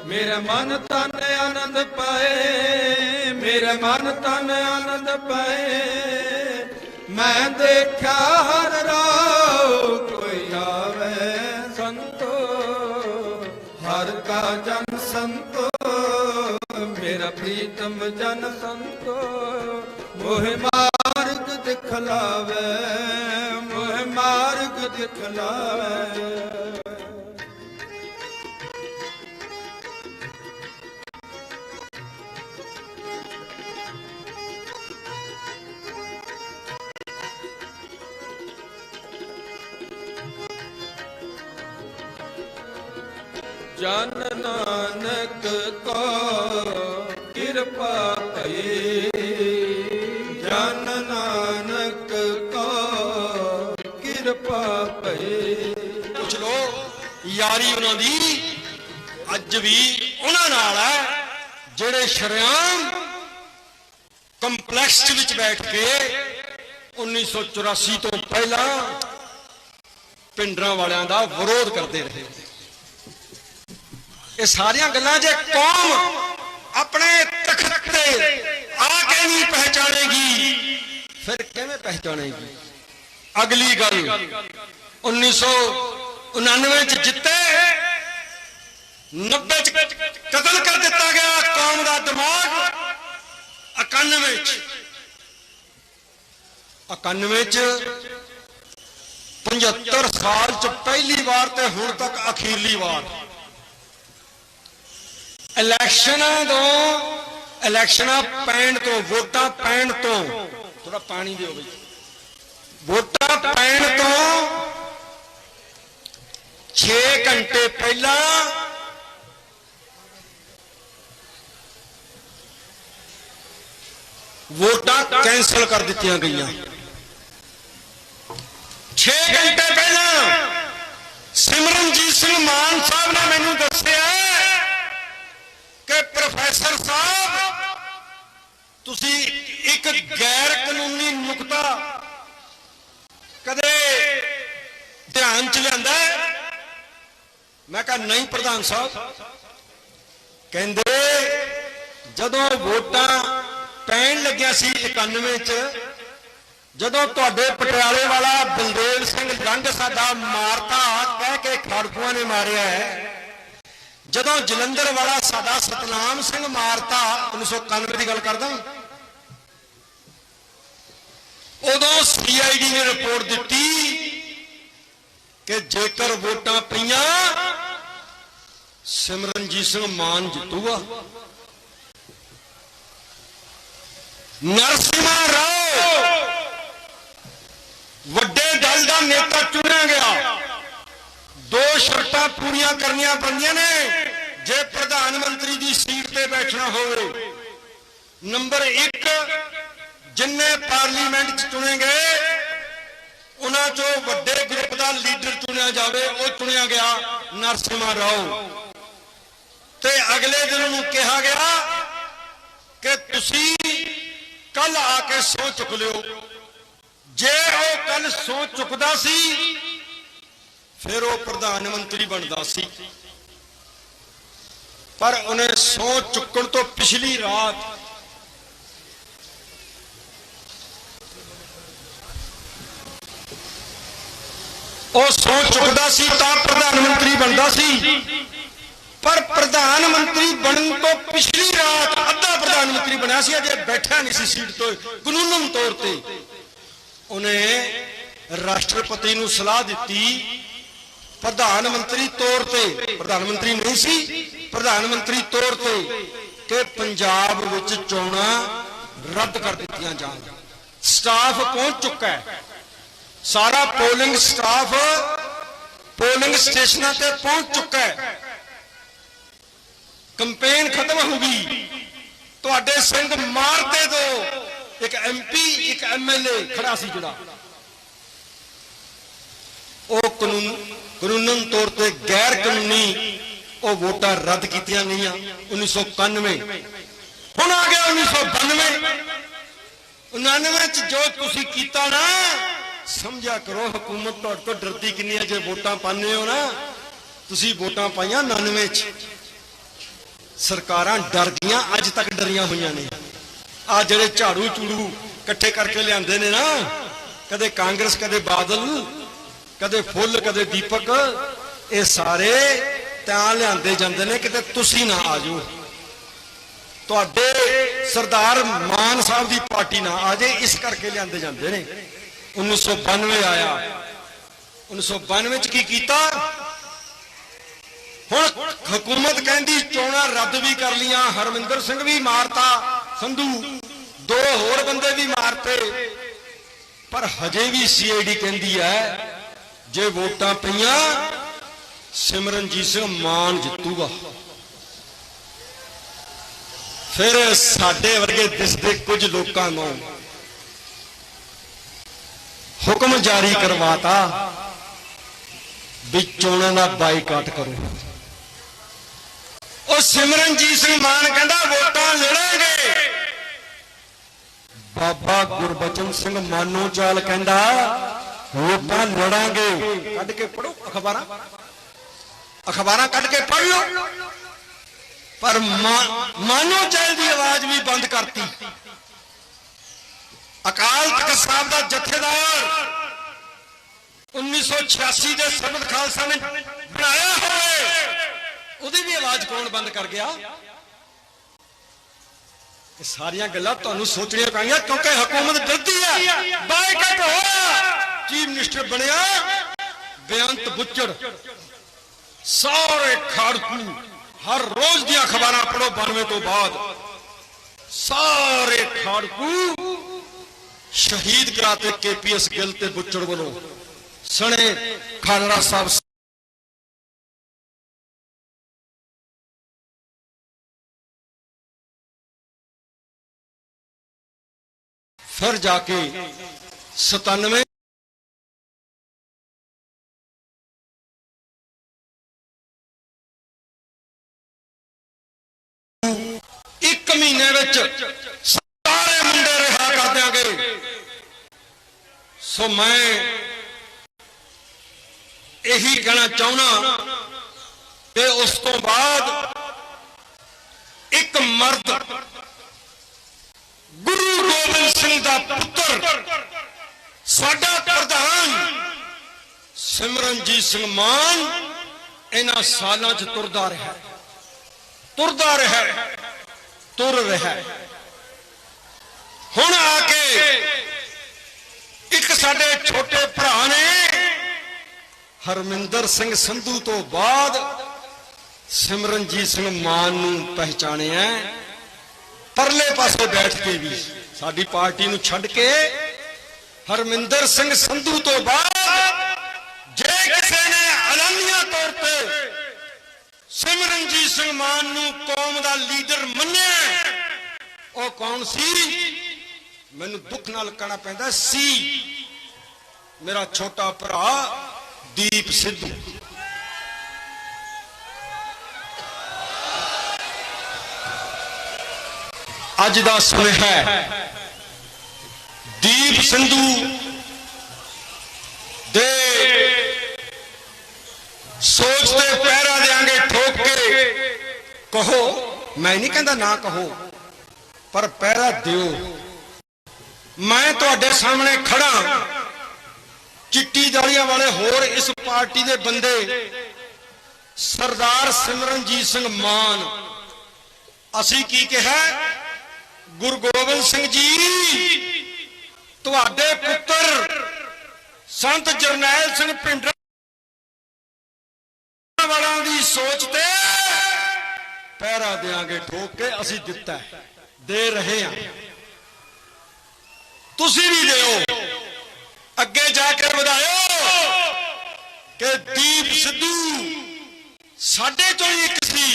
ਮੇਰੇ ਮਨ ਤਨ ਆਨੰਦ ਪਾਏ ਮੇਰੇ ਮਨ ਤਨ ਆਨੰਦ ਪਾਏ ਮੈਂ ਦੇਖਿਆ ਹਰ ਰਾਉ ਕੋਈ ਆਵੇ ਸੰਤੋ ਹਰ ਕਾ ਜਨ ਸੰਤੋ ਮੇਰਾ ਪ੍ਰੀਤਮ ਜਨ ਸੰਤੋ ਮੋਹ ਮਾਰਗ ਦਿਖਲਾਵੇ ਮੋਹ ਮਾਰਗ ਦਿਖਲਾਵੇ। ਜਨ ਨਾਨਕ ਕੋ ਕਿਰਪਾ ਭਈ ਜਨ ਨਾਨਕ ਕੋ ਕਿਰਪਾ ਭਈ। ਪੁੱਛ ਲੋ ਯਾਰੀ ਉਹਨਾਂ ਦੀ ਅੱਜ ਵੀ ਉਹਨਾਂ ਨਾਲ ਹੈ ਜਿਹੜੇ ਸ਼ਰੇਆਮ ਕੰਪਲੈਕਸ ਵਿੱਚ ਬੈਠ ਕੇ 1984 ਤੋਂ ਪਹਿਲਾਂ ਪਿੰਡਰਾਂ ਵਾਲਿਆਂ ਦਾ ਵਿਰੋਧ ਕਰਦੇ ਰਹੇ। ਇਹ ਸਾਰੀਆਂ ਗੱਲਾਂ ਜੇ ਕੌਮ ਆਪਣੇ ਤਖਤ ਤੇ ਆ ਕੇ ਨਹੀਂ ਪਹਿਚਾਣੇਗੀ ਫਿਰ ਕਿਵੇਂ ਪਹਿਚਾਣੇਗੀ। ਅਗਲੀ ਗੱਲ 1999 ਚ ਜਿੱਤੇ 90 ਚ ਕਤਲ ਕਰ ਦਿੱਤਾ ਗਿਆ ਕੌਮ ਦਾ ਦਿਮਾਗ 91 ਚ 75 ਸਾਲ ਚ ਪਹਿਲੀ ਵਾਰ ਤੇ ਹੁਣ ਤੱਕ ਅਖੀਰਲੀ ਵਾਰ ਇਲੈਕਸ਼ਨਾਂ ਪੈਣ ਤੋਂ ਵੋਟਾਂ ਪੈਣ ਤੋਂ ਥੋੜਾ ਪਾਣੀ ਦਿਓ ਬਈ ਵੋਟਾਂ ਪੈਣ ਤੋਂ 6 ਘੰਟੇ ਪਹਿਲਾਂ ਵੋਟਾਂ ਕੈਂਸਲ ਕਰ ਦਿੱਤੀਆਂ ਗਈਆਂ। 6 ਘੰਟੇ ਪਹਿਲਾਂ ਸਿਮਰਨਜੀਤ ਸਿੰਘ ਮਾਨ ਸਾਹਿਬ ਨੇ ਮੈਨੂੰ ਦੱਸਿਆ ਕਿ ਪ੍ਰੋਫੈਸਰ ਸਾਹਿਬ ਤੁਸੀਂ ਇੱਕ ਗੈਰ ਕਾਨੂੰਨੀ ਨੁਕਤਾ ਕਦੇ ਧਿਆਨ ਧਿਆਨ ਚ ਲਿਆਂਦਾ? ਮੈਂ ਕਿਹਾ ਨਹੀਂ ਪ੍ਰਧਾਨ ਸਾਹਿਬ। ਕਹਿੰਦੇ ਜਦੋਂ ਵੋਟਾਂ ਪੈਣ ਲੱਗਿਆ ਸੀ 91 ਚ, ਜਦੋਂ ਤੁਹਾਡੇ ਪਟਿਆਲੇ ਵਾਲਾ ਬਲਦੇਵ ਸਿੰਘ ਲੰਗ ਸਾਡਾ ਮਾਰਤਾ ਕਹਿ ਕੇ ਖਾੜਕੂਆਂ ਨੇ ਮਾਰਿਆ ਹੈ, ਜਦੋਂ ਜਲੰਧਰ ਵਾਲਾ ਸਾਡਾ ਸਤਨਾਮ ਸਿੰਘ ਮਾਰਤਾ 1991 ਦੀ ਗੱਲ ਕਰਦਾ, ਉਦੋਂ CID ਨੇ ਰਿਪੋਰਟ ਦਿੱਤੀ ਕਿ ਜੇਕਰ ਵੋਟਾਂ ਪਈਆਂ ਸਿਮਰਨਜੀਤ ਸਿੰਘ ਮਾਨ ਜਿੱਤੂਗਾ। ਨਰਸਿਮਹਾ ਰਾਓ ਵੱਡੇ ਦਲ ਦਾ ਨੇਤਾ ਚੁਣਿਆ ਗਿਆ। 2 ਸ਼ਰਤਾਂ ਪੂਰੀਆਂ ਕਰਨੀਆਂ ਪੈਂਦੀਆਂ ਨੇ ਜੇ ਪ੍ਰਧਾਨ ਮੰਤਰੀ ਦੀ ਸੀਟ ਤੇ ਬੈਠਣਾ ਹੋਵੇ। ਨੰਬਰ 1, ਜਿੰਨੇ ਪਾਰਲੀਮੈਂਟ ਚ ਚੁਣੇ ਗਏ ਉਹਨਾਂ ਚੋਂ ਵੱਡੇ ਗਰੁੱਪ ਦਾ ਲੀਡਰ ਚੁਣਿਆ ਜਾਵੇ। ਉਹ ਚੁਣਿਆ ਗਿਆ ਨਰਸਿਮਹਾ ਰਾਓ, ਤੇ ਅਗਲੇ ਦਿਨ ਉਹਨੂੰ ਕਿਹਾ ਗਿਆ ਕਿ ਤੁਸੀਂ ਕੱਲ ਆ ਕੇ ਸਹੁੰ ਚੁੱਕ ਲਿਓ। ਜੇ ਉਹ ਕੱਲ ਸਹੁੰ ਚੁੱਕਦਾ ਸੀ ਫਿਰ ਉਹ ਪ੍ਰਧਾਨ ਮੰਤਰੀ ਬਣਦਾ ਸੀ, ਪਰ ਉਹਨੇ ਸਹੁੰ ਚੁੱਕਣ ਤੋਂ ਪਿਛਲੀ ਰਾਤ ਉਹ ਸਹੁੰ ਚੁੱਕਦਾ ਸੀ ਤਾਂ ਪ੍ਰਧਾਨ ਮੰਤਰੀ ਬਣਦਾ ਸੀ, ਪਰ ਪ੍ਰਧਾਨ ਮੰਤਰੀ ਬਣਨ ਤੋਂ ਪਿਛਲੀ ਰਾਤ ਅੱਧਾ ਪ੍ਰਧਾਨ ਮੰਤਰੀ ਬਣਿਆ ਸੀ, ਅਜੇ ਬੈਠਾ ਨਹੀਂ ਸੀ ਸੀਟ ਤੋਂ ਕਾਨੂੰਨਨ ਤੌਰ ਤੇ। ਉਹਨੇ ਰਾਸ਼ਟਰਪਤੀ ਨੂੰ ਸਲਾਹ ਦਿੱਤੀ ਪ੍ਰਧਾਨ ਮੰਤਰੀ ਤੌਰ ਤੇ, ਪ੍ਰਧਾਨ ਮੰਤਰੀ ਨਹੀਂ ਸੀ, ਪ੍ਰਧਾਨ ਮੰਤਰੀ ਤੌਰ ਤੇ, ਕਿ ਪੰਜਾਬ ਵਿੱਚ ਚੋਣਾਂ ਰੱਦ ਕਰ ਦਿੱਤੀਆਂ ਜਾਣ। ਸਟਾਫ ਪਹੁੰਚ ਚੁੱਕਾ ਹੈ, ਸਾਰਾ ਪੋਲਿੰਗ ਸਟਾਫ ਪੋਲਿੰਗ ਸਟੇਸ਼ਨਾਂ ਤੇ ਪਹੁੰਚ ਚੁੱਕਾ ਹੈ। ਕੰਪੇਨ ਖਤਮ ਹੋ ਗਈ। ਤੁਹਾਡੇ ਸਿੰਘ ਮਾਰਤੇ ਦੋ, ਇੱਕ MP ਇੱਕ MLA ਖੜਾ ਸੀ ਜਿਹੜਾ, ਉਹ ਕਾਨੂੰਨਨ ਤੌਰ ਤੇ ਗੈਰ ਕਾਨੂੰਨੀ ਉਹ ਵੋਟਾਂ ਰੱਦ ਕੀਤੀਆਂ ਗਈਆਂ 1991। ਹੁਣ ਆ ਗਿਆ 1992। 99 ਚ ਜੋ ਤੁਸੀਂ ਕੀਤਾ ਨਾ, ਸਮਝਿਆ ਕਰੋ ਹਕੂਮਤ ਤੁਹਾਡੇ ਤੋਂ ਡਰਦੀ ਕਿੰਨੀ ਹੈ। ਜੇ ਵੋਟਾਂ ਪਾਉਂਦੇ ਹੋ ਨਾ, ਤੁਸੀਂ ਵੋਟਾਂ ਪਾਈਆਂ 99 ਚ, ਸਰਕਾਰਾਂ ਡਰ ਗਈਆਂ, ਅੱਜ ਤੱਕ ਡਰੀਆਂ ਹੋਈਆਂ ਨੇ। ਆ ਜਿਹੜੇ ਝਾੜੂ ਝੂੜੂ ਇਕੱਠੇ ਕਰਕੇ ਲਿਆਂਦੇ ਨੇ ਨਾ, ਕਦੇ ਕਾਂਗਰਸ ਕਦੇ ਬਾਦਲ ਕਦੇ ਫੁੱਲ ਕਦੇ ਦੀਪਕ, ਇਹ ਸਾਰੇ ਤਾਂ ਲਿਆਂਦੇ ਜਾਂਦੇ ਨੇ ਕਿਤੇ ਤੁਸੀਂ ਨਾ ਆ ਜਾਓ, ਤੁਹਾਡੇ ਸਰਦਾਰ ਮਾਨ ਸਾਹਿਬ ਦੀ ਪਾਰਟੀ ਨਾ ਆ ਜਾਏ, ਇਸ ਕਰਕੇ ਲਿਆਂਦੇ ਜਾਂਦੇ ਨੇ। 1992 ਆਇਆ, 1992 ਚ ਕੀ ਕੀਤਾ? ਹੁਣ ਹਕੂਮਤ ਕਹਿੰਦੀ ਚੋਣਾਂ ਰੱਦ ਵੀ ਕਰ ਲੀਆਂ, ਹਰਮਿੰਦਰ ਸਿੰਘ ਵੀ ਮਾਰਤਾ, ਸੰਧੂ 2 ਹੋਰ ਬੰਦੇ ਵੀ ਮਾਰਤੇ, ਪਰ ਹਜੇ ਵੀ CID ਕਹਿੰਦੀ ਹੈ ਜੇ ਵੋਟਾਂ ਪਈਆਂ ਸਿਮਰਨਜੀਤ ਸਿੰਘ ਮਾਨ ਜਿੱਤੂਗਾ। ਫਿਰ ਸਾਡੇ ਵਰਗੇ ਦਿਸਦੇ ਕੁਝ ਲੋਕਾਂ ਨੂੰ ਹੁਕਮ ਜਾਰੀ ਕਰਵਾਤਾ ਵੀ ਚੋਣਾਂ ਦਾ ਬਾਈਕਾਟ ਕਰੋ। ਉਹ ਸਿਮਰਨਜੀਤ ਸਿੰਘ ਮਾਨ ਕਹਿੰਦਾ ਵੋਟਾਂ ਲੜਾਂਗੇ। ਬਾਬਾ ਗੁਰਬਚਨ ਸਿੰਘ ਮਾਨੋਚਾਲ ਕਹਿੰਦਾ ਵੋਟਾਂ ਲੜਾਂਗੇ। ਕੱਢ ਕੇ ਪੜੋ ਅਖਬਾਰਾਂ, ਅਖਬਾਰਾਂ ਕੱਢ ਕੇ ਪੜ੍ਹ ਲਓ। ਪਰ ਮਾਨੋਚਾਲ ਦੀ ਆਵਾਜ਼ ਵੀ ਬੰਦ ਕਰਤੀ। ਅਕਾਲ ਤਖਤ ਸਾਹਿਬ ਦਾ ਜਥੇਦਾਰ 1986 ਦੇ ਸਰਬੱਤ ਖਾਲਸਾ ਨੇ ਬਣਾਇਆ ਹੋਵੇ, ਉਹਦੀ ਵੀ ਆਵਾਜ਼ ਕੌਣ ਬੰਦ ਕਰ ਗਿਆ? ਇਹ ਸਾਰੀਆਂ ਗੱਲਾਂ ਤੁਹਾਨੂੰ ਸੋਚਣੀਆਂ ਪੈਣਗੀਆਂ, ਕਿਉਂਕਿ ਹਕੂਮਤ ਡਰਦੀ ਹੈ। ਬਾਈਕਾਟ ਹੋਇਆ, ਚੀਫ ਮਿਨਿਸਟਰ ਬਣਿਆ ਬੇਅੰਤ ਬੁੱਚੜ। ਸਾਰੇ ਖਾੜਕੂ ਹਰ ਰੋਜ਼ ਦੀਆਂ ਅਖਬਾਰਾਂ ਪੜੋ 92 ਤੋਂ ਬਾਅਦ, ਸਾਰੇ ਖਾੜਕੂ ਸ਼ਹੀਦ ਕਰਾਤੇ KPS ਗਿੱਲ ਤੇ ਬੁੱਚੜ ਵੱਲੋਂ। ਸਣੇ ਖਾਲੜਾ ਸਾਹਿਬ ਫਿਰ ਜਾ ਕੇ 97 1 ਮਹੀਨੇ ਵਿੱਚ ਸਾਰੇ ਮੁੰਡੇ ਰਿਹਾ ਕਰ ਦਿਆਂਗੇ। ਸੋ ਮੈਂ ਇਹੀ ਕਹਿਣਾ ਚਾਹੁੰਦਾ ਕਿ ਉਸ ਤੋਂ ਬਾਅਦ ਇੱਕ ਮਰਦ ਗੁਰੂ ਗੋਬਿੰਦ ਸਿੰਘ ਦਾ ਪੁੱਤਰ ਸਾਡਾ ਪ੍ਰਧਾਨ ਸਿਮਰਨਜੀਤ ਸਿੰਘ ਮਾਨ ਇਹਨਾਂ ਸਾਲਾਂ 'ਚ ਤੁਰ ਰਿਹਾ ਹੁਣ ਆ ਕੇ ਇੱਕ ਸਾਡੇ ਛੋਟੇ ਭਰਾ ਨੇ ਹਰਮਿੰਦਰ ਸਿੰਘ ਸੰਧੂ ਤੋਂ ਬਾਅਦ ਸਿਮਰਨਜੀਤ ਸਿੰਘ ਮਾਨ ਨੂੰ ਪਹਿਚਾਣਿਆ ਪਰਲੇ ਪਾਸੇ ਬੈਠ ਕੇ ਵੀ ਸਾਡੀ ਪਾਰਟੀ ਨੂੰ ਛੱਡ ਕੇ ਹਰਮਿੰਦਰ ਸਿੰਘ ਸੰਧੂ ਤੋਂ ਬਾਅਦ ਜੇ ਕਿਸੇ ਨੇ ਐਲਾਨੀਆ ਤੌਰ ਤੇ ਸਿਮਰਨਜੀਤ ਸਿੰਘ ਮਾਨ ਨੂੰ ਕੌਮ ਦਾ ਲੀਡਰ ਮੰਨਿਆ ਉਹ ਕੌਣ ਸੀ? ਮੈਨੂੰ ਦੁੱਖ ਨਾਲ ਕਹਿਣਾ ਪੈਂਦਾ ਸੀ ਮੇਰਾ ਛੋਟਾ ਭਰਾ ਦੀਪ ਸਿੱਧੂ। ਅੱਜ ਦਾ ਸੁਨੇਹਾ ਦੀਪ ਸਿੱਧੂ ਦੇ ਸੋਚ ਤੇ ਪਹਿਰਾ ਦੇਾਂਗੇ ਠੋਕ ਕੇ ਕਹੋ, ਮੈਂ ਨਹੀਂ ਕਹਿੰਦਾ ਨਾ ਕਹੋ, ਪਰ ਪਹਿਰਾ ਦਿਓ। ਮੈਂ ਤੁਹਾਡੇ ਸਾਹਮਣੇ ਖੜਾ, ਚਿੱਟੀ ਦਾੜੀਆਂ ਵਾਲੇ ਹੋਰ ਇਸ ਪਾਰਟੀ ਦੇ ਬੰਦੇ, ਸਰਦਾਰ ਸਿਮਰਨਜੀਤ ਸਿੰਘ ਮਾਨ। ਅਸੀਂ ਕੀ ਕਿਹਾ? ਗੁਰੂ ਗੋਬਿੰਦ ਸਿੰਘ ਜੀ ਤੁਹਾਡੇ ਪੁੱਤਰ ਸੰਤ ਜਰਨੈਲ ਸਿੰਘ ਭਿੰਡਰਾਂ ਵਾਲਾਂ ਦੀ ਸੋਚ ਤੇ ਪਹਿਰਾ ਦੇਾਂਗੇ ਠੋਕ ਕੇ। ਅਸੀਂ ਦਿੱਤਾ, ਦੇ ਰਹੇ ਹਾਂ, ਤੁਸੀਂ ਵੀ ਦਿਓ, ਅੱਗੇ ਜਾ ਕੇ ਵਧਾਇਓ ਕਿ ਦੀਪ ਸਿੱਧੂ ਸਾਡੇ ਚੋਂ ਹੀ ਇੱਕ ਸੀ,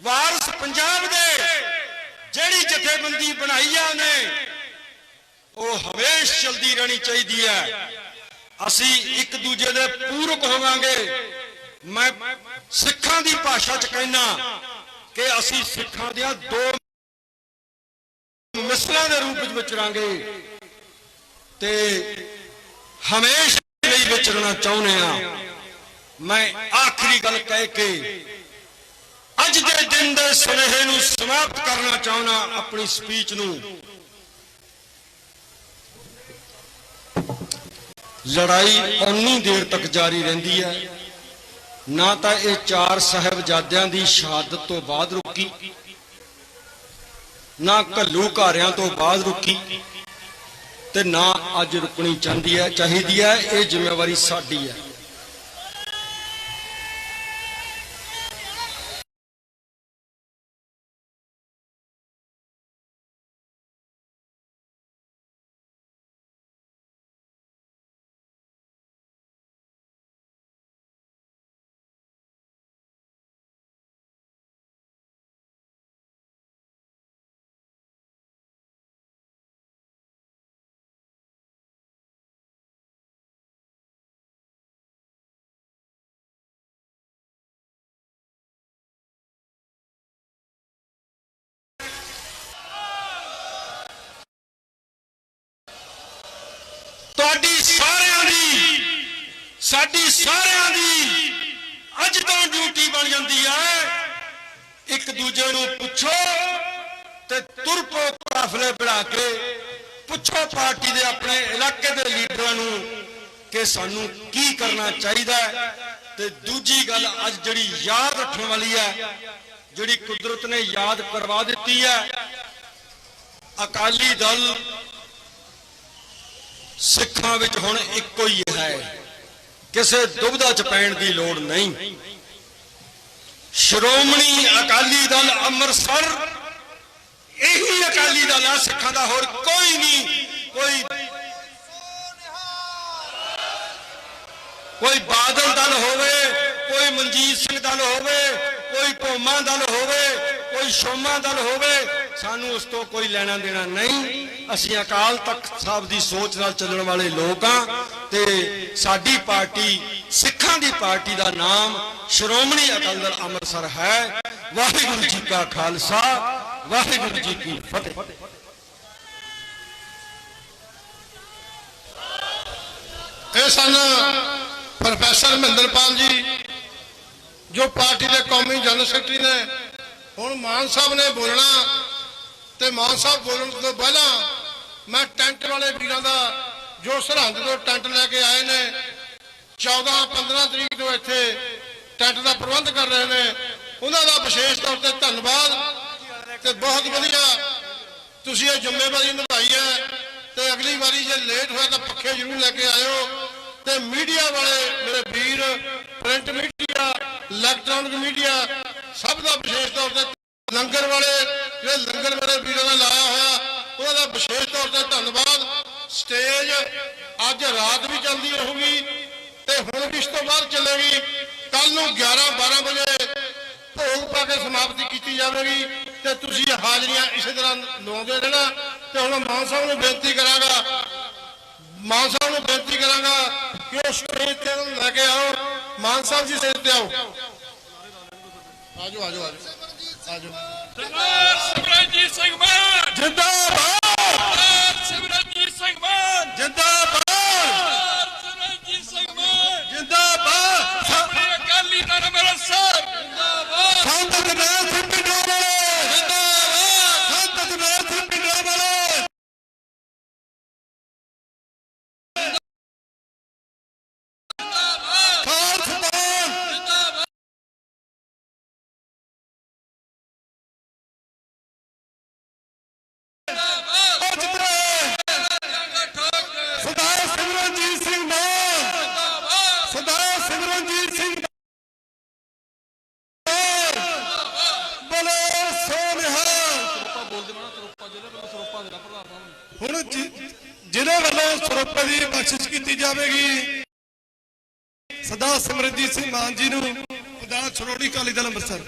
ਵਾਰਸ ਪੰਜਾਬ ਦੇ। ਜਿਹੜੀ ਜਥੇਬੰਦੀ ਬਣਾਈ ਆ ਉਹਨੇ, ਉਹ ਹਮੇਸ਼ਾ ਚਲਦੀ ਰਹਿਣੀ ਚਾਹੀਦੀ ਹੈ। ਅਸੀਂ ਇੱਕ ਦੂਜੇ ਦੇ ਪੂਰਕ ਹੋਵਾਂਗੇ। ਮੈਂ ਸਿੱਖਾਂ ਦੀ ਭਾਸ਼ਾ 'ਚ ਕਹਿਣਾ ਕਿ ਅਸੀਂ ਸਿੱਖਾਂ ਦੀਆਂ ਦੋ ਮਿਸਲਾਂ ਦੇ ਰੂਪ ਵਿੱਚ ਵਿਚਰਾਂਗੇ ਤੇ ਹਮੇਸ਼ਾ ਲਈ ਵਿਚਰਨਾ ਚਾਹੁੰਦੇ ਆ। ਮੈਂ ਆਖਰੀ ਗੱਲ ਕਹਿ ਕੇ ਅੱਜ ਦੇ ਦਿਨ ਦੇ ਸੁਨੇਹੇ ਨੂੰ ਸਮਾਪਤ ਕਰਨਾ ਚਾਹੁੰਦਾ ਆਪਣੀ ਸਪੀਚ ਨੂੰ। ਲੜਾਈ ਉਨੀ ਦੇਰ ਤੱਕ ਜਾਰੀ ਰਹਿੰਦੀ ਹੈ, ਨਾ ਤਾਂ ਇਹ ਚਾਰ ਸਾਹਿਬਜ਼ਾਦਿਆਂ ਦੀ ਸ਼ਹਾਦਤ ਤੋਂ ਬਾਅਦ ਰੁਕੀ, ਨਾ ਘੱਲੂਘਾਰਿਆਂ ਤੋਂ ਬਾਅਦ ਰੁਕੀ, ਤੇ ਨਾ ਅੱਜ ਰੁਕਣੀ ਚਾਹੀਦੀ ਹੈ। ਇਹ ਜ਼ਿੰਮੇਵਾਰੀ ਸਾਡੀ ਹੈ। ਸਾਡੀ ਸਾਰਿਆਂ ਦੀ ਅੱਜ ਤੋਂ ਡਿਊਟੀ ਬਣ ਜਾਂਦੀ ਹੈ। ਇੱਕ ਦੂਜੇ ਨੂੰ ਪੁੱਛੋ ਤੇ ਤੁਰ ਪੋ ਕਾਫਲੇ ਬਣਾ ਕੇ, ਪੁੱਛੋ ਪਾਰਟੀ ਦੇ ਆਪਣੇ ਇਲਾਕੇ ਦੇ ਲੀਡਰਾਂ ਨੂੰ ਕਿ ਸਾਨੂੰ ਕੀ ਕਰਨਾ ਚਾਹੀਦਾ ਹੈ। ਤੇ ਦੂਜੀ ਗੱਲ ਅੱਜ ਜਿਹੜੀ ਯਾਦ ਰੱਖਣ ਵਾਲੀ ਹੈ, ਜਿਹੜੀ ਕੁਦਰਤ ਨੇ ਯਾਦ ਕਰਵਾ ਦਿੱਤੀ ਹੈ, ਅਕਾਲੀ ਦਲ ਸਿੱਖਾਂ ਵਿੱਚ ਹੁਣ ਇੱਕੋ ਹੀ ਹੈ, ਕਿਸੇ ਦੁਬਿਧਾ ਚ ਪੈਣ ਦੀ ਲੋੜ ਨਹੀਂ। ਸ਼੍ਰੋਮਣੀ ਅਕਾਲੀ ਦਲ ਅੰਮ੍ਰਿਤਸਰ ਇਹੀ ਅਕਾਲੀ ਦਲ ਆ ਸਿੱਖਾਂ ਦਾ, ਹੋਰ ਕੋਈ ਨਹੀਂ। ਕੋਈ ਬਾਦਲ ਦਲ ਹੋਵੇ, ਕੋਈ ਮਨਜੀਤ ਸਿੰਘ ਦਲ ਹੋਵੇ, ਕੋਈ ਭੋਮਾ ਦਲ ਹੋਵੇ, ਕੋਈ ਸ਼ੋਮਾ ਦਲ ਹੋਵੇ, ਸਾਨੂੰ ਉਸ ਤੋਂ ਕੋਈ ਲੈਣਾ ਦੇਣਾ ਨਹੀਂ। ਅਸੀਂ ਅਕਾਲ ਤਖਤ ਸਾਹਿਬ ਦੀ ਸੋਚ ਨਾਲ ਚੱਲਣ ਵਾਲੇ ਲੋਕ ਹਾਂ ਤੇ ਸਾਡੀ ਪਾਰਟੀ ਸਿੱਖਾਂ ਦੀ ਪਾਰਟੀ ਦਾ ਨਾਮ ਸ਼੍ਰੋਮਣੀ ਅਕਾਲੀ ਦਲ ਅੰਮ੍ਰਿਤਸਰ ਹੈ। ਵਾਹਿਗੁਰੂ ਜੀ ਕਾ ਖਾਲਸਾ, ਵਾਹਿਗੁਰੂ ਜੀ ਕੀ ਫਤਿਹ। ਇਹ ਸਨ ਪ੍ਰੋਫੈਸਰ ਮਹਿੰਦਰਪਾਲ ਜੀ ਜੋ ਪਾਰਟੀ ਦੇ ਕੌਮੀ ਜਨਰਲ ਸੈਕਟਰੀ ਨੇ। ਹੁਣ ਮਾਨ ਸਾਹਿਬ ਨੇ ਬੋਲਣਾ ਤੇ ਮਾਨ ਸਾਹਿਬ ਬੋਲਣ ਤੋਂ ਪਹਿਲਾਂ ਮੈਂ ਟੈਂਟ ਵਾਲੇ ਵੀਰਾਂ ਦਾ ਜੋ ਸਰਹੰਦ ਤੋਂ ਟੈਂਟ ਲੈ ਕੇ ਆਏ ਨੇ 14-15 ਤਰੀਕ ਤੋਂ ਇੱਥੇ ਟੈਂਟ ਦਾ ਪ੍ਰਬੰਧ ਕਰ ਰਹੇ ਨੇ, ਉਹਨਾਂ ਦਾ ਵਿਸ਼ੇਸ਼ ਤੌਰ ਤੇ ਧੰਨਵਾਦ। ਤੇ ਬਹੁਤ ਵਧੀਆ ਤੁਸੀਂ ਇਹ ਜ਼ਿੰਮੇਵਾਰੀ ਨਿਭਾਈ ਹੈ ਤੇ ਅਗਲੀ ਵਾਰੀ ਜੇ ਲੇਟ ਹੋਇਆ ਤਾਂ ਪੱਖੇ ਜ਼ਰੂਰ ਲੈ ਕੇ ਆਇਓ। ਤੇ ਮੀਡੀਆ ਵਾਲੇ ਮੇਰੇ ਵੀਰ, ਪ੍ਰਿੰਟ ਮੀਡੀਆ, ਇਲੈਕਟ੍ਰੋਨਿਕ ਮੀਡੀਆ, ਸਭ ਦਾ ਵਿਸ਼ੇਸ਼ ਤੌਰ ਤੇ ਲੰਗਰ ਵਾਲੇ ਜਿਹੜੇ ਲੰਗਰ ਮੇਰੇ ਵੀਰਾਂ ਨੇ ਲਾਇਆ ਹੋਇਆ ਉਹਨਾਂ ਦਾ ਵਿਸ਼ੇਸ਼ ਤੌਰ ਤੇ ਧੰਨਵਾਦ। ਸਟੇਜ ਅੱਜ ਰਾਤ ਵੀ ਚੱਲਦੀ ਰਹੂਗੀ ਤੇ ਹੁਣ ਵੀ ਇਸ ਤੋਂ ਬਾਅਦ ਚੱਲੇਗੀ। ਕੱਲ ਨੂੰ 11-12 ਵਜੇ ਭੋਗ ਪਾ ਕੇ ਸਮਾਪਤੀ ਕੀਤੀ ਜਾਵੇਗੀ ਤੇ ਤੁਸੀਂ ਹਾਜ਼ਰੀਆਂ ਇਸੇ ਤਰ੍ਹਾਂ ਲਾਉਂਦੇ ਰਹਿਣਾ। ਤੇ ਹੁਣ ਮਾਨ ਸਾਹਿਬ ਨੂੰ ਬੇਨਤੀ ਕਰਾਂਗਾ ਕਿ ਉਹ ਸਟੇਜ ਤੇ ਲੈ ਕੇ ਆਓ। ਮਾਨ ਸਾਹਿਬ ਜੀ ਸਟੇਜ ਤੇ ਆਓ। ਆਜੋ ਆਜੋ ਆਜੋ ਆਜੋ। ਸਰਦਾਰ ਸਿਮਰਨਜੀਤ ਸਿੰਘ ਮਾਨ ਜਿੰਦਾਬਾਦ, ਸਰਦਾਰ ਸਿਮਰਨਜੀਤ ਸਿੰਘ ਮਾਨ ਜਿੰਦਾਬਾਦ, ਸਰਦਾਰ ਸਿਮਰਨਜੀਤ ਸਿੰਘ ਮਾਨ ਜਿੰਦਾਬਾਦ। ਆਪਣੇ ਅਕਾਲੀ ਦਲ ਅੰਮ੍ਰਿਤਸਰ ਜਿੰਦਾਬਾਦ। ਸੰਤ ਜਰਨੈਲ ਸਿੰਘ ਪਿੰਡੋਂ ਵਾਲੇ ਜਿੰਦਾਬਾਦ, ਸੰਤ ਜਰਨੈਲ ਸਿੰਘ ਪਿੰਡੋਂ ਵਾਲੇ ਜ਼ਿਲ੍ਹੇ ਵੱਲੋਂ ਸਰੋਪੇ ਦੀ ਬਖਸ਼ਿਸ਼ ਕੀਤੀ ਜਾਵੇਗੀ ਸਰਦਾਰ ਸਿਮਰਨਜੀਤ ਸਿੰਘ ਮਾਨ ਜੀ ਨੂੰ, ਪ੍ਰਧਾਨ ਸ਼੍ਰੋਮਣੀ ਅਕਾਲੀ ਦਲ ਅੰਮ੍ਰਿਤਸਰ।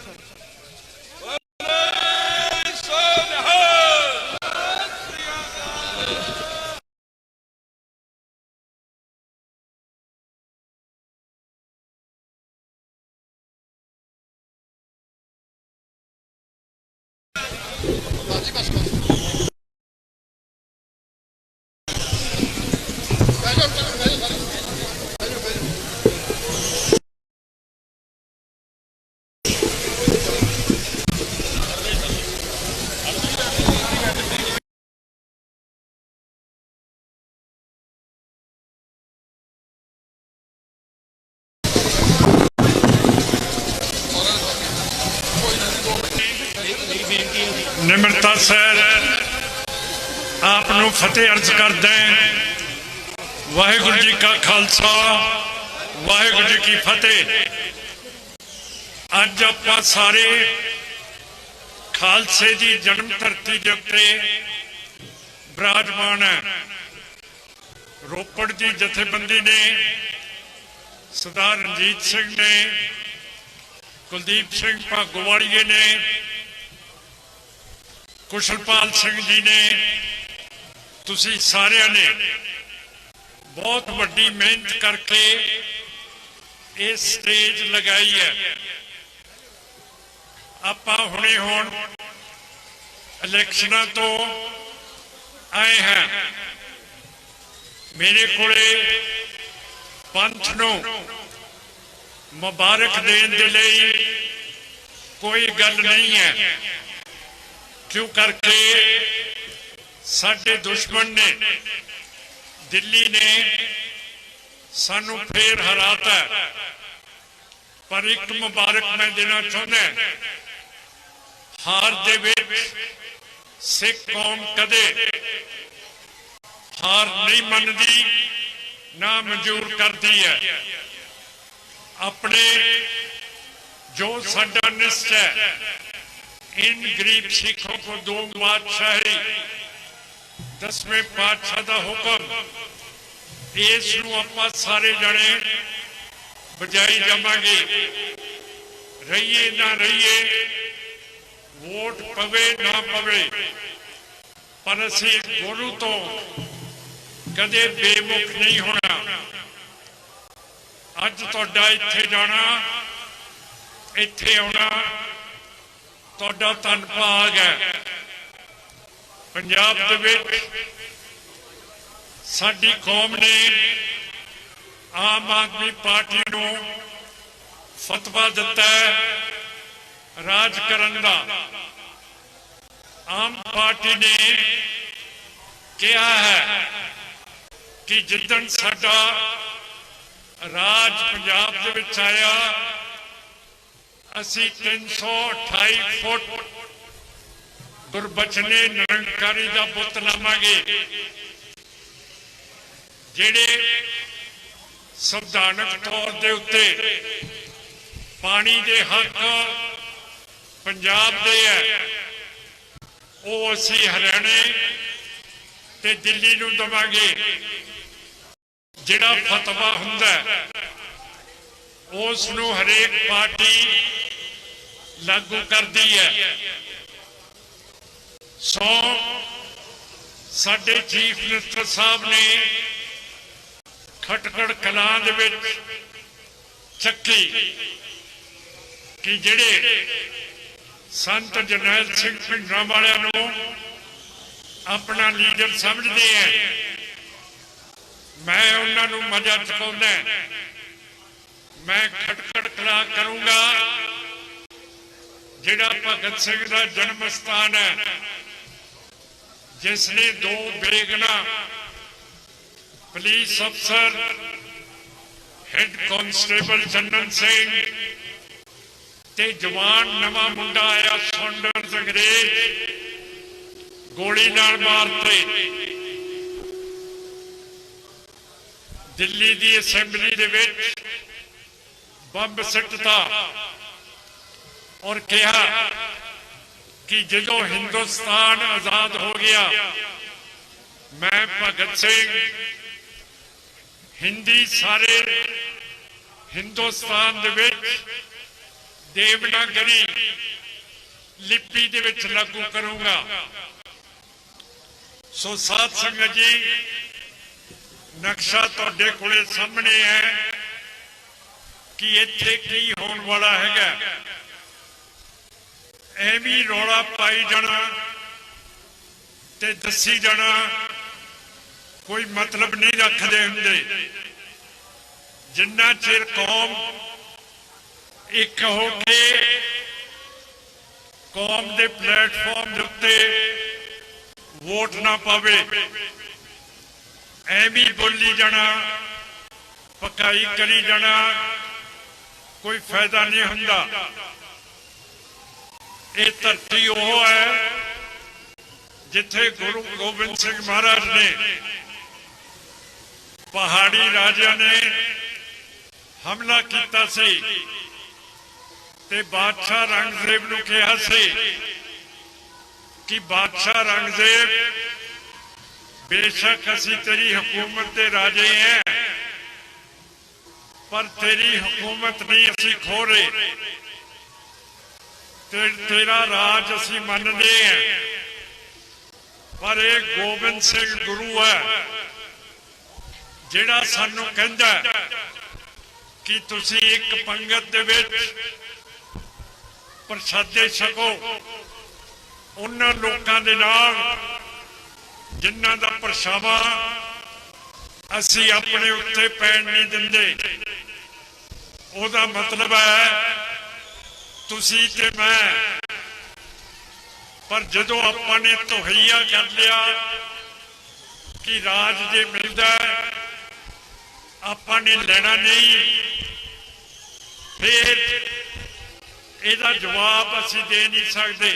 ਨਿਮਰਤਾ ਸਹਿਤ ਆਪ ਨੂੰ ਫਤਿਹ ਅਰਜ਼ ਕਰਦਾ ਵਾਹਿਗੁਰੂ ਜੀ ਕਾ ਖਾਲਸਾ ਵਾਹਿਗੁਰੂ ਜੀ ਕੀ ਫਤਿਹ। ਅੱਜ ਆਪਾਂ ਸਾਰੇ ਖਾਲਸੇ ਦੀ ਜਨਮ ਧਰਤੀ ਦੇ ਉੱਤੇ ਬਿਰਾਜਮਾਨ ਹੈ। ਰੋਪੜ ਦੀ ਜਥੇਬੰਦੀ ਨੇ ਸਰਦਾਰ ਰਣਜੀਤ ਸਿੰਘ ਨੇ, ਕੁਲਦੀਪ ਸਿੰਘ ਭਾਗੋਵਾਲੀਏ ਨੇ, ਕੁਸ਼ਲਪਾਲ ਸਿੰਘ ਜੀ ਨੇ, ਤੁਸੀਂ ਸਾਰਿਆਂ ਨੇ ਬਹੁਤ ਵੱਡੀ ਮਿਹਨਤ ਕਰਕੇ ਇਹ ਸਟੇਜ ਲਗਾਈ ਹੈ। ਆਪਾਂ ਹੁਣੇ ਹੁਣ ਇਲੈਕਸ਼ਨਾਂ ਤੋਂ ਆਏ ਹਾਂ। ਮੇਰੇ ਕੋਲੇ ਪੰਥ ਨੂੰ ਮੁਬਾਰਕ ਦੇਣ ਦੇ ਲਈ ਕੋਈ ਗੱਲ ਨਹੀਂ ਹੈ, ਕਿਉਂ ਕਰਕੇ ਸਾਡੇ ਦੁਸ਼ਮਣ ਨੇ, ਦਿੱਲੀ ਨੇ ਸਾਨੂੰ ਫੇਰ ਹਰਾਤਾ। ਪਰ ਇੱਕ ਮੁਬਾਰਕ ਮੈਂ ਦੇਣਾ ਚਾਹੁੰਦਾ, ਹਾਰ ਦੇ ਵਿੱਚ ਸਿੱਖ ਕੌਮ ਕਦੇ ਹਾਰ ਨਹੀਂ ਮੰਨਦੀ, ਨਾ ਮਨਜ਼ੂਰ ਕਰਦੀ ਹੈ। अपने जो साडा निश्चय है, इन गरीब सिखों को दो बादशाही, 10वें पातशाह का हुक्म, इस आपां सारे जने बजाई जावांगे। रहिए ना रहिए, वोट पवे ना पवे, पर असीं गुरु तो कदे बेमुख नहीं होना। ਅੱਜ ਤੁਹਾਡਾ ਇੱਥੇ ਜਾਣਾ, ਇੱਥੇ ਆਉਣਾ ਤੁਹਾਡਾ ਧੰਨਵਾਦ ਹੈ। ਪੰਜਾਬ ਦੇ ਵਿੱਚ ਸਾਡੀ ਕੌਮ ਨੇ ਆਮ ਆਦਮੀ ਪਾਰਟੀ ਨੂੰ ਫਤਵਾ ਦਿੱਤਾ ਹੈ ਰਾਜ ਕਰਨ ਦਾ। ਆਮ ਪਾਰਟੀ ਨੇ ਕਿਹਾ ਹੈ ਕਿ ਜਿੱਦਣ ਸਾਡਾ ਰਾਜ ਪੰਜਾਬ ਦੇ ਵਿੱਚ ਆਇਆ ਅਸੀਂ 328 ਫੁੱਟ ਗੁਰਬਚਨੇ ਨਿਰੰਕਾਰੀ ਦਾ ਬੁੱਤ ਲਾਵਾਂਗੇ। ਜਿਹੜੇ ਸੰਵਿਧਾਨਕ ਤੌਰ ਦੇ ਉੱਤੇ ਪਾਣੀ ਦੇ ਹੱਕ ਪੰਜਾਬ ਦੇ ਹੈ, ਉਹ ਅਸੀਂ ਹਰਿਆਣੇ ਤੇ ਦਿੱਲੀ ਨੂੰ ਦੇਵਾਂਗੇ। ਜਿਹੜਾ ਫਤਵਾ ਹੁੰਦਾ ਉਸ ਨੂੰ ਹਰੇਕ ਪਾਰਟੀ ਲਾਗੂ ਕਰਦੀ ਹੈ। ਸੋ ਸਾਡੇ ਚੀਫ ਮਿਨਿਸਟਰ ਸਾਹਿਬ ਨੇ ਖਟਕੜ ਕਲਾਂ ਦੇ ਵਿੱਚ ਚੱਕੀ ਕਿ ਜਿਹੜੇ ਸੰਤ ਜਰਨੈਲ ਸਿੰਘ ਭਿੰਡਰਾਂਵਾਲਿਆਂ ਨੂੰ ਆਪਣਾ ਲੀਡਰ ਸਮਝਦੇ ਆ, ਮੈਂ ਉਹਨਾਂ ਨੂੰ ਮਜ਼ਾ ਚੁਕਾਉਂਦਾ। ਮੈਂ ਖਟਕੜ ਕਲਾਂ ਕਰੂੰਗਾ ਜਿਹੜਾ ਭਗਤ ਸਿੰਘ ਦਾ ਜਨਮ ਸਥਾਨ ਹੈ, ਜਿਸ ਨੇ 2 ਬੇਗੁਨਾਹ ਪੁਲਿਸ ਅਫਸਰ ਹੈਡ ਕਾਂਸਟੇਬਲ ਚੰਨਨ ਸਿੰਘ ਤੇ ਜਵਾਨ ਨਵਾਂ ਮੁੰਡਾ ਆਇਆ ਸੌਂਡਰਸ ਅੰਗਰੇਜ਼ ਗੋਲੀ ਨਾਲ ਮਾਰਤੇ। ਦਿੱਲੀ ਦੀ ਅਸੈਂਬਲੀ ਦੇ ਵਿੱਚ ਬੰਬ ਸਿੱਟਤਾ ਔਰ ਕਿਹਾ ਕਿ ਜਦੋਂ ਹਿੰਦੁਸਤਾਨ ਆਜ਼ਾਦ ਹੋ ਗਿਆ ਮੈਂ ਭਗਤ ਸਿੰਘ ਹਿੰਦੀ ਸਾਰੇ ਹਿੰਦੁਸਤਾਨ ਦੇ ਵਿੱਚ ਦੇਵਨਾਗਰੀ ਲਿਪੀ ਦੇ ਵਿੱਚ ਲਾਗੂ ਕਰੂੰਗਾ। ਸੋ ਸਾਧ ਸੰਗਤ ਜੀ, ਨਕਸ਼ਾ ਤੁਹਾਡੇ ਕੋਲੇ ਸਾਹਮਣੇ ਹੈ ਕਿ ਇੱਥੇ ਕੀ ਹੋਣ ਵਾਲਾ ਹੈਗਾ। ਐਵੇਂ ਰੌਲਾ ਪਾਈ ਜਾਣਾ ਤੇ ਦੱਸੀ ਜਾਣਾ ਕੋਈ ਮਤਲਬ ਨਹੀਂ ਰੱਖਦੇ ਹੁੰਦੇ। ਜਿੰਨਾ ਚਿਰ ਕੌਮ ਇੱਕ ਹੋ ਕੇ ਕੌਮ ਦੇ ਪਲੇਟਫਾਰਮ ਦੇ ਉੱਤੇ ਵੋਟ ਨਾ ਪਾਵੇ, ਐਵੇਂ ਬੋਲੀ ਜਾਣਾ, ਪਕਾਈ ਕਰੀ ਜਾਣਾ, ਕੋਈ ਫਾਇਦਾ ਨਹੀਂ ਹੁੰਦਾ। ਇਹ ਧਰਤੀ ਉਹ ਹੈ ਜਿੱਥੇ ਗੁਰੂ ਗੋਬਿੰਦ ਸਿੰਘ ਮਹਾਰਾਜ ਨੇ ਪਹਾੜੀ ਰਾਜਿਆਂ ਨੇ ਹਮਲਾ ਕੀਤਾ ਸੀ ਤੇ ਬਾਦਸ਼ਾਹ ਰੰਗਜ਼ੇਬ ਨੂੰ ਕਿਹਾ ਸੀ ਕਿ ਬਾਦਸ਼ਾਹ ਰੰਗਜ਼ੇਬ, ਬੇਸ਼ੱਕ ਅਸੀਂ ਤੇਰੀ ਹਕੂਮਤ ਦੇ ਰਾਜੇ हैं, पर तेरी हुकूमत नहीं असी खो रहे, तेरा राज असी मनते हैं, पर एक गोबिंद सिंह गुरु है जिहड़ा सानू कहंदा कि तुसी एक पंगत दे विच प्रसादे छको उन्हां लोकां दे नाल जिन्हां दा परछावा असी अपने उत्ते पैण नहीं दिंदे। ओदा मतलब है तुसी ते मैं, पर जदों आपां ने तोहैया कर लिया कि राज जे मिलदा आपां ने लेना नहीं, फिर ਇਹਦਾ जवाब असी दे नहीं सकते।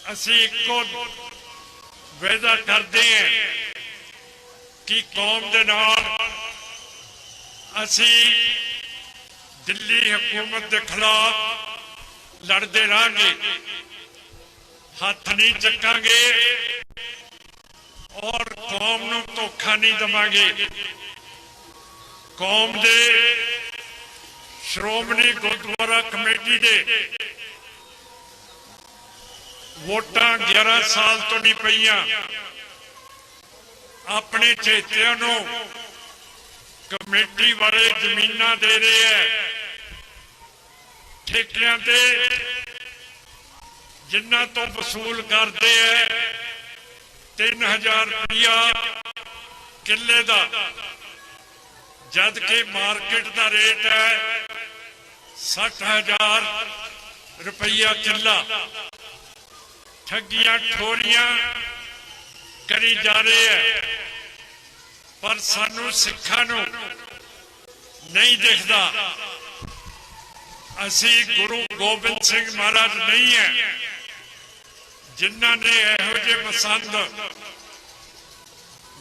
असी एको वादा करते हैं कि कौम दे नाल असी दिल्ली हुकूमत के खिलाफ लड़ते रहेंगे, हाथ नहीं चकांगे और कौम नूं धोखा नहीं देवांगे। कौम दे श्रोमणी गुरुद्वारा कमेटी दे वोटां 11 साल तो नहीं पईयां, अपने चेतियां नूं कमेटी वाले जमीनां दे रहे हैं, ठेकियां ते जिन्हां तो वसूल करते हैं 3000 रुपया किले का, जद के मार्केट का रेट है 60,000 रुपया किला। ठगियां ठोरियां करी जा रहे हैं, पर सानू सिखां नूं नहीं दिखता। असी गुरु गोबिंद सिंह महाराज नहीं है जिन्हां ने इहो जिहे मसंद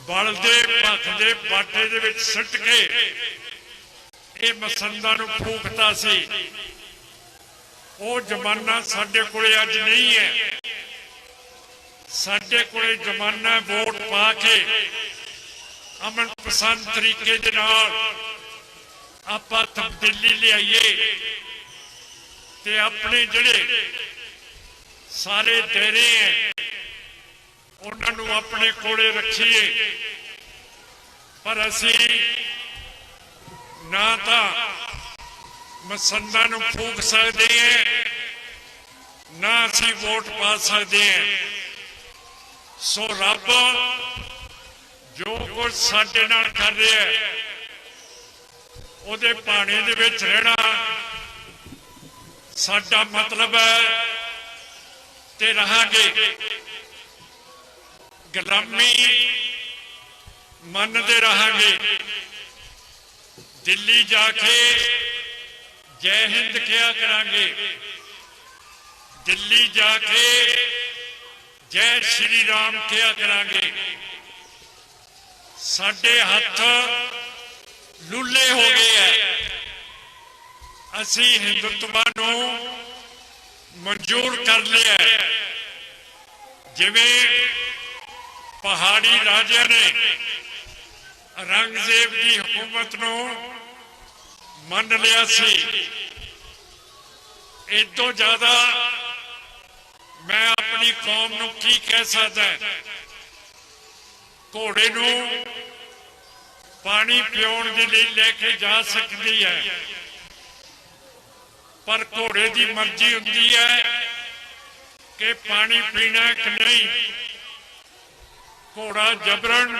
बलदे भखदे बाटे दे विच सिੱਟ के ਇਹ ਮਸੰਦਾਂ ਨੂੰ ਫੂਕਤਾ ਸੀ। ਉਹ ਜ਼ਮਾਨਾ ਸਾਡੇ ਕੋਲੇ ਅੱਜ ਨਹੀਂ ਹੈ। ਸਾਡੇ ਕੋਲੇ ਜ਼ਮਾਨਾ ਵੋਟ ਪਾ ਕੇ ਅਮਨ ਪਸੰਦ ਤਰੀਕੇ ਦੇ ਨਾਲ ਆਪਾਂ ਤਬਦੀਲੀ ਲਿਆਈਏ ਤੇ ਆਪਣੇ ਜਿਹੜੇ ਸਾਰੇ ਡੇਰੇ ਹੈ ਉਹਨਾਂ ਨੂੰ ਆਪਣੇ ਕੋਲੇ ਰੱਖੀਏ। ਪਰ ਅਸੀਂ ਨਾ ਤਾਂ ਮਸੰਦਾਂ ਨੂੰ ਫੂਕ ਸਕਦੇ ਹਾਂ, ਨਾ ਅਸੀਂ ਵੋਟ ਪਾ ਸਕਦੇ ਹਾਂ। ਸੋ ਰੱਬ ਜੋ ਕੁਝ ਸਾਡੇ ਨਾਲ ਕਰ ਰਿਹਾ ਹੈ ਉਹਦੇ ਭਾਣੇ ਦੇ ਵਿੱਚ ਰਹਿਣਾ ਸਾਡਾ ਮਤਲਬ ਹੈ ਤੇ ਰਹਾਂਗੇ। ਗੁਲਾਮੀ ਮੰਨਦੇ ਰਹਾਂਗੇ। ਦਿੱਲੀ ਜਾ ਕੇ ਜੈ ਹਿੰਦ ਕਿਹਾ ਕਰਾਂਗੇ। ਦਿੱਲੀ ਜਾ ਕੇ ਜੈ ਸ਼੍ਰੀ ਰਾਮ ਕਿਹਾ ਕਰਾਂਗੇ। ਸਾਡੇ ਹੱਥ ਲੁੱਲੇ ਹੋ ਗਏ ਹੈ। ਅਸੀਂ ਹਿੰਦੂਤਵਾ ਨੂੰ ਮਨਜ਼ੂਰ ਕਰ ਲਿਆ। ਜਿਵੇਂ ਪਹਾੜੀ ਰਾਜਿਆਂ ਨੇ औरंगजेब की हुकूमत नूं मन लिया सी। इस तो ज्यादा मैं अपनी कौम नूं की कह सकदा। घोड़े नूं पानी पियाउण दे लई लेके जा सकती है, पर घोड़े की मर्जी हुंदी है कि पानी पीना कि नहीं। घोड़ा जबरन